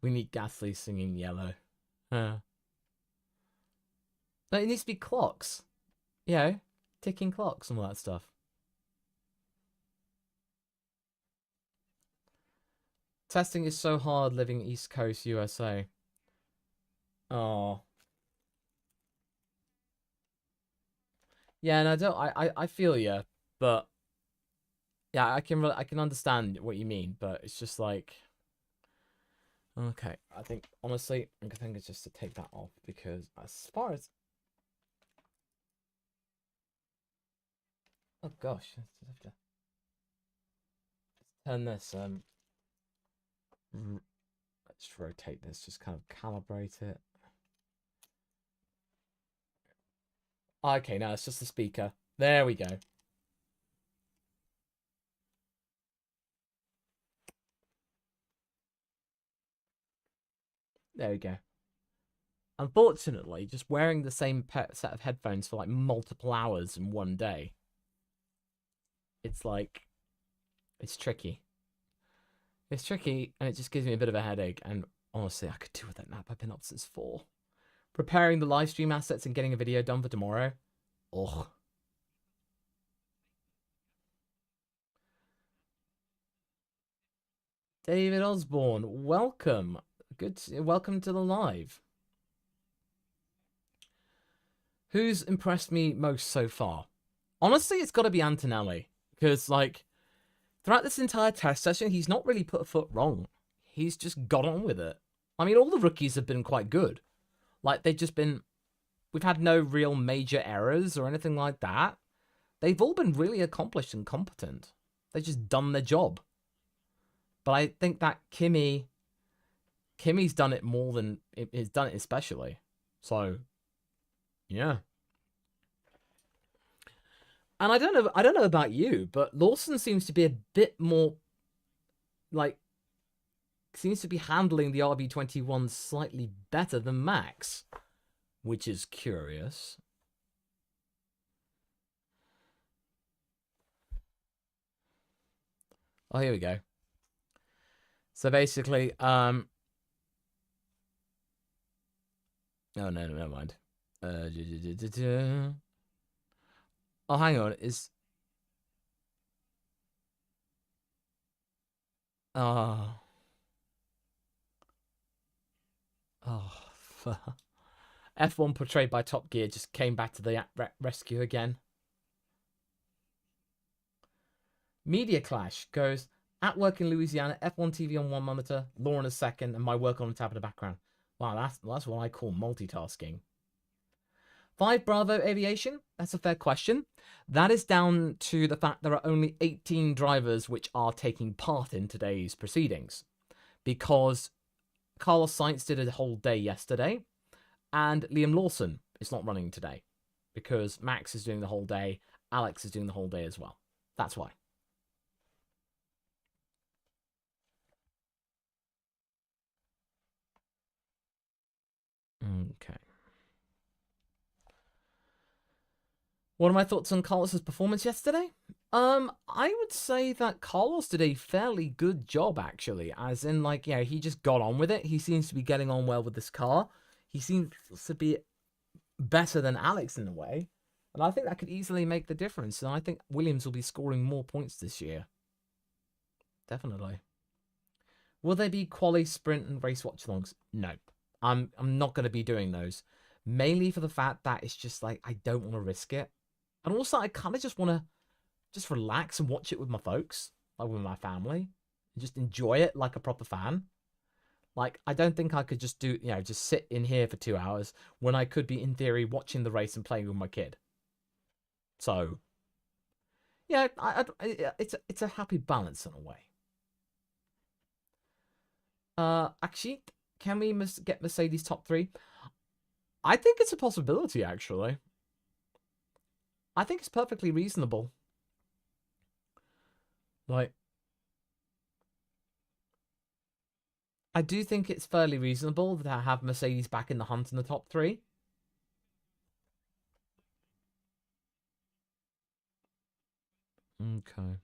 we need Gasly singing Yellow. No, it needs to be clocks. You know, ticking clocks and all that stuff. Testing is so hard living East Coast USA. Oh. Yeah, and I feel you, but yeah, I can understand what you mean, but it's just like, okay, I think honestly, I think it's just to take that off, because as far as, oh gosh, let's turn this let's rotate this, just kind of calibrate it. Okay, now it's just the speaker. There we go. There we go. Unfortunately, just wearing the same set of headphones for like multiple hours in one day, it's like, it's tricky. It's tricky, and it just gives me a bit of a headache, and honestly, I could do with that nap. I've been up since 4. Preparing the live stream assets and getting a video done for tomorrow. Ugh. David Osborne, welcome. Welcome to the live. Who's impressed me most so far? Honestly, it's got to be Antonelli, because like, throughout this entire test session, he's not really put a foot wrong. He's just got on with it. I mean, all the rookies have been quite good. Like, they've just been... We've had no real major errors or anything like that. They've all been really accomplished and competent. They've just done their job. But I think that Kimmy's done it more than... He's done it especially. So, yeah. And I don't know about you, but Lawson seems to be a bit more, like, seems to be handling the RB21 slightly better than Max, which is curious. Oh, here we go. So basically, oh no, never mind. Oh, hang on, oh. Oh, F1 portrayed by Top Gear just came back to the rescue again. Media Clash goes, at work in Louisiana, F1 TV on one monitor, Law on a second, and my work on a tab in the background. Wow, that's what I call multitasking. 5 Bravo Aviation? That's a fair question. That is down to the fact there are only 18 drivers which are taking part in today's proceedings. Because Carlos Sainz did a whole day yesterday, and Liam Lawson is not running today. Because Max is doing the whole day, Alex is doing the whole day as well. That's why. Okay. What are my thoughts on Carlos's performance yesterday? I would say that Carlos did a fairly good job, actually. As in, like, yeah, he just got on with it. He seems to be getting on well with this car. He seems to be better than Alex in a way. And I think that could easily make the difference. And I think Williams will be scoring more points this year. Definitely. Will there be quali, sprint, and race watch-alongs? No. I'm not going to be doing those. Mainly for the fact that it's just like, I don't want to risk it. And also, I kind of just want to just relax and watch it with my folks, like with my family, and just enjoy it like a proper fan. Like, I don't think I could just do, just sit in here for 2 hours when I could be, in theory, watching the race and playing with my kid. So, yeah, it's a happy balance in a way. Actually, can we get Mercedes top 3? I think it's a possibility, actually. I think it's perfectly reasonable. Like, I do think it's fairly reasonable to have Mercedes back in the hunt in the top 3. Okay.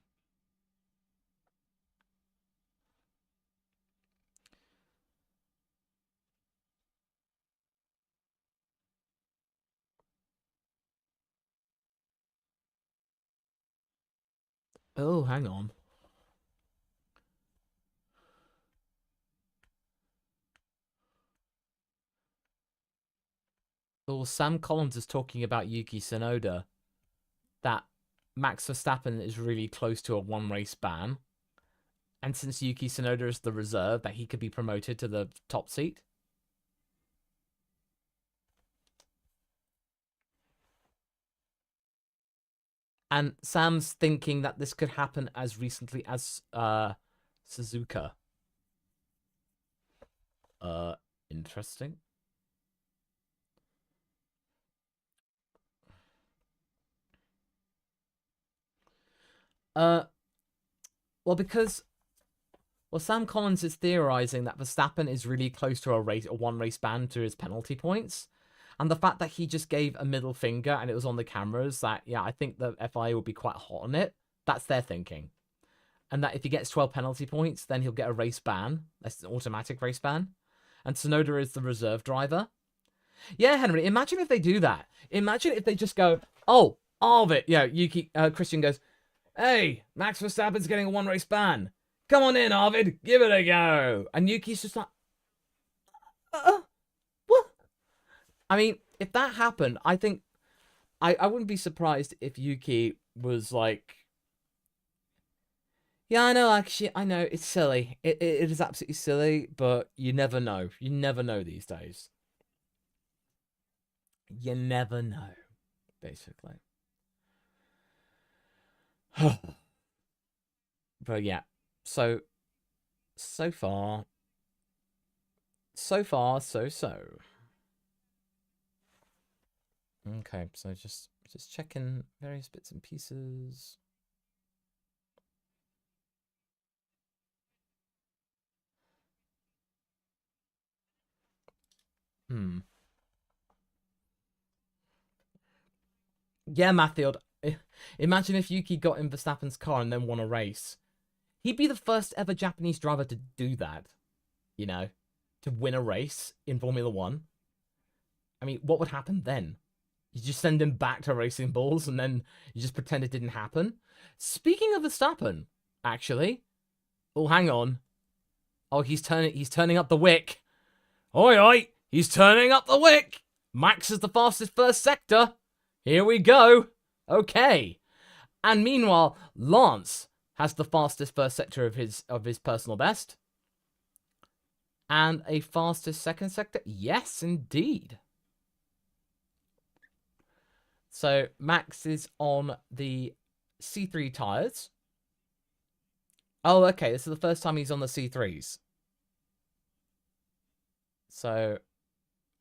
Oh, hang on. Oh, Sam Collins is talking about Yuki Tsunoda. That Max Verstappen is really close to a 1-race ban. And since Yuki Tsunoda is the reserve, that he could be promoted to the top seat. And Sam's thinking that this could happen as recently as Suzuka. Interesting. Well, because Sam Collins is theorizing that Verstappen is really close to a 1-race ban to his penalty points. And the fact that he just gave a middle finger and it was on the cameras, that, yeah, I think the FIA will be quite hot on it. That's their thinking. And that if he gets 12 penalty points, then he'll get a race ban. That's an automatic race ban. And Tsunoda is the reserve driver. Yeah, Henry, imagine if they do that. Imagine if they just go, oh, Arvid, Christian goes, hey, Max Verstappen's getting a 1-race ban. Come on in, Arvid, give it a go. And Yuki's just like, what? I mean, if that happened, I think I wouldn't be surprised if Yuki was like, yeah, I know, actually, I know, it's silly. It is absolutely silly, but you never know. You never know these days. You never know, basically. But yeah, so far, so. Okay, so just checking various bits and pieces. Yeah, Matfield. Imagine if Yuki got in Verstappen's car and then won a race. He'd be the first ever Japanese driver to do that. To win a race in Formula 1. I mean, what would happen then? You just send him back to Racing Bulls and then you just pretend it didn't happen? Speaking of Verstappen, actually. Oh, hang on. Oh, he's turning up the wick. Oi, oi! He's turning up the wick! Max is the fastest first sector. Here we go. Okay. And meanwhile, Lance has the fastest first sector of his personal best. And a fastest second sector? Yes, indeed. So Max is on the C3 tyres. Oh, okay. This is the first time he's on the C3s. So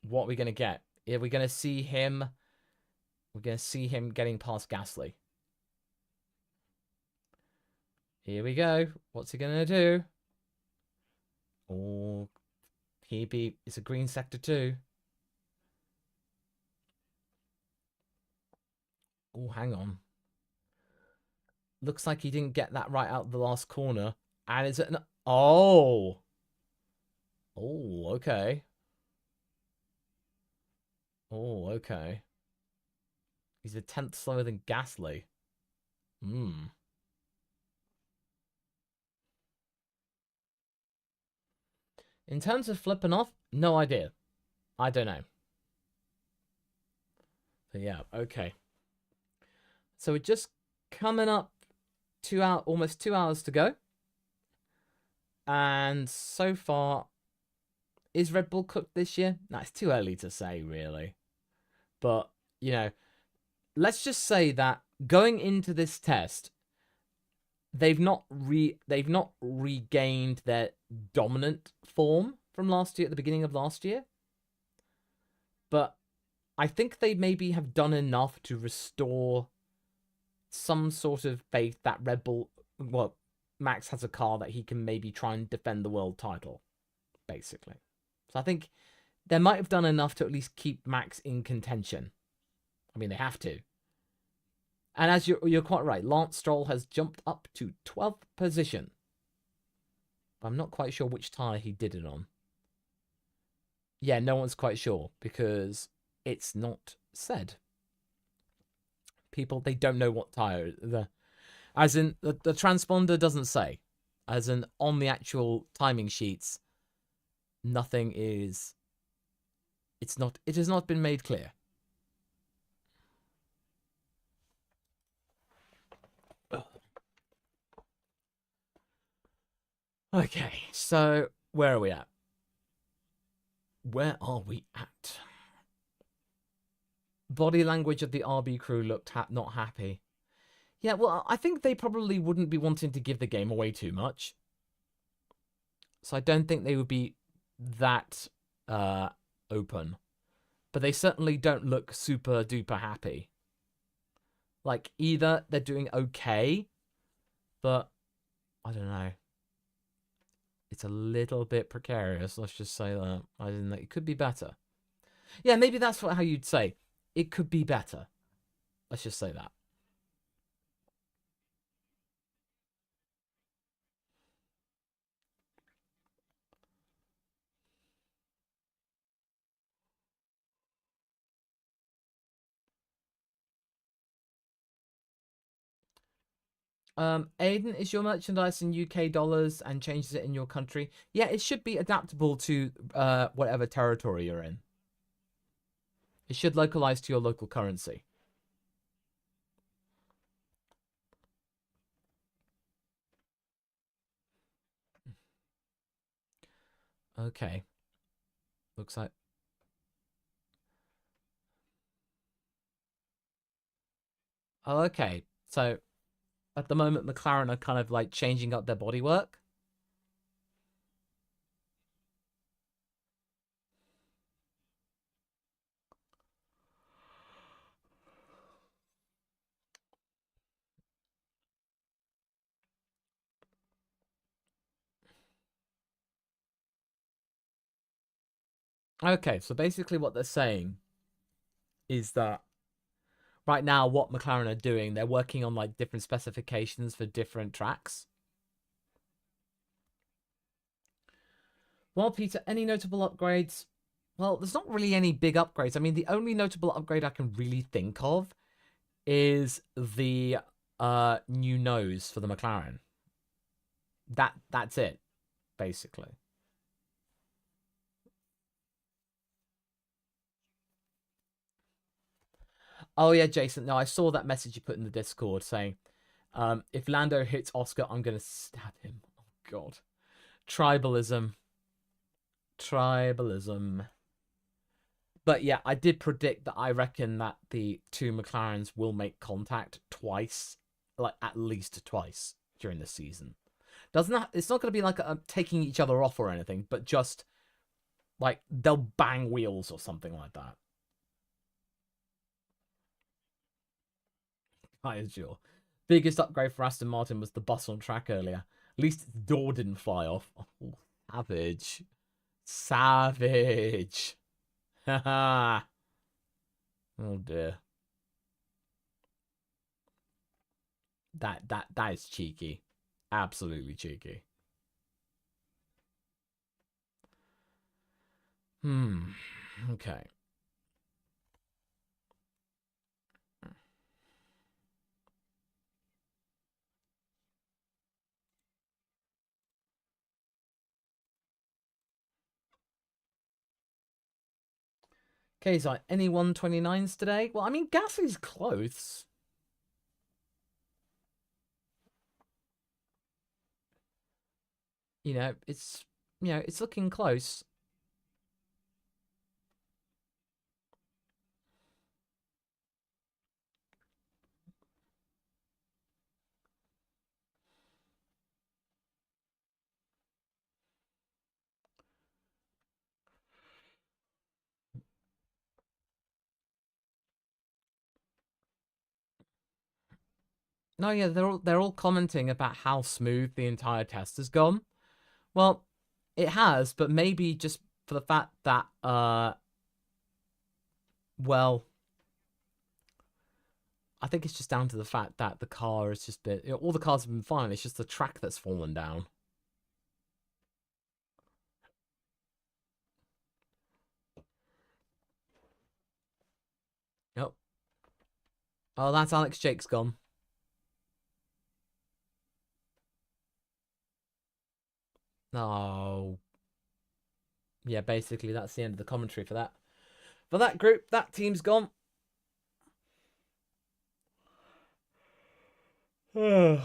what are we going to get? Are we going to see him? We're going to see him getting past Gasly. Here we go. What's he going to do? Oh, it's a green sector too. Oh, hang on. Looks like he didn't get that right out of the last corner. And is it an... Oh. Oh, okay. Oh, okay. He's a 10th slower than Gasly. Hmm. In terms of flipping off, no idea. I don't know. But yeah, okay. So we're just coming up almost 2 hours to go. And so far, is Red Bull cooked this year? No, it's too early to say, really. But, you know, let's just say that going into this test, they've not regained their dominant form from last year, at the beginning of last year. But I think they maybe have done enough to restore some sort of faith that Red Bull, well, Max has a car that he can maybe try and defend the world title, basically. So I think they might have done enough to at least keep Max in contention. I mean, they have to. And as you're quite right, Lance Stroll has jumped up to 12th position. But I'm not quite sure which tyre he did it on. Yeah, no one's quite sure because it's not said. People, they don't know what tyre. As in, the transponder doesn't say. As in, on the actual timing sheets, nothing is... It has not been made clear. Okay, so where are we at? Where are we at? Body language of the RB crew looked not happy. Yeah, well, I think they probably wouldn't be wanting to give the game away too much. So I don't think they would be that open. But they certainly don't look super duper happy. Like, either they're doing okay, but I don't know. It's a little bit precarious, let's just say that. I didn't know. It could be better. Yeah, maybe that's how you'd say. It could be better. Let's just say that. Aiden, is your merchandise in UK dollars and changes it in your country? Yeah, it should be adaptable to whatever territory you're in. It should localize to your local currency. Okay. Looks like... Oh, okay. So, at the moment, McLaren are kind of like changing up their bodywork. Okay, so basically what they're saying is that right now what McLaren are doing, they're working on like different specifications for different tracks. Well, Peter, any notable upgrades? Well, there's not really any big upgrades. I mean, the only notable upgrade I can really think of is the new nose for the McLaren. That's it, basically. Oh yeah, Jason. No, I saw that message you put in the Discord saying, if Lando hits Oscar, I'm gonna stab him. Oh God, tribalism. Tribalism. But yeah, I did predict that I reckon that the two McLarens will make contact twice, like at least twice during the season. Doesn't that, it's not going to be like taking each other off or anything, but just like they'll bang wheels or something like that. I sure. Biggest upgrade for Aston Martin was the bus on track earlier. At least its door didn't fly off. Oh, savage. Savage. Haha. Oh dear. That is cheeky. Absolutely cheeky. Okay. Okay, so any 129s today? Well, I mean, Gasly's close. It's it's looking close. No, yeah, they're all commenting about how smooth the entire test has gone. Well, it has, but maybe just for the fact that well, I think it's just down to the fact that the car has just been all the cars have been fine. It's just the track that's fallen down. Yep. Oh, that's Alex Jake's gone. Oh. Yeah, basically that's the end of the commentary for that. For that group, that team's gone. Yeah,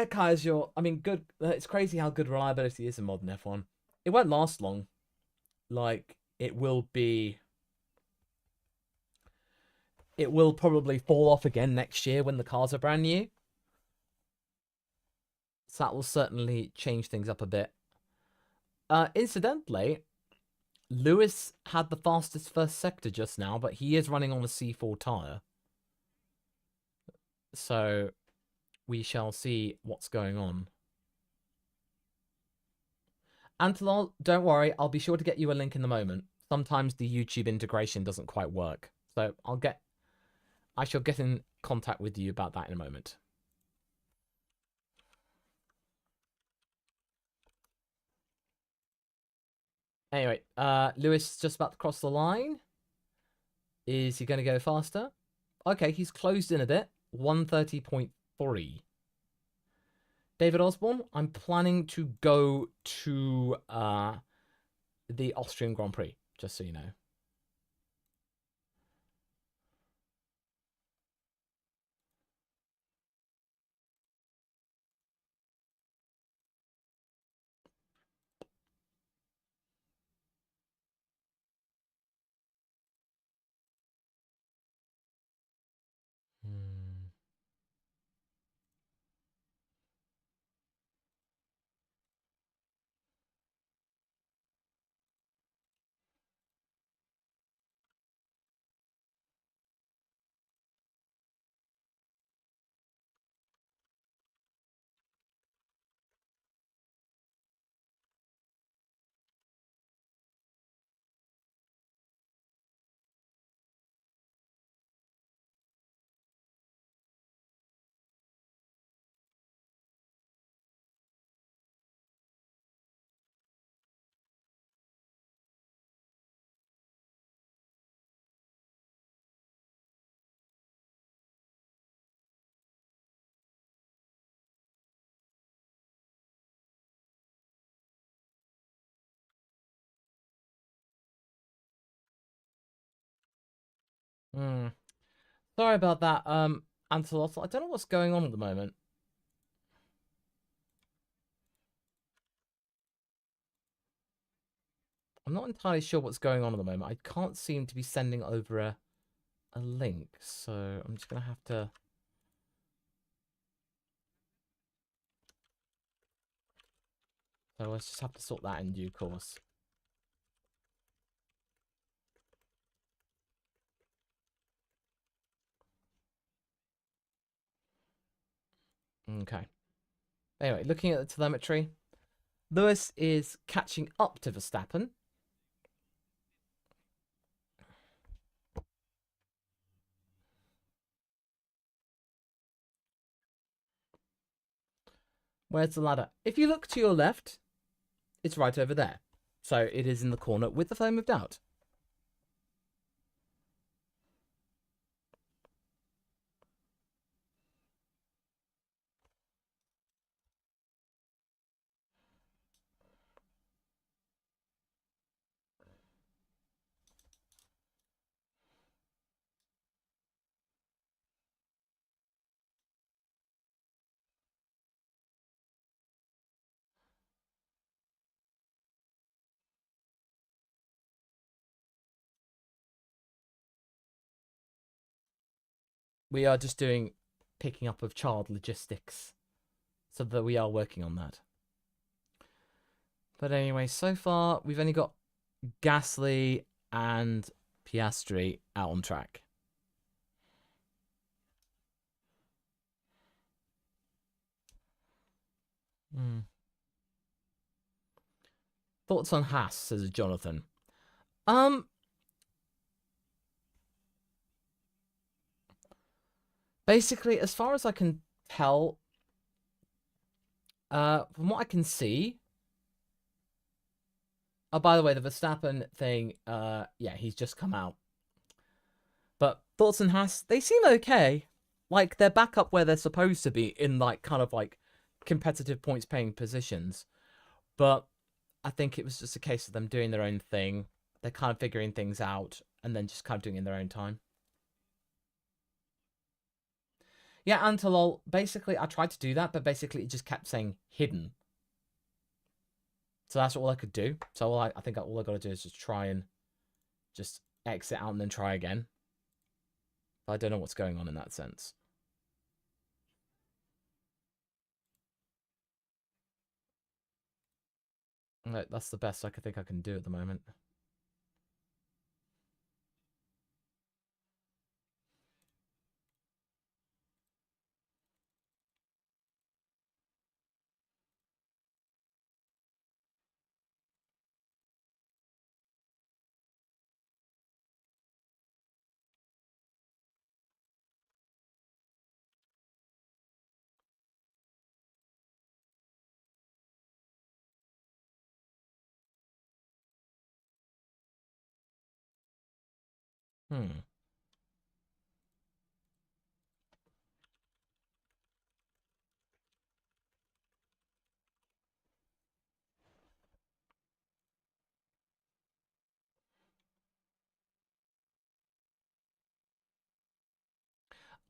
Kaiser, I mean, good. It's crazy how good reliability is in modern F1. It won't last long. Like, it will probably fall off again next year when the cars are brand new. So that will certainly change things up a bit. Incidentally, Lewis had the fastest first sector just now, but he is running on a C4 tyre. So we shall see what's going on. Antelol, don't worry, I'll be sure to get you a link in the moment. Sometimes the YouTube integration doesn't quite work. So I shall get in contact with you about that in a moment. Anyway, Lewis just about to cross the line. Is he going to go faster? Okay, he's closed in a bit. 130.3. David Osborne, I'm planning to go to the Austrian Grand Prix, just so you know. Hmm. Hmm. Sorry about that, Antelot. I don't know what's going on at the moment. I'm not entirely sure what's going on at the moment. I can't seem to be sending over a link, so I'm just going to have to... So let's just have to sort that in due course. Okay. Anyway, looking at the telemetry, Lewis is catching up to Verstappen. Where's the ladder? If you look to your left, it's right over there. So it is in the corner with the flame of doubt. We are just doing picking up of child logistics. So that we are working on that. But anyway, so far we've only got Gasly and Piastri out on track. Thoughts on Haas, says Jonathan. Basically, as far as I can tell, from what I can see... Oh, by the way, the Verstappen thing, yeah, he's just come out. But thoughts on Haas, they seem okay. Like, they're back up where they're supposed to be in, like, kind of, like, competitive points-paying positions. But I think it was just a case of them doing their own thing. They're kind of figuring things out and then just kind of doing it in their own time. Yeah, Antolol, basically, I tried to do that, but basically it just kept saying hidden. So that's all I could do. So I think all I got to do is just try and just exit out and then try again. I don't know what's going on in that sense. That's the best I could think I can do at the moment.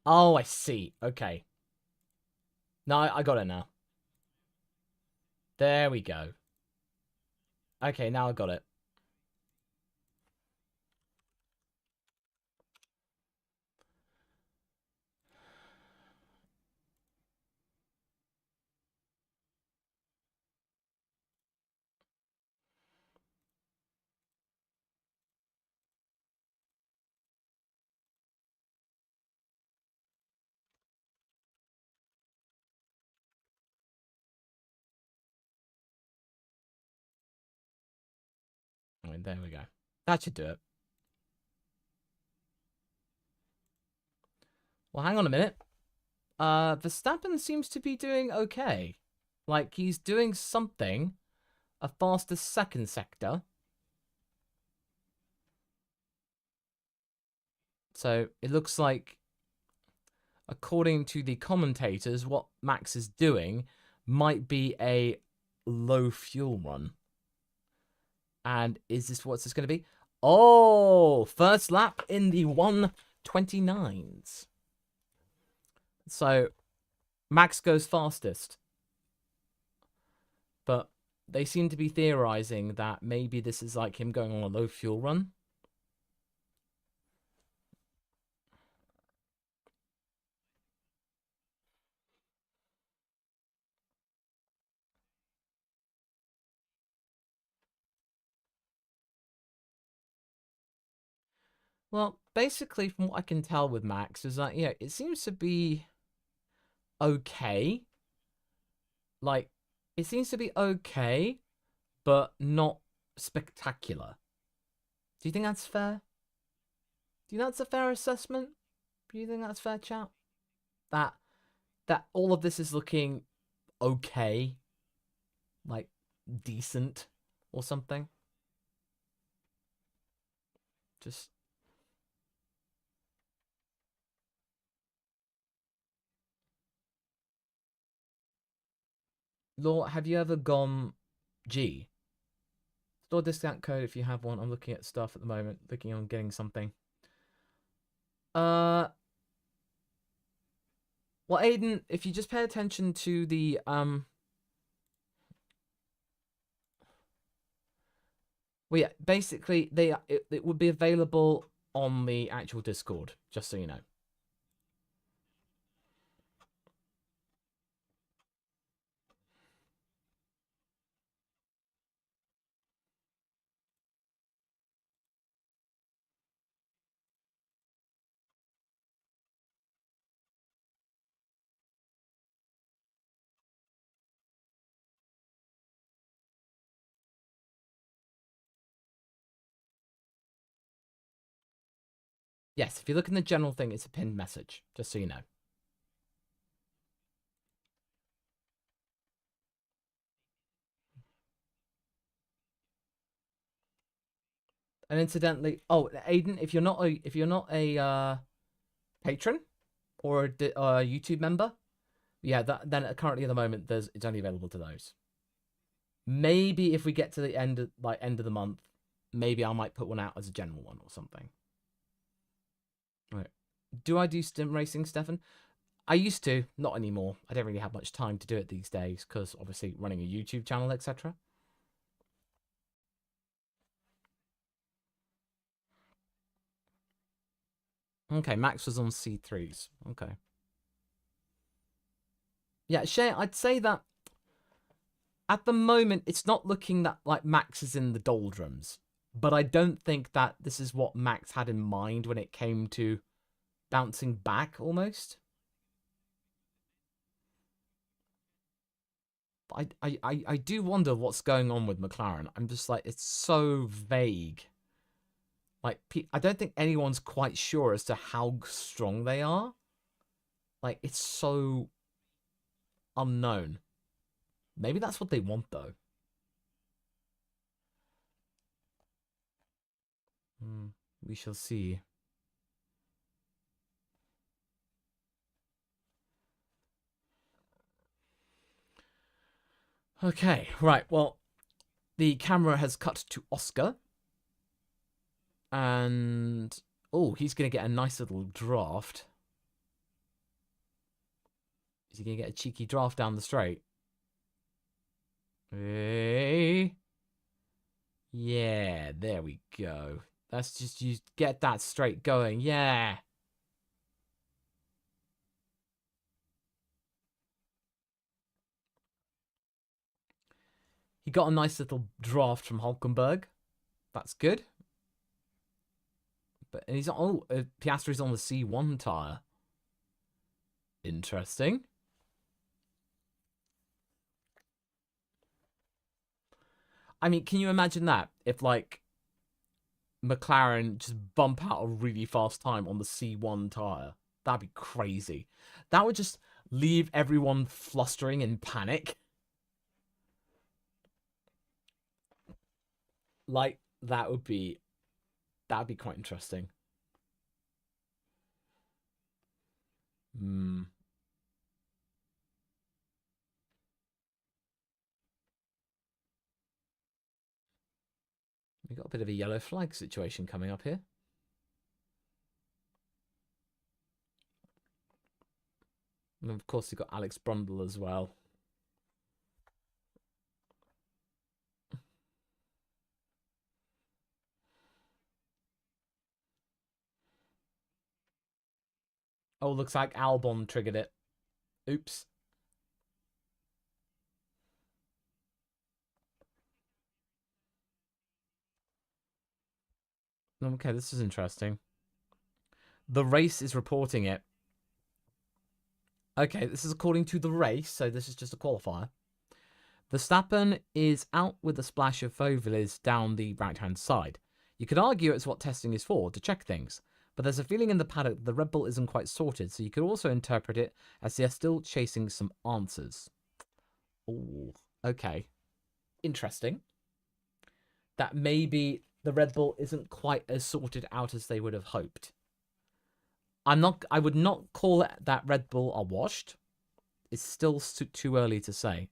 Oh, I see. Okay. No, I got it now. There we go. Okay, now I got it. There we go. That should do it. Well, hang on a minute. Verstappen seems to be doing okay. Like, he's doing something. A faster second sector. So, it looks like, according to the commentators, what Max is doing might be a low fuel run. And is this what's this going to be? Oh, first lap in the 1:29s. So, Max goes fastest. But they seem to be theorizing that maybe this is like him going on a low fuel run. Well, basically, from what I can tell with Max, is that, yeah, it seems to be okay. Like, it seems to be okay, but not spectacular. Do you think that's fair? Do you think that's a fair assessment? Do you think that's fair, chat? That all of this is looking okay, like decent or something. Just Law, have you ever gone G? Store discount code if you have one. I'm looking at stuff at the moment, looking on getting something. Uh well, Aiden, if you just pay attention to the well, yeah, basically it would be available on the actual Discord, just so you know. Yes, if you look in the general thing, it's a pinned message, just so you know. And incidentally, oh, Aiden, if you're not a patron or a YouTube member, yeah, then currently at the moment it's only available to those. Maybe if we get to the end of the month, maybe I might put one out as a general one or something. Right. Do I do sim racing, Stefan? I used to, not anymore. I don't really have much time to do it these days because obviously running a YouTube channel, etc. Okay, Max was on C3s. Okay. Yeah, Shay, I'd say that at the moment it's not looking that like Max is in the doldrums, but I don't think that this is what Max had in mind when it came to bouncing back almost. I do wonder what's going on with McLaren. I'm just like, it's so vague. Like, I don't think anyone's quite sure as to how strong they are. Like, it's so unknown. Maybe that's what they want, though. We shall see. Okay, right. Well, the camera has cut to Oscar. And, oh, he's going to get a nice little draft. Is he going to get a cheeky draft down the straight? Hey. Yeah, there we go. That's just, you get that straight going. Yeah. He got a nice little draft from Hulkenberg. That's good. But and he's Piastri's on the C1 tire. Interesting. I mean, can you imagine that if like McLaren just bump out a really fast time on the C1 tire? That'd be crazy. That would just leave everyone flustering in panic. Like that'd be quite interesting. Hmm. We got a bit of a yellow flag situation coming up here. And of course, you've got Alex Brundle as well. Oh, looks like Albon triggered it. Oops. Okay, this is interesting. The race is reporting it. Okay, this is according to the race, so this is just a qualifier. Verstappen is out with a splash of Fovilis down the right-hand side. You could argue it's what testing is for, to check things. But there's a feeling in the paddock that the Red Bull isn't quite sorted, so you could also interpret it as they're still chasing some answers. Oh, okay. Interesting. That maybe the Red Bull isn't quite as sorted out as they would have hoped. I would not call it that Red Bull are washed. It's still too early to say.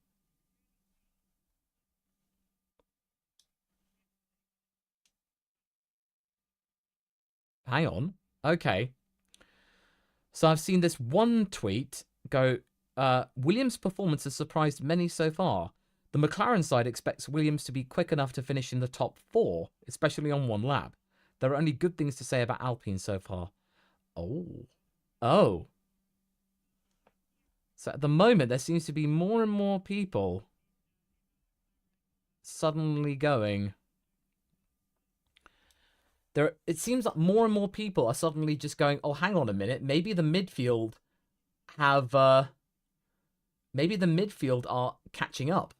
Hang on. Okay. So I've seen this one tweet go, Williams' performance has surprised many so far. The McLaren side expects Williams to be quick enough to finish in the top 4, especially on one lap. There are only good things to say about Alpine so far. Oh. Oh. So at the moment, there seems to be more and more people suddenly going. It seems like more and more people are suddenly just going, oh, hang on a minute. Maybe the midfield maybe the midfield are catching up.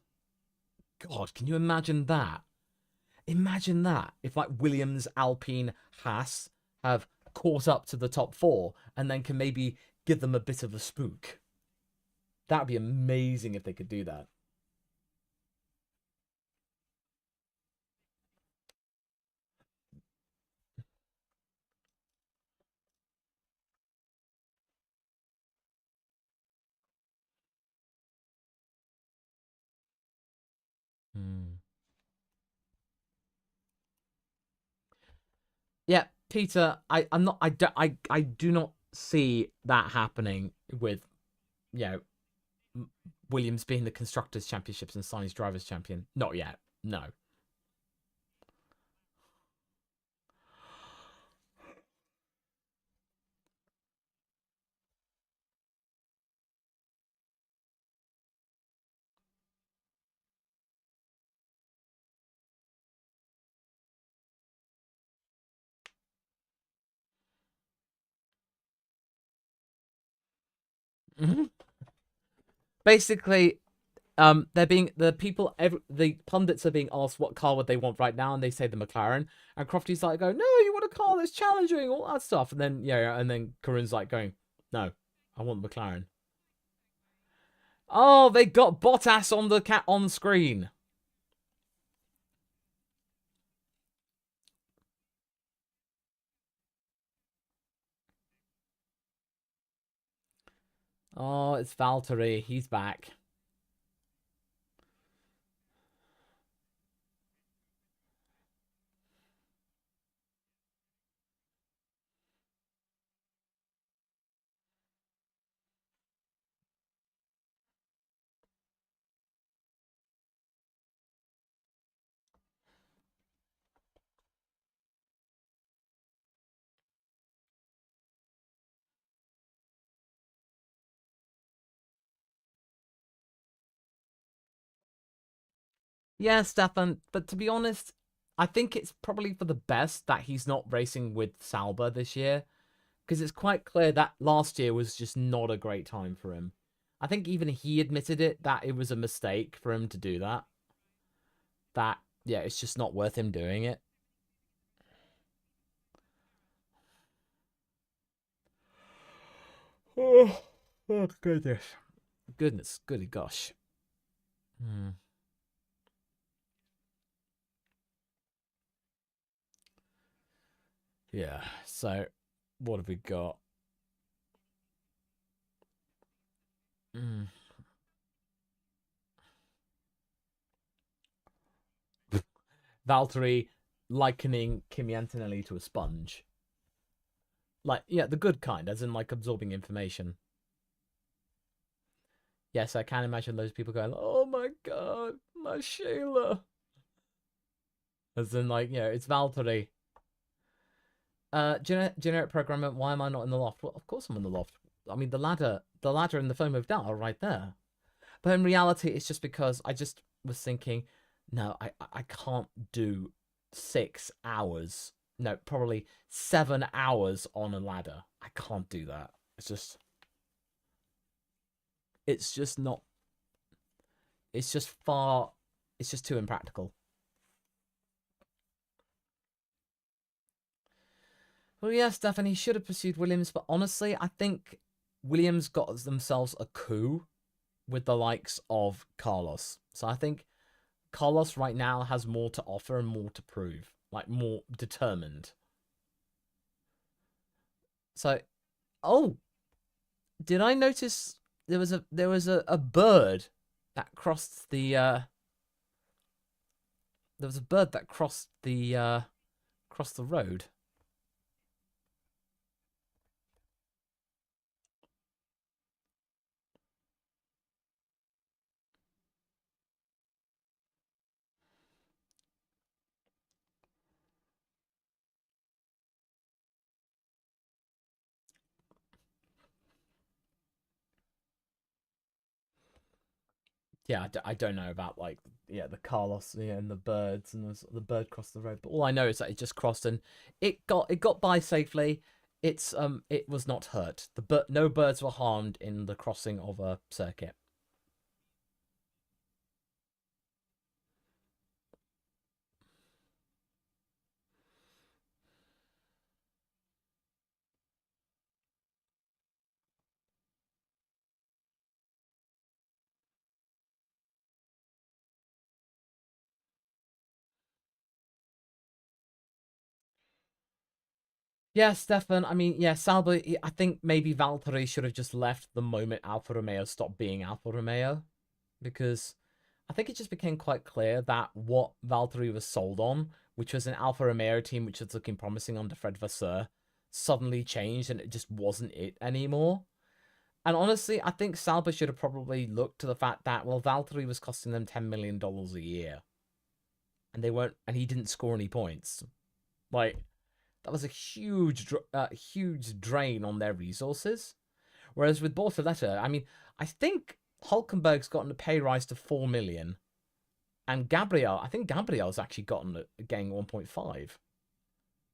God, can you imagine that? Imagine that. If like Williams, Alpine, Haas have caught up to the top 4 and then can maybe give them a bit of a spook. That would be amazing if they could do that. Yeah, Peter, I do not see that happening with, you know, Williams being the constructors championships and Sainz drivers champion. Not yet. No. Basically, the pundits are being asked what car would they want right now, and they say the McLaren, and Crofty's like, "Go, no, you want a car that's challenging, all that stuff," and then and then Karun's like going, "No, I want the McLaren." Oh, they got Bottas on the on screen. Oh, it's Valtteri. He's back. Yeah, Stefan, but to be honest, I think it's probably for the best that he's not racing with Sauber this year, because it's quite clear that last year was just not a great time for him. I think even he admitted it, that it was a mistake for him to do that. That, yeah, it's just not worth him doing it. Oh, oh goodness. Goodness, goody gosh. Yeah, so what have we got? Valtteri likening Kimi Antonelli to a sponge. Like, yeah, the good kind, as in like absorbing information. Yes, I can imagine those people going, "Oh my god, my Shayla." As in, like, it's Valtteri. Generic programmer, why am I not in the loft? Well, of course I'm in the loft. I mean, the ladder and the foam moved out are right there. But in reality, it's just because I just was thinking, no, I can't do 6 hours. No, probably 7 hours on a ladder. I can't do that. It's just not. It's just far. It's just too impractical. Well, yeah, Stephanie should have pursued Williams, but honestly, I think Williams got themselves a coup with the likes of Carlos. So I think Carlos right now has more to offer and more to prove, like more determined. So, oh, did I notice there was a bird that crossed the there was a bird that crossed the road. Yeah, I don't know about like the Carlos and the birds and the bird crossed the road, but all I know is that it just crossed and it got by safely. It was not hurt. No birds were harmed in the crossing of a circuit. Yeah, Stefan. I mean, yeah, Salva. I think maybe Valtteri should have just left the moment Alfa Romeo stopped being Alfa Romeo, because I think it just became quite clear that what Valtteri was sold on, which was an Alfa Romeo team which was looking promising under Fred Vasseur, suddenly changed and it just wasn't it anymore. And honestly, I think Salva should have probably looked to the fact that, well, Valtteri was costing them $10 million a year, and they weren't, and he didn't score any points. Like, that was a huge drain on their resources. Whereas with Bortoleto, I mean, I think Hulkenberg's gotten a pay rise to 4 million, and I think Gabriel's actually getting 1.5.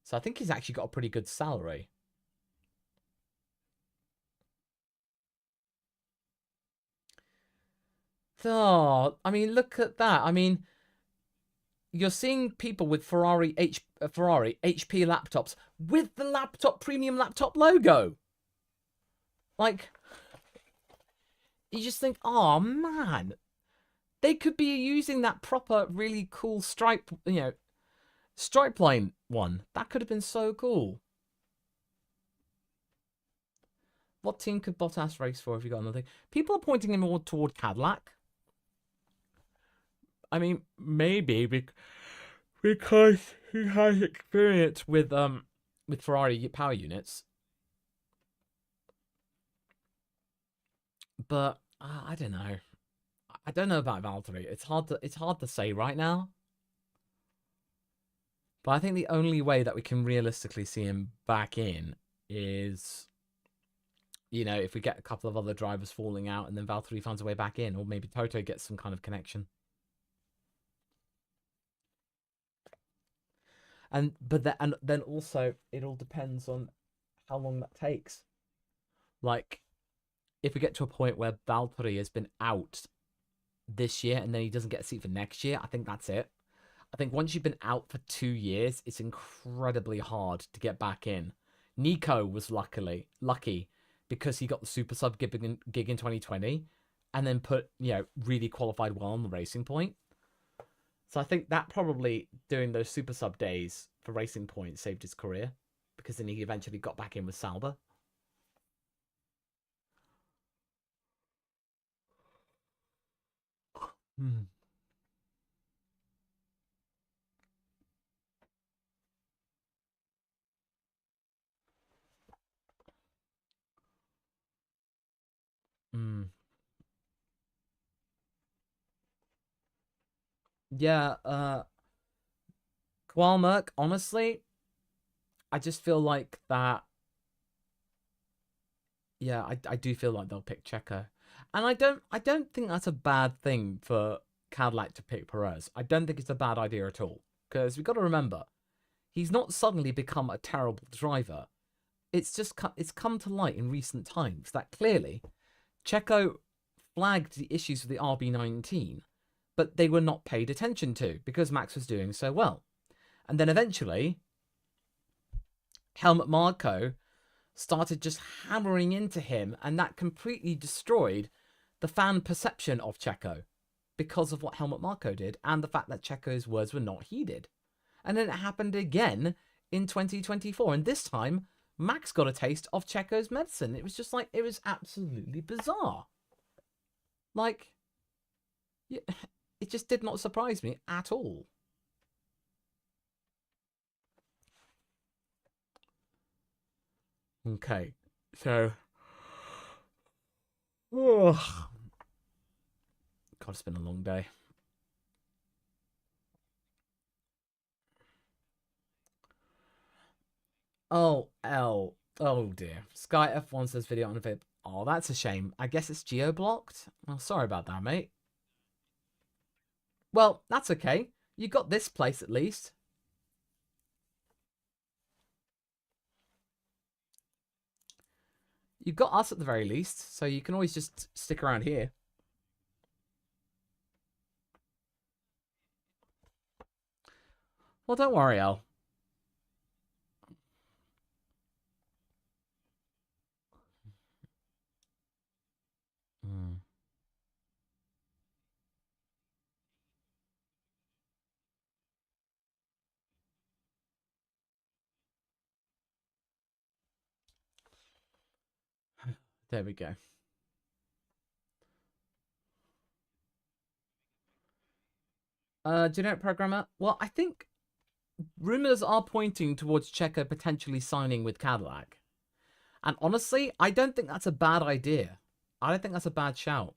So I think he's actually got a pretty good salary. Oh, I mean, look at that. I mean, you're seeing people with Ferrari HP laptops with the laptop premium laptop logo. Like, you just think, oh man, they could be using that proper, really cool stripe line one. That could have been so cool. What team could Bottas race for if you got another thing? People are pointing him more toward Cadillac. I mean, maybe because he has experience with Ferrari power units. But I don't know. I don't know about Valtteri. It's hard to say right now. But I think the only way that we can realistically see him back in is, if we get a couple of other drivers falling out and then Valtteri finds a way back in, or maybe Toto gets some kind of connection. And then also it all depends on how long that takes. Like, if we get to a point where Valtteri has been out this year and then he doesn't get a seat for next year, I think that's it. I think once you've been out for 2 years, it's incredibly hard to get back in. Nico was lucky because he got the super sub gig in 2020 and then really qualified well on the Racing Point. So I think that probably doing those super sub days for Racing Point saved his career, because then he eventually got back in with Sauber. Hmm. Mm. Yeah, Kowalmerk, honestly, I just feel like that Yeah, I do feel like they'll pick Checo, and I don't think that's a bad thing for Cadillac to pick Perez. I don't think it's a bad idea at all, because we've got to remember he's not suddenly become a terrible driver. It's come to light in recent times that clearly Checo flagged the issues with the RB19, but they were not paid attention to because Max was doing so well. And then eventually, Helmut Marko started just hammering into him, and that completely destroyed the fan perception of Checo because of what Helmut Marko did and the fact that Checo's words were not heeded. And then it happened again in 2024, and this time Max got a taste of Checo's medicine. It was just like, it was absolutely bizarre. Like, it just did not surprise me at all. Okay, so... God, it's been a long day. Oh, L. Oh, dear. Sky F1 says video on VIP. Oh, that's a shame. I guess it's geo-blocked. Oh, sorry about that, mate. Well, that's okay. You got this place at least. You've got us at the very least, so you can always just stick around here. Well, don't worry, Al. There we go. Generic programmer? Well, I think rumors are pointing towards Checo potentially signing with Cadillac. And honestly, I don't think that's a bad idea. I don't think that's a bad shout.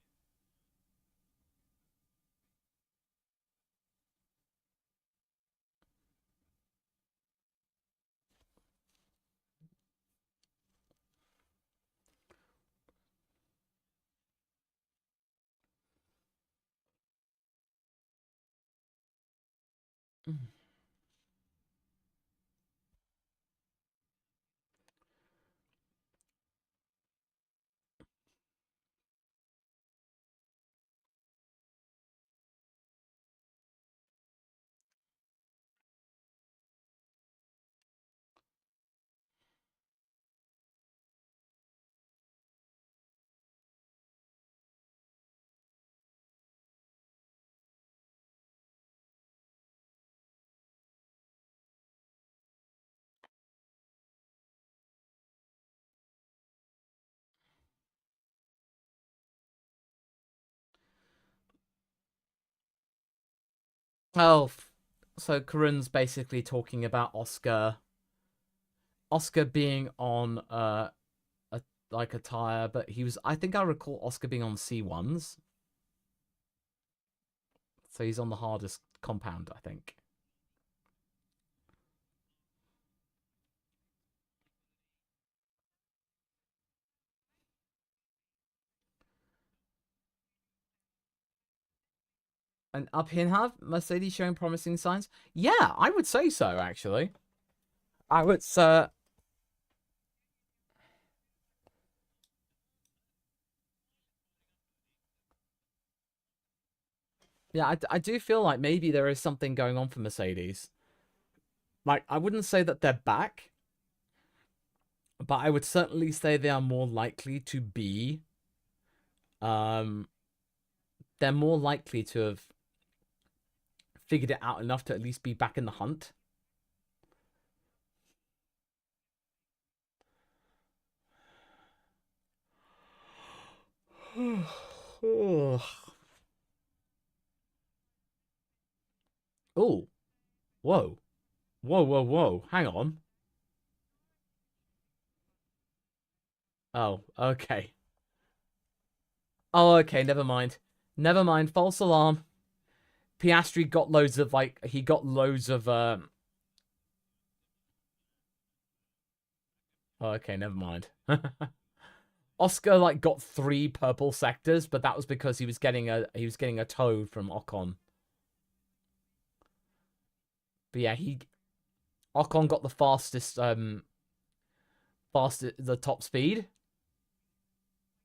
Oh, so Karun's basically talking about Oscar being on a tire, but he was, I think I recall Oscar being on C1s. So he's on the hardest compound, I think. And up here, have Mercedes showing promising signs? Yeah, I would say so, actually. I would, yeah, I do feel like maybe there is something going on for Mercedes. Like, I wouldn't say that they're back, but I would certainly say they are more likely to be, um, they're more likely to have figured it out enough to at least be back in the hunt. Oh, whoa. Whoa, whoa, whoa. Hang on. Oh, okay. Oh, okay, never mind. Never mind. False alarm. Piastri got loads of, like, he got loads of, Oh, okay, never mind. Oscar like got 3 purple sectors, but that was because he was getting a toe from Ocon. But yeah, Ocon got the fastest the top speed.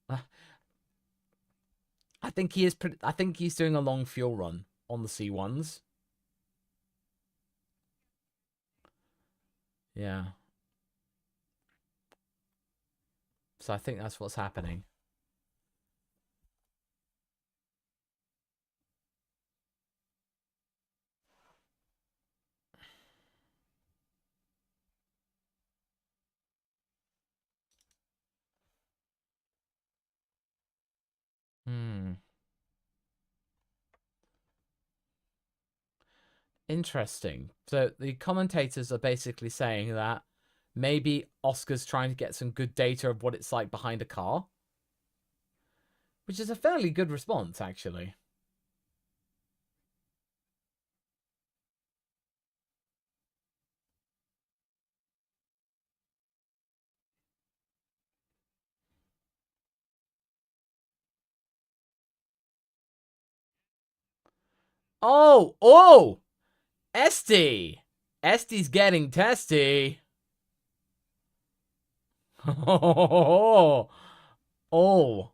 I think I think he's doing a long fuel run on the C1s. Yeah. So I think that's what's happening. Interesting. So the commentators are basically saying that maybe Oscar's trying to get some good data of what it's like behind a car, which is a fairly good response, actually. Oh, oh, Esty. Esty's getting testy. Oh, oh,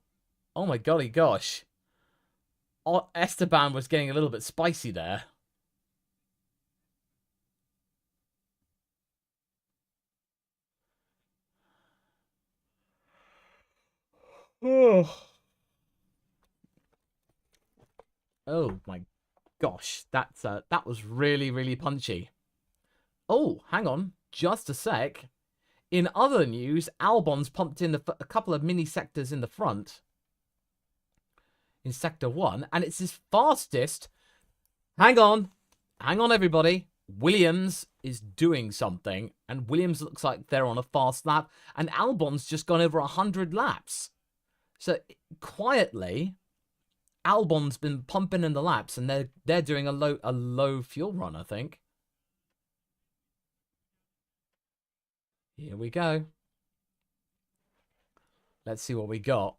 oh my golly gosh. Oh, Esteban was getting a little bit spicy there. Oh. Oh my gosh, that was really, really punchy. Oh, hang on, just a sec. In other news, Albon's pumped in a couple of mini sectors in the front. In sector 1, and it's his fastest. Hang on, everybody. Williams is doing something, and Williams looks like they're on a fast lap, and Albon's just gone over 100 laps. So quietly, Albon's been pumping in the laps, and they're doing a low fuel run, I think. Here we go. Let's see what we got.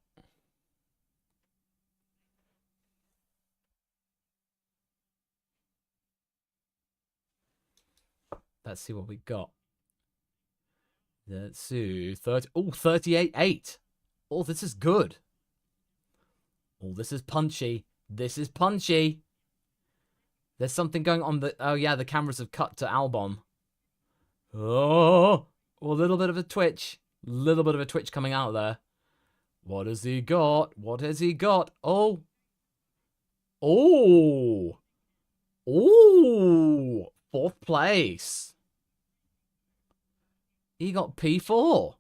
Let's see what we got. Let's see. 38.8. Oh, this is good. Oh, this is punchy. This is punchy. There's something going on. Oh, yeah, the cameras have cut to Albon. Oh, a little bit of a twitch. Little bit of a twitch coming out there. What has he got? What has he got? Oh. Oh. Oh. 4th place. He got P4.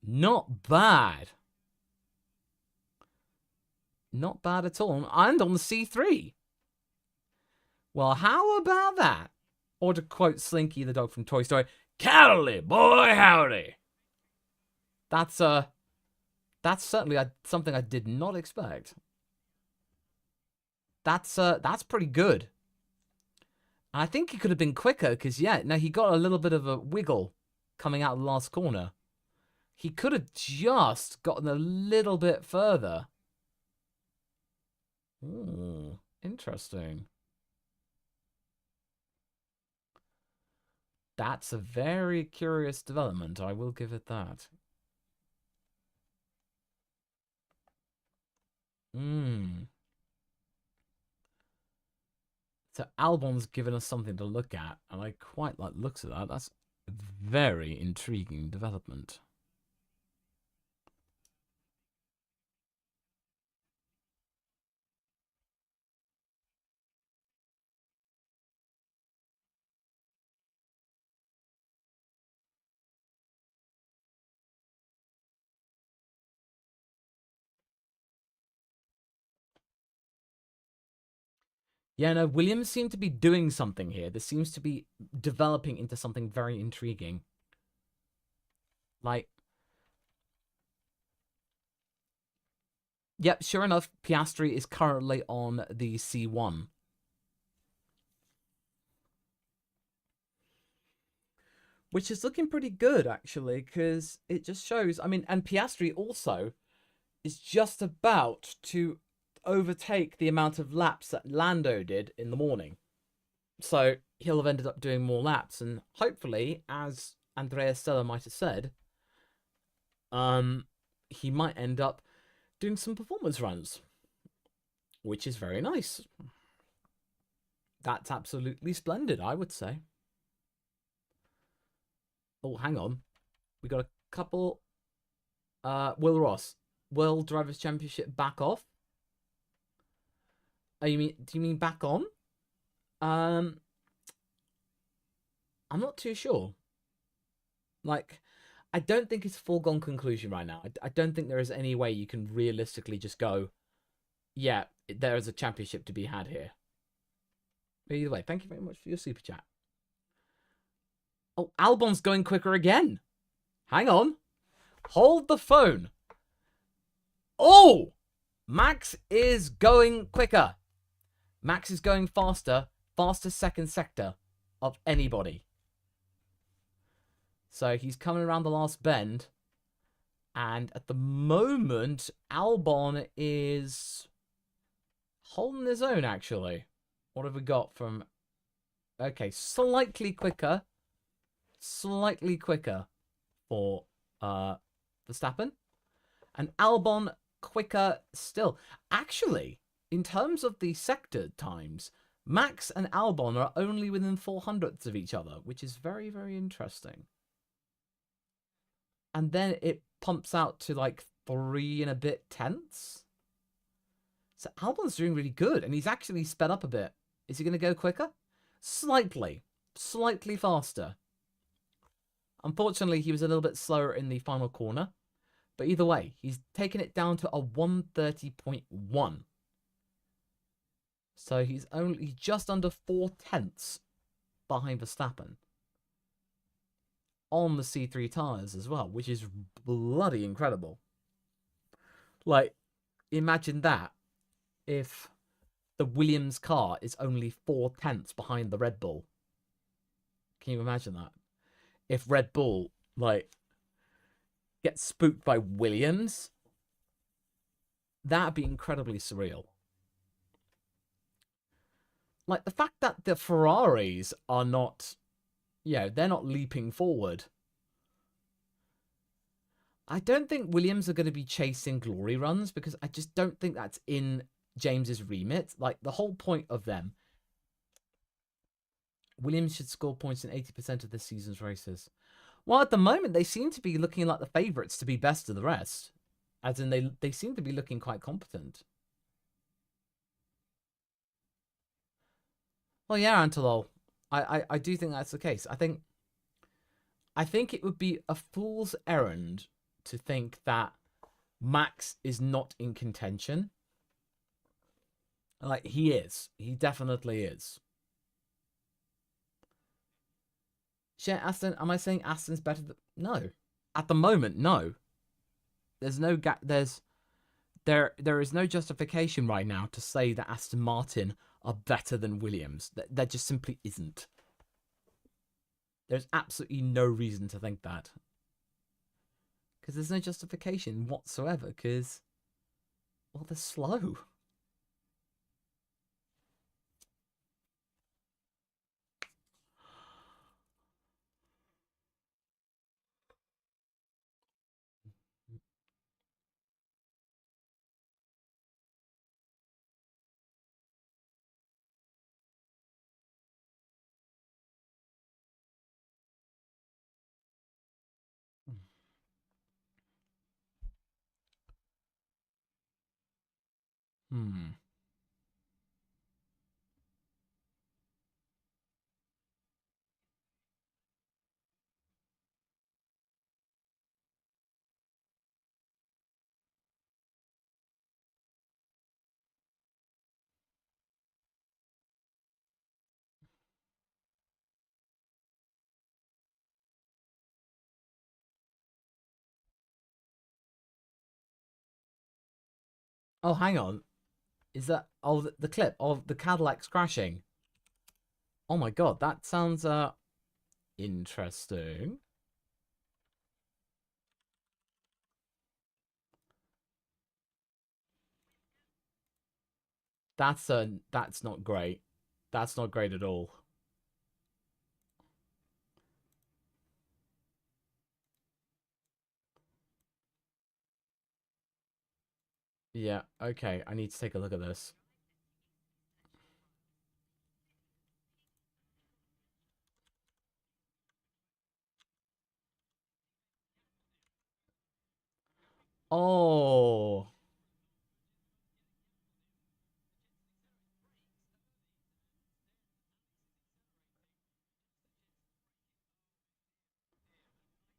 Not bad. Not bad at all. And on the C3. Well, how about that? Or to quote Slinky the dog from Toy Story, "Howdy, boy, howdy." That's certainly something I did not expect. That's pretty good. And I think he could have been quicker because, yeah, no, he got a little bit of a wiggle coming out of the last corner. He could have just gotten a little bit further. Ooh, interesting. That's a very curious development, I will give it that. So Albon's given us something to look at, and I quite like the looks of that. That's a very intriguing development. Yeah, no, Williams seem to be doing something here. This seems to be developing into something very intriguing. Like, yep, sure enough, Piastri is currently on the C1. which is looking pretty good actually, because it just shows. I mean, and Piastri also is just about to overtake the amount of laps that Lando did in the morning. So he'll have ended up doing more laps, and hopefully, as Andrea Stella might have said, he might end up doing some performance runs, which is very nice. That's absolutely splendid, I would say. Oh, hang on. We got a couple. Will Ross, World Drivers' Championship back off. Oh, do you mean back on? I'm not too sure. Like, I don't think it's a foregone conclusion right now. I don't think there is any way you can realistically just go, yeah, there is a championship to be had here. But either way, thank you very much for your super chat. Oh, Albon's going quicker again. Hang on. Hold the phone. Oh! Max is going quicker. Max is going faster. Fastest second sector of anybody. So he's coming around the last bend. And at the moment, Albon is holding his own, actually. What have we got from... Okay, slightly quicker. Slightly quicker for Verstappen. And Albon quicker still. Actually, in terms of the sector times, Max and Albon are only within 400ths of each other, which is very, very interesting. And then it pumps out to like 3 and a bit tenths. So Albon's doing really good, and he's actually sped up a bit. Is he going to go quicker? Slightly. Slightly faster. Unfortunately, he was a little bit slower in the final corner. But either way, he's taken it down to a 130.1. So he's only just under 4 tenths behind Verstappen. On the C3 tyres as well, which is bloody incredible. Like, imagine that if the Williams car is only 4 tenths behind the Red Bull. Can you imagine that? If Red Bull, like, gets spooked by Williams, that'd be incredibly surreal. Like, the fact that the Ferraris are not, they're not leaping forward. I don't think Williams are going to be chasing glory runs, because I just don't think that's in James's remit. Like, the whole point of them, Williams should score points in 80% of this season's races. Well, at the moment, they seem to be looking like the favourites to be best of the rest. As in, they seem to be looking quite competent. Well, yeah, Antolol. I do think that's the case. I think it would be a fool's errand to think that Max is not in contention. Like, he is. He definitely is. Aston, am I saying Aston's better than... No. At the moment, no. There's no gap. There is no justification right now to say that Aston Martin are better than Williams. There just simply isn't. There's absolutely no reason to think that. Because there's no justification whatsoever, because, well, they're slow. Hmm. Oh, hang on. Is that... Oh, the clip of the Cadillacs crashing? Oh my god, that sounds... Interesting. That's not great. That's not great at all. Yeah, okay. I need to take a look at this. Oh.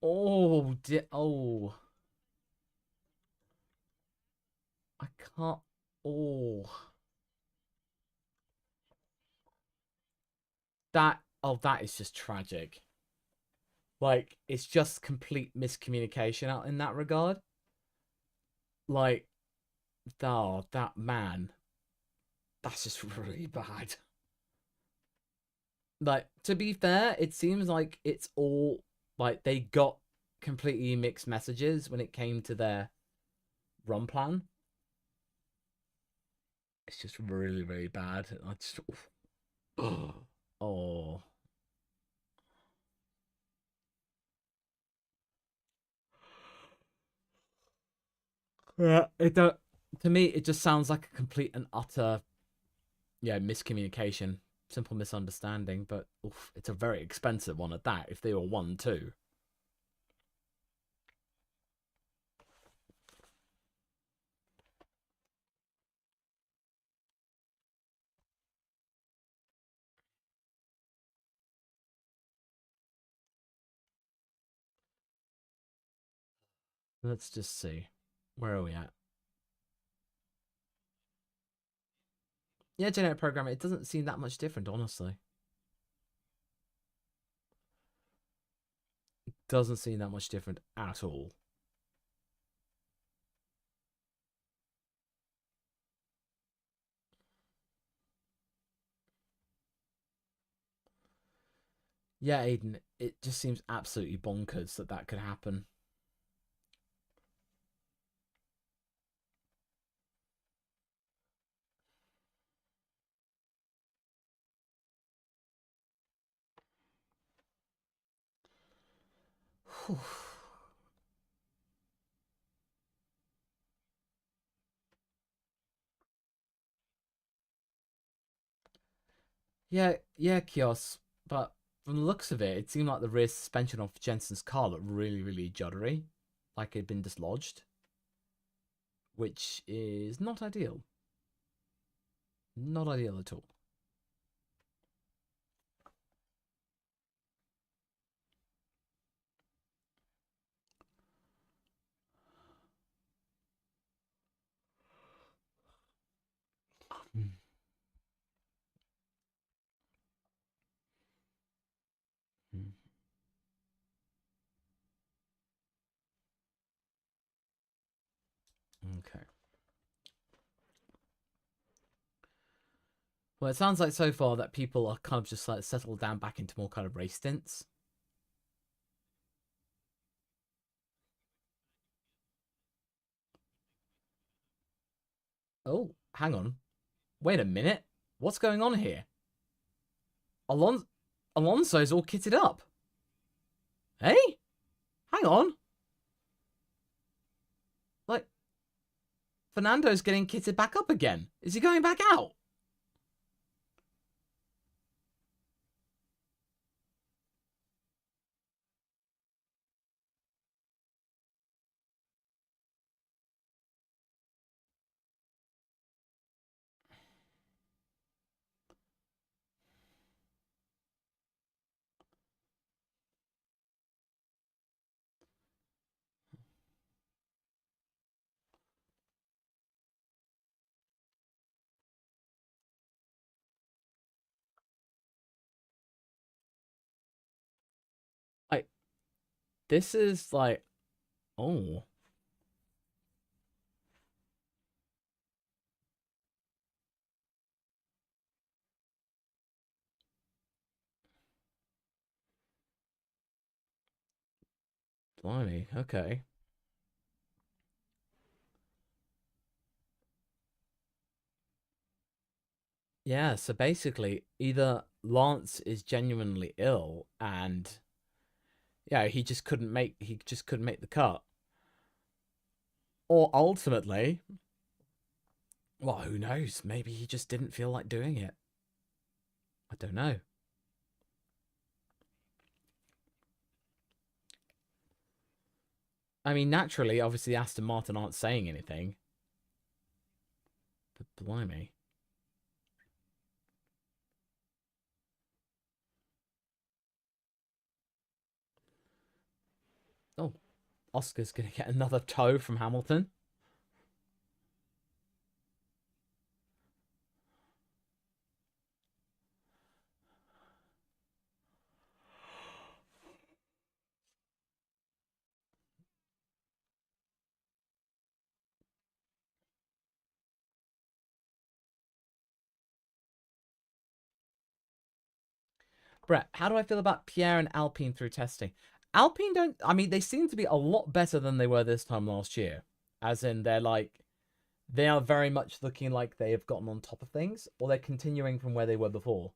Oh. I can't. Oh. That is just tragic. Like, it's just complete miscommunication out in that regard. Like, oh, that man. That's just really bad. Like, to be fair, it seems like it's all like they got completely mixed messages when it came to their run plan. It's just really, really bad. I just oh. Yeah, it don't, to me it just sounds like a complete and utter miscommunication, simple misunderstanding, but oof, it's a very expensive one at that if they were 1-2. Let's just see. Where are we at? Yeah, genetic programming, it doesn't seem that much different, honestly. Doesn't seem that much different at all. Yeah, Aiden, it just seems absolutely bonkers that that could happen. Yeah, Kios. But from the looks of it, it seemed like the rear suspension of Jensen's car looked really, really juddery, like it had been dislodged, which is not ideal. Not ideal at all. Mm. Okay. Well, it sounds like so far that people are kind of just like settled down back into more kind of race stints. Oh, hang on. Wait a minute. What's going on here? Alon Alonso's all kitted up. Hey? Hang on. Like, Fernando's getting kitted back up again. Is he going back out? Like, this is like, oh. Blimey, okay. Yeah, so basically, either Lance is genuinely ill and yeah, he just couldn't make the cut. Or ultimately, well, who knows? Maybe he just didn't feel like doing it. I don't know. I mean, naturally, obviously, Aston Martin aren't saying anything. But blimey. Oh, Oscar's going to get another toe from Hamilton. Brett, how do I feel about Pierre and Alpine through testing? Alpine don't. I mean, they seem to be a lot better than they were this time last year. As in, they're like. They are very much looking like they have gotten on top of things, or they're continuing from where they were before,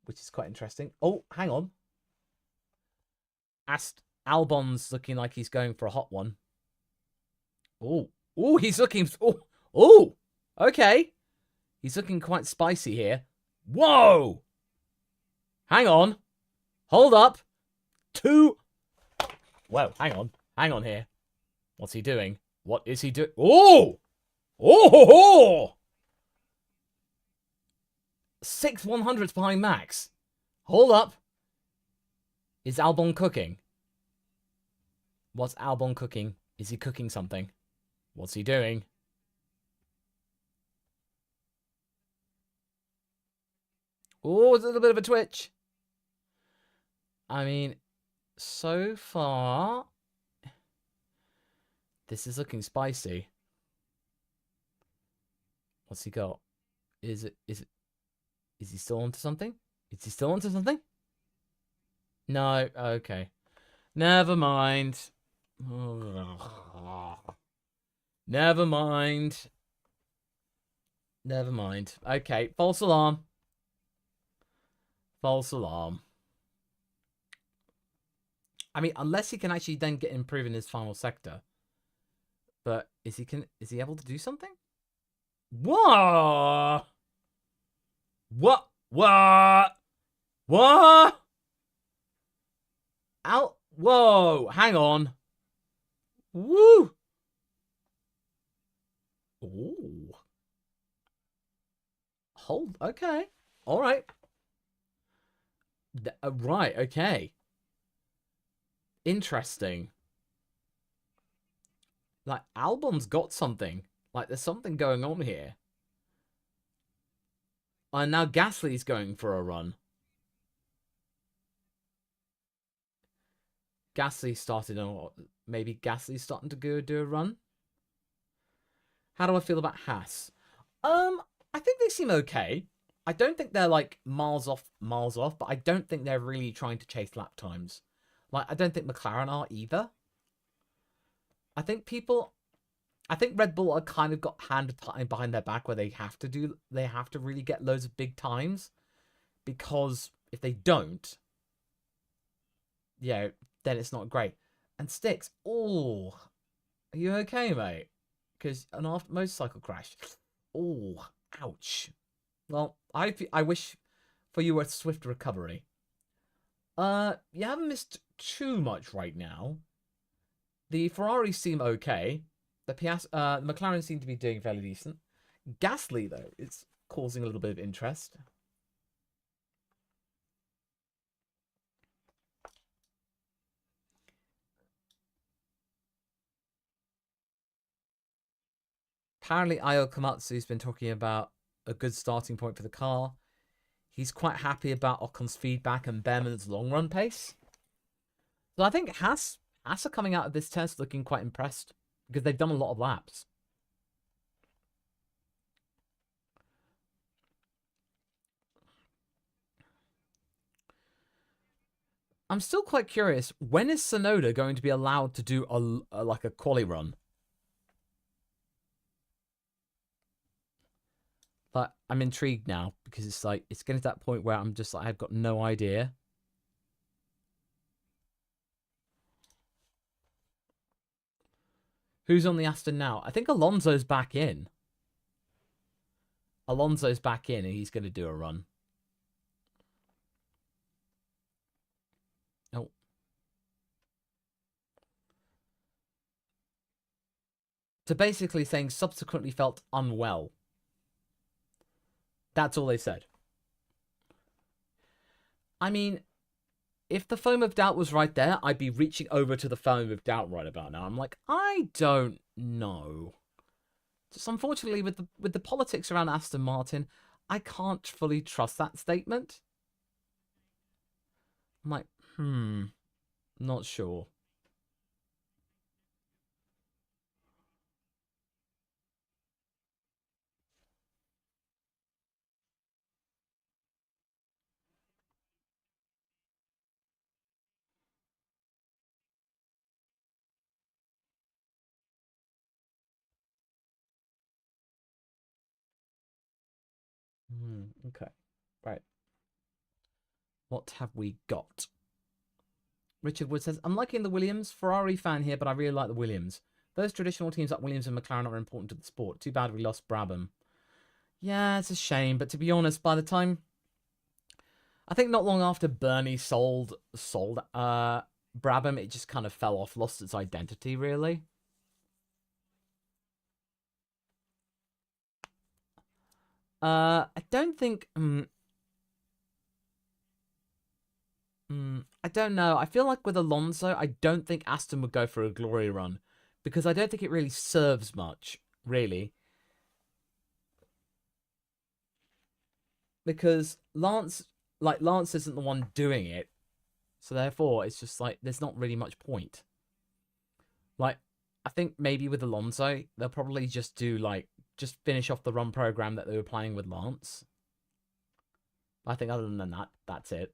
which is quite interesting. Oh, hang on. Albon's looking like he's going for a hot one. Oh, oh, he's looking. Oh, oh, okay. He's looking quite spicy here. Whoa! Hang on. Hold up. Two. Whoa, hang on. Hang on here. What's he doing? What is he doing? Oh! Oh! Ho, ho! 6/100ths behind Max. Hold up. Is Albon cooking? What's Albon cooking? Is he cooking something? What's he doing? Oh, it's a little bit of a twitch. I mean, so far, this is looking spicy. What's he got? Is he still onto something? Is he still onto something? No, okay. Never mind. Never mind. Never mind. Okay, false alarm. False alarm. I mean, unless he can actually then get improve in his final sector. But is he able to do something? What? What? What? What? Out? Whoa! Hang on. Woo! Ooh. Hold. Okay. All right. Right. Okay. Interesting. Like, Albon's got something. Like, there's something going on here. And now Gasly's going for a run. Gasly started on... Maybe Gasly's starting to go do a run? How do I feel about Haas? I think they seem okay. I don't think they're, like, miles off, but I don't think they're really trying to chase lap times. Like, I don't think McLaren are either. I think Red Bull are kind of got hand tied behind their back where they have to really get loads of big times, because if they don't, yeah, then it's not great. And Sticks, oh, are you okay, mate? Because an after motorcycle crash, oh, ouch. Well, I wish for you a swift recovery. You haven't missed too much right now. The Ferraris seem okay. The McLaren seem to be doing fairly decent. Gasly, though, is causing a little bit of interest. Apparently, Ayo Komatsu's been talking about a good starting point for the car. He's quite happy about Ocon's feedback and Behrman's long run pace. So I think Haas are coming out of this test looking quite impressed, because they've done a lot of laps. I'm still quite curious. When is Sonoda going to be allowed to do like a quali run? But I'm intrigued now because it's like it's getting to that point where I'm just like I've got no idea. Who's on the Aston now? I think Alonso's back in. Alonso's back in and he's going to do a run. Oh. So basically saying subsequently felt unwell. That's all they said. I mean, if the foam of doubt was right there, I'd be reaching over to the foam of doubt right about now. I'm like, I don't know. Just unfortunately, with the politics around Aston Martin, I can't fully trust that statement. I'm like, not sure. Okay, right. What have we got? Richard Wood says, I'm liking the Williams. Ferrari fan here, but I really like the Williams. Those traditional teams like Williams and McLaren are important to the sport. Too bad we lost Brabham. Yeah, it's a shame, but to be honest, by the time... I think not long after Bernie sold Brabham, it just kind of fell off, lost its identity, really. I don't think... I don't know. I feel like with Alonso, I don't think Aston would go for a glory run because I don't think it really serves much, really. Because Lance isn't the one doing it, so therefore it's just like there's not really much point. Like, I think maybe with Alonso, they'll probably just do just finish off the run program that they were planning with Lance. I think other than that, that's it.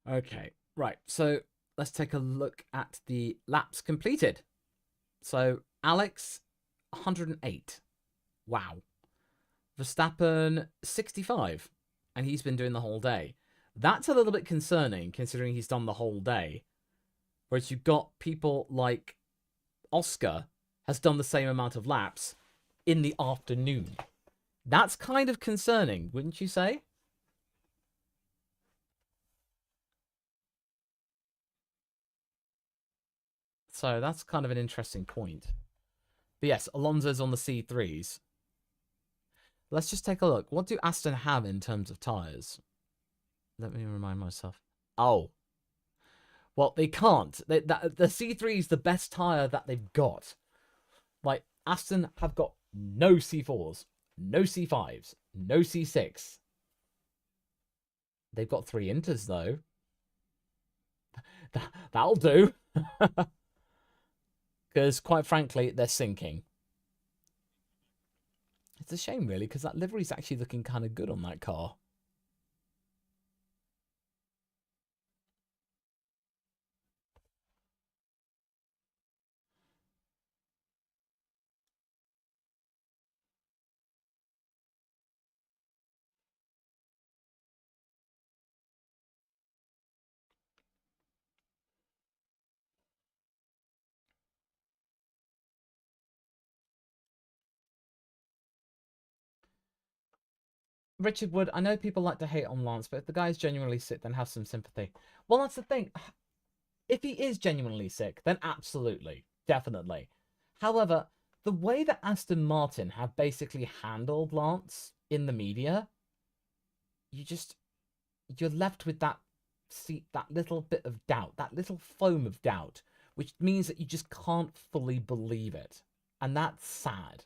Okay, right. So let's take a look at the laps completed. So Alex, 108. Wow. Verstappen, 65. And he's been doing the whole day. That's a little bit concerning considering he's done the whole day. Whereas you've got people like Oscar has done the same amount of laps in the afternoon. That's kind of concerning, wouldn't you say? So that's kind of an interesting point. But yes, Alonso's on the C3s. Let's just take a look. What do Aston have in terms of tyres? Let me remind myself. Oh. Well, they can't. The C3 is the best tyre that they've got. Like, Aston have got no C4s, no C5s, no C6. They've got 3 inters, though. That'll do. Because, quite frankly, they're sinking. It's a shame, really, because that livery's actually looking kind of good on that car. Richard Wood, I know people like to hate on Lance, but if the guy's genuinely sick, then have some sympathy. Well, that's the thing. If he is genuinely sick, then absolutely. Definitely. However, the way that Aston Martin have basically handled Lance in the media, you're left with that seep, that little bit of doubt, that little foam of doubt, which means that you just can't fully believe it. And that's sad.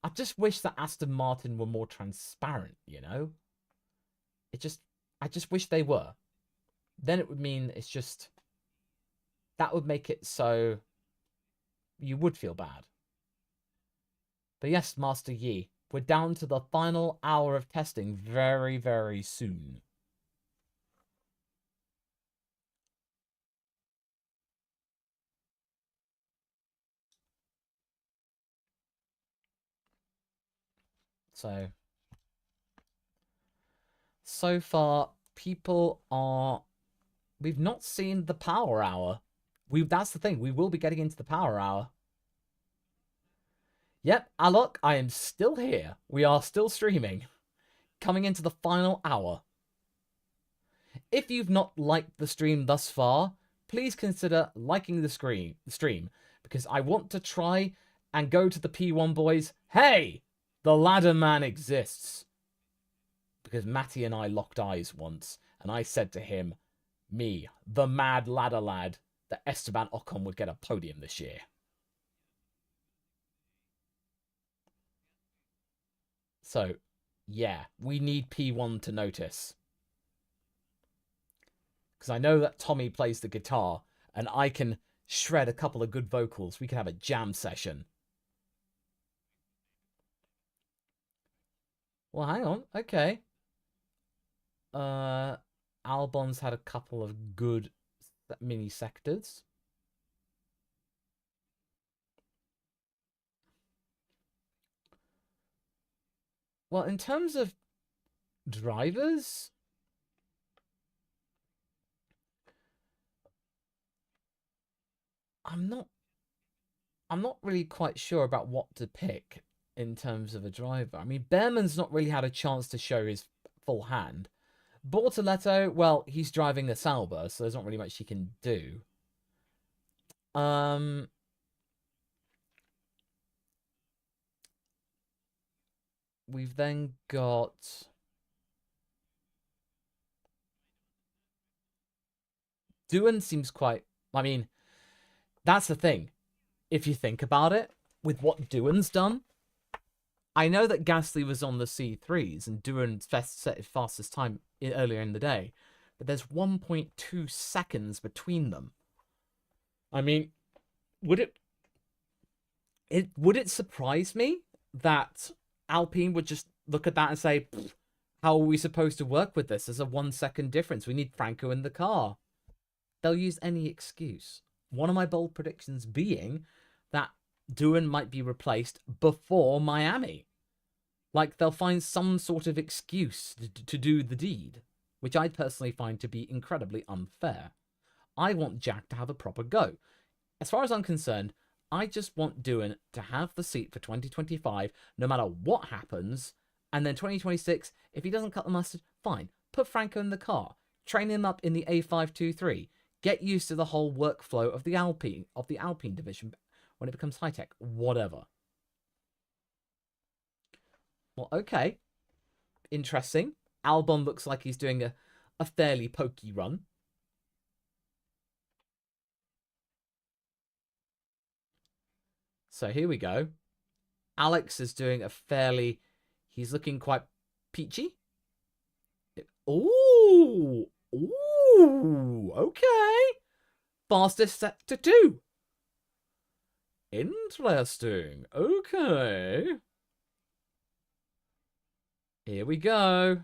I just wish that Aston Martin were more transparent, you know? I just wish they were. Then it would mean it's just, that would make it so you would feel bad. But yes, Master Yi, we're down to the final hour of testing very, very soon. So far, people are... We've not seen the power hour. That's the thing. We will be getting into the power hour. Yep, Alok, I am still here. We are still streaming. Coming into the final hour. If you've not liked the stream thus far, please consider liking the stream, because I want to try and go to the P1 boys. Hey, the ladder man exists. Because Matty and I locked eyes once, and I said to him, me, the mad ladder lad, that Esteban Ocon would get a podium this year. So, yeah, we need P1 to notice. Because I know that Tommy plays the guitar, and I can shred a couple of good vocals. We can have a jam session. Well, hang on. Okay. Albon's had a couple of good mini sectors. Well, in terms of drivers, I'm not really quite sure about what to pick in terms of a driver. I mean, Behrman's not really had a chance to show his full hand. Bortoletto, well, he's driving a Sauber, so there's not really much he can do. We've then got... Doohan seems quite... I mean, that's the thing. If you think about it, with what Doohan's done, I know that Gasly was on the C3s and Doohan set his fastest time earlier in the day, but there's 1.2 seconds between them. I mean, would it surprise me that Alpine would just look at that and say, how are we supposed to work with this? There's a 1 second difference. We need Franco in the car. They'll use any excuse. One of my bold predictions being that Doohan might be replaced before Miami. Like, they'll find some sort of excuse to do the deed, which I personally find to be incredibly unfair. I want Jack to have a proper go. As far as I'm concerned, I just want Doohan to have the seat for 2025, no matter what happens, and then 2026, if he doesn't cut the mustard, fine. Put Franco in the car, train him up in the A523, get used to the whole workflow of the Alpine division when it becomes high-tech, whatever. Well, okay. Interesting. Albon looks like he's doing a fairly pokey run. So here we go. Alex is doing a fairly... He's looking quite peachy. Ooh! Ooh! Okay. Fastest sector 2. Interesting. Okay. Here we go.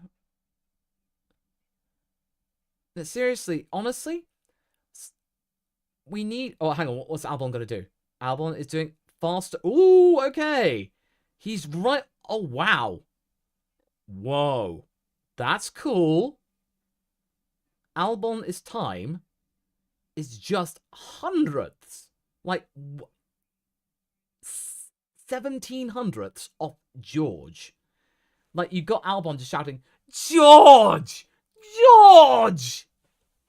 But seriously, honestly, we need... Oh, hang on. What's Albon going to do? Albon is doing faster. Ooh, okay. He's right... Oh, wow. Whoa. That's cool. Albon's time is just hundredths. Like, 17 hundredths off George. Like, you got Albon just shouting, George! George!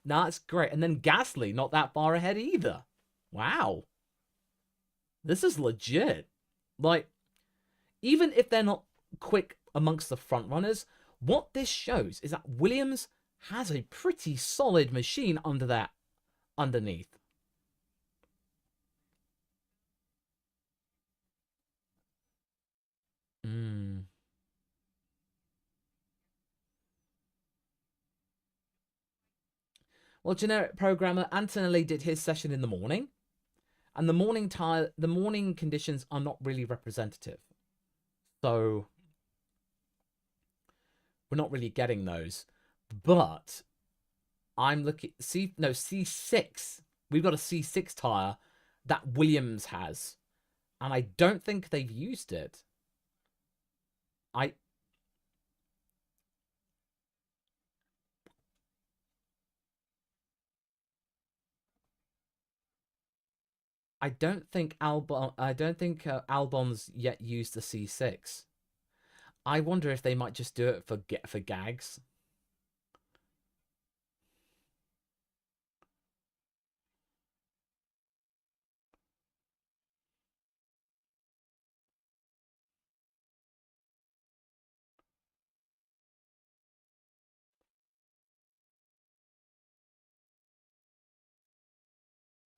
That's great. And then Gasly, not that far ahead either. Wow. This is legit. Like, even if they're not quick amongst the front runners, what this shows is that Williams has a pretty solid machine under that underneath. Well, generic programmer Antonelli did his session in the morning, and the morning conditions are not really representative. So we're not really getting those. But I'm looking C6. We've got a C6 tire that Williams has, and I don't think they've used it. I don't think Albon's yet used the C6. I wonder if they might just do it for gags.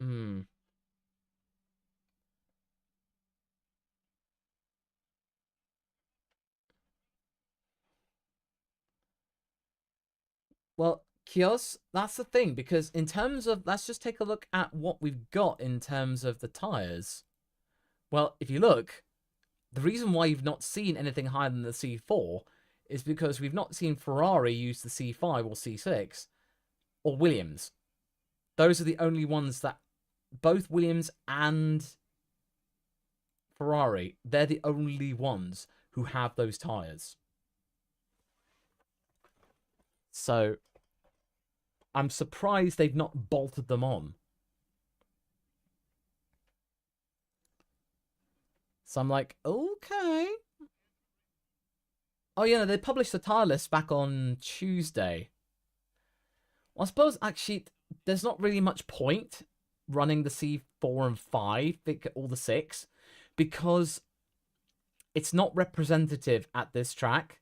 Hmm. Well, Kios, that's the thing, because in terms of, let's just take a look at what we've got in terms of the tires. Well, if you look, the reason why you've not seen anything higher than the C4 is because we've not seen Ferrari use the C5 or C6 or Williams. Those are the only ones that, both Williams and Ferrari, they're the only ones who have those tires. So I'm surprised they've not bolted them on. So I'm like, okay. Oh, yeah, they published the tire list back on Tuesday. Well, I suppose, actually, there's not really much point running the C4 and 5, all the 6, because it's not representative at this track,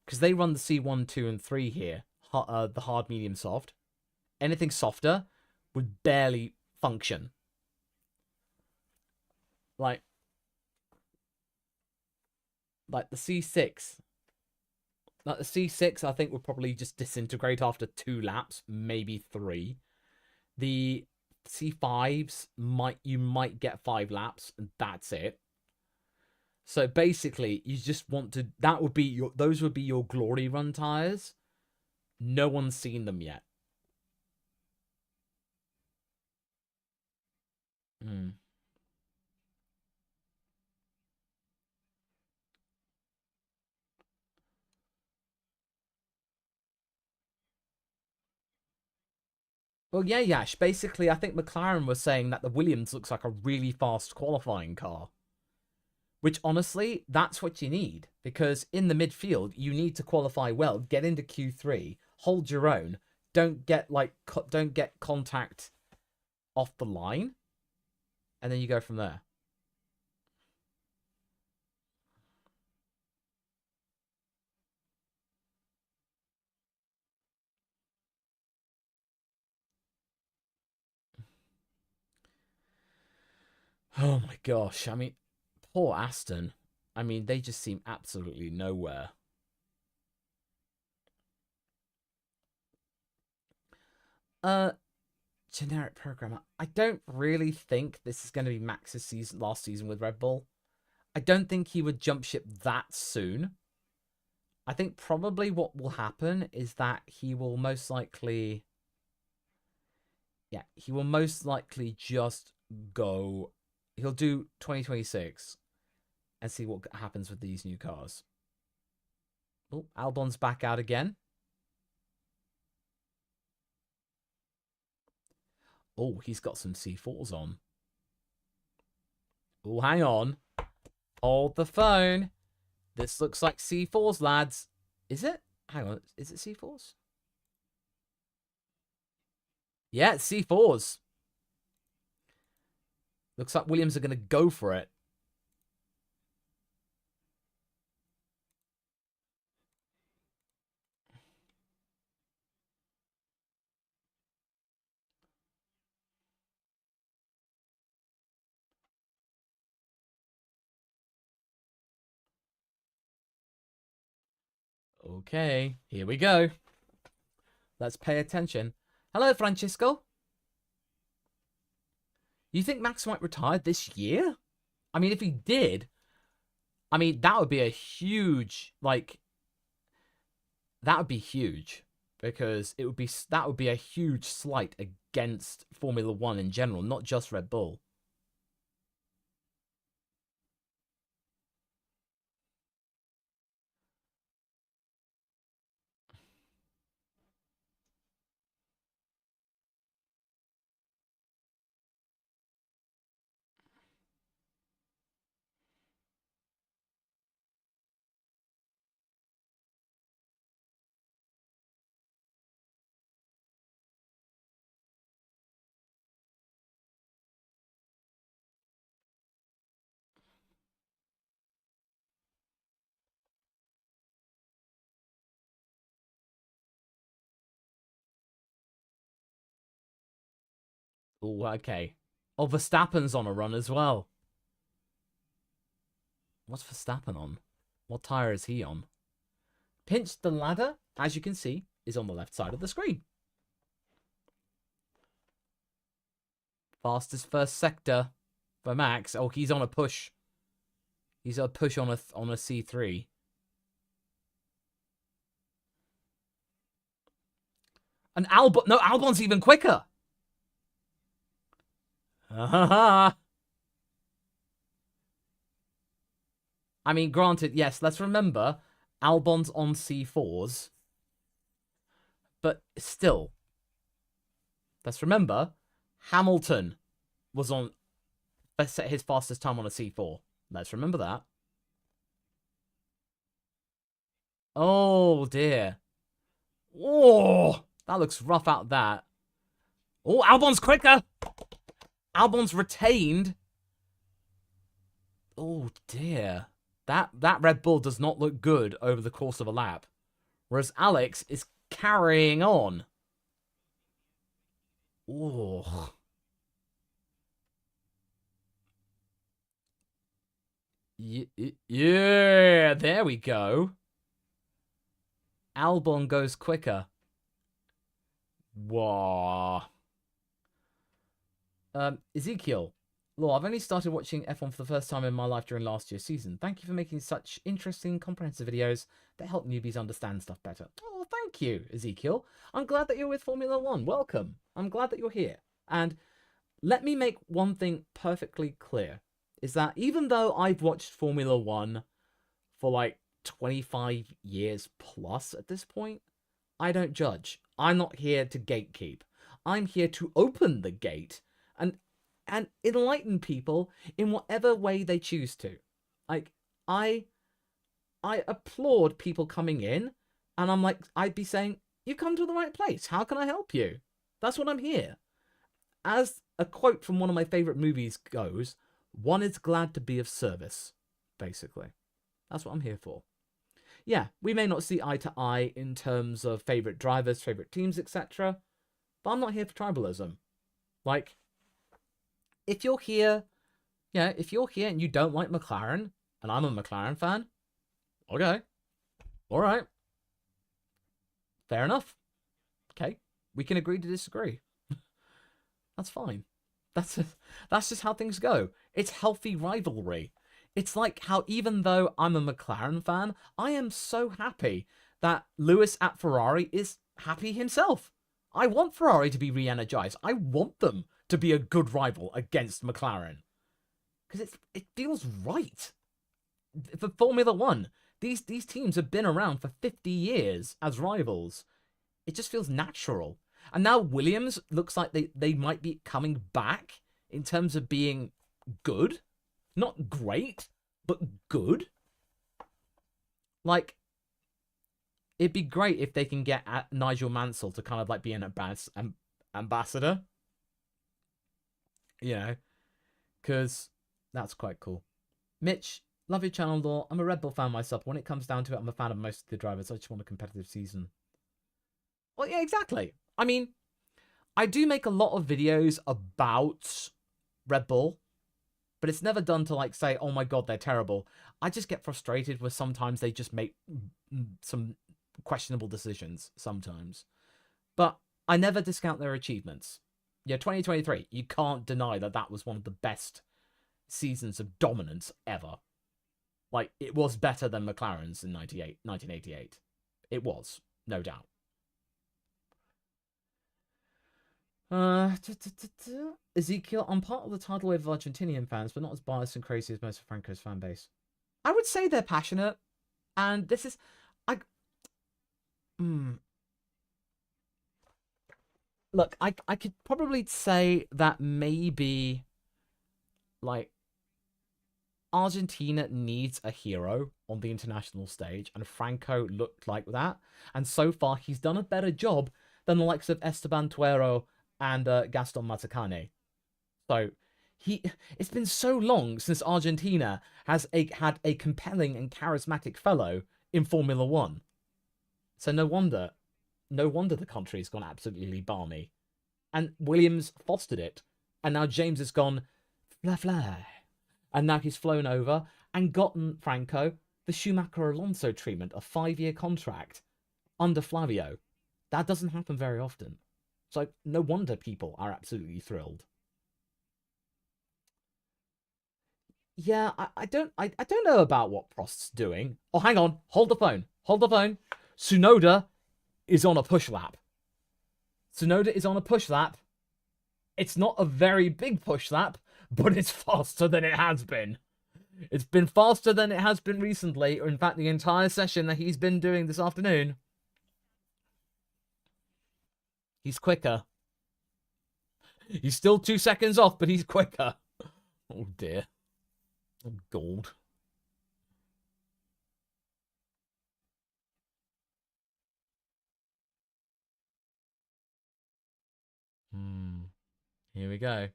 because they run the C1, 2, and 3 here, the hard, medium, soft. Anything softer would barely function. Like the C6. Like the C6, I think would probably just disintegrate after 2 laps, maybe 3. The C5s you might get 5 laps, and that's it. So basically, you just want to, those would be your glory run tires. No one's seen them yet. Hmm. Well, yeah, Yash. Basically, I think McLaren was saying that the Williams looks like a really fast qualifying car. Which, honestly, that's what you need. Because in the midfield, you need to qualify well, get into Q3, hold your own, don't get contact off the line, and then you go from there. Oh my gosh. I mean, poor Aston. I mean, they just seem absolutely nowhere. Uh, Generic programmer. I don't really think this is going to be Max's last season with Red Bull. I don't think he would jump ship that soon. I think probably what will happen is that he will most likely... Yeah, he will most likely just go... He'll do 2026 and see what happens with these new cars. Oh, Albon's back out again. Oh, he's got some C4s on. Oh, hang on. Hold the phone. This looks like C4s, lads. Is it? Hang on. Is it C4s? Yeah, it's C4s. Looks like Williams are going to go for it. Okay, here we go. Let's pay attention. Hello, Francisco. You think Max might retire this year? I mean, if he did, I mean, that would be a huge, like, that would be huge. Because that would be a huge slight against Formula One in general, not just Red Bull. Oh, okay. Oh, Verstappen's on a run as well. What's Verstappen on? What tyre is he on? Pinch the ladder, as you can see, is on the left side of the screen. Fastest first sector for Max. Oh, he's on a push. He's on a push on a C3. And Albon, no, Albon's even quicker. I mean, granted, yes, let's remember, Albon's on C4s. But still, let's remember, Hamilton was on, set his fastest time on a C4. Let's remember that. Oh, dear. Oh, that looks rough out that. Oh, Albon's quicker. Albon's retained. Oh, dear. That Red Bull does not look good over the course of a lap. Whereas Alex is carrying on. Oh. Yeah, there we go. Albon goes quicker. Whoa. Ezekiel. Law, I've only started watching F1 for the first time in my life during last year's season. Thank you for making such interesting, comprehensive videos that help newbies understand stuff better. Oh, thank you, Ezekiel. I'm glad that you're with Formula One. Welcome. I'm glad that you're here. And let me make one thing perfectly clear, is that even though I've watched Formula One for like 25 years plus at this point, I don't judge. I'm not here to gatekeep. I'm here to open the gate and enlighten people in whatever way they choose to. Like, I applaud people coming in, and I'm like, I'd be saying, you've come to the right place. How can I help you? That's what I'm here. As a quote from one of my favorite movies goes, one is glad to be of service, basically. That's what I'm here for. Yeah, we may not see eye to eye in terms of favorite drivers, favorite teams, etc., but I'm not here for tribalism. Like, if you're here, yeah, if you're here and you don't like McLaren, and I'm a McLaren fan, okay, all right, fair enough. Okay, we can agree to disagree. That's fine. That's just how things go. It's healthy rivalry. It's like how even though I'm a McLaren fan, I am so happy that Lewis at Ferrari is happy himself. I want Ferrari to be re-energized. I want them to be a good rival against McLaren. Because it feels right. For Formula One, these teams have been around for 50 years as rivals. It just feels natural. And now Williams looks like they might be coming back in terms of being good. Not great, but good. Like, it'd be great if they can get Nigel Mansell to kind of like be an ambassador. You know, because that's quite cool. Mitch, love your channel, Law. I'm a Red Bull fan myself. When it comes down to it, I'm a fan of most of the drivers. I just want a competitive season. Well, yeah, exactly. I mean, I do make a lot of videos about Red Bull, but it's never done to like say, oh my god, they're terrible. I just get frustrated with sometimes they just make some questionable decisions sometimes. But I never discount their achievements. Yeah, 2023, you can't deny that that was one of the best seasons of dominance ever. Like, it was better than McLaren's in 1988. It was, no doubt. Ezekiel, I'm part of the tidal wave of Argentinian fans, but not as biased and crazy as most of Franco's fan base. I would say they're passionate, and this is... Look, I could probably say that maybe, like, Argentina needs a hero on the international stage, and Franco looked like that. And so far, he's done a better job than the likes of Esteban Tuero and Gaston Matacane. So, it's been so long since Argentina has had a compelling and charismatic fellow in Formula One. So no wonder the country's gone absolutely balmy. And Williams fostered it. And now James has gone fla. And now he's flown over and gotten Franco the Schumacher-Alonso treatment, a 5-year contract under Flavio. That doesn't happen very often. So no wonder people are absolutely thrilled. Yeah, I don't know about what Prost's doing. Oh, hang on. Hold the phone. Tsunoda is on a push lap. It's not a very big push lap, but it's faster than it has been. It's been faster than it has been recently, or in fact the entire session that he's been doing this afternoon. He's quicker. He's still 2 seconds off, but he's quicker. Oh dear. Oh, gold. Here we go.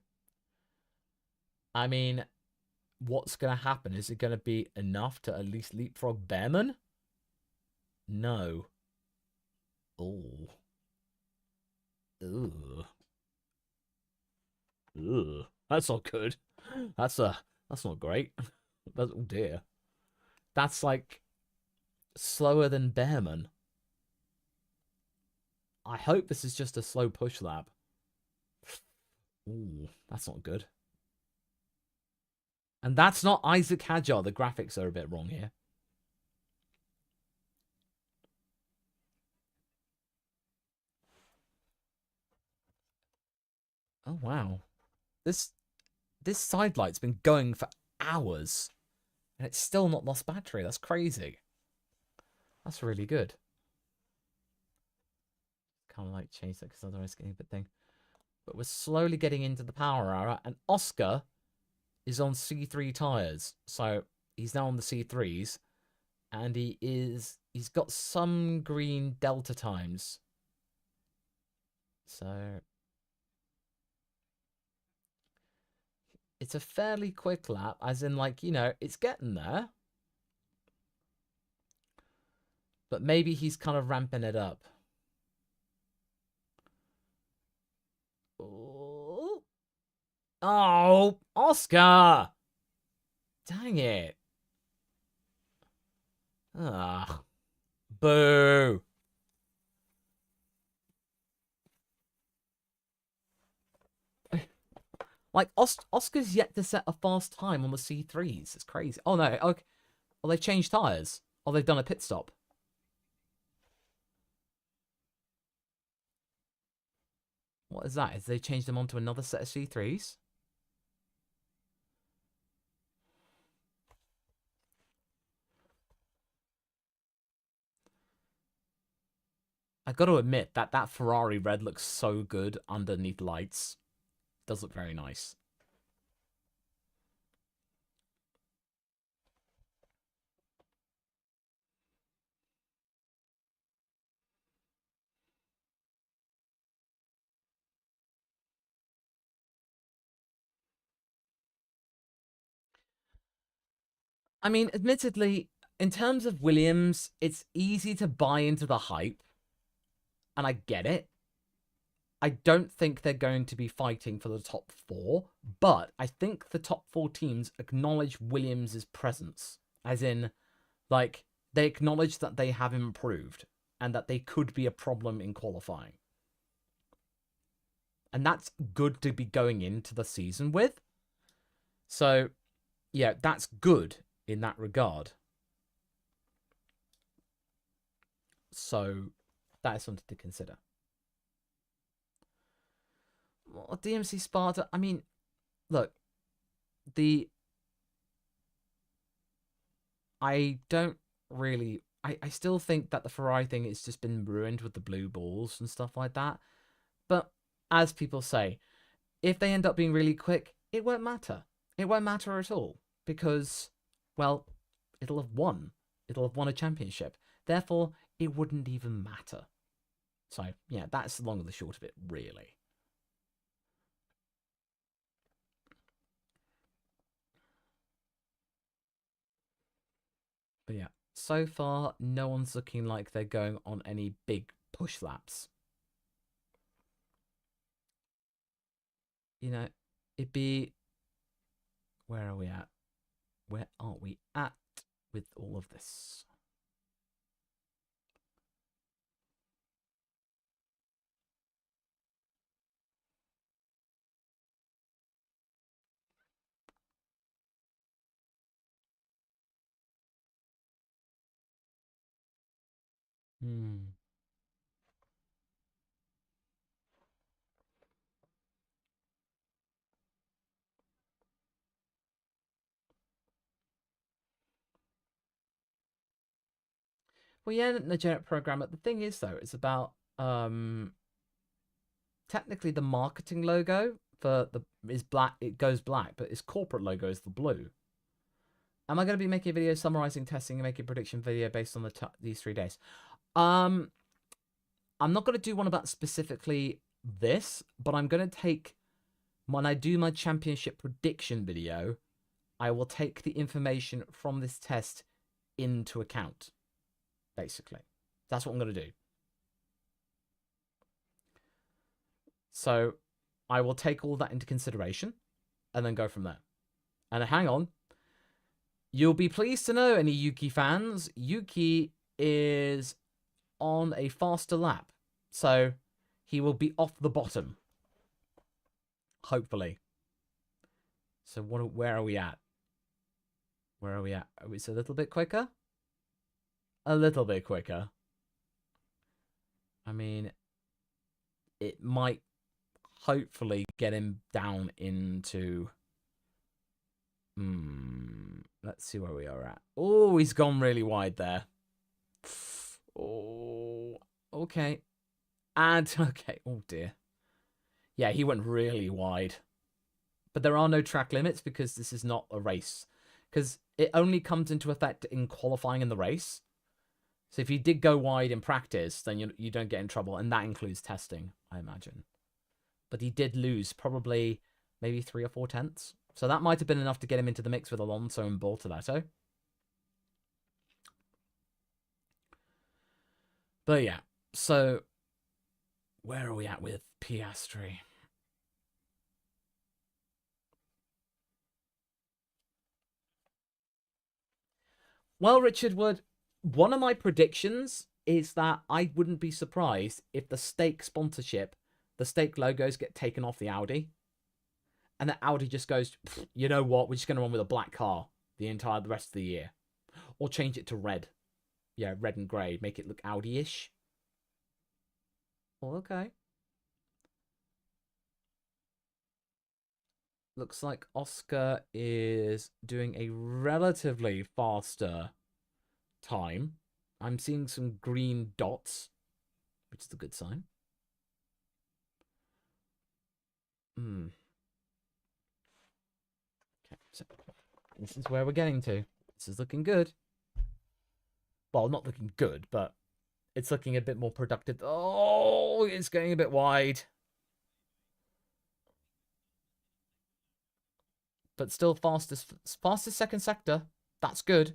I mean, what's going to happen? Is it going to be enough to at least leapfrog Behrman? No. Oh. Ugh. Ugh. That's not good. That's not great. Oh dear. That's like slower than Behrman. I hope this is just a slow push lap. Ooh, that's not good. And that's not Isaac Hadjar. The graphics are a bit wrong here. Oh, wow. This sidelight's been going for hours. And it's still not lost battery. That's crazy. That's really good. Kind of like change that because otherwise it's getting a bit thing. But we're slowly getting into the power hour. And Oscar is on C3 tyres. So he's now on the C3s. And he's got some green delta times. So it's a fairly quick lap, as in, like, you know, it's getting there. But maybe he's kind of ramping it up. Oh, Oscar! Dang it. Ugh. Boo. Like, Oscar's yet to set a fast time on the C3s. It's crazy. Oh, no. Okay. Well, they've changed tyres. Or they've done a pit stop. What is that? Is they changed them onto another set of C3s? I got to admit that Ferrari red looks so good underneath lights. It does look very nice. I mean, admittedly, in terms of Williams, it's easy to buy into the hype. And I get it. I don't think they're going to be fighting for the top 4, but I think the top 4 teams acknowledge Williams' presence. As in, like, they acknowledge that they have improved. and that they could be a problem in qualifying. And that's good to be going into the season with. So, yeah, that's good in that regard. So, that is something to consider. Well, DMC Sparta, I mean, look, I don't really... I still think that the Ferrari thing has just been ruined with the blue balls and stuff like that. But, as people say, if they end up being really quick, it won't matter. It won't matter at all. Because, well, it'll have won. It'll have won a championship. Therefore, it wouldn't even matter. So, yeah, that's the long and the short of it, really. But yeah, so far, no one's looking like they're going on any big push laps. You know, it'd be... Where are we at? Where are we at with all of this? Well, yeah, the generic programmer. The thing is, though, it's about technically the marketing logo for the is black. It goes black, but its corporate logo is the blue. Am I going to be making a video summarizing testing and making a prediction video based on these 3 days? I'm not going to do one about specifically this, but I'm going to take, when I do my championship prediction video, I will take the information from this test into account, basically. That's what I'm going to do. So I will take all that into consideration and then go from there. And hang on. You'll be pleased to know, any Yuki fans, Yuki is on a faster lap. So he will be off the bottom. Hopefully. So where are we at? Where are we at? Are we a little bit quicker? A little bit quicker. I mean, it might hopefully get him down into... Let's see where we are at. Oh, he's gone really wide there. Oh, okay. And, okay. Oh, dear. Yeah, he went really wide. But there are no track limits because this is not a race. Because it only comes into effect in qualifying in the race. So if you did go wide in practice, then you don't get in trouble. And that includes testing, I imagine. But he did lose probably maybe 3 or 4 tenths. So that might have been enough to get him into the mix with Alonso and Bortoletto. But yeah, so where are we at with Piastri? Well, Richard Wood, one of my predictions is that I wouldn't be surprised if the stake sponsorship, the stake logos get taken off the Audi. And the Audi just goes, you know what, we're just going to run with a black car the rest of the year. Or change it to red. Yeah, red and grey. Make it look Audi-ish. Well, okay. Looks like Oscar is doing a relatively faster time. I'm seeing some green dots, which is a good sign. Okay, so this is where we're getting to. This is looking good. Well, not looking good, but it's looking a bit more productive. Oh, it's getting a bit wide. But still fastest second sector. That's good.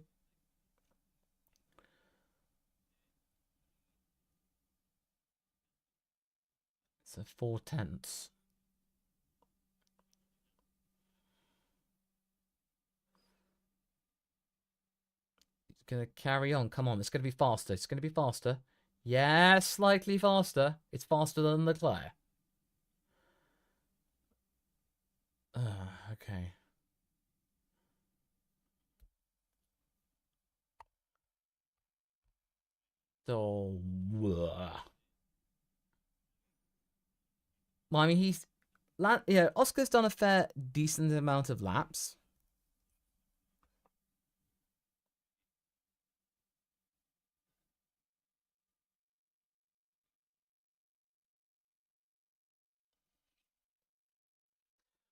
So 4 tenths. It's going to carry on. Come on, it's going to be faster. It's going to be faster. Yeah, slightly faster. It's faster than Leclerc. Okay. So, well, I mean, Oscar's done a fair, decent amount of laps.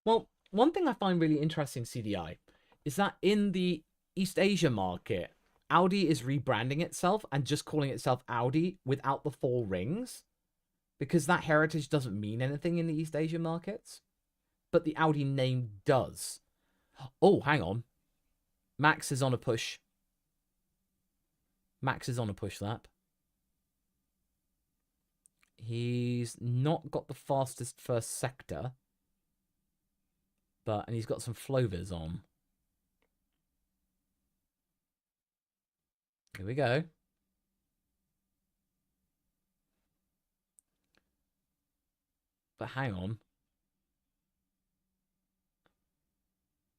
Well, one thing I find really interesting, CDI, is that in the East Asia market, Audi is rebranding itself and just calling itself Audi without the four rings, because that heritage doesn't mean anything in the East Asia markets, but the Audi name does. Oh, hang on. Max is on a push. Max is on a push lap. He's not got the fastest first sector, and he's got some Flovers on. Here we go. But hang on.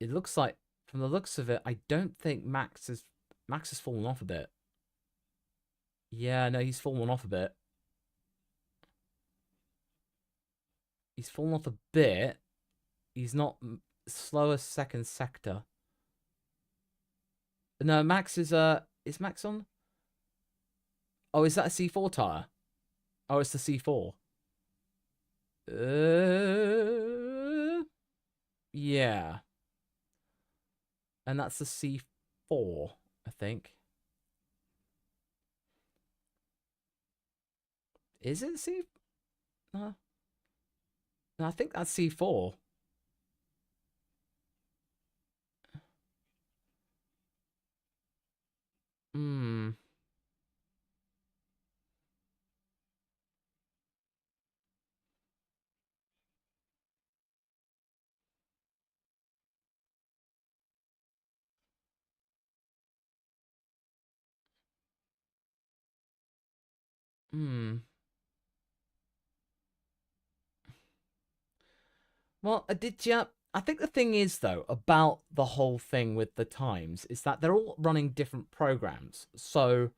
It looks like, from the looks of it, I don't think Max has fallen off a bit. Yeah, no, he's fallen off a bit. He's fallen off a bit. He's not slower second sector. No, Max is Max on? Oh, is that a C4 tire? Oh, it's the C4. Yeah. And that's the C4, I think. Is it C? No, I think that's C4. Hmm. Hmm. Well, did you? I think the thing is, though, about the whole thing with the times is that they're all running different programs. So,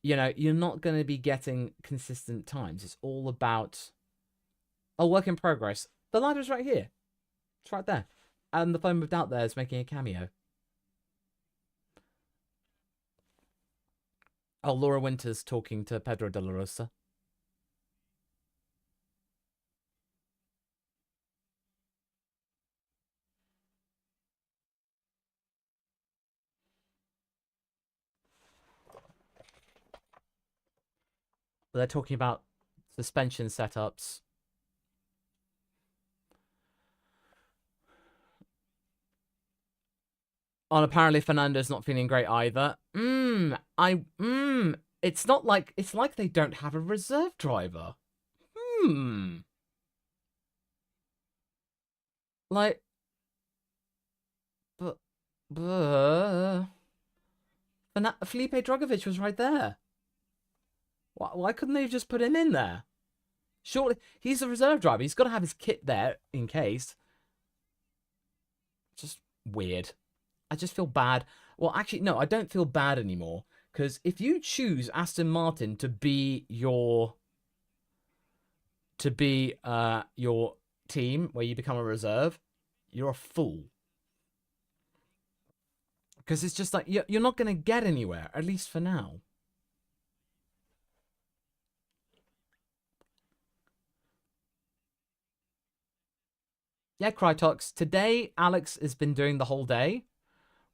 you're not going to be getting consistent times. It's all about a work in progress. The ladder's right here. It's right there. And the phone moved out there is making a cameo. Oh, Laura Winters talking to Pedro de la Rosa. They're talking about suspension setups. And apparently Fernando's not feeling great either. It's not like it's like they don't have a reserve driver. Like, but, but Felipe Drugovich was right there. Why couldn't they have just put him in there? Surely he's a reserve driver. He's got to have his kit there in case. Just weird. I just feel bad. Well, actually, no, I don't feel bad anymore. Because if you choose Aston Martin to be your team where you become a reserve, you're a fool. Because it's just like you're not going to get anywhere, at least for now. Yeah, Crytox. Today, Alex has been doing the whole day,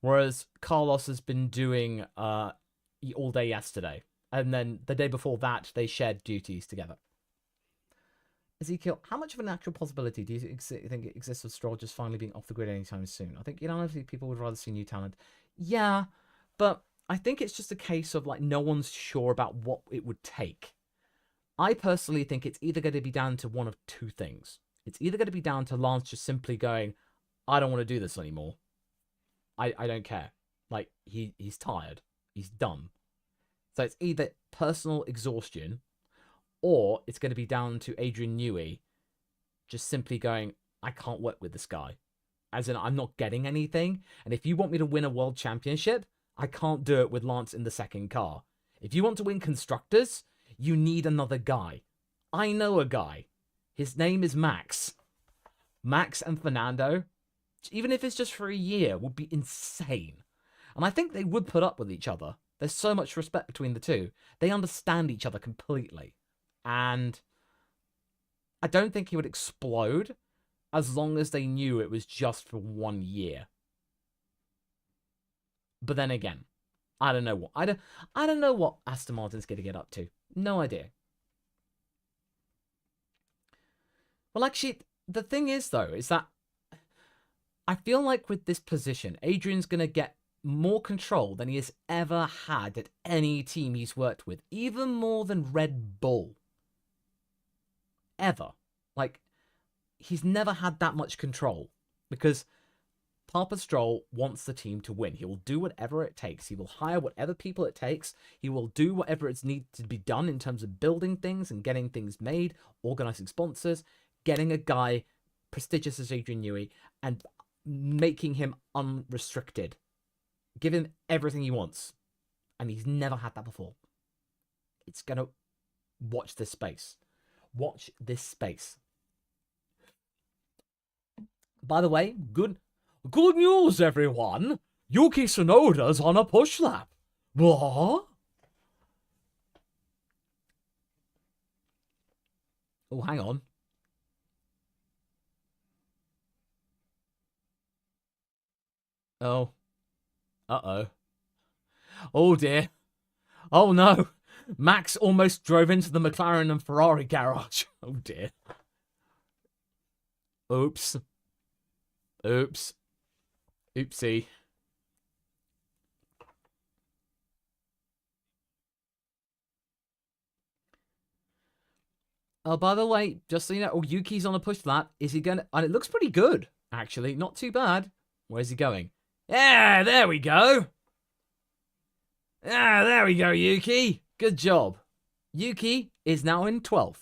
whereas Carlos has been doing all day yesterday. And then the day before that, they shared duties together. Ezekiel, how much of an actual possibility do you think it exists of Stroll just finally being off the grid anytime soon? I think, honestly, people would rather see new talent. Yeah, but I think it's just a case of, like, no one's sure about what it would take. I personally think it's either going to be down to one of two things. It's either going to be down to Lance just simply going, I don't want to do this anymore. I don't care. Like, he's tired. He's done. So it's either personal exhaustion or it's going to be down to Adrian Newey just simply going, I can't work with this guy. As in, I'm not getting anything. And if you want me to win a world championship, I can't do it with Lance in the second car. If you want to win constructors, you need another guy. I know a guy. His name is Max. Max and Fernando, even if it's just for a year, would be insane. And I think they would put up with each other. There's so much respect between the two. They understand each other completely. And I don't think he would explode as long as they knew it was just for 1 year. But then again, I don't know what I don't know what Aston Martin's going to get up to. No idea. Well, actually, the thing is though, is that I feel like with this position, Adrian's going to get more control than he has ever had at any team he's worked with, even more than Red Bull. Ever. Like, he's never had that much control because Papa Stroll wants the team to win. He will do whatever it takes. He will hire whatever people it takes. He will do whatever it's needed to be done in terms of building things and getting things made, organizing sponsors, getting a guy prestigious as Adrian Newey and making him unrestricted. Give him everything he wants. And he's never had that before. It's going to... Watch this space. Watch this space. By the way, good news, everyone. Yuki Tsunoda's on a push lap. What? Oh, hang on. Oh. Uh-oh. Oh, dear. Oh, no. Max almost drove into the McLaren and Ferrari garage. Oh, dear. Oops. Oops. Oopsie. Oh, by the way, just so you know, oh, Yuki's on a push lap. Is he going to... And it looks pretty good, actually. Not too bad. Where's he going? Yeah, there we go. Ah, there we go, Yuki. Good job. Yuki is now in 12th.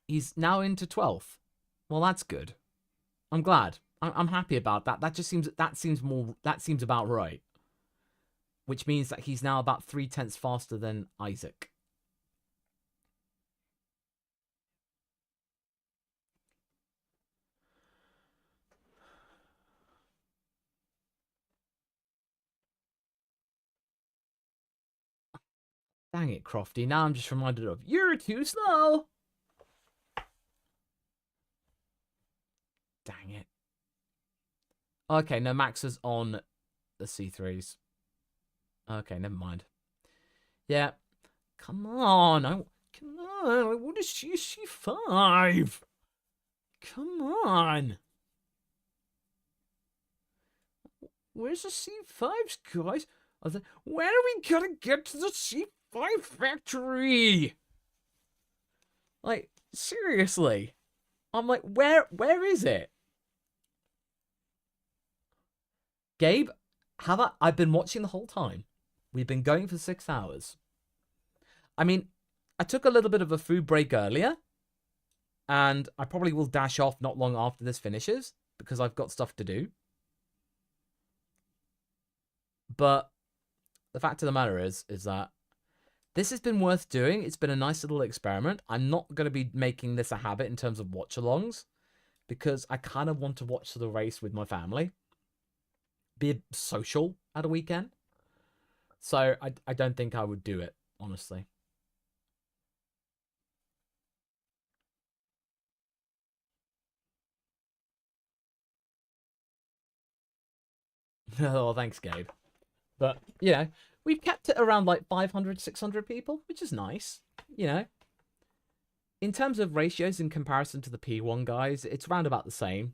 He's now into 12th. Well, that's good. I'm glad. I'm happy about that. That seems about right. Which means that he's now about 0.3 faster than Isaac. Dang it, Crofty. Now I'm just reminded of, you're too slow. Dang it. Okay, no, Max is on the C3s. Okay, never mind. Yeah. Come on. Come on. I want to see C5. Come on. Where's the C5s, guys? When are we gonna get to the C5 factory? Like, seriously. I'm like, where is it? Gabe, I've been watching the whole time. We've been going for 6 hours. I mean, I took a little bit of a food break earlier. And I probably will dash off not long after this finishes. Because I've got stuff to do. But the fact of the matter is that this has been worth doing. It's been a nice little experiment. I'm not going to be making this a habit in terms of watch-alongs. Because I kind of want to watch the race with my family. Be social at a weekend. So I don't think I would do it, honestly. Oh, thanks, Gabe. But, you know, we've kept it around like 500, 600 people, which is nice. You know, in terms of ratios in comparison to the P1 guys, it's round about the same.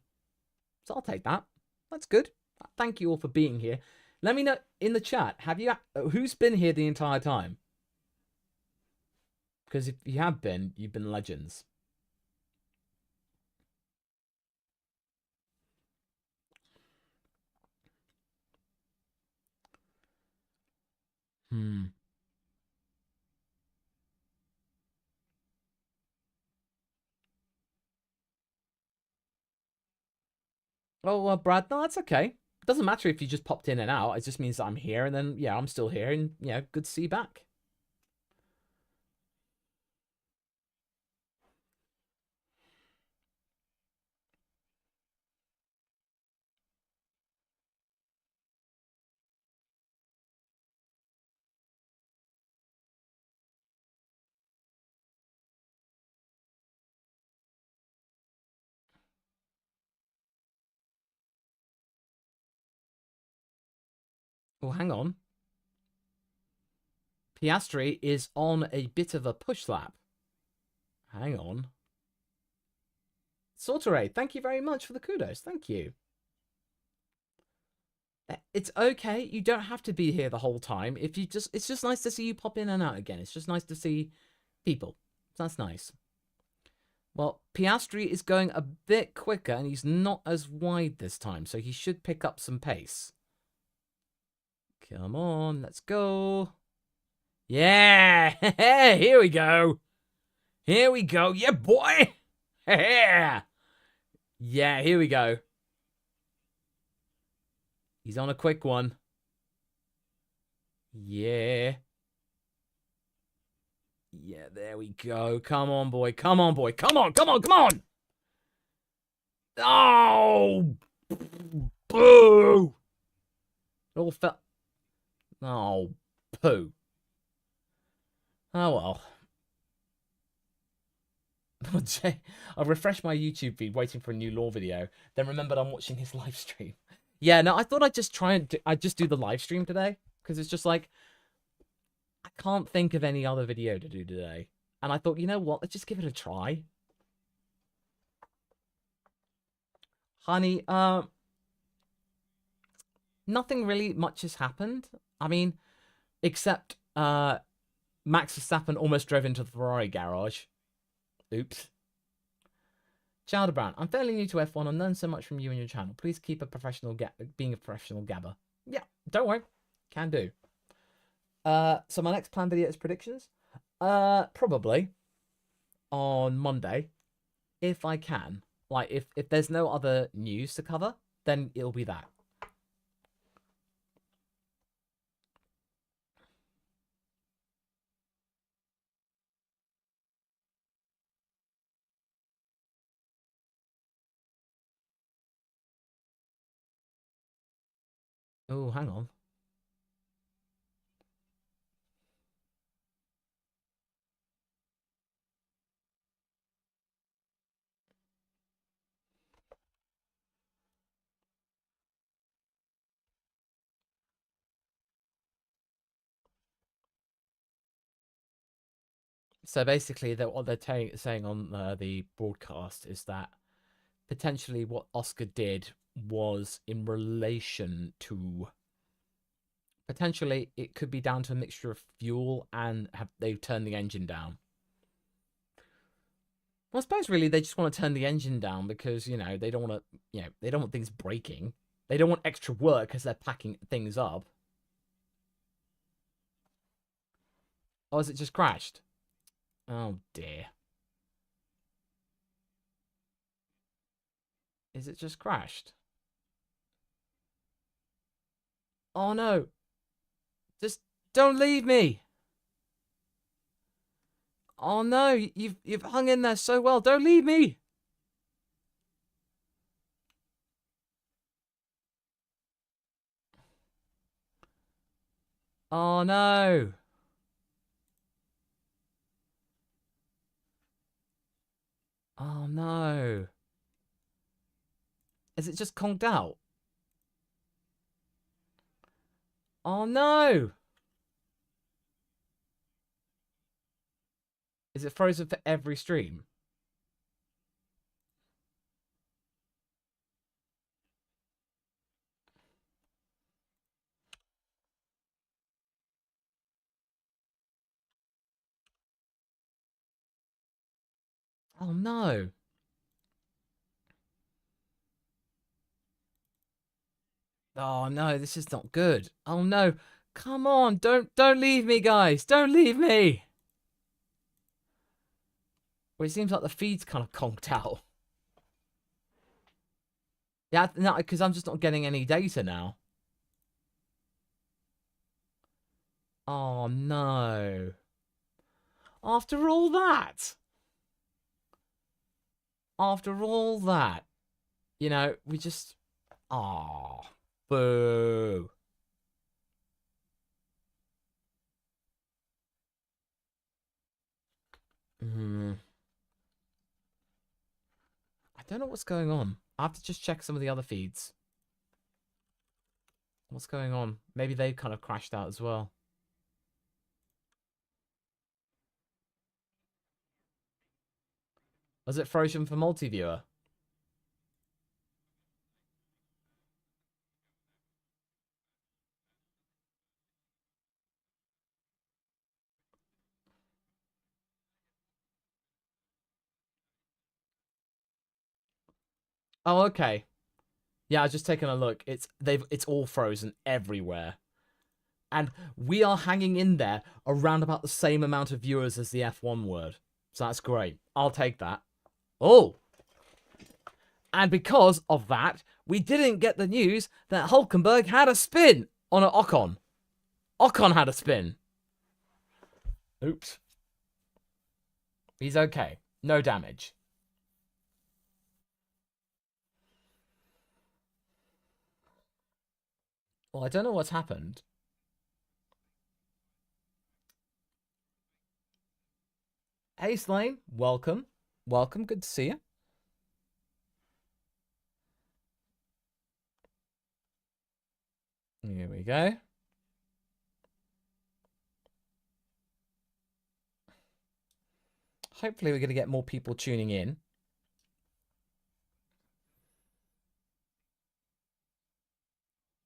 So I'll take that. That's good. Thank you all for being here. Let me know in the chat, who's been here the entire time? Because if you have been, you've been legends. Oh, well, Brad, no, that's okay. It doesn't matter if you just popped in and out. It just means that I'm here, and then, yeah, I'm still here, and, yeah, good to see you back. Well, hang on. Piastri is on a bit of a push lap. Hang on. Sorteray, thank you very much for the kudos. Thank you. It's okay. You don't have to be here the whole time. If you just, it's just nice to see you pop in and out again. It's just nice to see people. That's nice. Well, Piastri is going a bit quicker, and he's not as wide this time, so he should pick up some pace. Come on, let's go. Yeah, here we go. Here we go. Yeah, boy. Yeah, here we go. He's on a quick one. Yeah. Yeah, there we go. Come on, boy. Come on, boy. Come on, come on, come on. Oh, boo. It all felt. Oh, poo. Oh, well. I've refreshed my YouTube feed waiting for a new Law video, then remembered I'm watching his live stream. Yeah, no, I thought I'd just try and I'd just do the live stream today, because it's just like, I can't think of any other video to do today. And I thought, you know what, let's just give it a try. Honey, nothing really much has happened. I mean, except Max Verstappen almost drove into the Ferrari garage. Oops. Childebrand, I'm fairly new to F1 and learned so much from you and your channel. Please keep being a professional gabber. Yeah, don't worry. Can do. So my next planned video is predictions. Probably on Monday, if I can. Like, if there's no other news to cover, then it'll be that. Oh, hang on. So basically, what they're saying on the broadcast is that potentially what Oscar did was in relation to, potentially it could be down to a mixture of fuel and they've turned the engine down. Well, I suppose really they just want to turn the engine down because, you know, they don't want to, you know, they don't want things breaking. They don't want extra work as they're packing things up. Oh, has it just crashed? Oh, dear. Is it just crashed? Oh, no. Just don't leave me. Oh, no. You've hung in there so well. Don't leave me. Oh, no. Oh, no. Is it just conked out? Oh, no. Is it frozen for every stream? Oh, no. Oh, no. This is not good. Oh, no. Come on, don't leave me, guys. Don't leave me. Well, it seems like the feed's kind of conked out. Yeah, no, because I'm just not getting any data now. Oh, no. After all that. After all that. You know, we just... Oh, boo. I don't know what's going on. I have to just check some of the other feeds. What's going on? Maybe they kind of crashed out as well. Was it frozen for multi-viewer? Oh, okay. Yeah, I was just taking a look. It's all frozen everywhere. And we are hanging in there around about the same amount of viewers as the F1 word. So that's great. I'll take that. Oh! And because of that, we didn't get the news that Hulkenberg had a spin on an Ocon. Ocon had a spin. Oops. He's okay. No damage. Well, I don't know what's happened. Hey, Slane. Welcome. Welcome. Good to see you. Here we go. Hopefully we're going to get more people tuning in.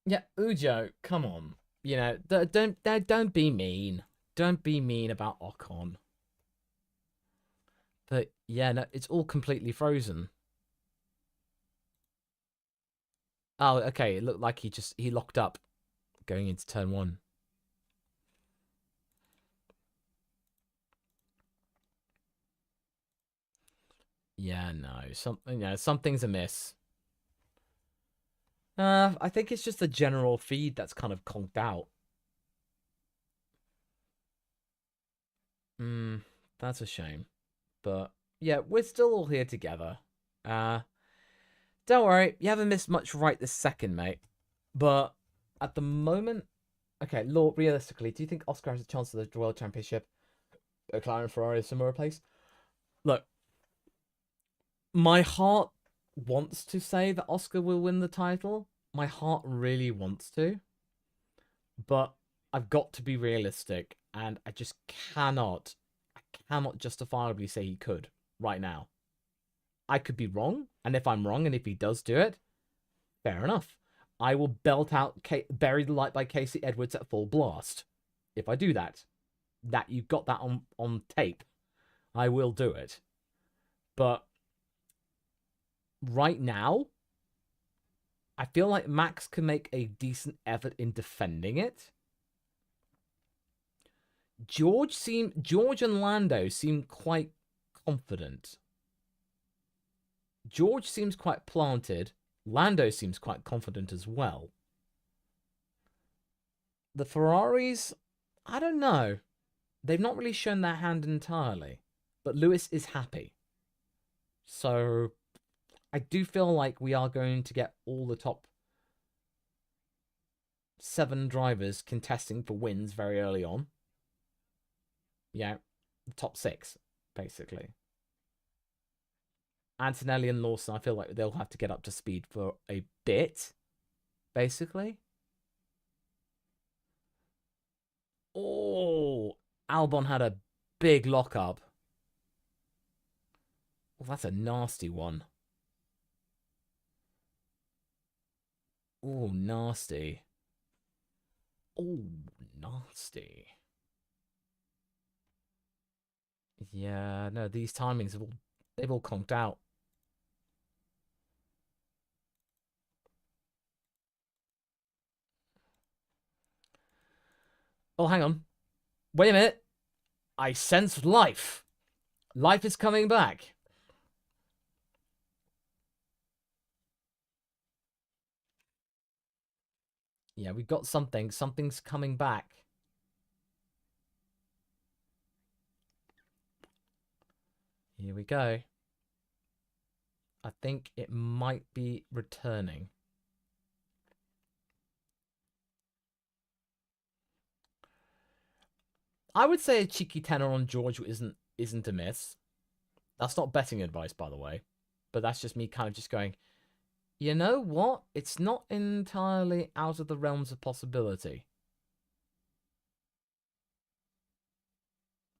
Yeah, Ujo, come on. You know, don't be mean. Don't be mean about Ocon. But yeah, no, it's all completely frozen. Oh, okay. It looked like he locked up going into turn 1. Yeah, no, something's amiss. I think it's just the general feed that's kind of conked out. That's a shame. But yeah, we're still all here together. Don't worry, you haven't missed much right this second, mate. But at the moment, okay, Law, realistically, do you think Oscar has a chance of the World Championship? McLaren, Ferrari, a similar place? Look, my heart wants to say that Oscar will win the title. My heart really wants to. But I've got to be realistic, and I just cannot justifiably say he could right now. I could be wrong, and if I'm wrong, and if he does do it, fair enough. I will belt out Bury the Light by Casey Edwards at full blast. If I do that, you've got that on tape. I will do it. But right now, I feel like Max can make a decent effort in defending it. George and Lando seem quite confident. George seems quite planted. Lando seems quite confident as well. The Ferraris, I don't know. They've not really shown their hand entirely. But Lewis is happy. So I do feel like we are going to get all the top 7 drivers contesting for wins very early on. Yeah, the top 6, basically. Antonelli and Lawson, I feel like they'll have to get up to speed for a bit, basically. Oh, Albon had a big lockup. Well, that's a nasty one. Oh, nasty. Oh, nasty. Yeah, no, these timings they've all conked out. Oh, hang on. Wait a minute. I sense life. Life is coming back. Yeah, we got something. Something's coming back. Here we go. I think it might be returning. I would say a cheeky tenner on George isn't amiss. That's not betting advice, by the way. But that's just me kind of just going, you know what? It's not entirely out of the realms of possibility.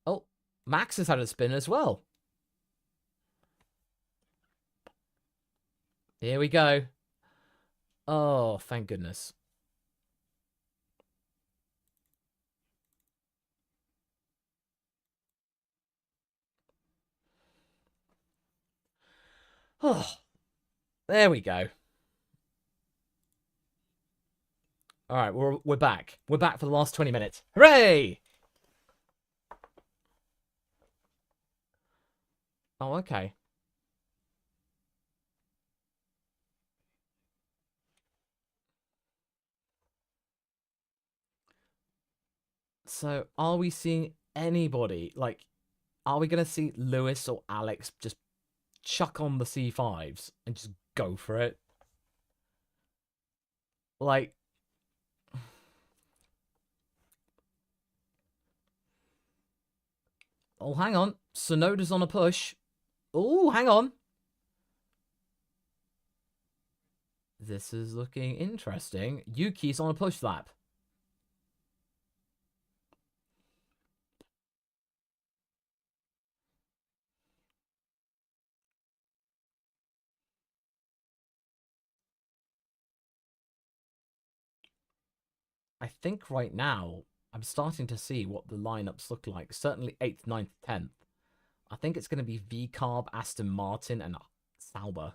Oh, Max has had a spin as well. Here we go. Oh, thank goodness. Oh, there we go. All right, we're back. We're back for the last 20 minutes. Hooray! Oh, okay. So, are we seeing anybody? Like, are we going to see Lewis or Alex just chuck on the C5s and just go for it? Like, oh, hang on. Sonoda's on a push. Oh, hang on. This is looking interesting. Yuki's on a push lap. I think right now I'm starting to see what the lineups look like. Certainly 8th, 9th, 10th. I think it's going to be V-Carb, Aston Martin, and Sauber.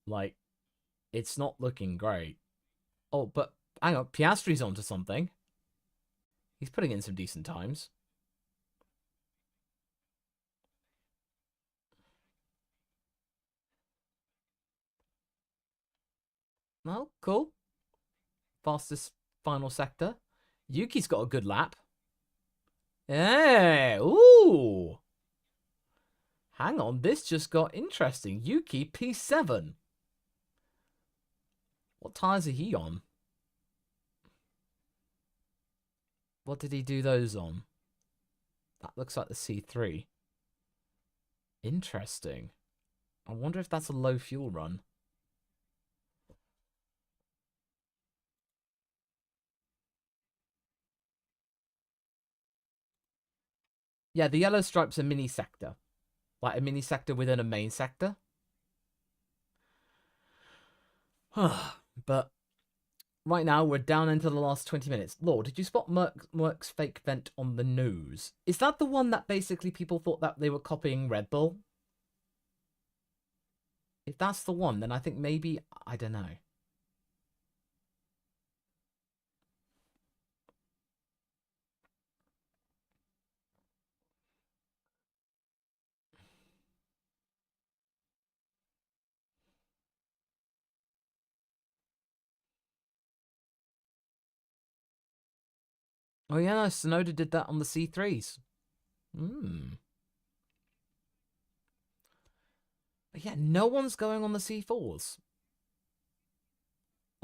Like, it's not looking great. Oh, but hang on. Piastri's onto something. He's putting in some decent times. Oh, cool. Fastest final sector. Yuki's got a good lap. Hey, ooh. Hang on, this just got interesting. Yuki P7. What tires are he on? What did he do those on? That looks like the C3. Interesting. I wonder if that's a low fuel run. Yeah, the yellow stripe's a mini sector. Like a mini sector within a main sector. But right now, we're down into the last 20 minutes. Lord, did you spot Merck's fake vent on the nose? Is that the one that basically people thought that they were copying Red Bull? If that's the one, then I think maybe, I don't know. Oh yeah, no, Sonoda did that on the C3s. Hmm. But yeah, no one's going on the C4s.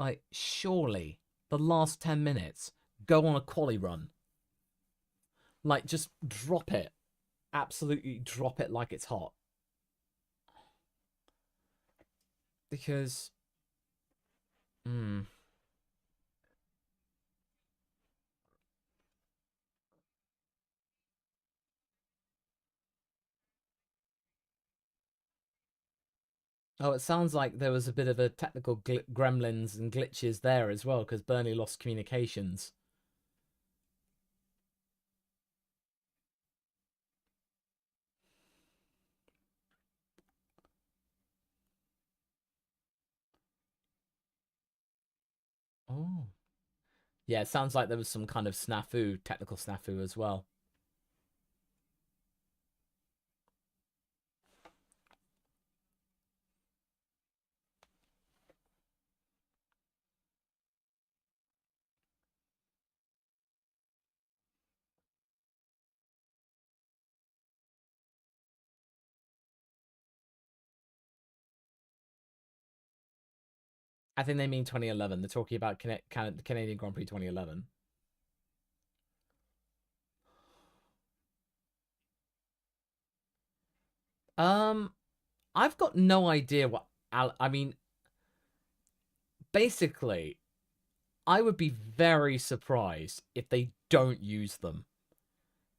Like, surely, the last 10 minutes, go on a quali run. Like, just drop it. Absolutely drop it like it's hot. Because, hmm. Oh, it sounds like there was a bit of a technical gremlins and glitches there as well, because Bernie lost communications. Oh. Yeah, it sounds like there was some kind of snafu, technical snafu as well. I think they mean 2011. They're talking about Canadian Grand Prix 2011. I've got no idea what. I mean, basically, I would be very surprised if they don't use them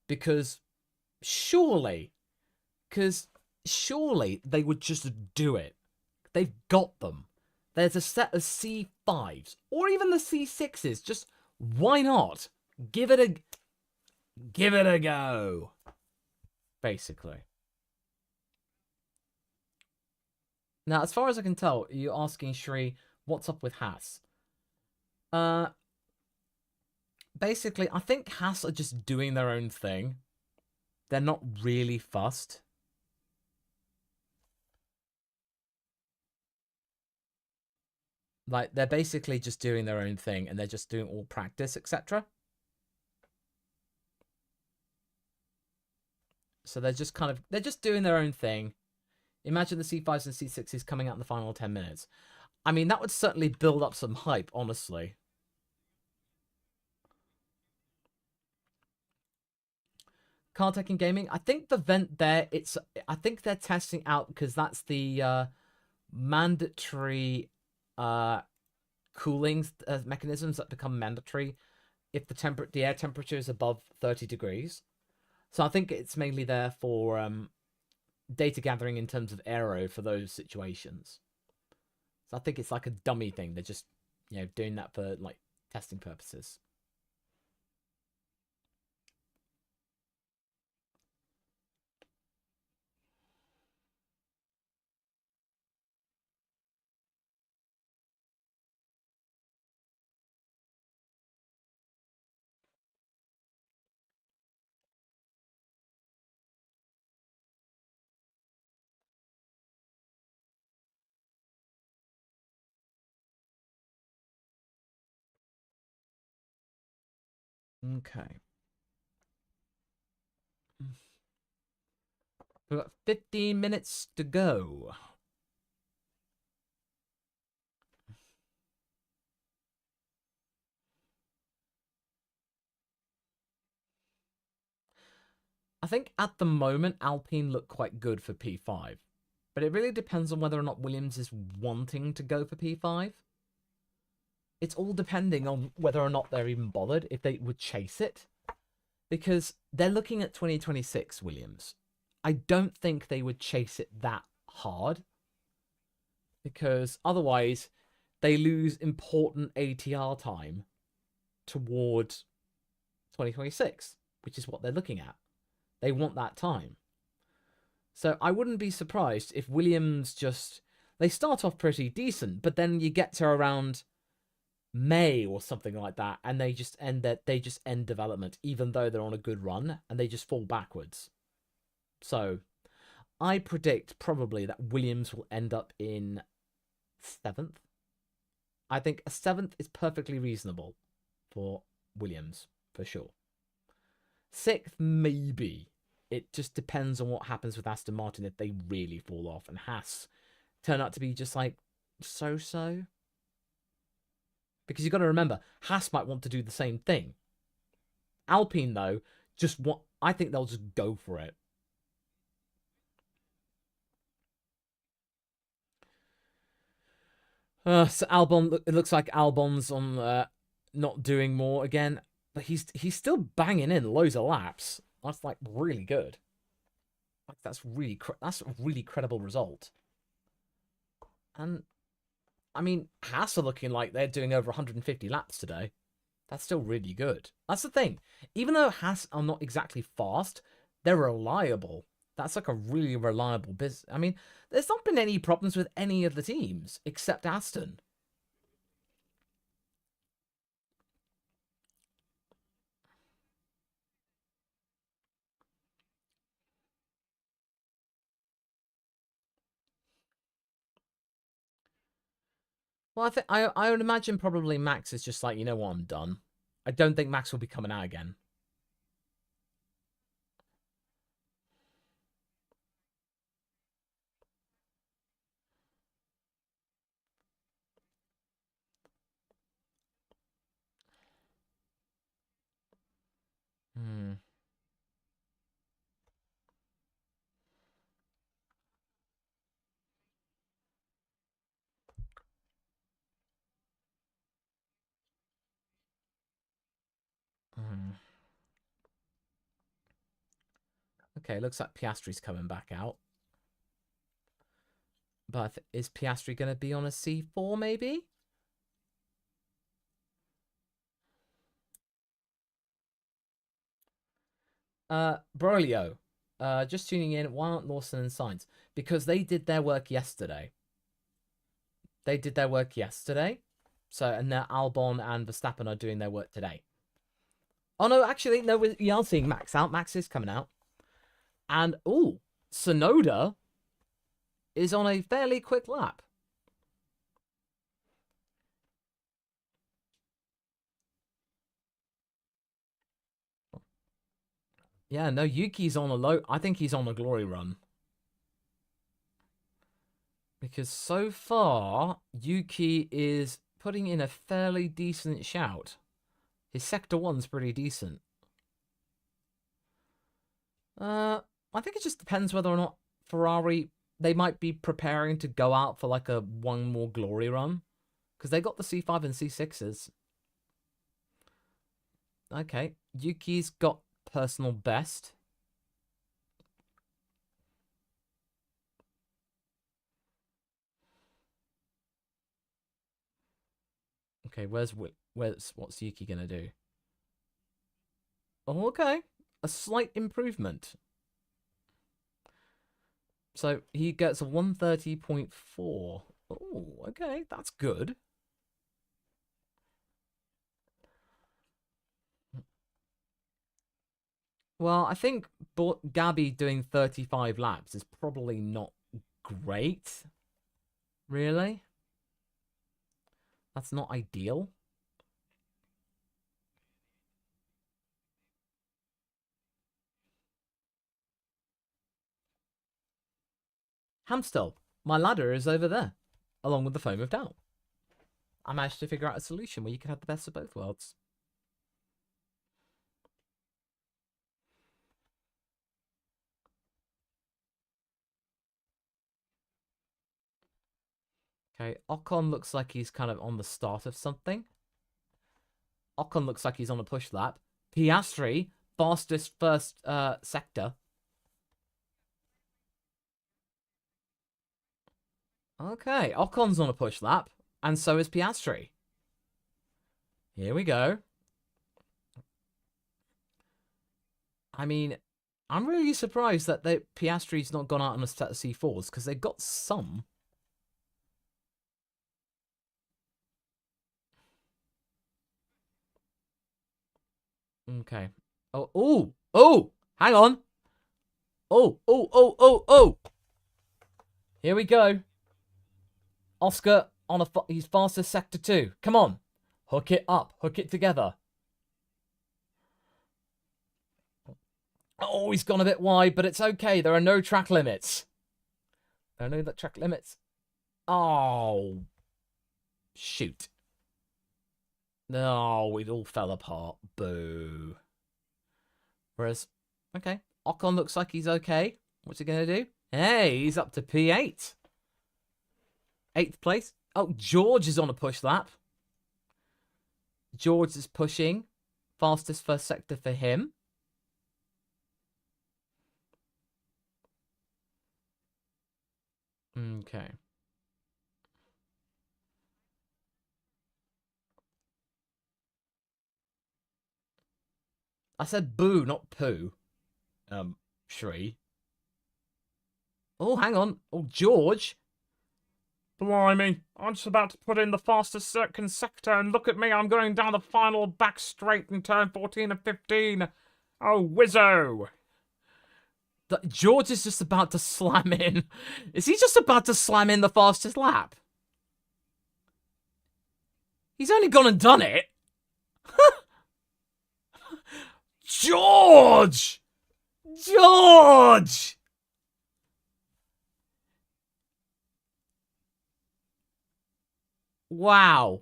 because surely, because surely they would just do it. They've got them. There's a set of C5s or even the C6s. Just why not? Give it a go. Basically. Now, as far as I can tell, you're asking Shri, what's up with Haas? Basically, I think Haas are just doing their own thing. They're not really fussed. Like, they're basically just doing their own thing, and they're just doing all practice, etc. So they're just doing their own thing. Imagine the C5s and C6s coming out in the final 10 minutes. I mean, that would certainly build up some hype, honestly. Car Tech and Gaming, I think the vent there, I think they're testing out because that's the mandatory cooling mechanisms that become mandatory if the air temperature is above 30 degrees. So I think it's mainly there for data gathering in terms of aero for those situations. So I think it's like a dummy thing. They're just, doing that for like testing purposes. Okay. We've got 15 minutes to go. I think at the moment, Alpine look quite good for P5. But it really depends on whether or not Williams is wanting to go for P5. It's all depending on whether or not they're even bothered, if they would chase it. Because they're looking at 2026, Williams. I don't think they would chase it that hard. Because otherwise, they lose important ATR time towards 2026, which is what they're looking at. They want that time. So I wouldn't be surprised if Williams they start off pretty decent, but then you get to around May or something like that, and they just end development, even though they're on a good run, and they just fall backwards. So I predict probably that Williams will end up in 7th. I think a 7th is perfectly reasonable for Williams, for sure. 6th, maybe. It just depends on what happens with Aston Martin if they really fall off, and Haas turn out to be just like so-so. Because you've got to remember, Haas might want to do the same thing. Alpine, though, I think they'll just go for it. So Albon, it looks like Albon's on not doing more again, but he's still banging in loads of laps. That's like really good. Like that's a really credible result. And I mean, Haas are looking like they're doing over 150 laps today. That's still really good. That's the thing. Even though Haas are not exactly fast, they're reliable. That's like a really reliable business. I mean, there's not been any problems with any of the teams except Aston. Well, I would imagine probably Max is just like, you know what, I'm done. I don't think Max will be coming out again. Hmm. Hmm. Okay, looks like Piastri's coming back out. But is Piastri going to be on a C4 maybe? Broglio, just tuning in. Why aren't Lawson and Sainz? Because they did their work yesterday. They did their work yesterday. So, and now Albon and Verstappen are doing their work today. Oh, no, actually, no, we are seeing Max out. Max is coming out. And, oh, Sonoda is on a fairly quick lap. Yeah, no, Yuki's on a low. I think he's on a glory run. Because so far, Yuki is putting in a fairly decent shout. His Sector 1's pretty decent. I think it just depends whether or not Ferrari, they might be preparing to go out for like a one more glory run. Because they got the C5 and C6s. Okay, Yuki's got personal best. Okay, what's Yuki gonna do? Oh, okay, a slight improvement. So he gets a 130.4. Oh, okay, that's good. Well, I think Gabby doing 35 laps is probably not great. Really? That's not ideal. Hamstill, my ladder is over there, along with the foam of doubt. I managed to figure out a solution where you can have the best of both worlds. Okay, Ocon looks like he's kind of on the start of something. Ocon looks like he's on a push lap. Piastri, fastest first sector. Okay, Ocon's on a push lap, and so is Piastri. Here we go. I mean, I'm really surprised that Piastri's not gone out on a set of C4s, because they've got some. Okay. Oh, hang on. Oh. Here we go. Oscar on he's fastest sector 2. Come on. Hook it up. Hook it together. Oh, he's gone a bit wide, but it's okay. There are no track limits. There are no track limits. Oh. Shoot. No, it all fell apart. Boo. Whereas, okay, Ocon looks like he's okay. What's he going to do? Hey, he's up to P8. 8th place. Oh, George is on a push lap. George is pushing. Fastest first sector for him. Okay. I said boo, not poo. Shri. Oh, hang on. Oh, George. Blimey, I'm just about to put in the fastest second sector, and look at me, I'm going down the final back straight in turn 14 and 15. Oh, whizzo! George is just about to slam in. Is he just about to slam in the fastest lap? He's only gone and done it. George! George! Wow.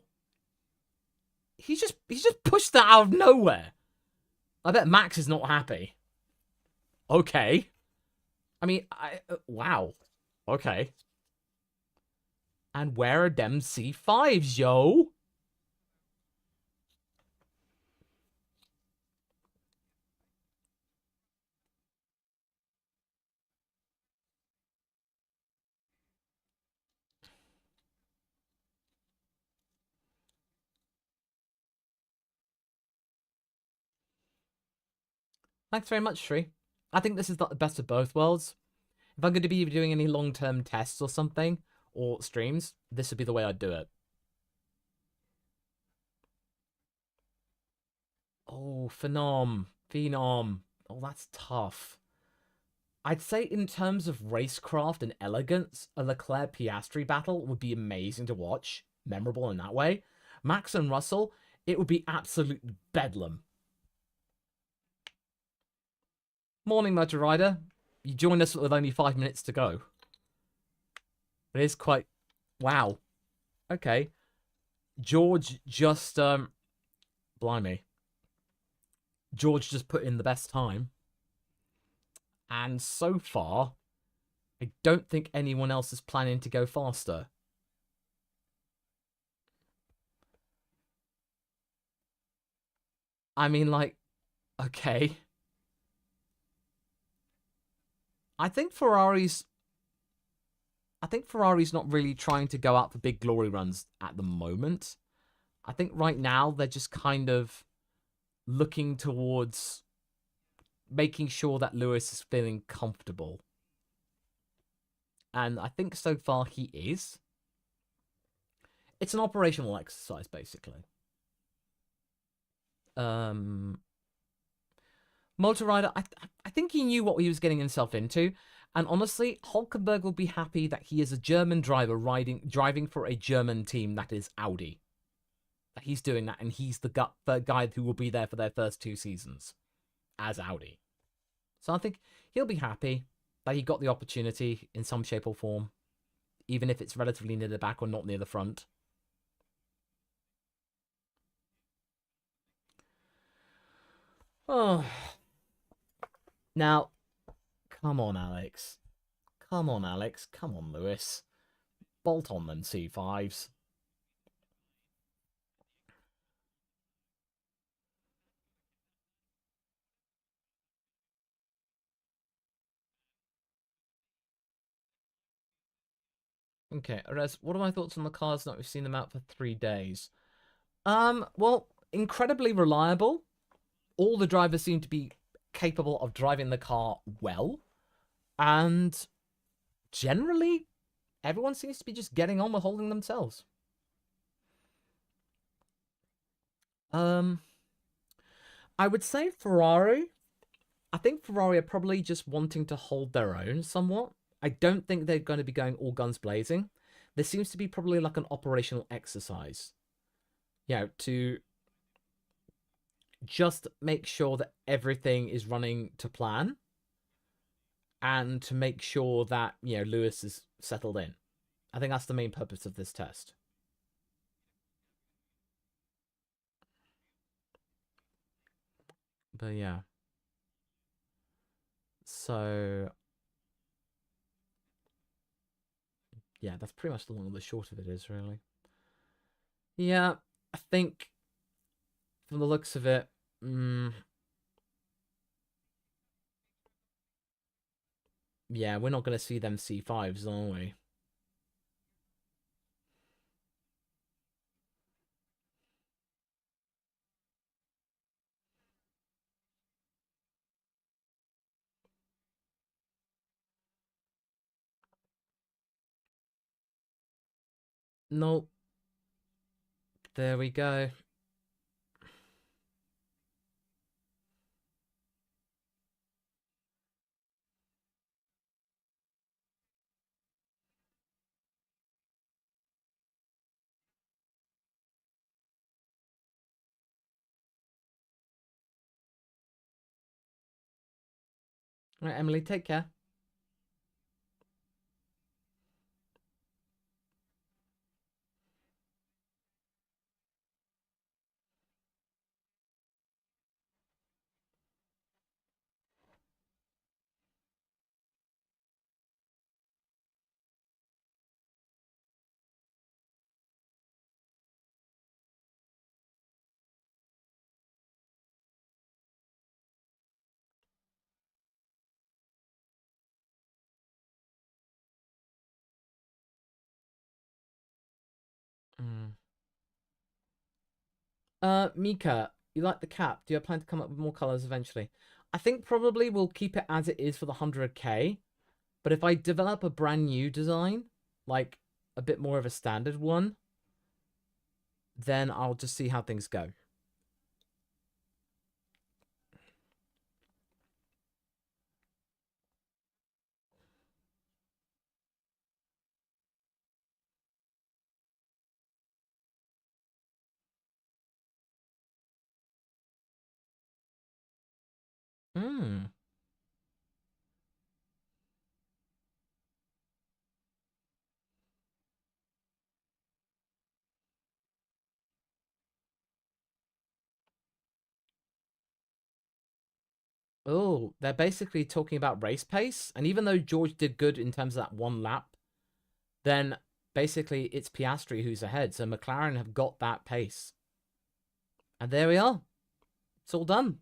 He's just pushed that out of nowhere. I bet Max is not happy. Okay. I mean, wow. Okay. And where are them C5s, yo? Thanks very much, Shree. I think this is the best of both worlds. If I'm going to be doing any long-term tests or something, or streams, this would be the way I'd do it. Oh, Phenom. Phenom. Oh, that's tough. I'd say in terms of racecraft and elegance, a Leclerc-Piastri battle would be amazing to watch. Memorable in that way. Max and Russell, it would be absolute bedlam. Morning, Motor Rider. You joined us with only 5 minutes to go. It is quite... Wow. Okay. George just... Blimey. George just put in the best time. And so far, I don't think anyone else is planning to go faster. I mean, like, okay. I think Ferrari's not really trying to go out for big glory runs at the moment. I think right now they're just kind of looking towards making sure that Lewis is feeling comfortable. And I think so far he is. It's an operational exercise, basically. Motor Rider, I think he knew what he was getting himself into. And honestly, Hulkenberg will be happy that he is a German driver driving for a German team that is Audi. That he's doing that, and he's the guy who will be there for their first 2 seasons as Audi. So I think he'll be happy that he got the opportunity in some shape or form, even if it's relatively near the back or not near the front. Oh. Now, come on, Alex. Come on, Alex. Come on, Lewis. Bolt on them C5s. Okay, Arez, what are my thoughts on the cars now that we've seen them out for 3 days? Well, incredibly reliable. All the drivers seem to be capable of driving the car well. And generally, everyone seems to be just getting on with holding themselves. I would say Ferrari. I think Ferrari are probably just wanting to hold their own somewhat. I don't think they're going to be going all guns blazing. There seems to be probably like an operational exercise. You know, to just make sure that everything is running to plan. And to make sure that, you know, Lewis is settled in. I think that's the main purpose of this test. But yeah. So, yeah, that's pretty much the long and the short of it is, really. Yeah, I think from the looks of it, yeah, we're not going to see them C5s, are we? Nope. There we go. All right, Emily, take care. Mm. Mika, you like the cap? Do you plan to come up with more colors eventually? I think probably we'll keep it as it is for the 100k. But if I develop a brand new design, like a bit more of a standard one, then I'll just see how things go. Hmm. Oh, they're basically talking about race pace. And even though George did good in terms of that one lap, then basically it's Piastri who's ahead. So McLaren have got that pace. And there we are. It's all done.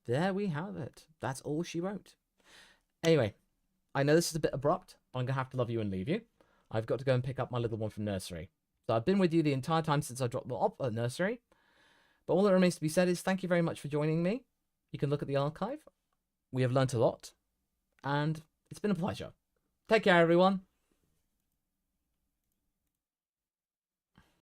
There we have it. That's all she wrote. Anyway, I know this is a bit abrupt. I'm going to have to love you and leave you. I've got to go and pick up my little one from nursery. So I've been with you the entire time since I dropped them off at nursery. But all that remains to be said is thank you very much for joining me. You can look at the archive. We have learnt a lot. And it's been a pleasure. Take care, everyone.